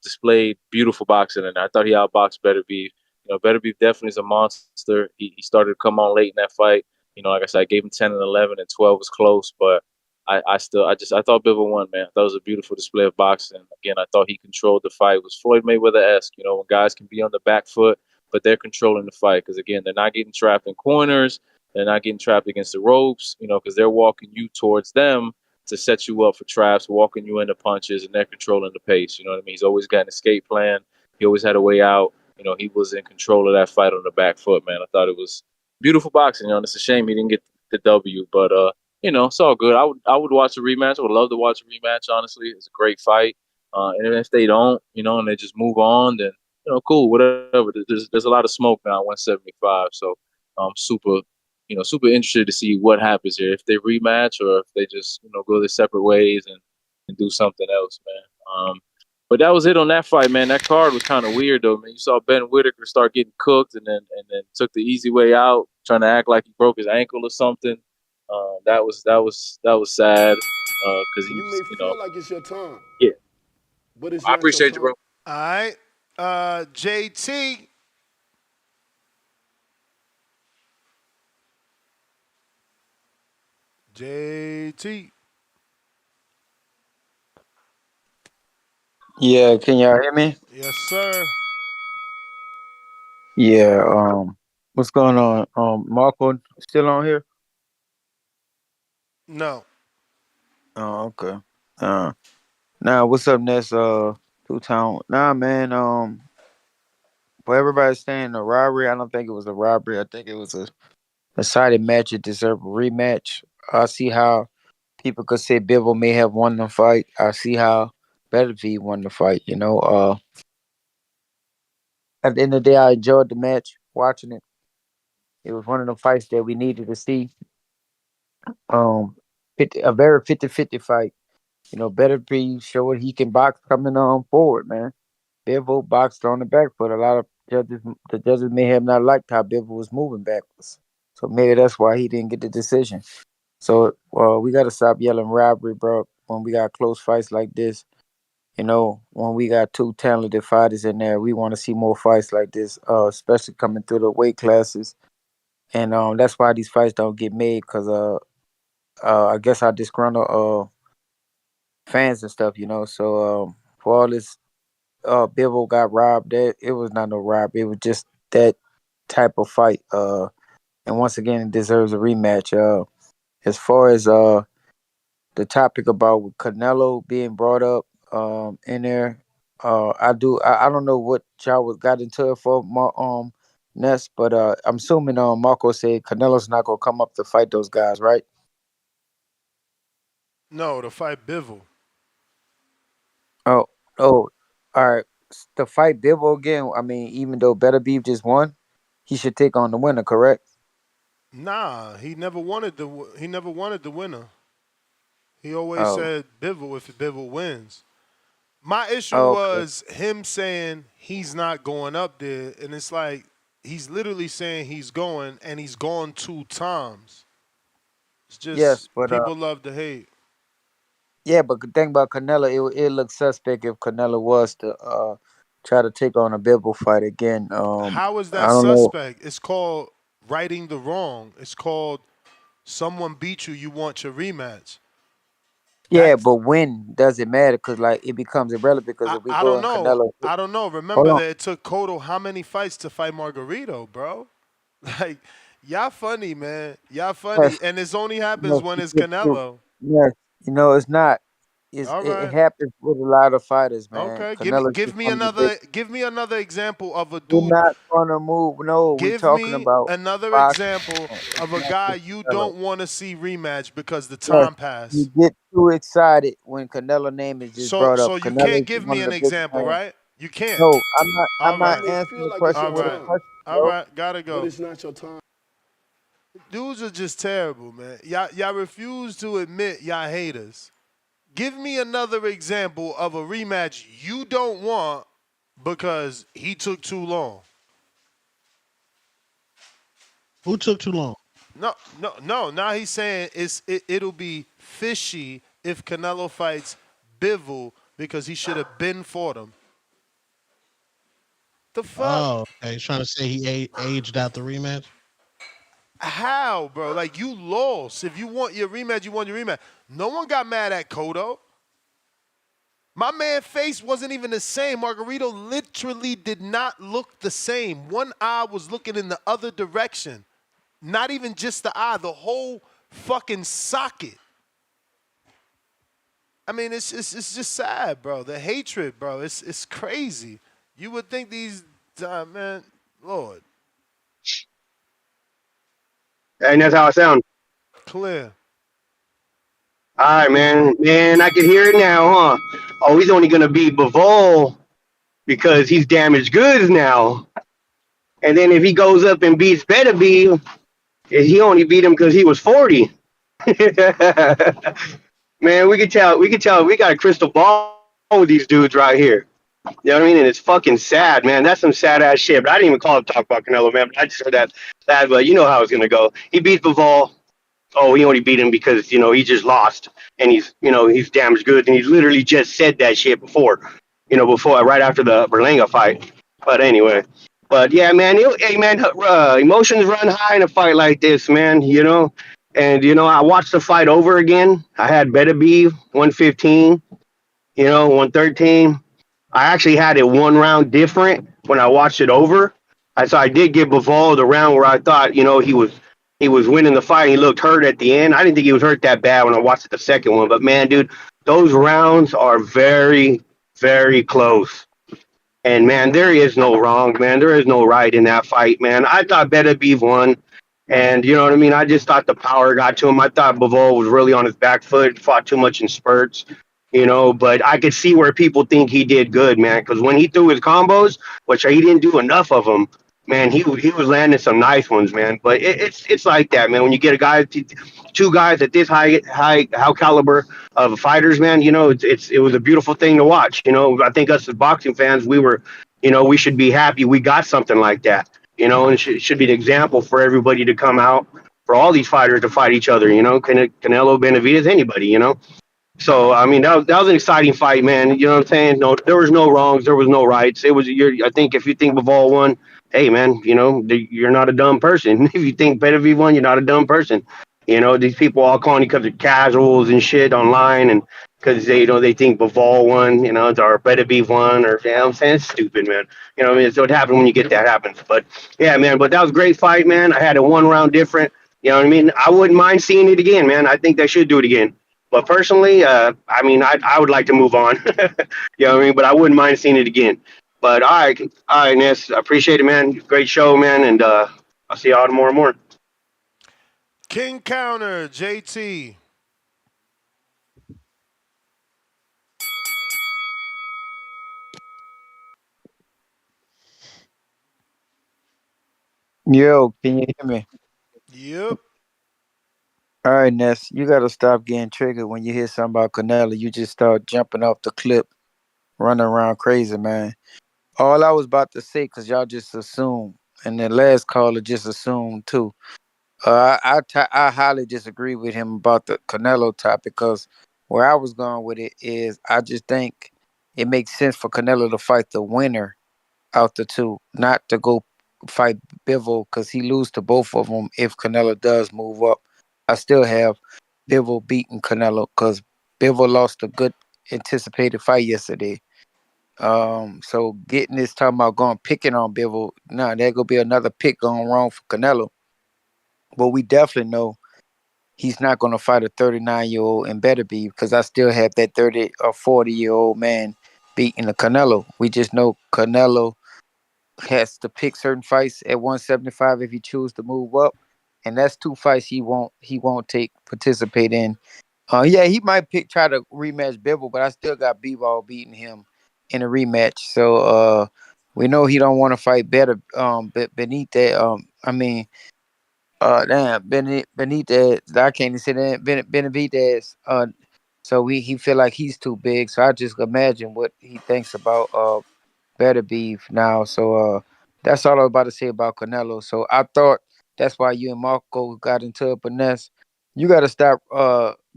[SPEAKER 5] displayed beautiful boxing, and I thought he outboxed Beterbiev. Beterbiev definitely is a monster. He started to come on late in that fight. Like I said, I gave him 10 and 11, and 12 was close, but I thought Bivol won, man. That was a beautiful display of boxing. Again, I thought he controlled the fight. It was Floyd Mayweather-esque, when guys can be on the back foot, but they're controlling the fight. Because again, they're not getting trapped in corners. They're not getting trapped against the ropes, because they're walking you towards them to set you up for traps, walking you into punches, and they're controlling the pace. You know what I mean? He's always got an escape plan. He always had a way out. He was in control of that fight on the back foot, man. I thought it was beautiful boxing. It's a shame he didn't get the W, but it's all good. I would watch a rematch. I would love to watch a rematch. Honestly, it's a great fight. And if they don't, and they just move on, then cool, whatever. There's a lot of smoke now at 175. So I'm super interested to see what happens here. If they rematch or if they just go their separate ways and do something else, man. But that was it on that fight, man. That card was kind of weird though, man. You saw Ben Whitaker start getting cooked and then took the easy way out, trying to act like he broke his ankle or something. That was sad because
[SPEAKER 8] You
[SPEAKER 5] he's
[SPEAKER 8] may feel like it's your time,
[SPEAKER 5] yeah.
[SPEAKER 8] but it's
[SPEAKER 5] I
[SPEAKER 8] not your
[SPEAKER 5] appreciate you,
[SPEAKER 8] time.
[SPEAKER 5] bro.
[SPEAKER 9] All right. JT. JT.
[SPEAKER 2] Yeah, can y'all hear me?
[SPEAKER 9] Yes, sir.
[SPEAKER 2] Yeah, what's going on? Marco still on here?
[SPEAKER 9] No.
[SPEAKER 2] Oh, okay. Now what's up next? Two Town. Nah, man. For everybody saying a robbery, I don't think it was a robbery. I think it was a decided match. It deserved a rematch. I see how people could say Bivol may have won the fight. I see how Beterbiev won the fight. At the end of the day, I enjoyed the match, watching it. It was one of the fights that we needed to see. A very 50-50 fight. Beterbiev showed he can box coming on forward, man. Bivol boxed on the back foot. A lot of the judges may have not liked how Bivol was moving backwards. So maybe that's why he didn't get the decision. So we got to stop yelling robbery, bro, when we got close fights like this. When we got two talented fighters in there, we want to see more fights like this, especially coming through the weight classes. And that's why these fights don't get made because I guess I disgruntled fans and stuff, So for all this Bivol got robbed, it was not no rob. It was just that type of fight. And once again, it deserves a rematch. As far as the topic about Canelo being brought up in there, I don't know what y'all got into it for Ness, but I'm assuming Marco said Canelo's not gonna come up to fight those guys, right?
[SPEAKER 9] No, to fight Bivol.
[SPEAKER 2] Oh, oh, all right. To fight Bivol again, I mean, even though Beterbiev just won, he should take on the winner, correct?
[SPEAKER 9] Nah, he never wanted the winner. He always
[SPEAKER 2] Oh,
[SPEAKER 9] said Bivol if Bivol wins. My issue
[SPEAKER 2] okay.
[SPEAKER 9] was him saying he's not going up there, and it's like he's literally saying he's going, and he's gone 2 times. It's just
[SPEAKER 2] Yes, but
[SPEAKER 9] people love to hate.
[SPEAKER 2] yeah, but the thing about Canelo, it looks suspect if Canelo was to try to take on a Bivol fight again.
[SPEAKER 9] How is
[SPEAKER 2] I
[SPEAKER 9] that
[SPEAKER 2] don't know.
[SPEAKER 9] suspect? It's called righting the wrong. It's called someone beat you, you want your rematch.
[SPEAKER 2] Yeah,
[SPEAKER 9] That's
[SPEAKER 2] but when does it matter? Because like it becomes irrelevant. Because if we
[SPEAKER 9] I
[SPEAKER 2] go
[SPEAKER 9] don't
[SPEAKER 2] in
[SPEAKER 9] know.
[SPEAKER 2] Canelo,
[SPEAKER 9] I don't know.
[SPEAKER 2] hold
[SPEAKER 9] Remember
[SPEAKER 2] on.
[SPEAKER 9] that it took Cotto how many fights to fight Margarito, bro? Like, y'all funny, man. Y'all funny.
[SPEAKER 2] Yes,
[SPEAKER 9] And this only happens
[SPEAKER 2] yes,
[SPEAKER 9] when it's Canelo.
[SPEAKER 2] yes. It's not.
[SPEAKER 9] All
[SPEAKER 2] It
[SPEAKER 9] right.
[SPEAKER 2] happens with a lot of fighters, man.
[SPEAKER 9] Okay. Give me
[SPEAKER 2] Canelo's
[SPEAKER 9] give
[SPEAKER 2] just
[SPEAKER 9] me
[SPEAKER 2] one of the big.
[SPEAKER 9] another example of a
[SPEAKER 2] We're
[SPEAKER 9] dude.
[SPEAKER 2] not gonna move. No, we
[SPEAKER 9] Give
[SPEAKER 2] talking
[SPEAKER 9] me
[SPEAKER 2] about
[SPEAKER 9] another
[SPEAKER 2] boxing.
[SPEAKER 9] example
[SPEAKER 2] It's
[SPEAKER 9] of a
[SPEAKER 2] not
[SPEAKER 9] guy
[SPEAKER 2] just
[SPEAKER 9] you
[SPEAKER 2] Canelo.
[SPEAKER 9] don't want to see rematch because the
[SPEAKER 2] Yes,
[SPEAKER 9] time
[SPEAKER 2] you
[SPEAKER 9] passed.
[SPEAKER 2] get too excited when Canelo name is just
[SPEAKER 9] So
[SPEAKER 2] brought up.
[SPEAKER 9] so you can't
[SPEAKER 2] Canelo's
[SPEAKER 9] give
[SPEAKER 2] one
[SPEAKER 9] me
[SPEAKER 2] of
[SPEAKER 9] an
[SPEAKER 2] the biggest
[SPEAKER 9] example,
[SPEAKER 2] names.
[SPEAKER 9] right? You can't.
[SPEAKER 2] No, I'm not.
[SPEAKER 9] All
[SPEAKER 2] I'm
[SPEAKER 8] You
[SPEAKER 2] not
[SPEAKER 9] right.
[SPEAKER 8] may
[SPEAKER 2] answering
[SPEAKER 8] feel
[SPEAKER 2] the
[SPEAKER 8] like it's
[SPEAKER 2] question
[SPEAKER 9] All
[SPEAKER 8] your
[SPEAKER 2] with a
[SPEAKER 9] right.
[SPEAKER 8] time,
[SPEAKER 2] question,
[SPEAKER 9] All
[SPEAKER 2] bro.
[SPEAKER 9] right. Gotta
[SPEAKER 8] but
[SPEAKER 9] go.
[SPEAKER 8] it's not your time.
[SPEAKER 9] Dudes are just terrible, man. Y'all refuse to admit y'all haters. Give me another example of a rematch you don't want because he took too long.
[SPEAKER 10] Who took too long?
[SPEAKER 9] No, no, no. Now he's saying it'll be fishy if Canelo fights Bivol because he should have been fought him. The fuck?
[SPEAKER 10] Oh, okay. He's trying to say he aged out the rematch.
[SPEAKER 9] How, bro? Like, you lost. If you want your rematch, you want your rematch. No one got mad at Cotto. My man's face wasn't even the same. Margarito literally did not look the same. One eye was looking in the other direction. Not even just the eye, the whole fucking socket. I mean, it's just sad, bro. The hatred, bro. It's crazy. You would think these, man, Lord,
[SPEAKER 12] And that's how it sounds.
[SPEAKER 9] clear.
[SPEAKER 12] All right, man. Man, I can hear it now, huh? Oh, he's only gonna beat Bivol because he's damaged goods now. And then if he goes up and beats Beterbiev, he only beat him because he was 40. Man, we can tell. We can tell. We got a crystal ball with these dudes right here. You know what I mean? And it's fucking sad, man. That's some sad ass shit. But I didn't even call it talk about Canelo, man. But I just heard that. But you know how it's gonna go. He beats Bivol. Oh, he only beat him because he just lost and he's damaged goods, and he's literally just said that shit before right after the Berlanga fight. But anyway, but yeah, man, hey man, emotions run high in a fight like this, man. And I watched the fight over again. I had Beterbiev 115, 113. I actually had it one round different when I watched it over. So I did give Bivol the round where I thought, he was, he was winning the fight. He looked hurt at the end. I didn't think he was hurt that bad when I watched the second one. But man, dude, those rounds are very, very close. And man, there is no wrong, man. There is no right in that fight, man. I thought Beterbiev won, and you know what I mean. I just thought the power got to him. I thought Bivol was really on his back foot, fought too much in spurts, you know. But I could see where people think he did good, man, because when he threw his combos, which he didn't do enough of them, man, he was landing some nice ones, man. But it's like that, man. When you get a guy, two guys at this high caliber of fighters, man, you know, it was a beautiful thing to watch. You know, I think us as boxing fans, we should be happy we got something like that. You know, and it should be an example for everybody to come out for all these fighters to fight each other. You know, Canelo, Benavidez, anybody. You know, so I mean that was an exciting fight, man. You know what I'm saying? No, there was no wrongs, there was no rights. It was I think if you think Bivol won, hey man, you know you're not a dumb person. If you think Beterbiev won, you're not a dumb person. You know these people all calling each other casuals and shit online, and because they think Bivol won, you know, or Beterbiev won, or you know what I'm saying it's stupid, man. You know what I mean? So it happens when you get that happens. But yeah, man. But that was a great fight, man. I had a one round different. You know what I mean? I wouldn't mind seeing it again, man. I think they should do it again. But personally, I mean, I would like to move on. You know what I mean? But I wouldn't mind seeing it again. But all right, Ness. I appreciate it, man. Great show, man. And I'll see y'all tomorrow morning.
[SPEAKER 9] King Counter, JT.
[SPEAKER 2] Yo, can you hear me?
[SPEAKER 9] Yep.
[SPEAKER 2] All right, Ness, you gotta stop getting triggered when you hear something about Canelo. You just start jumping off the clip, running around crazy, man. All I was about to say, cause y'all just assume, and the last caller just assumed too. I highly disagree with him about the Canelo topic because where I was going with it is I just think it makes sense for Canelo to fight the winner out the two, not to go fight Bivol because he lose to both of them if Canelo does move up. I still have Bivol beating Canelo because Bivol lost a good anticipated fight yesterday. So getting this talking about going picking on Bivol, nah, there gonna be another pick going wrong for Canelo. But we definitely know he's not gonna fight a 39-year-old and better be because I still have that 30 or 40-year-old man beating the Canelo. We just know Canelo has to pick certain fights at 175 if he chooses to move up, and that's two fights he won't take participate in. Yeah, he might try to rematch Bivol, but I still got Bivol beating him in a rematch. So we know he don't want to fight better beneath that. I mean, damn, Benitez. I can't even say that. Benavidez. So he feel like he's too big. So I just imagine what he thinks about better beef now. So that's all I was about to say about Canelo. So I thought that's why you and Marco got into it, but Ness, you got to stop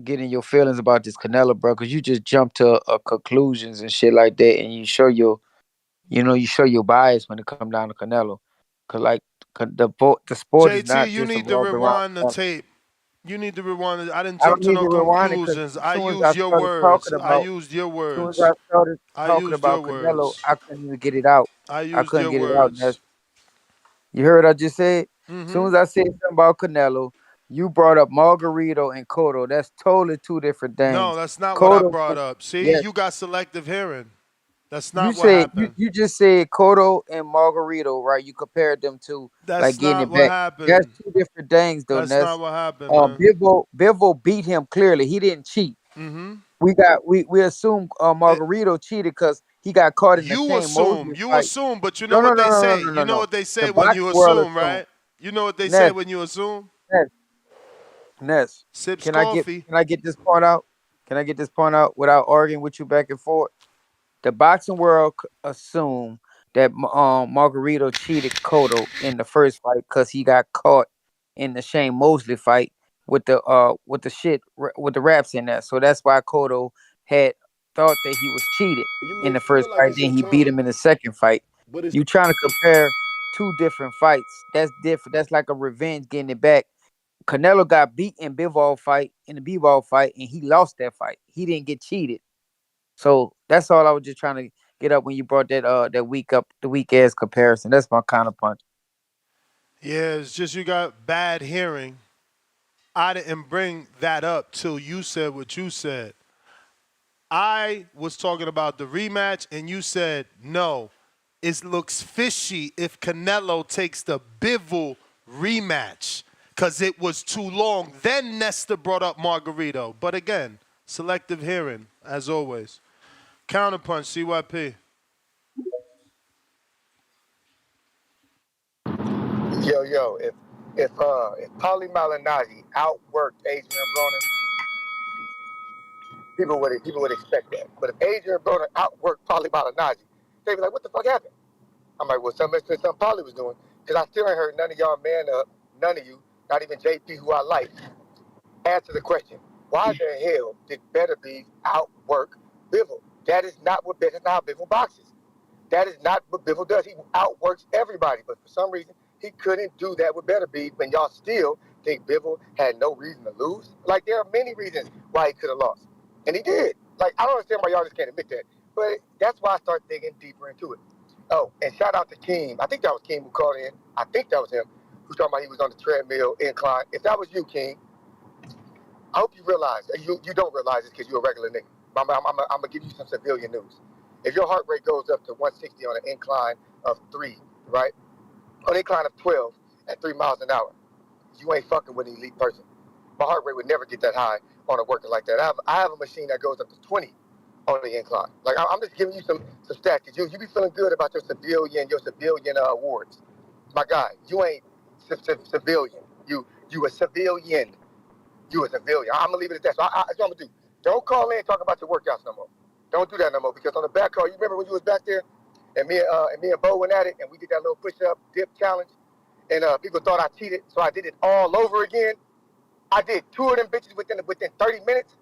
[SPEAKER 2] getting your feelings about this Canelo, bro, because you just jump to conclusions and shit like that, and you show your bias when it come down to Canelo, cause like the sport is
[SPEAKER 9] JT,
[SPEAKER 2] not
[SPEAKER 9] you
[SPEAKER 2] just
[SPEAKER 9] need to
[SPEAKER 2] revolved around
[SPEAKER 9] rewind the
[SPEAKER 2] Canelo.
[SPEAKER 9] tape. You need to rewind it. I didn't
[SPEAKER 2] I don't
[SPEAKER 9] jump to
[SPEAKER 2] need
[SPEAKER 9] no
[SPEAKER 2] to rewind it because
[SPEAKER 9] conclusions.
[SPEAKER 2] as
[SPEAKER 9] I
[SPEAKER 2] soon as I
[SPEAKER 9] used your
[SPEAKER 2] started
[SPEAKER 9] words.
[SPEAKER 2] talking
[SPEAKER 9] I
[SPEAKER 2] about
[SPEAKER 9] used your
[SPEAKER 2] as soon as I
[SPEAKER 9] words.
[SPEAKER 2] started
[SPEAKER 9] I
[SPEAKER 2] talking
[SPEAKER 9] used your
[SPEAKER 2] about Canelo,
[SPEAKER 9] words.
[SPEAKER 2] I couldn't even get it out.
[SPEAKER 9] I
[SPEAKER 2] I
[SPEAKER 9] used
[SPEAKER 2] couldn't
[SPEAKER 9] your
[SPEAKER 2] get it out, Ness.
[SPEAKER 9] words.
[SPEAKER 2] You heard what I just said? As soon
[SPEAKER 9] Mm-hmm.
[SPEAKER 2] as I said something about Canelo, you brought up Margarito and Cotto. That's totally two different
[SPEAKER 9] No,
[SPEAKER 2] things.
[SPEAKER 9] that's not what I
[SPEAKER 2] Cotto,
[SPEAKER 9] brought up. See,
[SPEAKER 2] yes.
[SPEAKER 9] you got selective hearing. That's
[SPEAKER 2] You
[SPEAKER 9] not what
[SPEAKER 2] said you,
[SPEAKER 9] happened.
[SPEAKER 2] you just said Cotto and Margarito, right? You compared them to like
[SPEAKER 9] That's
[SPEAKER 2] getting
[SPEAKER 9] not
[SPEAKER 2] it
[SPEAKER 9] what
[SPEAKER 2] back. That's
[SPEAKER 9] happened.
[SPEAKER 2] two different things, though,
[SPEAKER 9] That's not
[SPEAKER 2] Ness.
[SPEAKER 9] what happened, man.
[SPEAKER 2] Bivol beat him clearly. He didn't cheat.
[SPEAKER 9] Mm-hmm.
[SPEAKER 2] We assume Margarito cheated because he got caught in the
[SPEAKER 9] You
[SPEAKER 2] Shane
[SPEAKER 9] assume.
[SPEAKER 2] Mosley
[SPEAKER 9] You
[SPEAKER 2] fight.
[SPEAKER 9] assume, but you know
[SPEAKER 2] No, no,
[SPEAKER 9] what
[SPEAKER 2] no,
[SPEAKER 9] they
[SPEAKER 2] no, no,
[SPEAKER 9] say.
[SPEAKER 2] no,
[SPEAKER 9] You
[SPEAKER 2] no,
[SPEAKER 9] know
[SPEAKER 2] no.
[SPEAKER 9] what they
[SPEAKER 2] The
[SPEAKER 9] say when you
[SPEAKER 2] boxing world
[SPEAKER 9] assume,
[SPEAKER 2] assumes.
[SPEAKER 9] right? You know what they say
[SPEAKER 2] Ness,
[SPEAKER 9] when you assume?
[SPEAKER 2] Ness, Ness.
[SPEAKER 9] Sips
[SPEAKER 2] Can I get
[SPEAKER 9] coffee.
[SPEAKER 2] can I get this point out? Can I get this point out without arguing with you back and forth? The boxing world assume that Margarito cheated Cotto in the first fight because he got caught in the Shane Mosley fight with the raps in there. So that's why Cotto had thought that he was cheated
[SPEAKER 8] You
[SPEAKER 2] in
[SPEAKER 8] may
[SPEAKER 2] the
[SPEAKER 8] feel
[SPEAKER 2] first
[SPEAKER 8] like
[SPEAKER 2] fight.
[SPEAKER 8] it's
[SPEAKER 2] Then
[SPEAKER 8] your
[SPEAKER 2] he beat
[SPEAKER 8] time,
[SPEAKER 2] him in the second fight.
[SPEAKER 8] but it's
[SPEAKER 2] You trying to compare two different fights? That's different. That's like a revenge getting it back. Canelo got beat in the Bivol fight, and he lost that fight. He didn't get cheated. So that's all I was just trying to get up when you brought that weak ass comparison. That's my counterpunch.
[SPEAKER 13] Yeah, it's just you got bad hearing. I didn't bring that up till you said what you said. I was talking about the rematch, and you said, no, it looks fishy if Canelo takes the Bivol rematch because it was too long. Then Nestor brought up Margarito. But again, selective hearing, as always. Counterpunch, CYP.
[SPEAKER 14] Yo, if Paulie Malignaggi outworked Adrian Broner, people would expect that. But if Adrian Broner outworked Paulie Malignaggi, they'd be like, what the fuck happened? I'm like, well, something Paulie was doing, because I still ain't heard none of y'all man up, none of you, not even JP, who I like, answer the question. Why the hell did Beterbiev outwork Bivol? That is not how Bivol boxes. That is not what Bivol does. He outworks everybody, but for some reason, he couldn't do that with Beterbiev when y'all still think Bivol had no reason to lose. Like, there are many reasons why he could have lost. And he did. Like, I don't understand why y'all just can't admit that. But that's why I start digging deeper into it. Oh, and shout out to Keem. I think that was Keem who called in. I think that was him who talking about he was on the treadmill incline. If that was you, Keem, I hope you realize, you don't realize this because you're a regular nigga. I'm going to give you some civilian news. If your heart rate goes up to 160 on an incline of 3, right? On an incline of 12 at 3 miles an hour, you ain't fucking with an elite person. My heart rate would never get that high on a worker like that. I have a machine that goes up to 20 on the incline. Like, I'm just giving you some stats because you be feeling good about your civilian awards. My guy, you ain't civilian. You a civilian. You a civilian. I'm gonna leave it at that. So that's what I'm gonna do. Don't call in and talk about your workouts no more. Don't do that no more because on the back call, you remember when you was back there and me and Bo went at it and we did that little push-up dip challenge and people thought I cheated, so I did it all over again. I did 2 of them bitches within 30 minutes.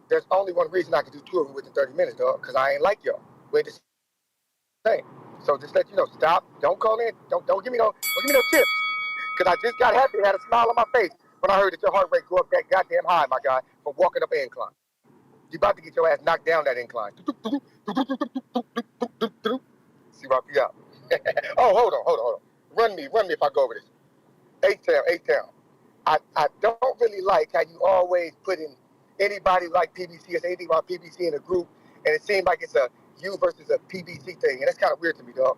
[SPEAKER 14] There's only one reason I can do 2 of them within 30 minutes, dog, because I ain't like y'all. We're the same. So just let you know, stop. Don't call in. Don't give me no tips. Because I just got happy and had a smile on my face when I heard that your heart rate go up that goddamn high, my guy, from walking up an incline. You about to get your ass knocked down that incline. See my feet out. Oh, hold on. Run me if I go over this. H-Town. I don't really like how you always put in anybody like PBC or say anything about PBC in a group, and it seems like it's a you versus a PBC thing, and that's kind of weird to me, dog.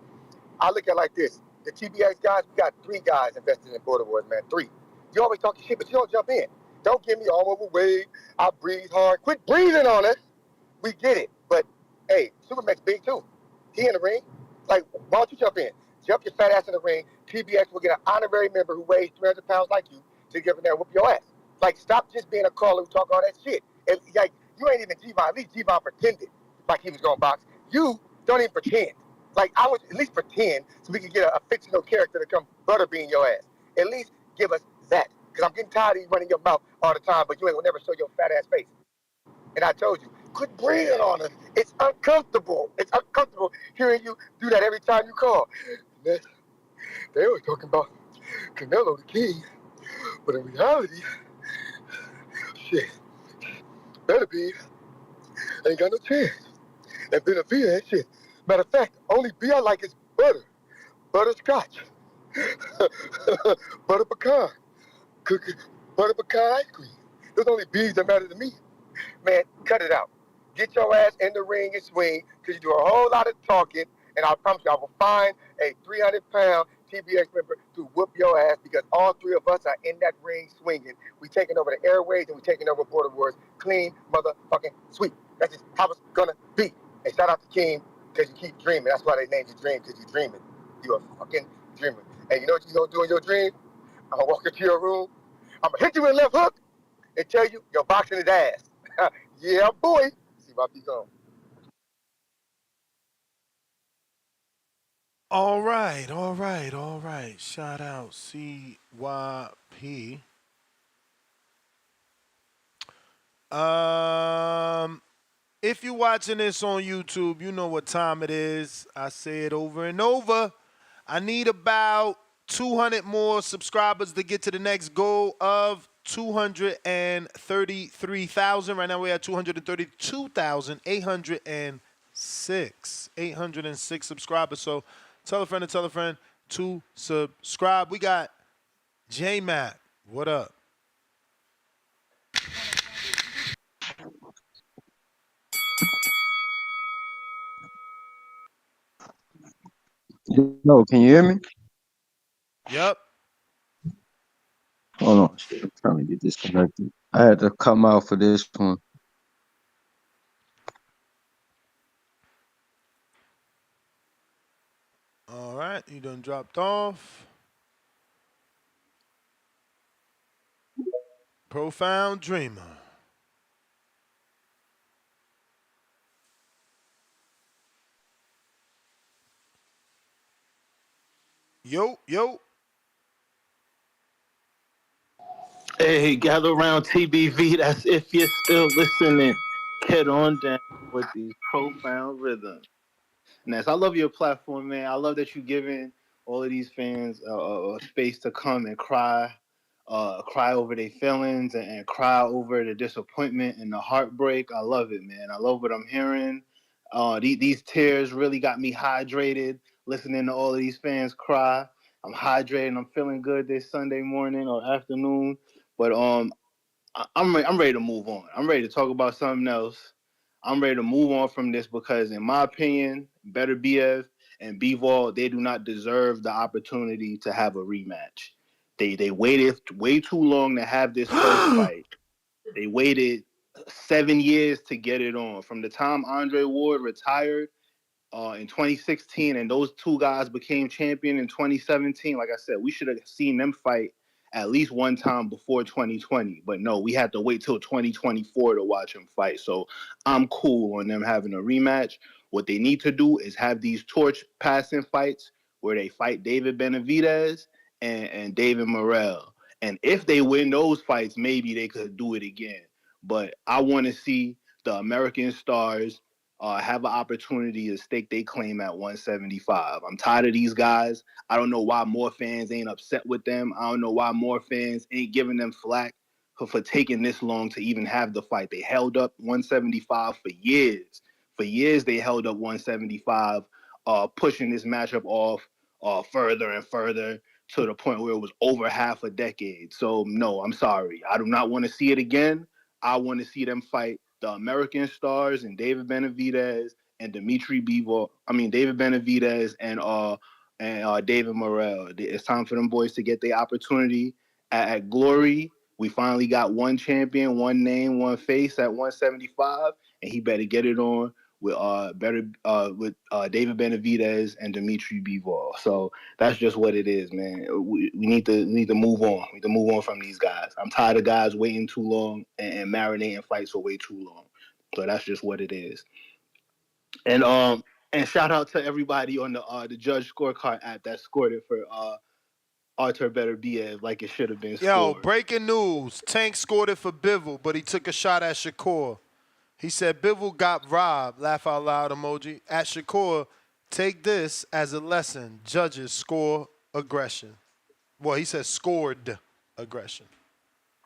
[SPEAKER 14] I look at it like this. The TBX guys, we got 3 guys invested in Border Wars, man. 3. You always talking shit, but you don't jump in. Don't give me all overweight. I breathe hard. Quit breathing on us. We get it. But, hey, Supermax big, too. He in the ring. Like, why don't you jump in? Jump your fat ass in the ring. TBX will get an honorary member who weighs 300 pounds like you to get in there and whoop your ass. Like, stop just being a caller who talk all that shit. And, like, you ain't even G-Von. At least G-Von pretended like he was going to box. You don't even pretend. Like, I would at least pretend so we could get a fictional character to come butterbean your ass. At least give us that. Because I'm getting tired of you running your mouth all the time, but you ain't gonna never show your fat ass face. And I told you, quit breathing on us. It's uncomfortable. It's uncomfortable hearing you do that every time you call. They were talking about Canelo the King, but in reality, shit, Beterbiev ain't got no chance. And Benavidez ain't shit. Matter of fact, only beer I like is butter. Butterscotch. Butter pecan. Cookie. Butter pecan ice cream. Those only bees that matter to me. Man, cut it out. Get your ass in the ring and swing, because you do a whole lot of talking, and I promise you, I will find a 300-pound TBX member to whoop your ass, because all 3 of us are in that ring swinging. We taking over the airways, and we taking over Border Wars clean motherfucking sweep. That's just how it's gonna be. And shout out to King, because you keep dreaming. That's why they named you Dream, because you're dreaming. You're a fucking dreamer. And you know what you're gonna do in your dream? I'm gonna walk into your room, I'm gonna hit you with a left hook, and tell you you're boxing his ass. Yeah, boy. See my feet going.
[SPEAKER 13] All right. Shout out CYP. If you're watching this on YouTube, you know what time it is. I say it over and over. I need about 200 more subscribers to get to the next goal of 233,000. Right now we're at 232,806. 806 subscribers. So tell a friend to tell a friend to subscribe. We got J-Mac, what up?
[SPEAKER 2] No, can you hear me?
[SPEAKER 13] Yep.
[SPEAKER 2] Hold on, shit. I'm trying to get disconnected. I had to come out for this one.
[SPEAKER 13] All right, you done dropped off. Profound Dreamer. Yo.
[SPEAKER 15] Hey, gather around TBV. That's if you're still listening. Get on down with these profound rhythms. Ness, I love your platform, man. I love that you're giving all of these fans space to come and cry over their feelings and cry over the disappointment and the heartbreak. I love it, man. I love what I'm hearing. These tears really got me hydrated. Listening to all of these fans cry, I'm hydrated. I'm feeling good this Sunday morning or afternoon. But I'm ready to move on. I'm ready to talk about something else. I'm ready to move on from this because, in my opinion, Beterbiev and Bivol, they do not deserve the opportunity to have a rematch. They waited way too long to have this first fight. They waited 7 years to get it on. From the time Andre Ward retired in 2016, and those two guys became champion in 2017. Like I said, we should have seen them fight at least one time before 2020. But no, we had to wait till 2024 to watch them fight. So I'm cool on them having a rematch. What they need to do is have these torch passing fights where they fight David Benavidez and David Morrell. And if they win those fights, maybe they could do it again. But I want to see the American stars have an opportunity to stake their claim at 175. I'm tired of these guys. I don't know why more fans ain't upset with them. I don't know why more fans ain't giving them flack for taking this long to even have the fight. They held up 175 for years. For years, they held up 175, pushing this matchup off further and further to the point where it was over half a decade. So, no, I'm sorry. I do not want to see it again. I want to see them fight the American stars and David Benavidez and Dmitry Bivol. I mean David Benavidez and David Morrell. It's time for them boys to get their opportunity at Glory. We finally got one champion, one name, one face at 175, and he better get it on with David Benavidez and Dmitry Bivol. So that's just what it is, man. We need to move on. We need to move on from these guys. I'm tired of guys waiting too long and marinating fights for way too long. So that's just what it is. And shout out to everybody on the Judge Scorecard app that scored it for Artur Beterbiev like it should have been
[SPEAKER 13] Yo,
[SPEAKER 15] scored.
[SPEAKER 13] breaking news. Tank scored it for Bivol, but he took a shot at Shakur. He said Bivol got robbed. Laugh out loud emoji. At Shakur, take this as a lesson. Judges score aggression. Well, he said scored aggression.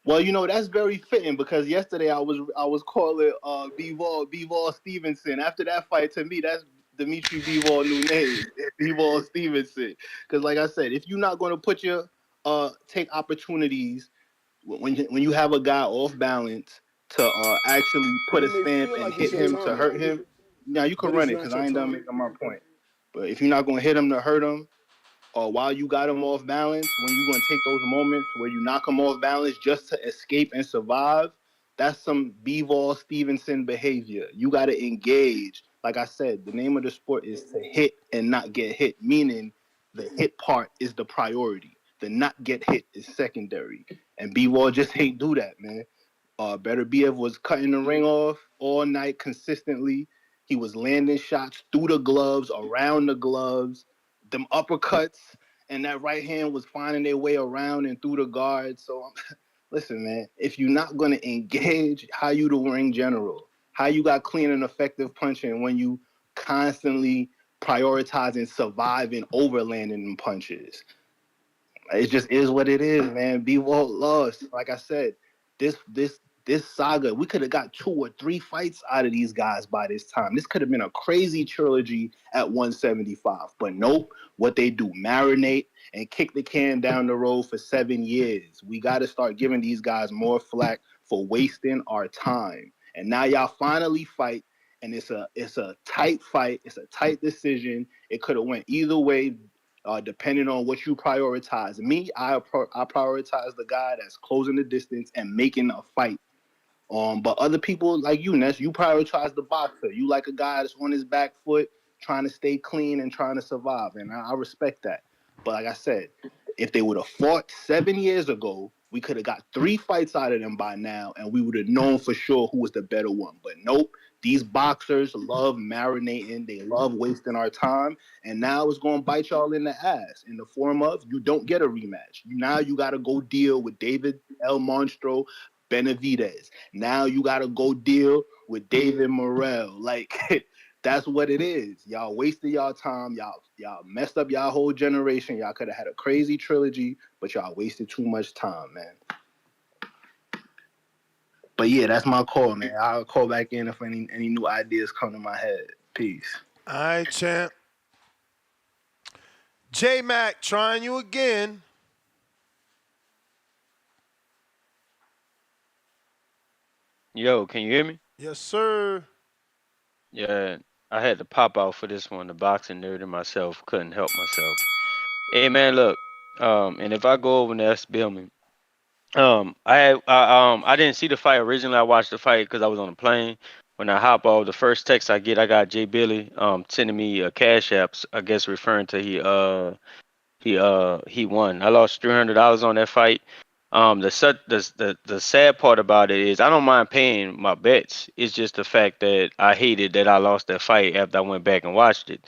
[SPEAKER 15] Well, that's very fitting because yesterday I was calling Bivol Stevenson. After that fight, to me, that's Dmitry Bivol new name, Bivol Stevenson. Because like I said, if you're not going to put your take opportunities when you have a guy off balance to actually put
[SPEAKER 8] You
[SPEAKER 15] a
[SPEAKER 8] may
[SPEAKER 15] stamp
[SPEAKER 8] feel
[SPEAKER 15] and
[SPEAKER 8] like it's
[SPEAKER 15] hit
[SPEAKER 8] your
[SPEAKER 15] him to
[SPEAKER 8] time,
[SPEAKER 15] hurt him, now you can
[SPEAKER 8] but
[SPEAKER 15] run
[SPEAKER 8] it's
[SPEAKER 15] it
[SPEAKER 8] not
[SPEAKER 15] because
[SPEAKER 8] your
[SPEAKER 15] I ain't done
[SPEAKER 8] time.
[SPEAKER 15] making my point. But if you're not going to hit him to hurt him, or while you got him off balance, when you're going to take those moments where you knock him off balance just to escape and survive, that's some Bivol Stevenson behavior. You got to engage. Like I said, the name of the sport is to hit and not get hit, meaning the hit part is the priority. The not get hit is secondary. And Bivol just ain't do that, man. Beterbiev was cutting the ring off all night consistently. He was landing shots through the gloves, around the gloves, them uppercuts, and that right hand was finding their way around and through the guards. So, listen, man, if you're not going to engage, how you the ring general? How you got clean and effective punching when you constantly prioritizing surviving over landing them punches? It just is what it is, man. Bivol lost. Like I said, this
[SPEAKER 16] this saga, we could have got 2 or 3 fights out of these guys by this time. This could have been a crazy trilogy at 175. But nope, what they do, marinate and kick the can down the road for 7 years. We got to start giving these guys more flack for wasting our time. And now y'all finally fight, and it's a tight fight. It's a tight decision. It could have went either way, depending on what you prioritize. Me, I prioritize the guy that's closing the distance and making a fight. But other people like you, Ness, you prioritize the boxer. You like a guy that's on his back foot, trying to stay clean and trying to survive, and I respect that. But like I said, if they would have fought 7 years ago, we could have got 3 fights out of them by now, and we would have known for sure who was the better one. But nope, these boxers love marinating. They love wasting our time, and now it's going to bite y'all in the ass in the form of you don't get a rematch. Now you got to go deal with David El Monstro Benavidez. Now you got to go deal with David Morrell. Like, that's what it is. Y'all wasted y'all time. Y'all messed up y'all whole generation. Y'all could have had a crazy trilogy, but y'all wasted too much time, man. But yeah, that's my call, man. I'll call back in if any new ideas come to my head. Peace.
[SPEAKER 13] All right, champ. J-Mac, trying you again.
[SPEAKER 22] Yo, can you hear me?
[SPEAKER 13] Yes, sir.
[SPEAKER 22] Yeah, I had to pop out for this one. The boxing nerd in myself couldn't help myself. Hey man, look. And if I go over there, spill me. I didn't see the fight originally. I watched the fight because I was on a plane. When I hop off, the first text I get, I got Jay Billy sending me a cash apps. I guess referring to he won. I lost $300 on that fight. The sad part about it is I don't mind paying my bets. It's just the fact that I hated that I lost that fight after I went back and watched it.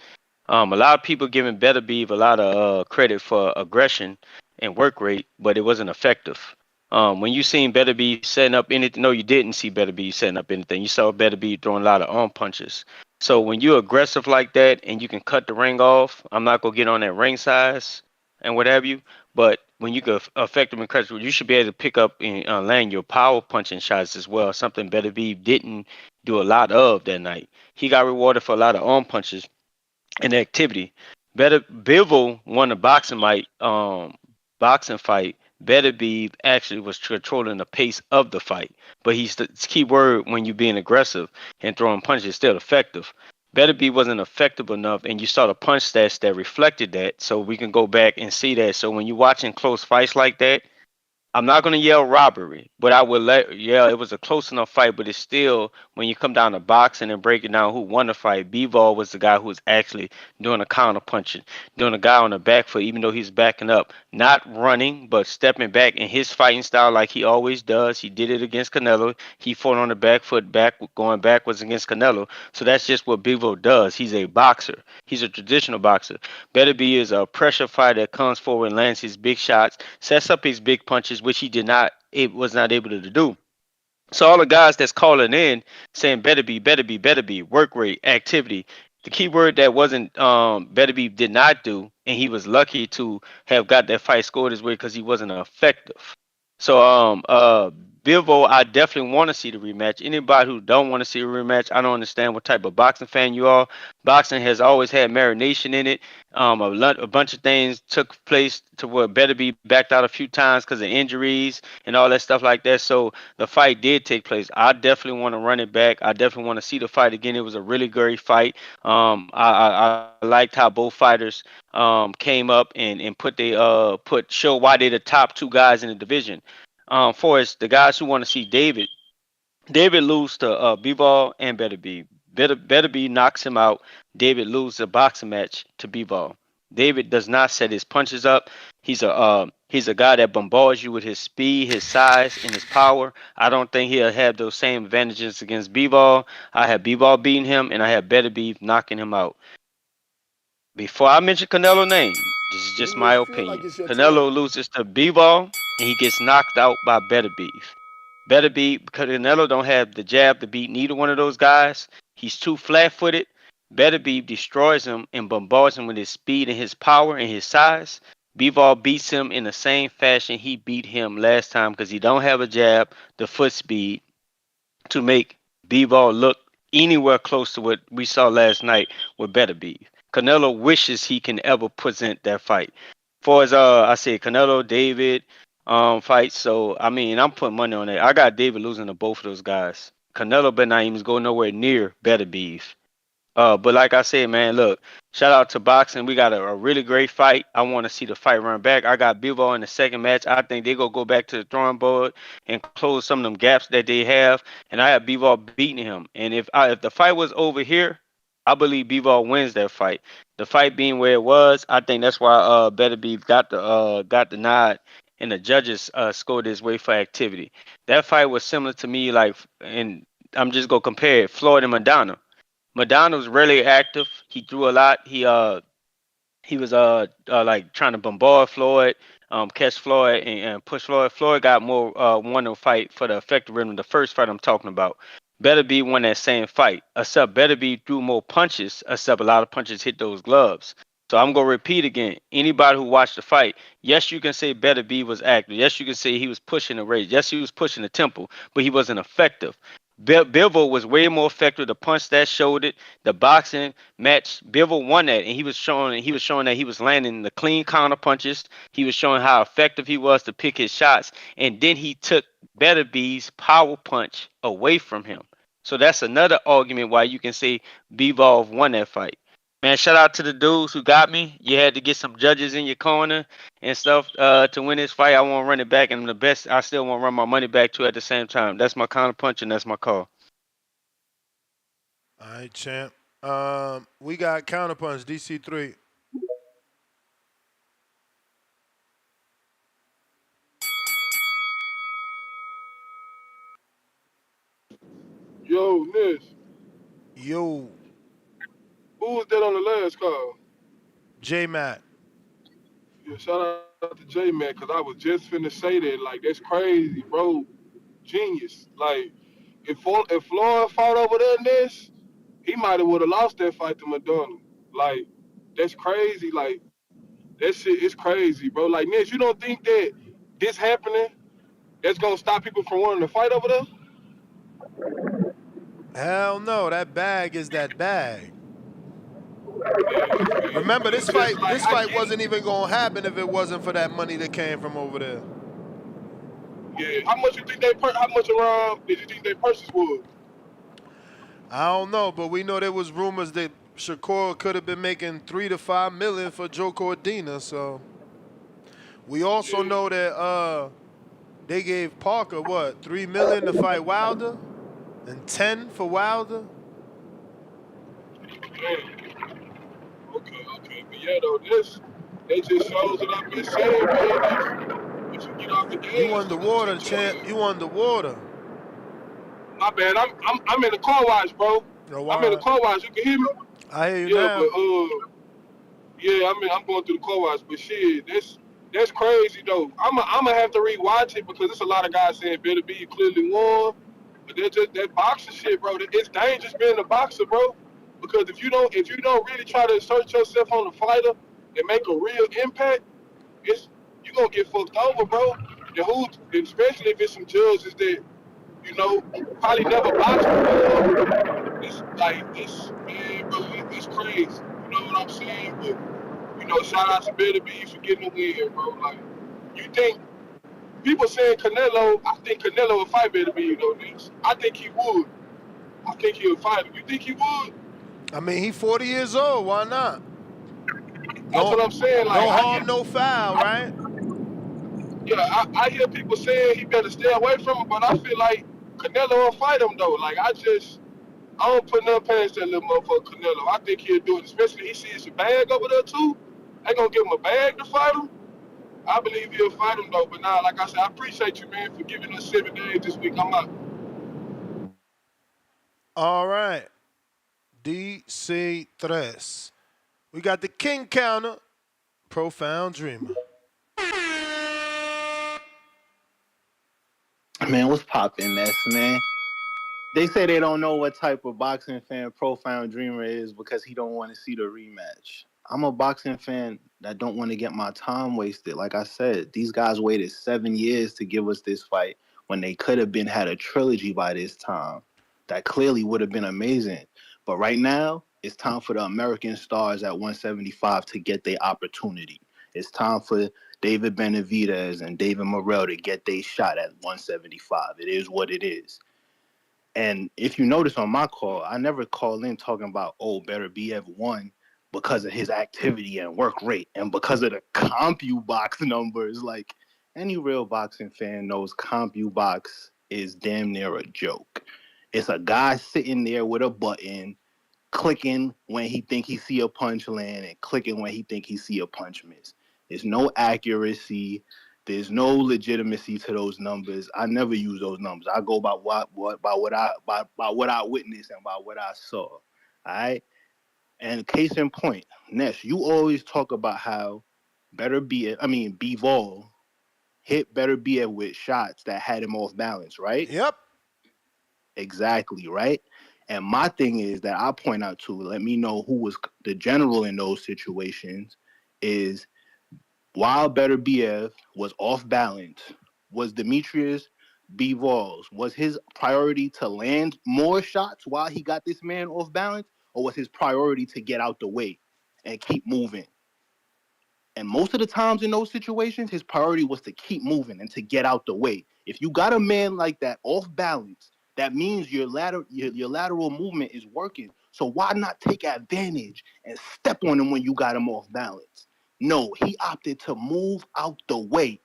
[SPEAKER 22] A lot of people giving Beterbiev a lot of credit for aggression and work rate, but it wasn't effective. When you seen Beterbiev setting up anything, no, you didn't see Beterbiev setting up anything. You saw Beterbiev throwing a lot of arm punches. So when you're aggressive like that and you can cut the ring off, I'm not gonna get on that ring size and what have you. But when you can affect them incredibly, you should be able to pick up and land your power punching shots as well. Something Beterbiev didn't do a lot of that night. He got rewarded for a lot of arm punches and activity. Bivol won a boxing fight. Beterbiev actually was controlling the pace of the fight, but he's the key word when you're being aggressive and throwing punches still effective. Beterbiev wasn't effective enough, and you saw the punch stats that reflected that. So we can go back and see that. So when you're watching close fights like that, I'm not gonna yell robbery, but I would yeah, it was a close enough fight, but it's still when you come down to boxing and breaking down who won the fight, Bivol was the guy who was actually doing a counter punching, doing a guy on the back foot, even though he's backing up, not running, but stepping back in his fighting style like he always does. He did it against Canelo. He fought on the back foot, going backwards against Canelo. So that's just what Bivol does. He's a boxer. He's a traditional boxer. Beterbiev is a pressure fighter that comes forward and lands his big shots, sets up his big punches, which he did not, it was not able to do. So all the guys that's calling in saying Beterbiev, work rate, activity. The key word that wasn't Beterbiev did not do, and he was lucky to have got that fight scored his way because he wasn't effective. So Bivol, I definitely want to see the rematch. Anybody who don't want to see a rematch, I don't understand what type of boxing fan you are. Boxing has always had marination in it. A bunch of things took place to where Beterbiev backed out a few times because of injuries and all that stuff like that. So the fight did take place. I definitely want to run it back. I definitely want to see the fight again. It was a really great fight. I liked how both fighters came up and show why they're the top 2 guys in the division. For us, the guys who want to see David lose to Bivol and Beterbiev. Beterbiev knocks him out. David loses a boxing match to Bivol. David does not set his punches up. He's a guy that bombards you with his speed, his size, and his power. I don't think he'll have those same advantages against Bivol. I have Bivol beating him, and I have Beterbiev knocking him out. Before I mention Canelo's name, this is just my opinion. Canelo loses to Bivol, and he gets knocked out by Beterbiev. Beterbiev, because Canelo don't have the jab to beat neither one of those guys. He's too flat-footed. Beterbiev destroys him and bombards him with his speed and his power and his size. Bivol beats him in the same fashion he beat him last time because he don't have a jab, the foot speed to make Bivol look anywhere close to what we saw last night with Beterbiev. Canelo wishes he can ever present that fight. For as I said, Canelo David fight. So I mean, I'm putting money on it. I got David losing to both of those guys. Canelo better not even go nowhere near Beterbiev. But like I said, man, look, shout out to boxing. We got a really great fight. I want to see the fight run back. I got Bivol in the second match. I think they gonna go back to the drawing board and close some of them gaps that they have. And I have Bivol beating him. And if the fight was over here, I believe Bivol wins that fight. The fight being where it was, I think that's why Beterbiev got the nod and the judges scored his way for activity. That fight was similar to me, like, and I'm just gonna compare it, Floyd and Madonna. Madonna was really active. He threw a lot. He was like trying to bombard Floyd, catch Floyd and push Floyd. Floyd got more won the fight for the effective rhythm. The first fight I'm talking about. Beterbiev won that same fight. Except Beterbiev threw more punches. Except a lot of punches hit those gloves. So I'm gonna repeat again. Anybody who watched the fight, yes, you can say Beterbiev was active. Yes, you can say he was pushing the rage. Yes, he was pushing the tempo, but he wasn't effective. Bivol was way more effective. The punch that showed it. The boxing match, Bivol won that, and he was showing that he was landing the clean counter punches. He was showing how effective he was to pick his shots, and then he took Beterbiev's power punch away from him. So that's another argument why you can say Bivol won that fight. Man, shout out to the dudes who got me. You had to get some judges in your corner and stuff to win this fight. I want to run it back, and the best, I still want to run my money back too at the same time. That's my counter punch, and that's my call.
[SPEAKER 13] All right, champ. We got counterpunch DC3.
[SPEAKER 18] Yo, Nish.
[SPEAKER 13] Yo,
[SPEAKER 18] Who was that on the last call?
[SPEAKER 13] J Mac.
[SPEAKER 18] Yeah, shout out to J Man, cause I was just finna say that. Like, that's crazy, bro. Genius. Like, if Floyd fought over there, Nish, he might have would have lost that fight to Madonna. Like, that's crazy. Like, that shit is crazy, bro. Like, Nish, you don't think that this happening that's gonna stop people from wanting to fight over there?
[SPEAKER 13] Hell no, that bag is that bag. Remember,
[SPEAKER 18] It's just like
[SPEAKER 13] this
[SPEAKER 18] I
[SPEAKER 13] fight
[SPEAKER 18] can't.
[SPEAKER 13] wasn't even gonna happen if it wasn't for that money that came from over there.
[SPEAKER 18] Yeah, how much you think how much around did you think their purses was?
[SPEAKER 13] I don't know, but we know there was rumors that Shakur could have been making 3 to 5 million for Joe Cordina. So we also know that they gave Parker what, 3 million to fight Wilder, and 10 for Wilder.
[SPEAKER 18] Okay, but yeah, though, they just shows that I've been saying, man. If you get off the
[SPEAKER 13] You
[SPEAKER 18] gas, you lose
[SPEAKER 13] underwater, champ.
[SPEAKER 18] control.
[SPEAKER 13] You underwater.
[SPEAKER 18] My bad. I'm in the car wash, bro.
[SPEAKER 13] No,
[SPEAKER 18] I'm in the
[SPEAKER 13] I
[SPEAKER 18] car wash. You can hear me?
[SPEAKER 13] I hear you
[SPEAKER 18] Yeah,
[SPEAKER 13] now.
[SPEAKER 18] but yeah, I'm going through the car wash. But shit, that's crazy though. I'm gonna have to rewatch it because there's a lot of guys saying Better Be clearly won. But they're just that boxing shit, bro. It's dangerous being a boxer, bro. Because if you don't really try to assert yourself on the fighter and make a real impact, it's you gonna get fucked over, bro. Especially if it's some judges that probably never boxed before. It's like man, bro, it's crazy. You know what I'm saying? But shout out to Better B for getting the win, bro. Like, you think people saying Canelo? I think Canelo would fight Better B, this. I think he would. I think he would fight him. You think he would?
[SPEAKER 13] I mean, he 40 years old. Why not?
[SPEAKER 18] That's what I'm saying. Like,
[SPEAKER 13] No harm, no foul, right?
[SPEAKER 18] I hear people saying he better stay away from him, but I feel like Canelo will fight him though. Like, I don't put nothing past that little motherfucker Canelo. I think he'll do it, especially he sees a bag over there too. They gonna give him a bag to fight him. I believe he'll fight him though. But now, like I said, I appreciate you, man, for giving us 7 days this week. I'm out.
[SPEAKER 13] All right. DC3. We got the king counter, Profound Dreamer.
[SPEAKER 15] Man, what's poppin', Ness, man? They say they don't know what type of boxing fan Profound Dreamer is because he don't want to see the rematch.
[SPEAKER 16] I'm a boxing fan that don't want to get my time wasted. Like I said, these guys waited 7 years to give us this fight when they could have been had a trilogy by this time. That clearly would have been amazing. But right now, it's time for the American stars at 175 to get their opportunity. It's time for David Benavidez and David Morrell to get their shot at 175. It is what it is. And if you notice on my call, I never call in talking about, oh, Beterbiev won because of his activity and work rate and because of the CompuBox numbers. Like, any real boxing fan knows CompuBox is damn near a joke. It's a guy sitting there with a button, clicking when he think he see a punch land and clicking when he think he see a punch miss. There's no accuracy. There's no legitimacy to those numbers. I never use those numbers. I go by what I witnessed and by what I saw. All right. And case in point, Ness, you always talk about how Bivol hit Beterbiev with shots that had him off balance, right?
[SPEAKER 13] Yep.
[SPEAKER 16] Exactly, right? And my thing is that I point out to let me know who was the general in those situations is while Beterbiev was off balance, was Demetrius Bivol's, was his priority to land more shots while he got this man off balance, or was his priority to get out the way and keep moving? And most of the times in those situations, his priority was to keep moving and to get out the way. If you got a man like that off balance, that means your lateral movement is working. So why not take advantage and step on him when you got him off balance? No, he opted to move out the way.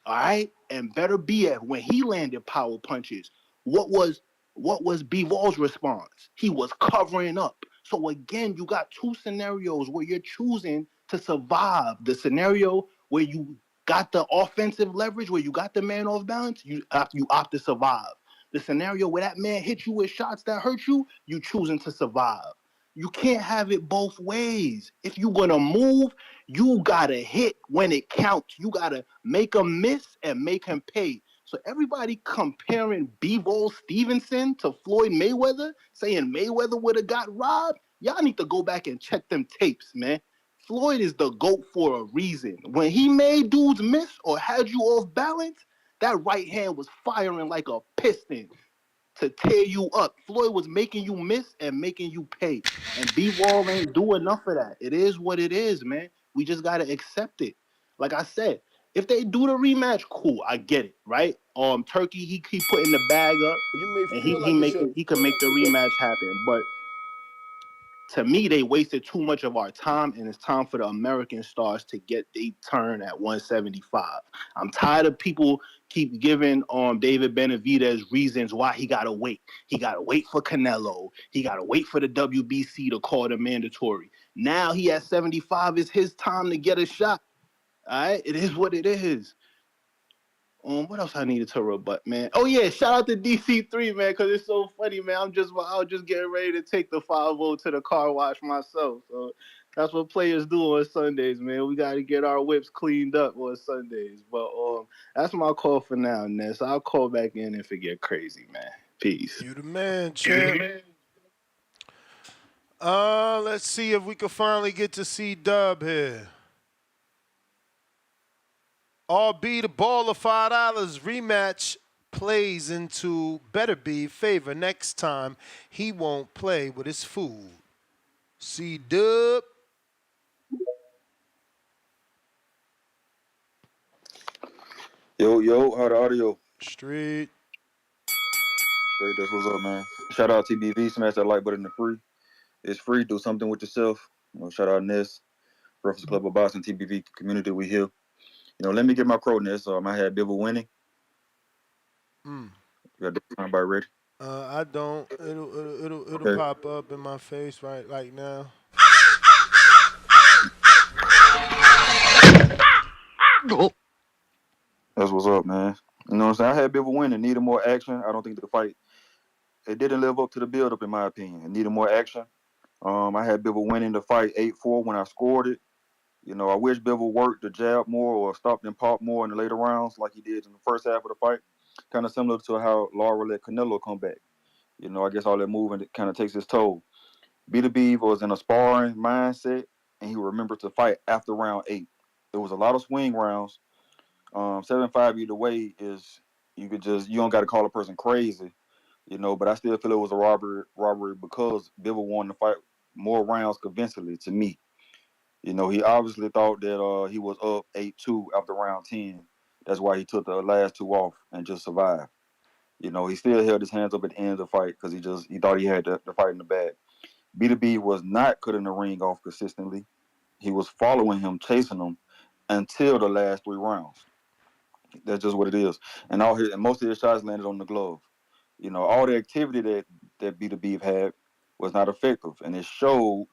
[SPEAKER 16] All right, and Beterbiev when he landed power punches, what was Bivol's response? He was covering up. So again, you got two scenarios where you're choosing to survive. The scenario where you got the offensive leverage, where you got the man off balance, you opt to survive. The scenario where that man hit you with shots that hurt you, you choosing to survive. You can't have it both ways. If you're gonna move, you gotta hit when it counts. You gotta make him miss and make him pay. So everybody comparing Bivol Stevenson to Floyd Mayweather, saying Mayweather would have got robbed, y'all need to go back and check them tapes, man. Floyd is the GOAT for a reason. When he made dudes miss or had you off balance, that right hand was firing like a piston to tear you up. Floyd was making you miss and making you pay. And B-Wall ain't do enough of that. It is what it is, man. We just gotta accept it. Like I said, if they do the rematch, cool. I get it, right? Turkey, he keep putting the bag up
[SPEAKER 8] You may
[SPEAKER 16] and
[SPEAKER 8] feel like it's your
[SPEAKER 16] he can make the rematch happen. But to me, they wasted too much of our time, and it's time for the American stars to get their turn at 175. I'm tired of people keep giving David Benavidez reasons why he gotta wait. He gotta wait for Canelo. He gotta wait for the WBC to call the mandatory. Now he at 75. It's his time to get a shot. All right, it is what it is. What else I needed to rebut, man? Oh yeah, shout out to DC3, man, because it's so funny, man. I was just getting ready to take the 5-0 to the car wash myself. So that's what players do on Sundays, man. We got to get our whips cleaned up on Sundays. But that's my call for now, Ness. I'll call back in if it get crazy, man. Peace.
[SPEAKER 13] You the man, champ. Let's see if we can finally get to see Dub here. RB the ball of $5 rematch plays into Beterbiev favor. Next time he won't play with his food. See Dub.
[SPEAKER 11] Yo, how the audio?
[SPEAKER 13] Street.
[SPEAKER 11] Straight, that's what's up, man. Shout out TBV, smash that like button to free. It's free, do something with yourself. Shout out Ness, Breakfast Club of Boston, TBV community, we here. Let me get my quote, Ness. I had Bivol winning. You got the soundbite ready?
[SPEAKER 13] I don't. It'll
[SPEAKER 11] Okay.
[SPEAKER 13] pop up in my face right now.
[SPEAKER 11] That's what's up, man. You know what I'm saying? I had Bivol winning, needed more action. I don't think the fight, it didn't live up to the build-up, in my opinion. It needed more action. I had Bivol winning the fight 8-4 when I scored it. I wish Bivol worked the jab more or stopped and popped more in the later rounds like he did in the first half of the fight. Kind of similar to how Lara let Canelo come back. I guess all that moving kind of takes its toll. Beterbiev was in a sparring mindset. and he remembered to fight after round 8. It was a lot of swing rounds. 7-5 either way is you don't got to call a person crazy, But I still feel it was a robbery because Bivol won the fight more rounds convincingly to me. He obviously thought that he was up 8-2 after round 10. That's why he took the last 2 off and just survived. He still held his hands up at the end of the fight because he thought he had the fight in the bag. B2B was not cutting the ring off consistently. He was following him, chasing him until the last 3 rounds. That's just what it is. And most of his shots landed on the glove. All the activity that Beterbiev had was not effective, and it showed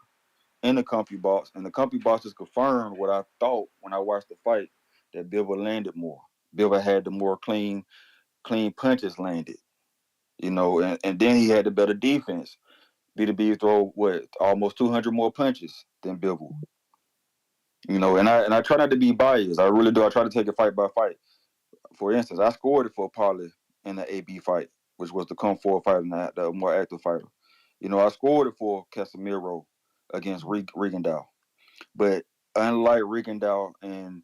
[SPEAKER 11] in the company box. And the company box just confirmed what I thought when I watched the fight, that Bivol landed more. Bivol had the more clean punches landed. And then he had the better defense. Beterbiev throw almost 200 more punches than Bivol. And I try not to be biased. I really do. I try to take it fight by fight. For instance, I scored it for Paulie in the AB fight, which was the come forward fighter, the more active fighter. I scored it for Casemiro against Regendow. But unlike Regendow and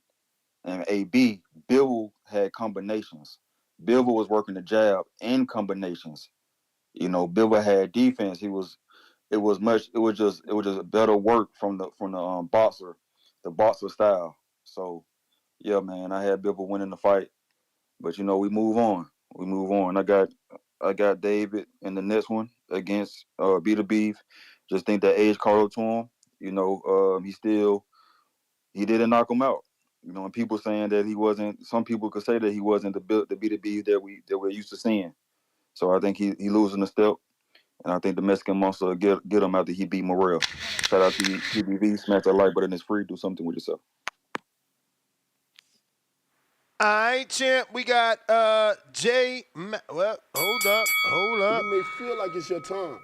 [SPEAKER 11] AB, Bivol had combinations. Bivol was working the jab in combinations. Bivol had defense. It was just better work from the boxer, the boxer style. So yeah, man, I had Bivol winning the fight. But we move on. We move on. I got David in the next one against Beterbiev. Just think that age caught up to him. He didn't knock him out. And people saying that he wasn't. Some people could say that he wasn't the Beterbiev that we're used to seeing. So I think he losing a step, and I think the Mexican monster will get him after he beat Morel. Shout out to TBV. Smash that like button. It's free. Do something with yourself.
[SPEAKER 13] All right, champ. We got Jay. Well, hold up.
[SPEAKER 8] You may feel like it's your time,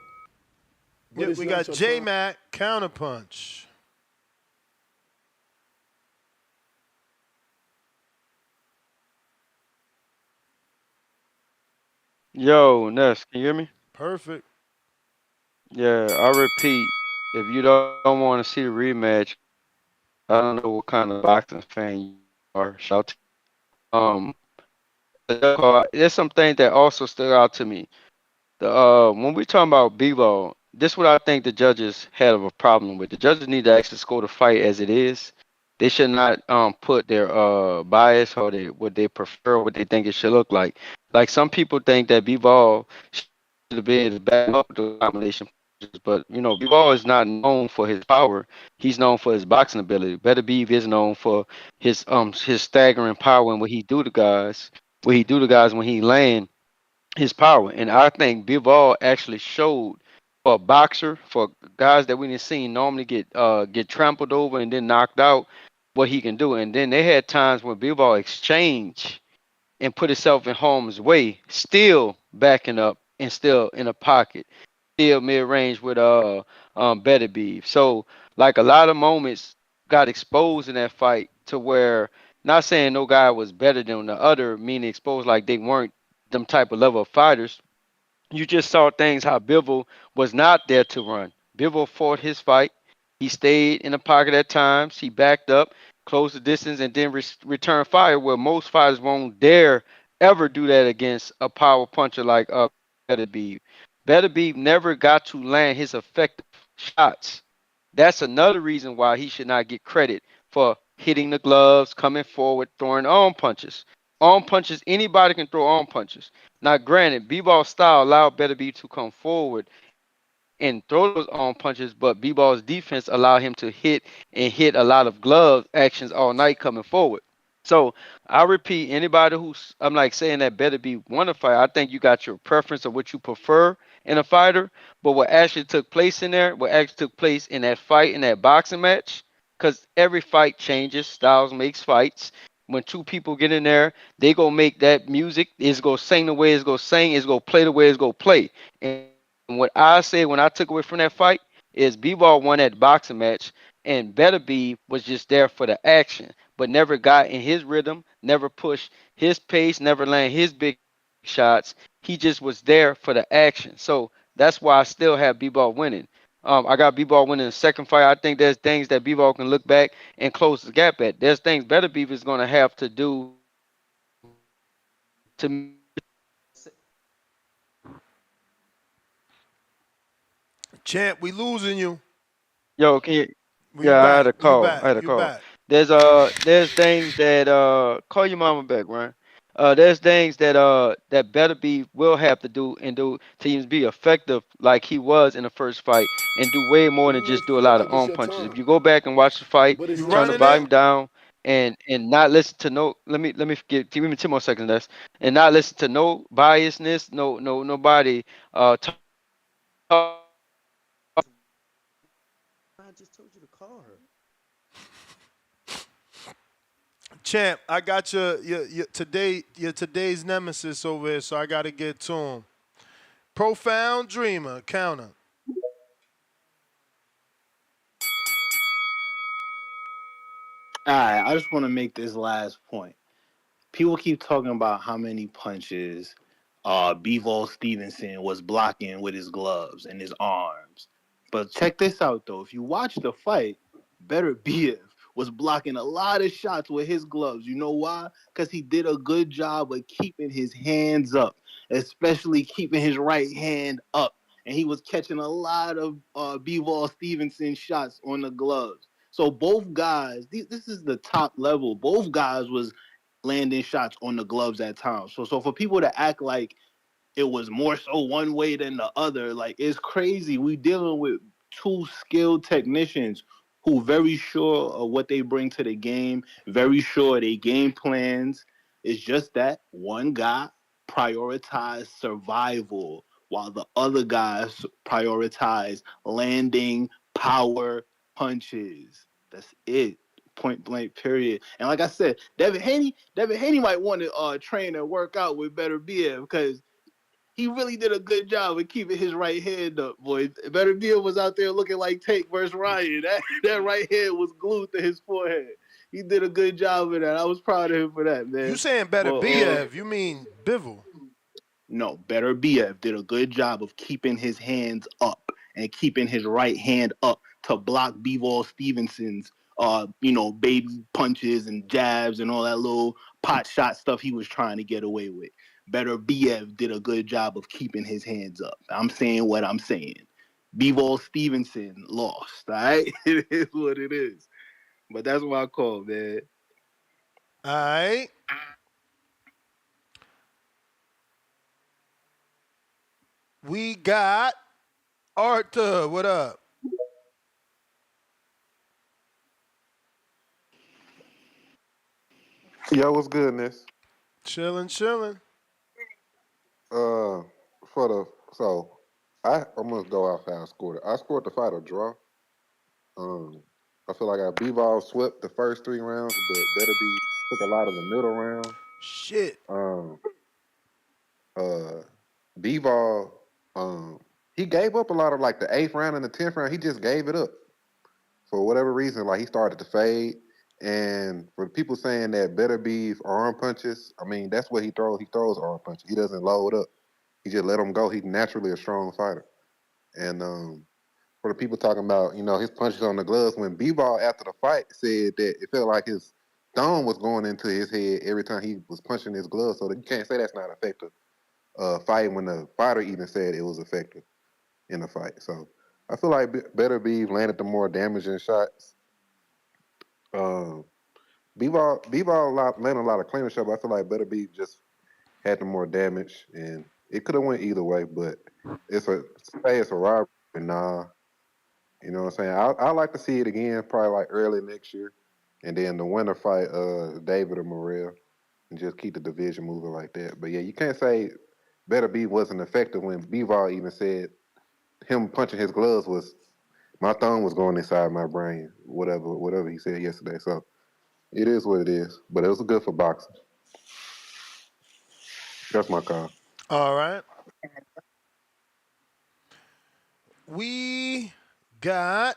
[SPEAKER 8] but
[SPEAKER 13] Yeah,
[SPEAKER 8] it's
[SPEAKER 13] we
[SPEAKER 8] not
[SPEAKER 13] got
[SPEAKER 8] your
[SPEAKER 13] J
[SPEAKER 8] time.
[SPEAKER 13] Mac counterpunch.
[SPEAKER 22] Yo, Ness, can you hear me?
[SPEAKER 13] Perfect.
[SPEAKER 22] Yeah, I repeat, if you don't want to see the rematch, I don't know what kind of boxing fan you are. Shout to there's some things that also stood out to me. The when we talking about Bivol, this what I think the judges had of a problem with. The judges need to actually score the fight as it is. They should not put their bias or what they prefer, what they think it should look like. Like some people think that Bivol should have been able to back him up with those combination punches, but Bivol is not known for his power. He's known for his boxing ability. Beterbiev is known for his staggering power and what he do to guys when he land his power. And I think Bivol actually showed for a boxer, for guys that we didn't see normally get trampled over and then knocked out, what he can do. And then they had times when Bivol exchanged and put himself in harm's way, still backing up and still in a pocket, still mid range with Beterbiev. So like a lot of moments got exposed in that fight to where, not saying no guy was better than the other, meaning exposed like they weren't them type of level of fighters. You just saw things how Bivol was not there to run. Bivol fought his fight. He stayed in the pocket at times. He backed up, closed the distance, and then returned fire. Where most fighters won't dare ever do that against a power puncher like Beterbiev. Beterbiev never got to land his effective shots. That's another reason why he should not get credit for hitting the gloves, coming forward, throwing arm punches. Arm punches, anybody can throw arm punches. Now, granted, B-ball style allowed Beterbiev to come forward and throw those arm punches, but B-ball's defense allowed him to hit a lot of glove actions all night coming forward. So I repeat, anybody who's I'm like saying that better be one a fight. I think you got your preference of what you prefer in a fighter, but what actually took place in there, what actually took place in that fight, in that boxing match, because every fight changes, styles makes fights. When two people get in there, they gonna make that music. It's gonna sing the way it's gonna sing. It's gonna play the way it's gonna play. And what I said when I took away from that fight is B-Ball won that boxing match, and Beterbiev was just there for the action, but never got in his rhythm, never pushed his pace, never landed his big shots. He just was there for the action. So that's why I still have B-Ball winning.
[SPEAKER 1] I got B-Ball winning the second fight. I think there's things that B-Ball can look back and close the gap at. There's things Better Beef is going to have to do to.
[SPEAKER 13] Champ, we losing you.
[SPEAKER 1] Yo, can you?
[SPEAKER 13] Well, you
[SPEAKER 1] Yeah, I had
[SPEAKER 13] back.
[SPEAKER 1] a
[SPEAKER 13] You
[SPEAKER 1] call. I
[SPEAKER 13] back.
[SPEAKER 1] had a
[SPEAKER 13] You
[SPEAKER 1] call.
[SPEAKER 13] back.
[SPEAKER 1] There's things that call your mama back, Ryan. There's things that that Better Be will have to do and do to even be effective like he was in the first fight and do way more than
[SPEAKER 8] You may
[SPEAKER 1] just do a
[SPEAKER 8] feel
[SPEAKER 1] lot of
[SPEAKER 8] like it's
[SPEAKER 1] arm
[SPEAKER 8] your
[SPEAKER 1] punches.
[SPEAKER 8] time,
[SPEAKER 1] If you go back and watch the fight,
[SPEAKER 8] but it's
[SPEAKER 13] You
[SPEAKER 8] just
[SPEAKER 1] turn the
[SPEAKER 13] running
[SPEAKER 8] beginning.
[SPEAKER 13] it?
[SPEAKER 1] volume down and not listen to no. Let me give me 2 more seconds. That's and not listen to no biasness, nobody. Talk, I just told you to call her.
[SPEAKER 13] Champ, I got your today's nemesis over here, so I got to get to him. Profound dreamer, counter.
[SPEAKER 16] All right, I just want to make this last point. People keep talking about how many punches Bivol Stevenson was blocking with his gloves and his arms. But check this out though. If you watch the fight, Beterbiev was blocking a lot of shots with his gloves. You know why? Because he did a good job of keeping his hands up, especially keeping his right hand up. And he was catching a lot of Bivol Stevenson shots on the gloves. So both guys, this is the top level. Both guys was landing shots on the gloves at times. So for people to act like it was more so one way than the other, like it's crazy. We dealing with two skilled technicians who very sure of what they bring to the game, very sure they game plans. It's just that one guy prioritized survival while the other guys prioritize landing power punches. That's it. Point blank, period. And like I said, Devin Haney might want to train and work out with Better BM because he really did a good job of keeping his right hand up, boy. Better Beal was out there looking like Tate versus Ryan. That right hand was glued to his forehead. He did a good job of that. I was proud of him for that,
[SPEAKER 13] You
[SPEAKER 16] man.
[SPEAKER 13] saying better
[SPEAKER 16] But
[SPEAKER 13] Biev? You mean Bivol?
[SPEAKER 16] no, Better BF did a good job of keeping his hands up and keeping his right hand up to block Bivol Stevenson's baby punches and jabs and all that little pot shot stuff he was trying to get away with. Better BF did a good job of keeping his hands up. I'm saying what I'm saying. Bivol Stevenson lost, all right? It is what it is. But that's what I call, man.
[SPEAKER 13] All right. We got Arthur. What up?
[SPEAKER 19] Yo, what's good, Ness?
[SPEAKER 13] Chilling, chilling.
[SPEAKER 19] Uh, for the so I'm gonna go off how I scored it. I scored the fight a draw. Um, I feel like I B-ball swept the first 3 rounds, but Better Be took a lot of the middle round.
[SPEAKER 13] Shit.
[SPEAKER 19] Um, uh, B-ball, he gave up a lot of like the 8th round and the 10th round. He just gave it up for whatever reason. Like he started to fade. And for people saying that Better Be arm punches, I mean that's what he throws. He throws arm punches. He doesn't load up. He just let him go. He's naturally a strong fighter. And for the people talking about, his punches on the gloves, when B-Ball after the fight said that it felt like his thumb was going into his head every time he was punching his gloves. So you can't say that's not effective fighting when the fighter even said it was effective in the fight. So I feel like Better Be landed the more damaging shots. Um, B-Ball landed a lot of cleaner shots, but I feel like Better Be just had the more damage, and it could have went either way. But it's a robbery. Nah, you know what I'm saying. I like to see it again, probably like early next year, and then the winner fight David or Morrell, and just keep the division moving like that. But yeah, you can't say Better Be wasn't effective when Bivol even said him punching his gloves was my thumb was going inside my brain. Whatever he said yesterday. So it is what it is. But it was good for boxing. That's my call.
[SPEAKER 13] All right. We got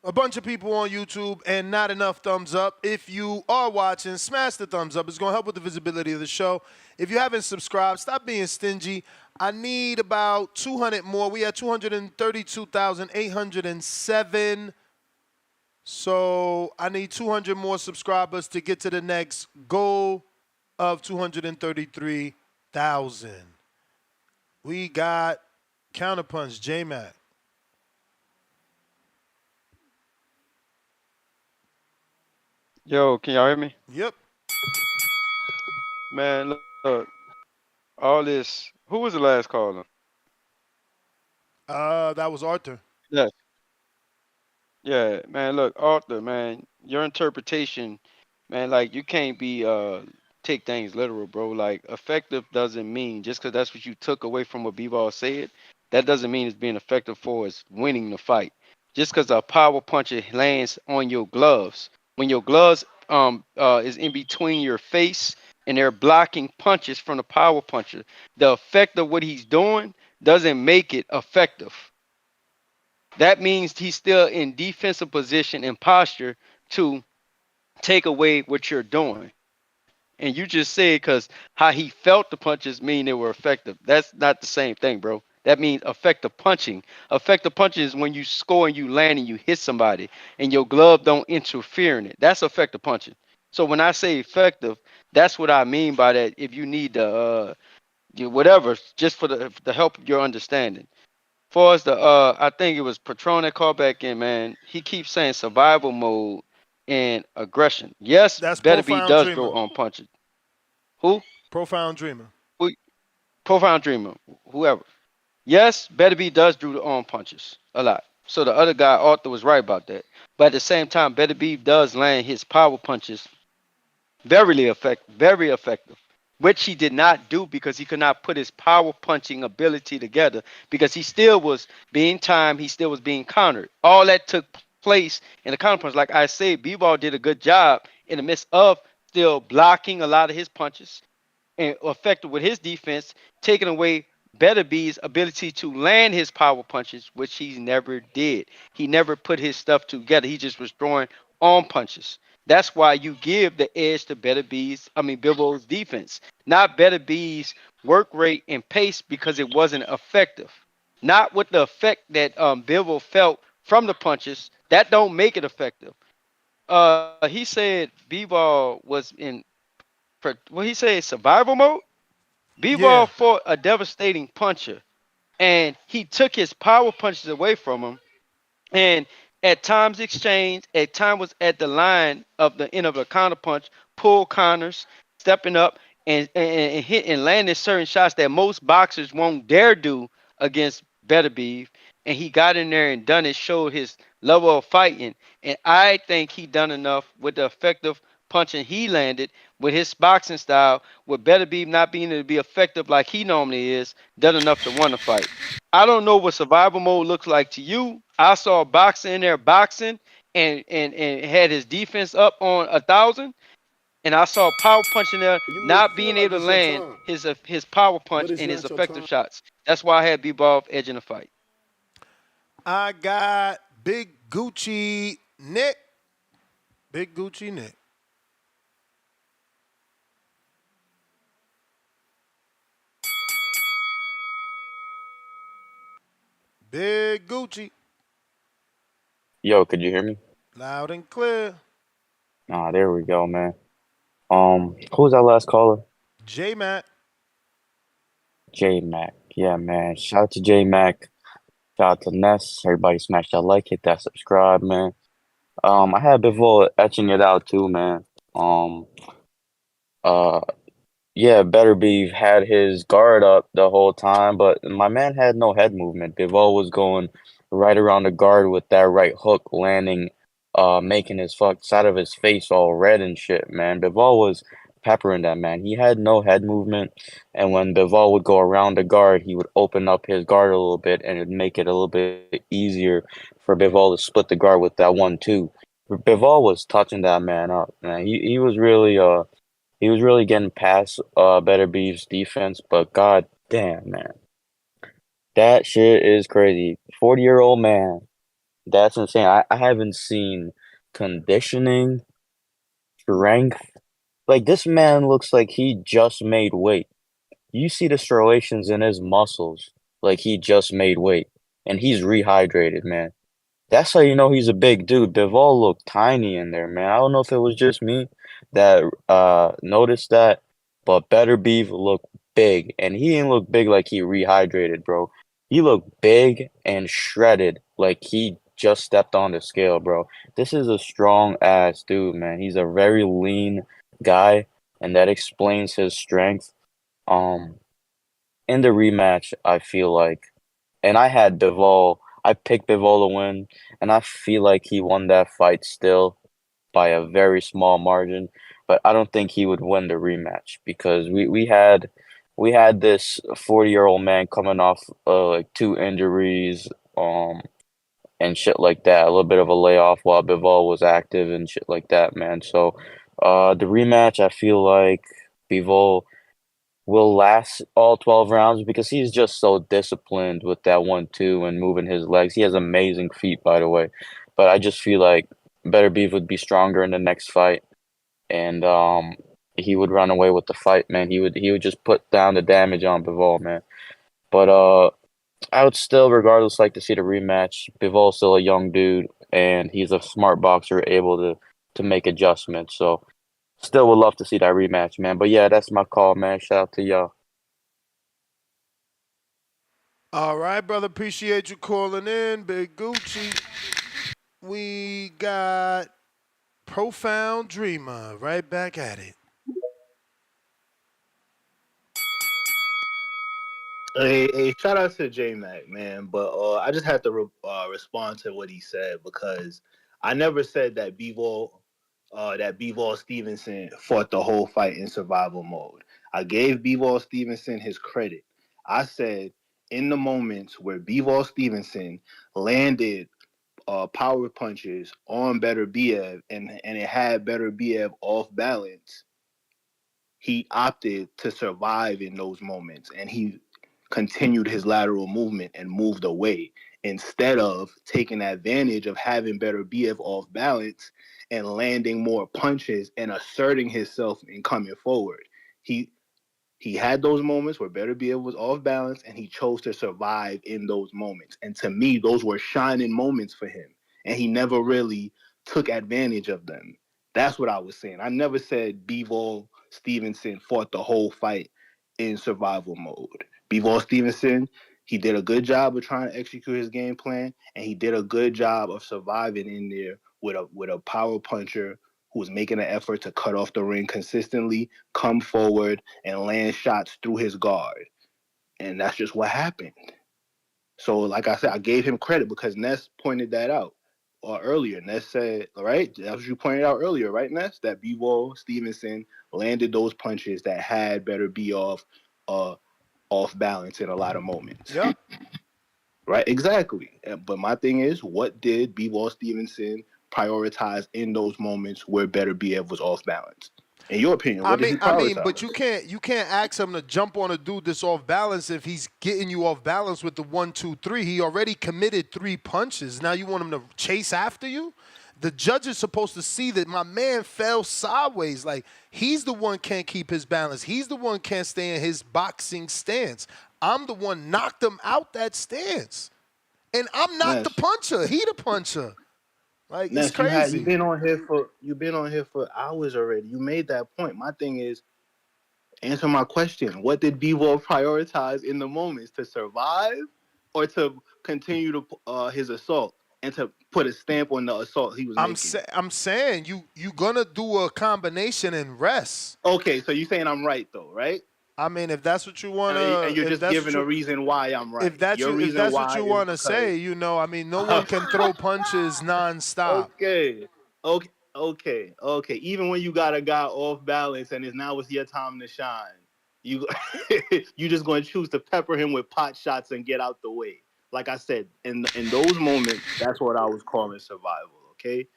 [SPEAKER 13] A bunch of people on YouTube and not enough thumbs up. If you are watching, smash the thumbs up. It's going to help with the visibility of the show. If you haven't subscribed, stop being stingy. I need about 200 more. We had 232,807. So I need 200 more subscribers to get to the next goal of 233,000. We got Counterpunch, J-Mac.
[SPEAKER 1] Yo, can y'all hear me?
[SPEAKER 13] Yep.
[SPEAKER 1] Man, look, all this. Who was the last caller?
[SPEAKER 13] That was Arthur.
[SPEAKER 1] Yeah, yeah, man. Look, Arthur, man, your interpretation, man, like you can't be take things literal, bro. Like effective doesn't mean just because that's what you took away from what Bivol said, that doesn't mean it's being effective for is winning the fight. Just because a power puncher lands on your gloves, when your gloves is in between your face and they're blocking punches from the power puncher, the effect of what he's doing doesn't make it effective. That means he's still in defensive position and posture to take away what you're doing. And you just said because how he felt the punches mean they were effective. That's not the same thing, bro. That means effective punching. Effective punching is when you score and you land and you hit somebody and your glove don't interfere in it. That's effective punching. So when I say effective, that's what I mean by that. If you need the whatever, just for the to help your understanding far as the I think it was Patron that called back in, man. He keeps saying survival mode and aggression. Yes,
[SPEAKER 13] That's
[SPEAKER 1] Better B
[SPEAKER 13] Profound
[SPEAKER 1] does throw
[SPEAKER 13] Dreamer.
[SPEAKER 1] on punches. Who?
[SPEAKER 13] Profound Dreamer.
[SPEAKER 1] Who? Profound Dreamer. Whoever. Yes, Better B does do the on punches a lot. So the other guy, Arthur, was right about that. But at the same time, Better B does land his power punches very effective, which he did not do because he could not put his power punching ability together because he still was being timed, he still was being countered. All that took place in the counter punch. Like I said, B-Ball did a good job in the midst of still blocking a lot of his punches and effective with his defense, taking away Better B's ability to land his power punches, which he never did. He never put his stuff together. He just was throwing on punches. That's why you give the edge to Bivol's defense, not Better B's work rate and pace because it wasn't effective. Not with the effect that Bivol felt from the punches. That don't make it effective. He said B-Ball was in what he said survival mode. B-Ball
[SPEAKER 13] Yeah.
[SPEAKER 1] fought a devastating puncher, and he took his power punches away from him, and at times exchanged, at times was at the line of the end of a counter punch, pull counters, stepping up and hit and landing certain shots that most boxers won't dare do against Beterbiev. And he got in there and done it, showed his level of fighting. And I think he done enough with the effective punching he landed with his boxing style, with Beterbiev not being able to be effective like he normally is, done enough to win the fight. I don't know what survival mode looks like to you. I saw a boxer in there boxing and had his defense up on 1,000, and I saw power punch in there
[SPEAKER 8] You may
[SPEAKER 1] not
[SPEAKER 8] feel
[SPEAKER 1] being
[SPEAKER 8] like
[SPEAKER 1] able to
[SPEAKER 8] it's your
[SPEAKER 1] land
[SPEAKER 8] time,
[SPEAKER 1] his power
[SPEAKER 8] but
[SPEAKER 1] punch
[SPEAKER 8] it's
[SPEAKER 1] and his
[SPEAKER 8] not your
[SPEAKER 1] effective
[SPEAKER 8] time.
[SPEAKER 1] shots. That's why I had B-Ball edging the fight.
[SPEAKER 13] I got Big Gucci Nick. Big Gucci Nick. Big Gucci.
[SPEAKER 7] Yo, could you hear me?
[SPEAKER 13] Loud and clear.
[SPEAKER 7] Ah, there we go, man. Who was that last caller?
[SPEAKER 13] J Mac.
[SPEAKER 7] J Mac. Yeah, man. Shout out to J Mac. Shout out to Ness. Everybody smash that like, hit that subscribe, man. I had Bivol etching it out too, man. Um, uh, Yeah, Beterbiev had his guard up the whole time, but my man had no head movement. Bivol was going right around the guard with that right hook landing, making his fuck side of his face all red and shit, man. Bivol was peppering that man. He had no head movement, and when Bivol would go around the guard, he would open up his guard a little bit and it'd make it a little bit easier for Bivol to split the guard with that 1-2. Bivol was touching that man up, man. He was really getting past Beterbiev's defense, but god damn, man. That shit is crazy. 40-year-old man That's insane. I haven't seen conditioning, strength. Like this man looks like he just made weight. You see the striations in his muscles, like he just made weight, and he's rehydrated, man. That's how you know he's a big dude. Bivol looked tiny in there, man. I don't know if it was just me that noticed that, but Better Beef looked big, and he didn't look big like he rehydrated, bro. He looked big and shredded, like he just stepped on the scale, bro. This is a strong ass dude, man. He's a very lean guy, and that explains his strength. Um, in the rematch, I feel like, and I had Bivol. I picked Bivol to win, and I feel like he won that fight still by a very small margin. But I don't think he would win the rematch because we had this 40-year-old man coming off like two injuries, and shit like that. A little bit of a layoff while Bivol was active and shit like that, man. So, the rematch, I feel like Bivol will last all 12 rounds because he's just so disciplined with that 1-2 and moving his legs. He has amazing feet, by the way. But I just feel like Better Beef would be stronger in the next fight, and he would run away with the fight, man. He would just put down the damage on Bivol, man. But I would still, regardless, like to see the rematch. Bivol's still a young dude, and he's a smart boxer, able to make adjustments. So still would love to see that rematch, man. But yeah, that's my call, man. Shout out to y'all.
[SPEAKER 13] All right, brother. Appreciate you calling in, Big Gucci. We got Profound Dreamer right back at it.
[SPEAKER 16] Hey, shout out to J Mac, man. But I just had to respond to what he said because I never said that Bivol Stevenson fought the whole fight in survival mode. I gave Bivol Stevenson his credit. I said in the moments where Bivol Stevenson landed power punches on Beterbiev and it had Beterbiev off balance, he opted to survive in those moments and he continued his lateral movement and moved away instead of taking advantage of having Beterbiev off balance and landing more punches and asserting himself and coming forward. He he had those moments where Beterbiev was off balance and he chose to survive in those moments. And to me, those were shining moments for him. And he never really took advantage of them. That's what I was saying. I never said Bivol Stevenson fought the whole fight in survival mode. Bivol Stevenson, he did a good job of trying to execute his game plan, and he did a good job of surviving in there with a power puncher who was making an effort to cut off the ring consistently, come forward, and land shots through his guard. And that's just what happened. So, like I said, I gave him credit because Ness pointed that out earlier. Ness said, all right, that's what you pointed out earlier, right, Ness? That Bivol Stevenson landed those punches that had better be uh, off balance in a lot of moments.
[SPEAKER 13] Yep.
[SPEAKER 16] Right, exactly. But my thing is, what did Bivol Stevenson prioritize in those moments where Beterbiev was off balance? In your opinion,
[SPEAKER 13] I
[SPEAKER 16] what did
[SPEAKER 13] mean,
[SPEAKER 16] he
[SPEAKER 13] I mean,
[SPEAKER 16] prioritize?
[SPEAKER 13] but you can't ask him to jump on a dude that's off balance if he's getting you off balance with the 1-2-3. He already committed 3 punches. Now you want him to chase after you? The judge is supposed to see that my man fell sideways. Like he's the one can't keep his balance. He's the one can't stay in his boxing stance. I'm the one knocked him out that stance, and I'm not the
[SPEAKER 16] Ness,
[SPEAKER 13] puncher. He the puncher. Like it's
[SPEAKER 16] Ness, you've
[SPEAKER 13] crazy.
[SPEAKER 16] been on here for hours already. You made that point. My thing is, answer my question. What did Bivol prioritize in the moments to survive, or to continue to his assault and to put a stamp on the assault he was making?
[SPEAKER 13] I'm saying you gonna do a combination and rest.
[SPEAKER 16] Okay, so you're saying I'm right though, right?
[SPEAKER 13] I mean, if that's what you
[SPEAKER 16] And
[SPEAKER 13] wanna,
[SPEAKER 16] you're just giving a reason why I'm right. Your
[SPEAKER 13] if
[SPEAKER 16] reason
[SPEAKER 13] that's what
[SPEAKER 16] why
[SPEAKER 13] you
[SPEAKER 16] is
[SPEAKER 13] wanna
[SPEAKER 16] because
[SPEAKER 13] say, I mean, no one can throw punches nonstop.
[SPEAKER 16] okay, okay. Even when you got a guy off balance and it's your time to shine, you you just going to choose to pepper him with pot shots and get out the way. Like I said, in those moments, that's what I was calling survival. Okay,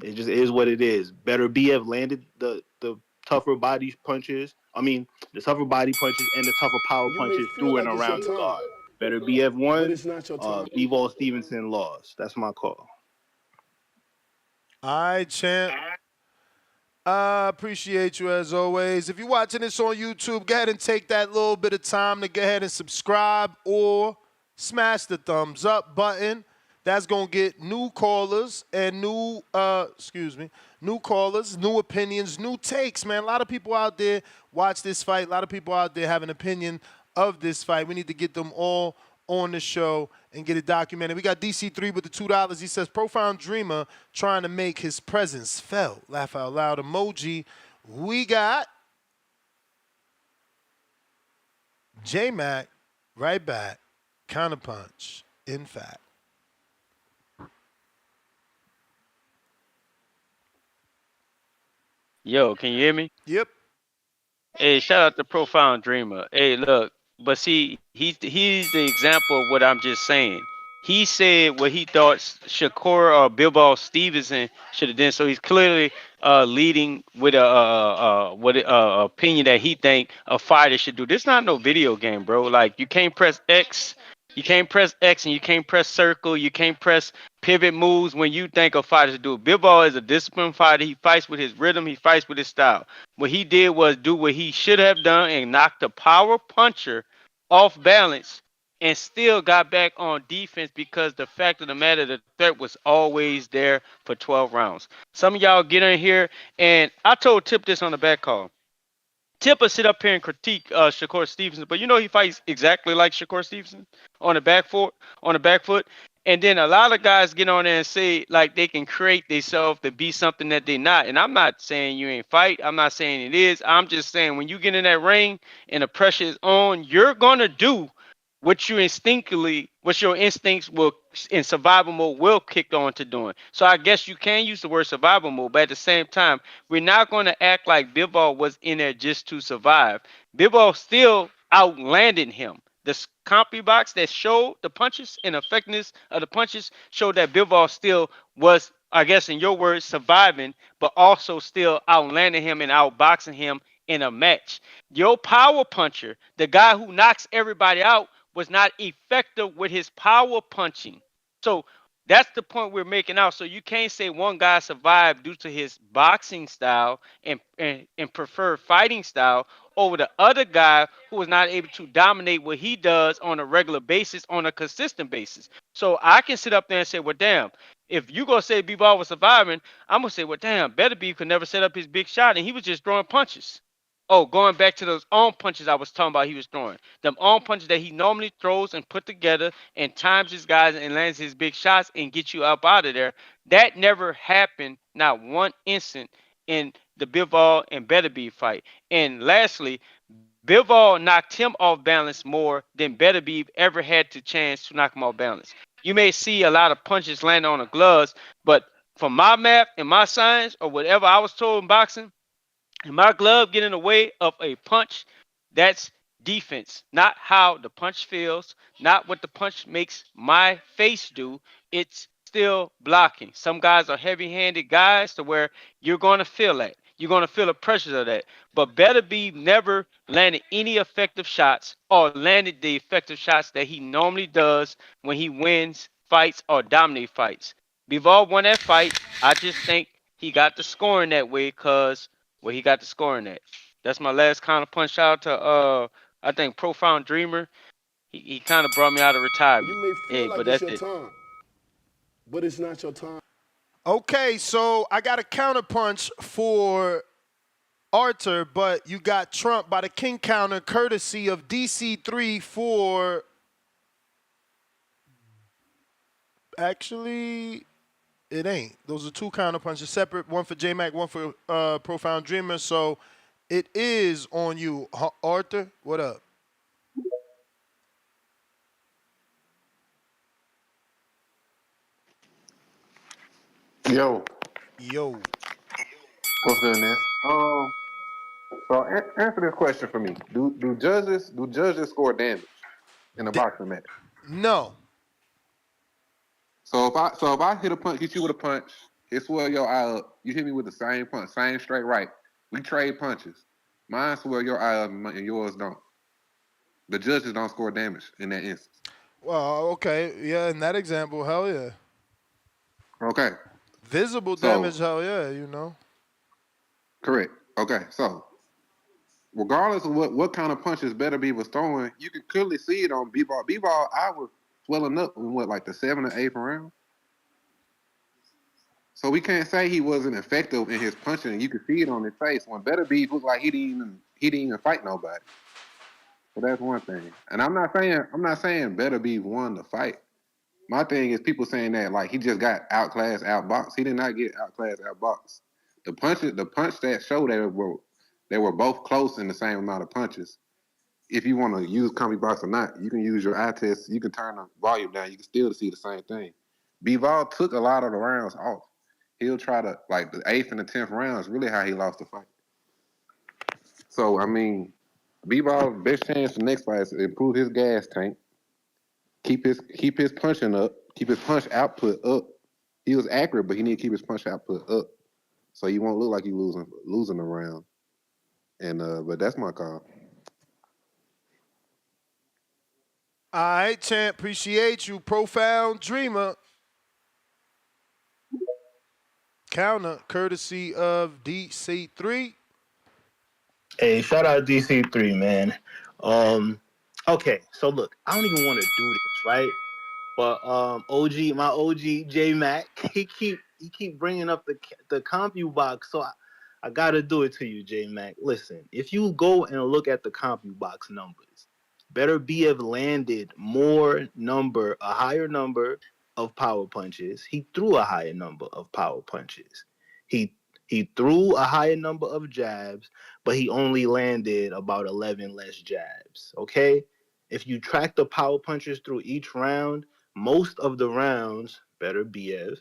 [SPEAKER 16] it just is what it is. Better BF landed the tougher body punches. I mean, the tougher body punches and the tougher power
[SPEAKER 8] You may
[SPEAKER 16] punches
[SPEAKER 8] feel
[SPEAKER 16] through and
[SPEAKER 8] like it's your
[SPEAKER 16] around the
[SPEAKER 8] time.
[SPEAKER 16] guard. Beterbiev
[SPEAKER 8] But
[SPEAKER 16] won.
[SPEAKER 8] it's not your time.
[SPEAKER 16] Bivol Stevenson lost. That's my call.
[SPEAKER 13] All right, champ. I appreciate you as always. If you're watching this on YouTube, go ahead and take that little bit of time to go ahead and subscribe or smash the thumbs up button. That's gonna get new callers and new callers, new opinions, new takes, man. A lot of people out there watch this fight. A lot of people out there have an opinion of this fight. We need to get them all on the show and get it documented. We got DC3 with the $2. He says, Profound Dreamer trying to make his presence felt. Laugh out loud emoji. We got J-Mac right back. Counterpunch, in fact.
[SPEAKER 22] Yo, can you hear me?
[SPEAKER 13] Yep.
[SPEAKER 22] Hey, shout out to Profound Dreamer. Hey, look, but see, he's the example of what I'm just saying. He said what he thought Shakur or Bilbao Stevenson should have done. So he's clearly leading with a opinion that he think a fighter should do. This not no video game, bro. Like you can't press X, you can't press X, and you can't press circle. You can't press pivot moves when you think a fighter should do. Bilbao is a disciplined fighter. He fights with his rhythm. He fights with his style. What he did was do what he should have done and knock the power puncher off balance and still got back on defense because the fact of the matter, the threat was always there for 12 rounds. Some of y'all get in here, and I told Tip this on the back call. Tip will sit up here and critique Shakur Stevenson, but you know he fights exactly like Shakur Stevenson on the back foot, And then a lot of guys get on there and say like they can create themselves to be something that they're not. And I'm not saying you ain't fight. I'm not saying it is. I'm just saying when you get in that ring and the pressure is on, you're gonna do what your instincts will in survival mode will kick on to doing. So I guess you can use the word survival mode, but at the same time, we're not going to act like Bivol was in there just to survive. Bivol still outlanded him. The compy box that showed the punches and effectiveness of the punches showed that Bivol still was, I guess in your words, surviving, but also still outlanding him and outboxing him in a match. Your power puncher, the guy who knocks everybody out, was not effective with his power punching. So that's the point we're making out. So you can't say one guy survived due to his boxing style and preferred fighting style over the other guy who was not able to dominate what he does on a regular basis, on a consistent basis. So I can sit up there and say, well, damn, if you gonna say B-Ball was surviving, I'm gonna say, well, damn, Beterbiev could never set up his big shot, and he was just throwing punches. Oh, going back to those arm punches I was talking about he was throwing. Them arm punches that he normally throws and put together and times his guys and lands his big shots and get you up out of there. That never happened, not one instant in the Bivol and Beterbiev fight. And lastly, Bivol knocked him off balance more than Beterbiev ever had the chance to knock him off balance. You may see a lot of punches land on the gloves, but from my math and my science or whatever I was told in boxing, and my glove get in the way of a punch, that's defense. Not how the punch feels, not what the punch makes my face do. It's still blocking. Some guys are heavy-handed guys to where you're going to feel that. You're going to feel the pressures of that. But Beterbiev never landed any effective shots or landed the effective shots that he normally does when he wins fights or dominate fights. Bivol won that fight. I just think he got the scoring that way because where he got the scoring at. That's my last kind of punch. Shout out to I think Profound Dreamer. He kind of brought me out of retirement.
[SPEAKER 8] You may feel
[SPEAKER 22] Hey,
[SPEAKER 8] like
[SPEAKER 22] but
[SPEAKER 8] it's
[SPEAKER 22] that's
[SPEAKER 8] your
[SPEAKER 22] it.
[SPEAKER 8] time, but it's not your time.
[SPEAKER 13] Okay, so I got a counterpunch for Arthur, but you got Trump by the King counter courtesy of DC3 for actually it ain't. Those are two counterpunches separate, one for J-Mac, one for Profound Dreamer. So it is on you, Arthur. What up?
[SPEAKER 19] Yo,
[SPEAKER 13] Yo.
[SPEAKER 19] what's good, Ness? So answer this question for me. Do judges score damage in a boxing match?
[SPEAKER 13] No.
[SPEAKER 19] So if I hit you with a punch, hit swell your eye up, you hit me with the same punch, same straight right. We trade punches. Mine swell your eye up and yours don't. The judges don't score damage in that instance.
[SPEAKER 13] Well, okay, yeah. In that example, hell yeah.
[SPEAKER 19] Okay,
[SPEAKER 13] Visible damage,
[SPEAKER 19] so
[SPEAKER 13] hell yeah. You know.
[SPEAKER 19] correct. Okay, so regardless of what kind of punches Beterbiev was throwing, you can clearly see it on B-ball. B-ball, I was swelling up in what, like the 7th or 8th round. So we can't say he wasn't effective in his punching. You could see it on his face when Beterbiev looked like he didn't even fight nobody. So that's one thing. And I'm not saying Beterbiev won the fight. My thing is people saying that like he just got outclassed, outboxed. He did not get outclassed, outboxed. The punch that showed they were both close in the same amount of punches. If you want to use CompuBox or not, you can use your eye test. You can turn the volume down. You can still see the same thing. Bivol took a lot of the rounds off. He'll try to like the 8th and the 10th rounds. Really, how he lost the fight. So I mean, Bivol's best chance for the next fight is to improve his gas tank, keep his punching up, keep his punch output up. He was accurate, but he need to keep his punch output up so he won't look like he losing the round. And but that's my call.
[SPEAKER 13] All right, champ. Appreciate you, profound dreamer. Counter, courtesy of DC3.
[SPEAKER 16] Hey, shout out DC3, man. Um, okay, so look, I don't even want to do this, right? But my OG J Mac, he keep bringing up the compu box, so I gotta do it to you, J Mac. Listen, if you go and look at the compu box numbers, Better be have landed a higher number of power punches. He threw a higher number of power punches. He he threw a higher number of jabs, but he only landed about 11 less jabs. Okay, if you track the power punches through each round, most of the rounds, Better BF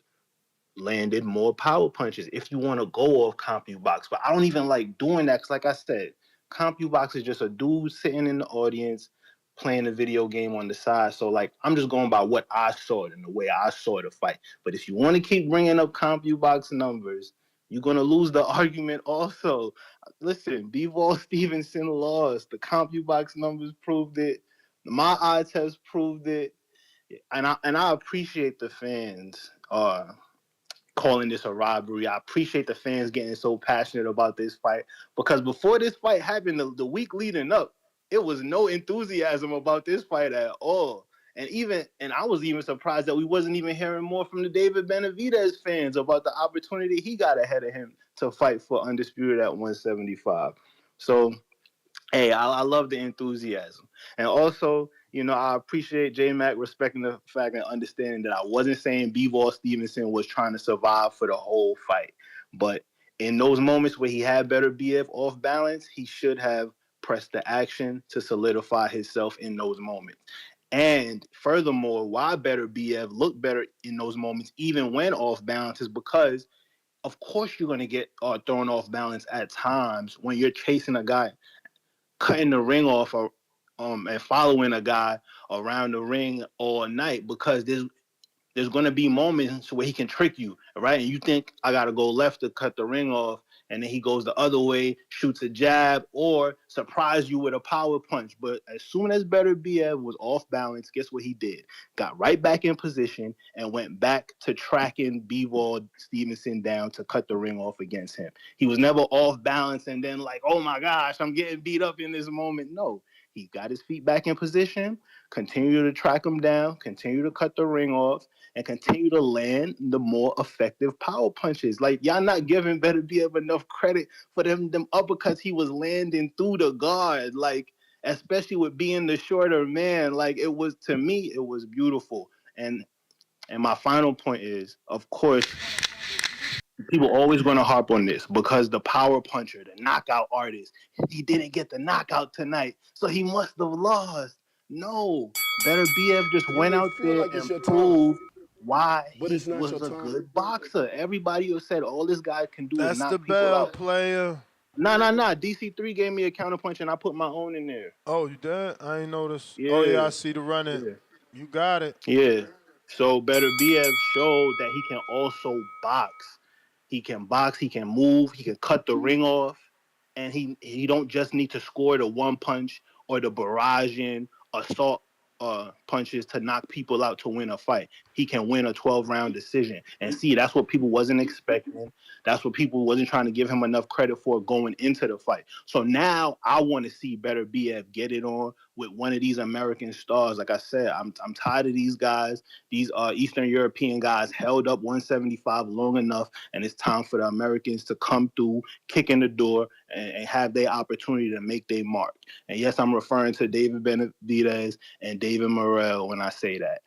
[SPEAKER 16] landed more power punches if you want to go off CompuBox. But I don't even like doing that because, like I said, CompuBox is just a dude sitting in the audience playing a video game on the side. So, like, I'm just going by what I saw and the way I saw the fight. But if you want to keep bringing up CompuBox numbers, you're going to lose the argument also. Listen, Bivol Stevenson lost. The CompuBox numbers proved it. My eye test proved it. And I appreciate the fans calling this a robbery. I appreciate the fans getting so passionate about this fight because before this fight happened, the week leading up, it was no enthusiasm about this fight at all. And I was even surprised that we wasn't even hearing more from the David Benavidez fans about the opportunity he got ahead of him to fight for undisputed at 175. So hey, I love the enthusiasm. And also, I appreciate J Mac respecting the fact and understanding that I wasn't saying Bivol Stevenson was trying to survive for the whole fight. But in those moments where he had better BF off balance, he should have pressed the action to solidify himself in those moments. And furthermore, why better BF looked better in those moments, even when off balance, is because of course you're going to get thrown off balance at times when you're chasing a guy cutting the ring off and following a guy around the ring all night because there's going to be moments where he can trick you, right? And you think I got to go left to cut the ring off, and then he goes the other way, shoots a jab, or surprise you with a power punch. But as soon as Better BF was off balance, guess what he did? Got right back in position and went back to tracking Bivol Stevenson down to cut the ring off against him. He was never off balance and then like, oh my gosh, I'm getting beat up in this moment. No, he got his feet back in position, continue to track him down, continue to cut the ring off, and continue to land the more effective power punches. Like y'all not giving Better BF enough credit for them uppercuts he was landing through the guard. Like especially with being the shorter man, like it was to me, it was beautiful. And my final point is, of course, people always going to harp on this because the power puncher, the knockout artist, he didn't get the knockout tonight, so he must have lost. No, Better BF just
[SPEAKER 8] You
[SPEAKER 16] went
[SPEAKER 8] may
[SPEAKER 16] out
[SPEAKER 8] feel
[SPEAKER 16] there
[SPEAKER 8] like it's
[SPEAKER 16] and
[SPEAKER 8] your time,
[SPEAKER 16] proved why
[SPEAKER 8] but
[SPEAKER 16] he
[SPEAKER 8] it's not your
[SPEAKER 16] was a
[SPEAKER 8] time.
[SPEAKER 16] good boxer. Everybody who said all this guy can do is
[SPEAKER 13] That's the
[SPEAKER 16] knock people
[SPEAKER 13] bell,
[SPEAKER 16] out.
[SPEAKER 13] player.
[SPEAKER 16] Nah, nah, nah. DC3 gave me a counterpunch and I put my own in there.
[SPEAKER 13] Oh, you did? I ain't noticed. Oh yeah, I
[SPEAKER 16] Yeah,
[SPEAKER 13] see the running.
[SPEAKER 16] yeah.
[SPEAKER 13] You got it.
[SPEAKER 16] Yeah. So Better BF showed that he can also box. He can box, he can move, he can cut the ring off, and he don't just need to score the one punch or the barraging assault punches to knock people out to win a fight. He can win a 12-round decision. And see, that's what people wasn't expecting. That's what people wasn't trying to give him enough credit for going into the fight. So now I want to see Beterbiev get it on with one of these American stars. Like I said, I'm tired of these guys. These Eastern European guys held up 175 long enough, and it's time for the Americans to come through, kick in the door, and have their opportunity to make their mark. And yes, I'm referring to David Benavidez and David Morrell when I say that.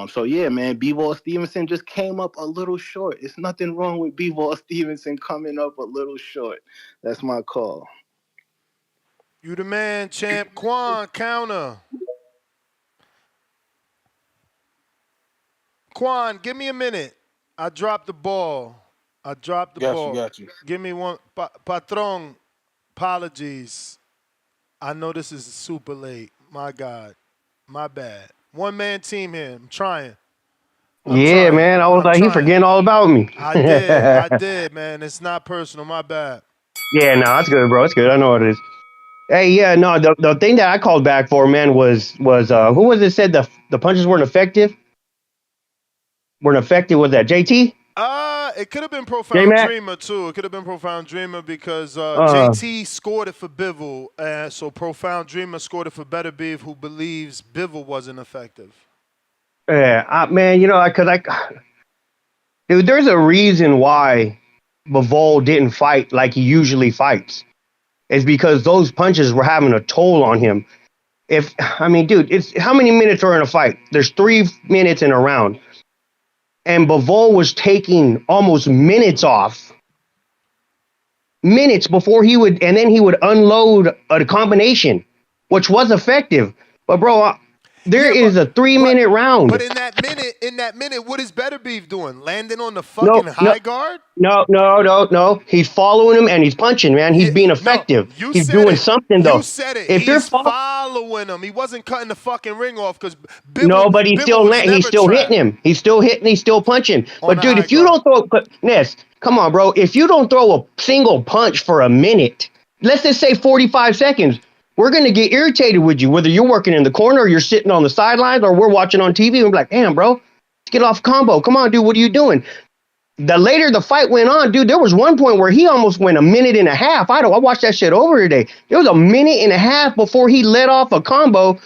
[SPEAKER 16] So yeah, man, Bivol Stevenson just came up a little short. It's nothing wrong with Bivol Stevenson coming up a little short. That's my call.
[SPEAKER 13] You the man, champ. Quan, counter. Quan, give me a minute. I dropped the ball. I dropped the
[SPEAKER 16] Got you,
[SPEAKER 13] ball.
[SPEAKER 16] got you.
[SPEAKER 13] Give me one. Patron, apologies. I know this is super late. My God. My bad. One man team here. I'm trying. I'm
[SPEAKER 12] Yeah,
[SPEAKER 13] trying.
[SPEAKER 12] man. I was
[SPEAKER 13] I'm
[SPEAKER 12] like, he
[SPEAKER 13] trying.
[SPEAKER 12] forgetting all about me.
[SPEAKER 13] I did, man. It's not personal. My bad.
[SPEAKER 12] Yeah, no, that's good, bro. It's good. I know what it is. Hey, yeah, no, the thing that I called back for, man, was who was it said the punches weren't effective? Weren't effective? Was that JT?
[SPEAKER 13] It could have been
[SPEAKER 12] J
[SPEAKER 13] Profound
[SPEAKER 12] Mac?
[SPEAKER 13] Dreamer too. It could have been Profound Dreamer because
[SPEAKER 12] Uh,
[SPEAKER 13] JT scored it for Bivol, so Profound Dreamer scored it for Beterbiev, who believes Bivol wasn't effective.
[SPEAKER 12] yeah, man, because dude, there's a reason why Bivol didn't fight like he usually fights. It's because those punches were having a toll on him. I mean, dude, it's how many minutes are in a fight? There's 3 minutes in a round, and Bivol was taking almost minutes before and then he would unload a combination, which was effective. But bro, there
[SPEAKER 13] Yeah,
[SPEAKER 12] is a 3 minute
[SPEAKER 13] but
[SPEAKER 12] round.
[SPEAKER 13] in that minute, what is Beterbiev doing? Landing on the
[SPEAKER 12] No,
[SPEAKER 13] fucking
[SPEAKER 12] no,
[SPEAKER 13] high guard?
[SPEAKER 12] no. He's following him and he's punching, man. He's
[SPEAKER 13] Yeah,
[SPEAKER 12] being
[SPEAKER 13] no,
[SPEAKER 12] effective.
[SPEAKER 13] you
[SPEAKER 12] He's
[SPEAKER 13] said
[SPEAKER 12] doing
[SPEAKER 13] it.
[SPEAKER 12] something
[SPEAKER 13] You
[SPEAKER 12] though.
[SPEAKER 13] said it.
[SPEAKER 12] If you're
[SPEAKER 13] He's following him. He wasn't cutting the fucking ring off because
[SPEAKER 12] No, but
[SPEAKER 13] Bivol was
[SPEAKER 12] he's
[SPEAKER 13] never
[SPEAKER 12] still hitting
[SPEAKER 13] trapped
[SPEAKER 12] him. He's still hitting. He's still punching.
[SPEAKER 13] on
[SPEAKER 12] But
[SPEAKER 13] the
[SPEAKER 12] dude,
[SPEAKER 13] high
[SPEAKER 12] if you
[SPEAKER 13] guard.
[SPEAKER 12] don't Ness, come on, bro. If you don't throw a single punch for a minute, let's just say 45 seconds, we're gonna get irritated with you, whether you're working in the corner or you're sitting on the sidelines or we're watching on TV. And we're like, damn, bro, let's get off combo. Come on, dude. What are you doing? The later the fight went on, dude, there was one point where he almost went a minute and a half. I watched that shit over today. There was a minute and a half before he let off a combo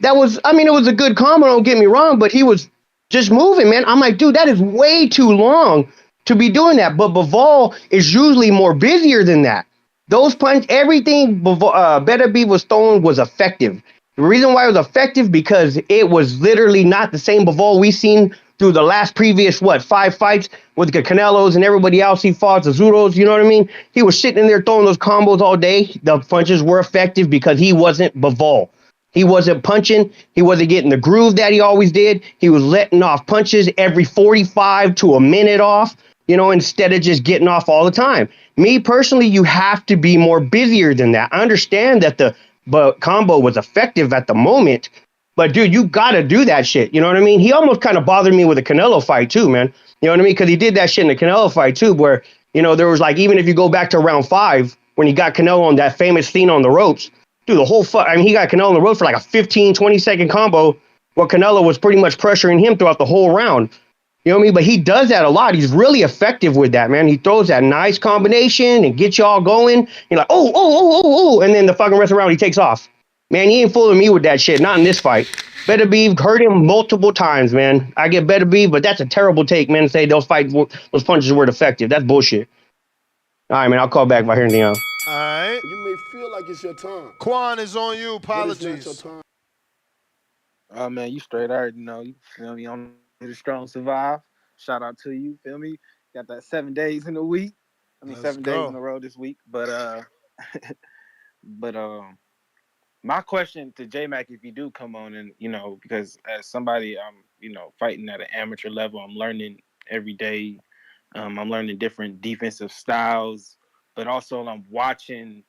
[SPEAKER 12] I mean, it was a good combo, don't get me wrong, but he was just moving, man. I'm like, dude, that is way too long to be doing that. But Bivol is usually more busier than that. Those punch, everything Beterbiev was throwing was effective. The reason why it was effective because it was literally not the same Bivol we seen through the last previous 5 fights with the Canelos and everybody else he fought, the Zuros. You know what I mean? He was sitting in there throwing those combos all day. The punches were effective because he wasn't Bivol. He wasn't punching. He wasn't getting the groove that he always did. He was letting off punches every 45 to a minute off, instead of just getting off all the time. Me personally, you have to be more busier than that. I understand that the combo was effective at the moment, but dude, you got to do that shit. You know what I mean? He almost kind of bothered me with the Canelo fight too, man. You know what I mean? Because he did that shit in the Canelo fight too, where, there was like, even if you go back to round 5, when he got Canelo on that famous scene on the ropes, dude, the whole fight, I mean, he got Canelo on the road for like a 15, 20-second combo where Canelo was pretty much pressuring him throughout the whole round. You know what I mean? But he does that a lot. He's really effective with that, man. He throws that nice combination and gets y'all going. You're like, and then the fucking rest of the round, he takes off. Man, he ain't fooling me with that shit. Not in this fight. Beterbiev hurt him multiple times, man. I get Beterbiev, but that's a terrible take, man, to say those punches weren't effective. That's bullshit. All right, man, I'll call back if I hear anything else.
[SPEAKER 13] All right.
[SPEAKER 8] You may feel like it's your time,
[SPEAKER 13] Quan is on you.
[SPEAKER 8] but it's not your
[SPEAKER 13] Apologies.
[SPEAKER 8] time.
[SPEAKER 5] Oh man, you straight already know. You feel me? I'm the strong survive. Shout out to you. Feel me? Got that 7 days in a week. I mean
[SPEAKER 13] Let's
[SPEAKER 5] 7 days in
[SPEAKER 13] go.
[SPEAKER 5] a row this week. But but my question to J Mac, if you do come on, and because as somebody I'm fighting at an amateur level, I'm learning every day. I'm learning different defensive styles, but also I'm watching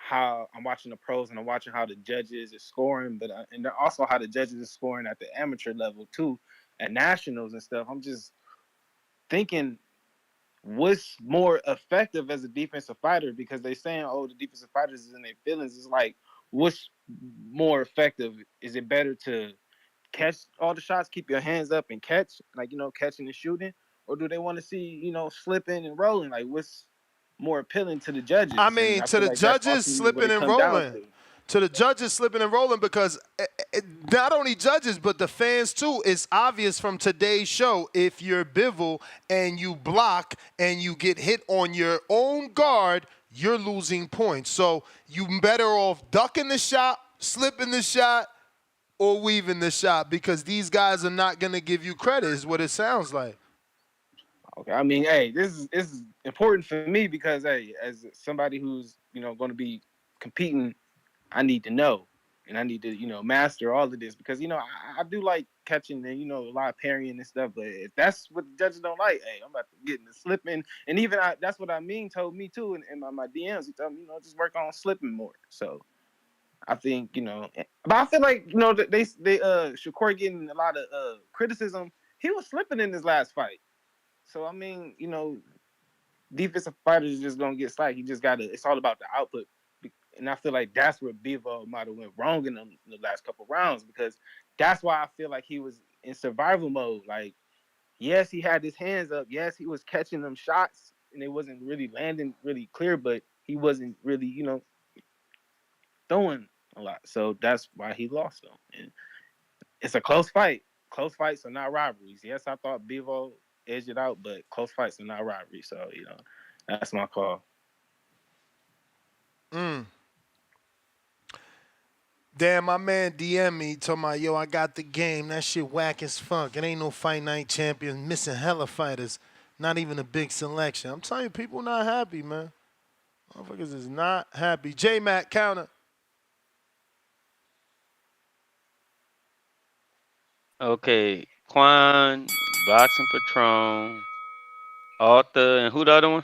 [SPEAKER 5] the pros and I'm watching how the judges are scoring, but and also how the judges are scoring at the amateur level too, at nationals and stuff. I'm just thinking, what's more effective as a defensive fighter? Because they saying, oh, the defensive fighters is in their feelings. It's like, what's more effective? Is it better to
[SPEAKER 3] catch all the shots, keep your hands up and catch, like catching and shooting, or do they want to see slipping and rolling? Like what's more appealing to the
[SPEAKER 13] I
[SPEAKER 3] judges? And
[SPEAKER 13] mean,
[SPEAKER 3] I
[SPEAKER 13] to
[SPEAKER 3] feel
[SPEAKER 13] the
[SPEAKER 3] like that's
[SPEAKER 13] judges
[SPEAKER 3] ultimately what
[SPEAKER 13] slipping
[SPEAKER 3] it
[SPEAKER 13] and
[SPEAKER 3] come down
[SPEAKER 13] rolling.
[SPEAKER 3] to.
[SPEAKER 13] To the judges slipping and rolling because not only judges but the fans too. It's obvious from today's show if you're Bivol and you block and you get hit on your own guard, you're losing points. So you better off ducking the shot, slipping the shot, or weaving the shot because these guys are not going to give you credit. Is what it sounds like.
[SPEAKER 3] Okay, I mean, hey, this is important for me because hey, as somebody who's going to be competing, I need to know and I need to master all of this because I do like catching and a lot of parrying and stuff. But if that's what the judges don't like, hey, I'm about to get in the slipping. And even that's what I mean told me too in my DMs. He told me just work on slipping more. So I think but I feel like that they Shakur getting a lot of criticism. He was slipping in his last fight. So I mean, defensive fighters just gonna get slack. You just gotta. It's all about the output, and I feel like that's where Bivol might have went wrong in the last couple rounds because that's why I feel like he was in survival mode. Like, yes, he had his hands up. Yes, he was catching them shots, and it wasn't really landing really clear, but he wasn't really, throwing a lot. So that's why he lost them. And it's a close fight. Close fights are not rivalries. Yes, I thought Bivol edged it out, but close fights are not rivalries. So that's my call.
[SPEAKER 13] Mm. Damn, my man DM me talking about, yo, I got the game. That shit whack as fuck. It ain't no fight night champion. Missing hella fighters. Not even a big selection. I'm telling you, people not happy, man. Motherfuckers is not happy. J Mac counter.
[SPEAKER 22] Okay, Quan, Boxing Patron, Arthur, and who the other one?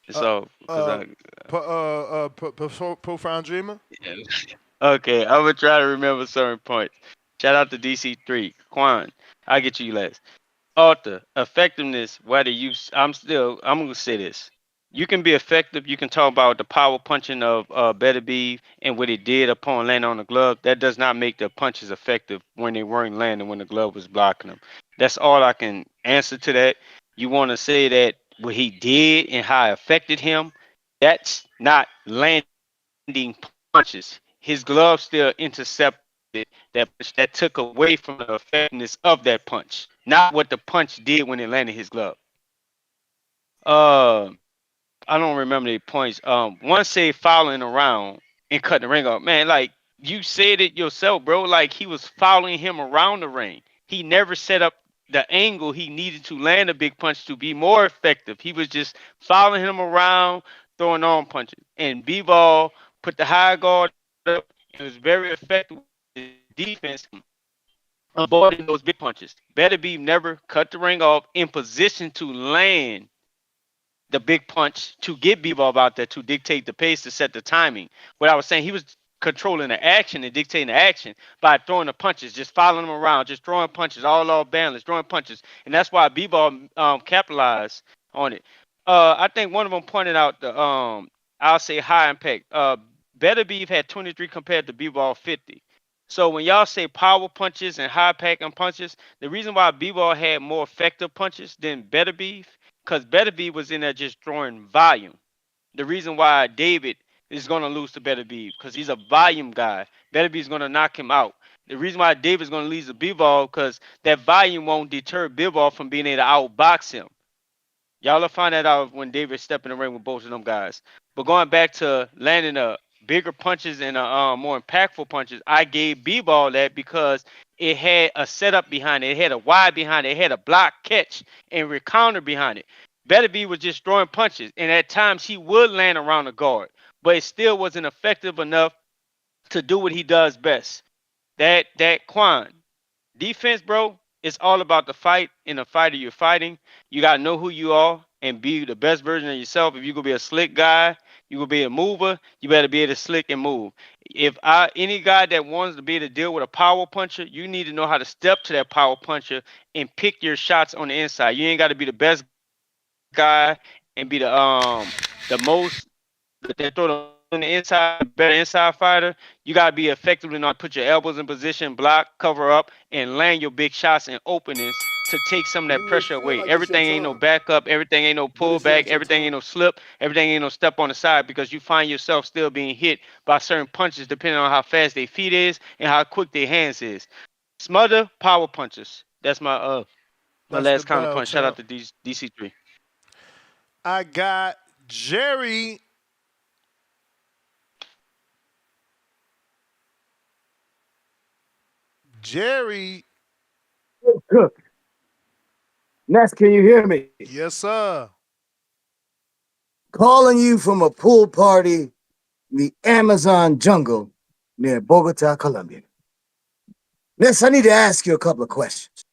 [SPEAKER 22] It's
[SPEAKER 13] Uh,
[SPEAKER 22] all because
[SPEAKER 13] uh,
[SPEAKER 22] I.
[SPEAKER 13] Profound Dreamer.
[SPEAKER 22] Yeah. Okay, I'm gonna try to remember certain points. Shout out to DC3, Quan. I'll get you last. Arthur, effectiveness, whether you, I'm gonna say this. You can be effective. You can talk about the power punching of Beterbiev and what it did upon landing on the glove. That does not make the punches effective when they weren't landing when the glove was blocking them. That's all I can answer to that. You want to say that what he did and how it affected him, that's not landing punches. His glove still intercepted that punch. That took away from the effectiveness of that punch, not what the punch did when it landed his glove. I don't remember the points. One say fouling around and cutting the ring off. Man, like you said it yourself, bro. Like he was fouling him around the ring. He never set up the angle he needed to land a big punch to be more effective. He was just fouling him around, throwing on punches. And B-Ball put the high guard up and was very effective with his defense, avoiding those big punches. Beterbiev never cut the ring off in position to land the big punch to get Bebop out there to dictate the pace to set the timing. What I was saying, he was controlling the action and dictating the action by throwing the punches, just following them around, just throwing punches, all off balance, throwing punches, and that's why Bebop capitalized on it. I think one of them pointed out the I'll say high impact. Better Beef had 23 compared to Bebop 50. So when y'all say power punches and high packing punches, the reason why B-Ball had more effective punches than Better Beef because Beterbiev was in there just throwing volume. The reason why David is going to lose to Beterbiev because he's a volume guy. Beterbiev is going to knock him out. The reason why David's going to lose to Bivol because that volume won't deter Bivol from being able to outbox him. Y'all will find that out when David step in the ring with both of them guys. But going back to landing bigger punches and more impactful punches, I gave B-Ball that because it had a setup behind it. It had a wide behind it. It had a block catch and recounter behind it. Beterbiev was just throwing punches, and at times he would land around the guard, but it still wasn't effective enough to do what he does best. That Quan, defense, bro, it's all about the fight and the fighter you're fighting. You gotta know who you are and be the best version of yourself. If you're gonna be a slick guy, you gonna be a mover, you better be able to slick and move. If any guy that wants to be able to deal with a power puncher, you need to know how to step to that power puncher and pick your shots on the inside. You ain't gotta be the best guy and be the most that throw the most punches. on the inside, better inside fighter, you gotta be effective enough to put your elbows in position, block, cover up, and land your big shots and openings to take some of
[SPEAKER 8] You
[SPEAKER 22] that
[SPEAKER 8] may
[SPEAKER 22] pressure
[SPEAKER 8] feel
[SPEAKER 22] away.
[SPEAKER 8] like it's your
[SPEAKER 22] Everything ain't no
[SPEAKER 8] time,
[SPEAKER 22] backup, everything ain't no
[SPEAKER 8] but it's
[SPEAKER 22] pullback,
[SPEAKER 8] not your
[SPEAKER 22] everything ain't
[SPEAKER 8] time.
[SPEAKER 22] no slip, everything ain't no step on the side because you find yourself still being hit by certain punches depending on how fast their feet is and how quick their hands is. Smother power punches. That's my
[SPEAKER 13] That's the
[SPEAKER 22] last counter
[SPEAKER 13] bell,
[SPEAKER 22] punch. Shout out
[SPEAKER 13] champ.
[SPEAKER 22] to DC3.
[SPEAKER 13] I got Jerry. Jerry.
[SPEAKER 17] Cook. Ness, can you hear me?
[SPEAKER 13] Yes, sir.
[SPEAKER 17] Calling you from a pool party in the Amazon jungle near Bogota, Colombia. Ness, I need to ask you a couple of questions.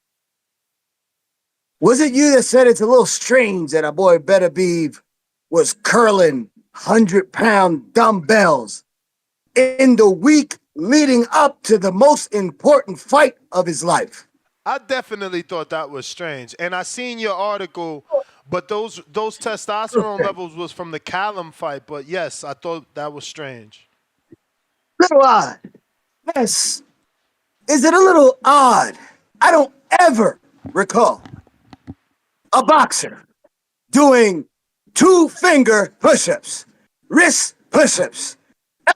[SPEAKER 17] Was it you that said it's a little strange that our boy Beterbiev was curling 100-pound dumbbells in the week leading up to the most important fight of his life?
[SPEAKER 13] I definitely thought that was strange. And I seen your article, but those testosterone
[SPEAKER 17] Okay.
[SPEAKER 13] levels was from the Callum fight. But yes, I thought that was strange.
[SPEAKER 17] Little odd. Ness, is it a little odd? I don't ever recall a boxer doing two-finger push-ups, wrist push-ups,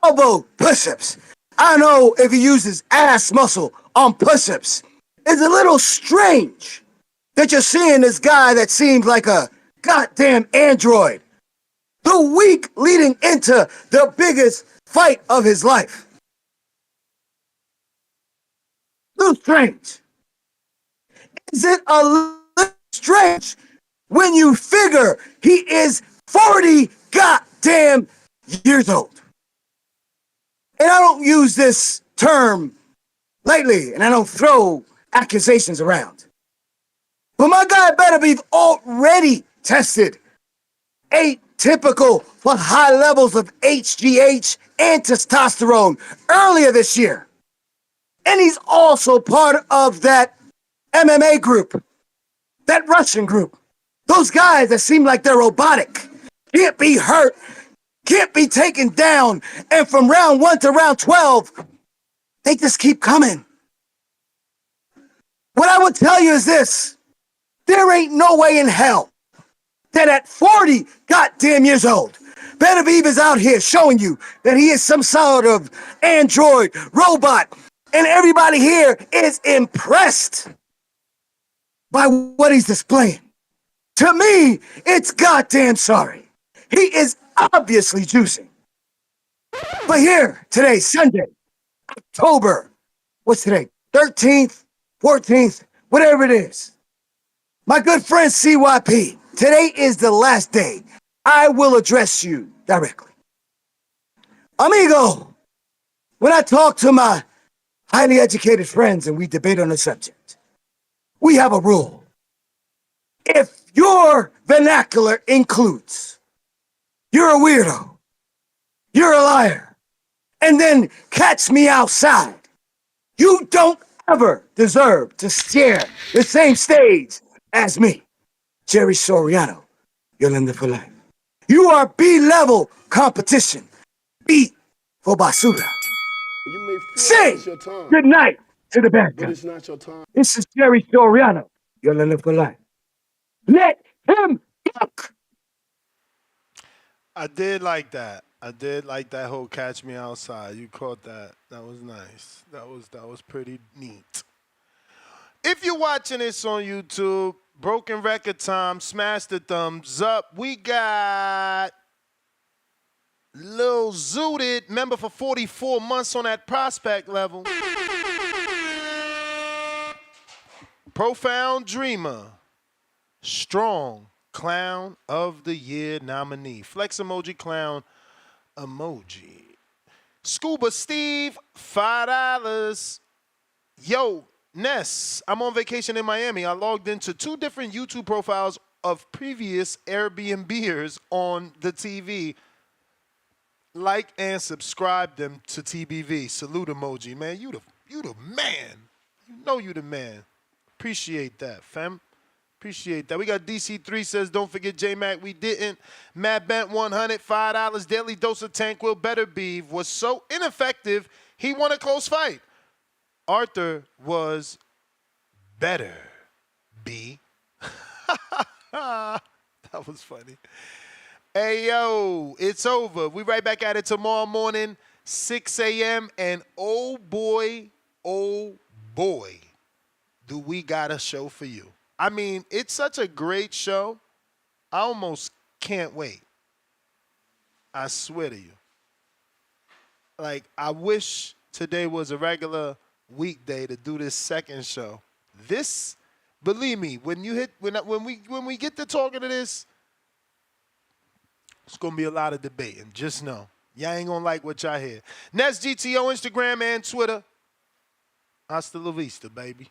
[SPEAKER 17] elbow push-ups. I know if he uses ass muscle on push-ups, it's a little strange that you're seeing this guy that seems like a goddamn android the week leading into the biggest fight of his life. Little strange. Is it a little strange when you figure he is 40 goddamn years old? And I don't use this term lightly, and I don't throw accusations around. But my guy better be already tested atypical for high levels of HGH and testosterone earlier this year. And he's also part of that MMA group, that Russian group. Those guys that seem like they're robotic, can't be hurt, can't be taken down, and from round 1 to round 12, they just keep coming. What I would tell you is this: there ain't no way in hell that at 40 goddamn years old, Benavidez is out here showing you that he is some sort of android robot, and everybody here is impressed by what he's displaying. To me, it's goddamn sorry. He is obviously juicing. But here, today, Sunday, October, what's today? 13th, 14th, whatever it is. My good friend CYP, today is the last day I will address you directly. Amigo, when I talk to my highly educated friends and we debate on the subject, we have a rule. If your vernacular includes, you're a weirdo, you're a liar, and then catch me outside, you don't ever deserve to share the same stage as me, Jerry Soriano, Yolanda for life. You are B-level competition. B for basura.
[SPEAKER 8] You may feel like
[SPEAKER 17] Say
[SPEAKER 8] it's your time,
[SPEAKER 17] good night to the bad
[SPEAKER 8] but
[SPEAKER 17] guy.
[SPEAKER 8] it's not your time.
[SPEAKER 17] This is Jerry Soriano. Yolanda for life. Let him cook.
[SPEAKER 13] I did like that. I did like that whole catch me outside. You caught that. That was nice. That was pretty neat. If you're watching this on YouTube, Broken Record Time, smash the thumbs up. We got Lil Zooted, member for 44 months on that prospect level. Profound Dreamer, Strong Clown of the Year nominee. Flex emoji, clown emoji. Scuba Steve, $5. Yo, Ness, I'm on vacation in Miami. I logged into 2 different YouTube profiles of previous Airbnbers on the TV. Like and subscribe them to TBV. Salute emoji, man. You the man. You know you the man. Appreciate that, fam. Appreciate that. We got DC3 says, don't forget J-Mac. We didn't. Matt Bent, $100, $5. Daily dose of Tanquil. Beterbiev was so ineffective, he won a close fight. Arthur was better. B. That was funny. Hey, yo, it's over. We right back at it tomorrow morning, 6 a.m. And oh boy, do we got a show for you. I mean, it's such a great show. I almost can't wait. I swear to you. Like, I wish today was a regular weekday to do this second show. This, believe me, when we get to talking to this, it's gonna be a lot of debating. Just know, y'all ain't gonna like what y'all hear. Nest GTO, Instagram and Twitter. Hasta la vista, baby.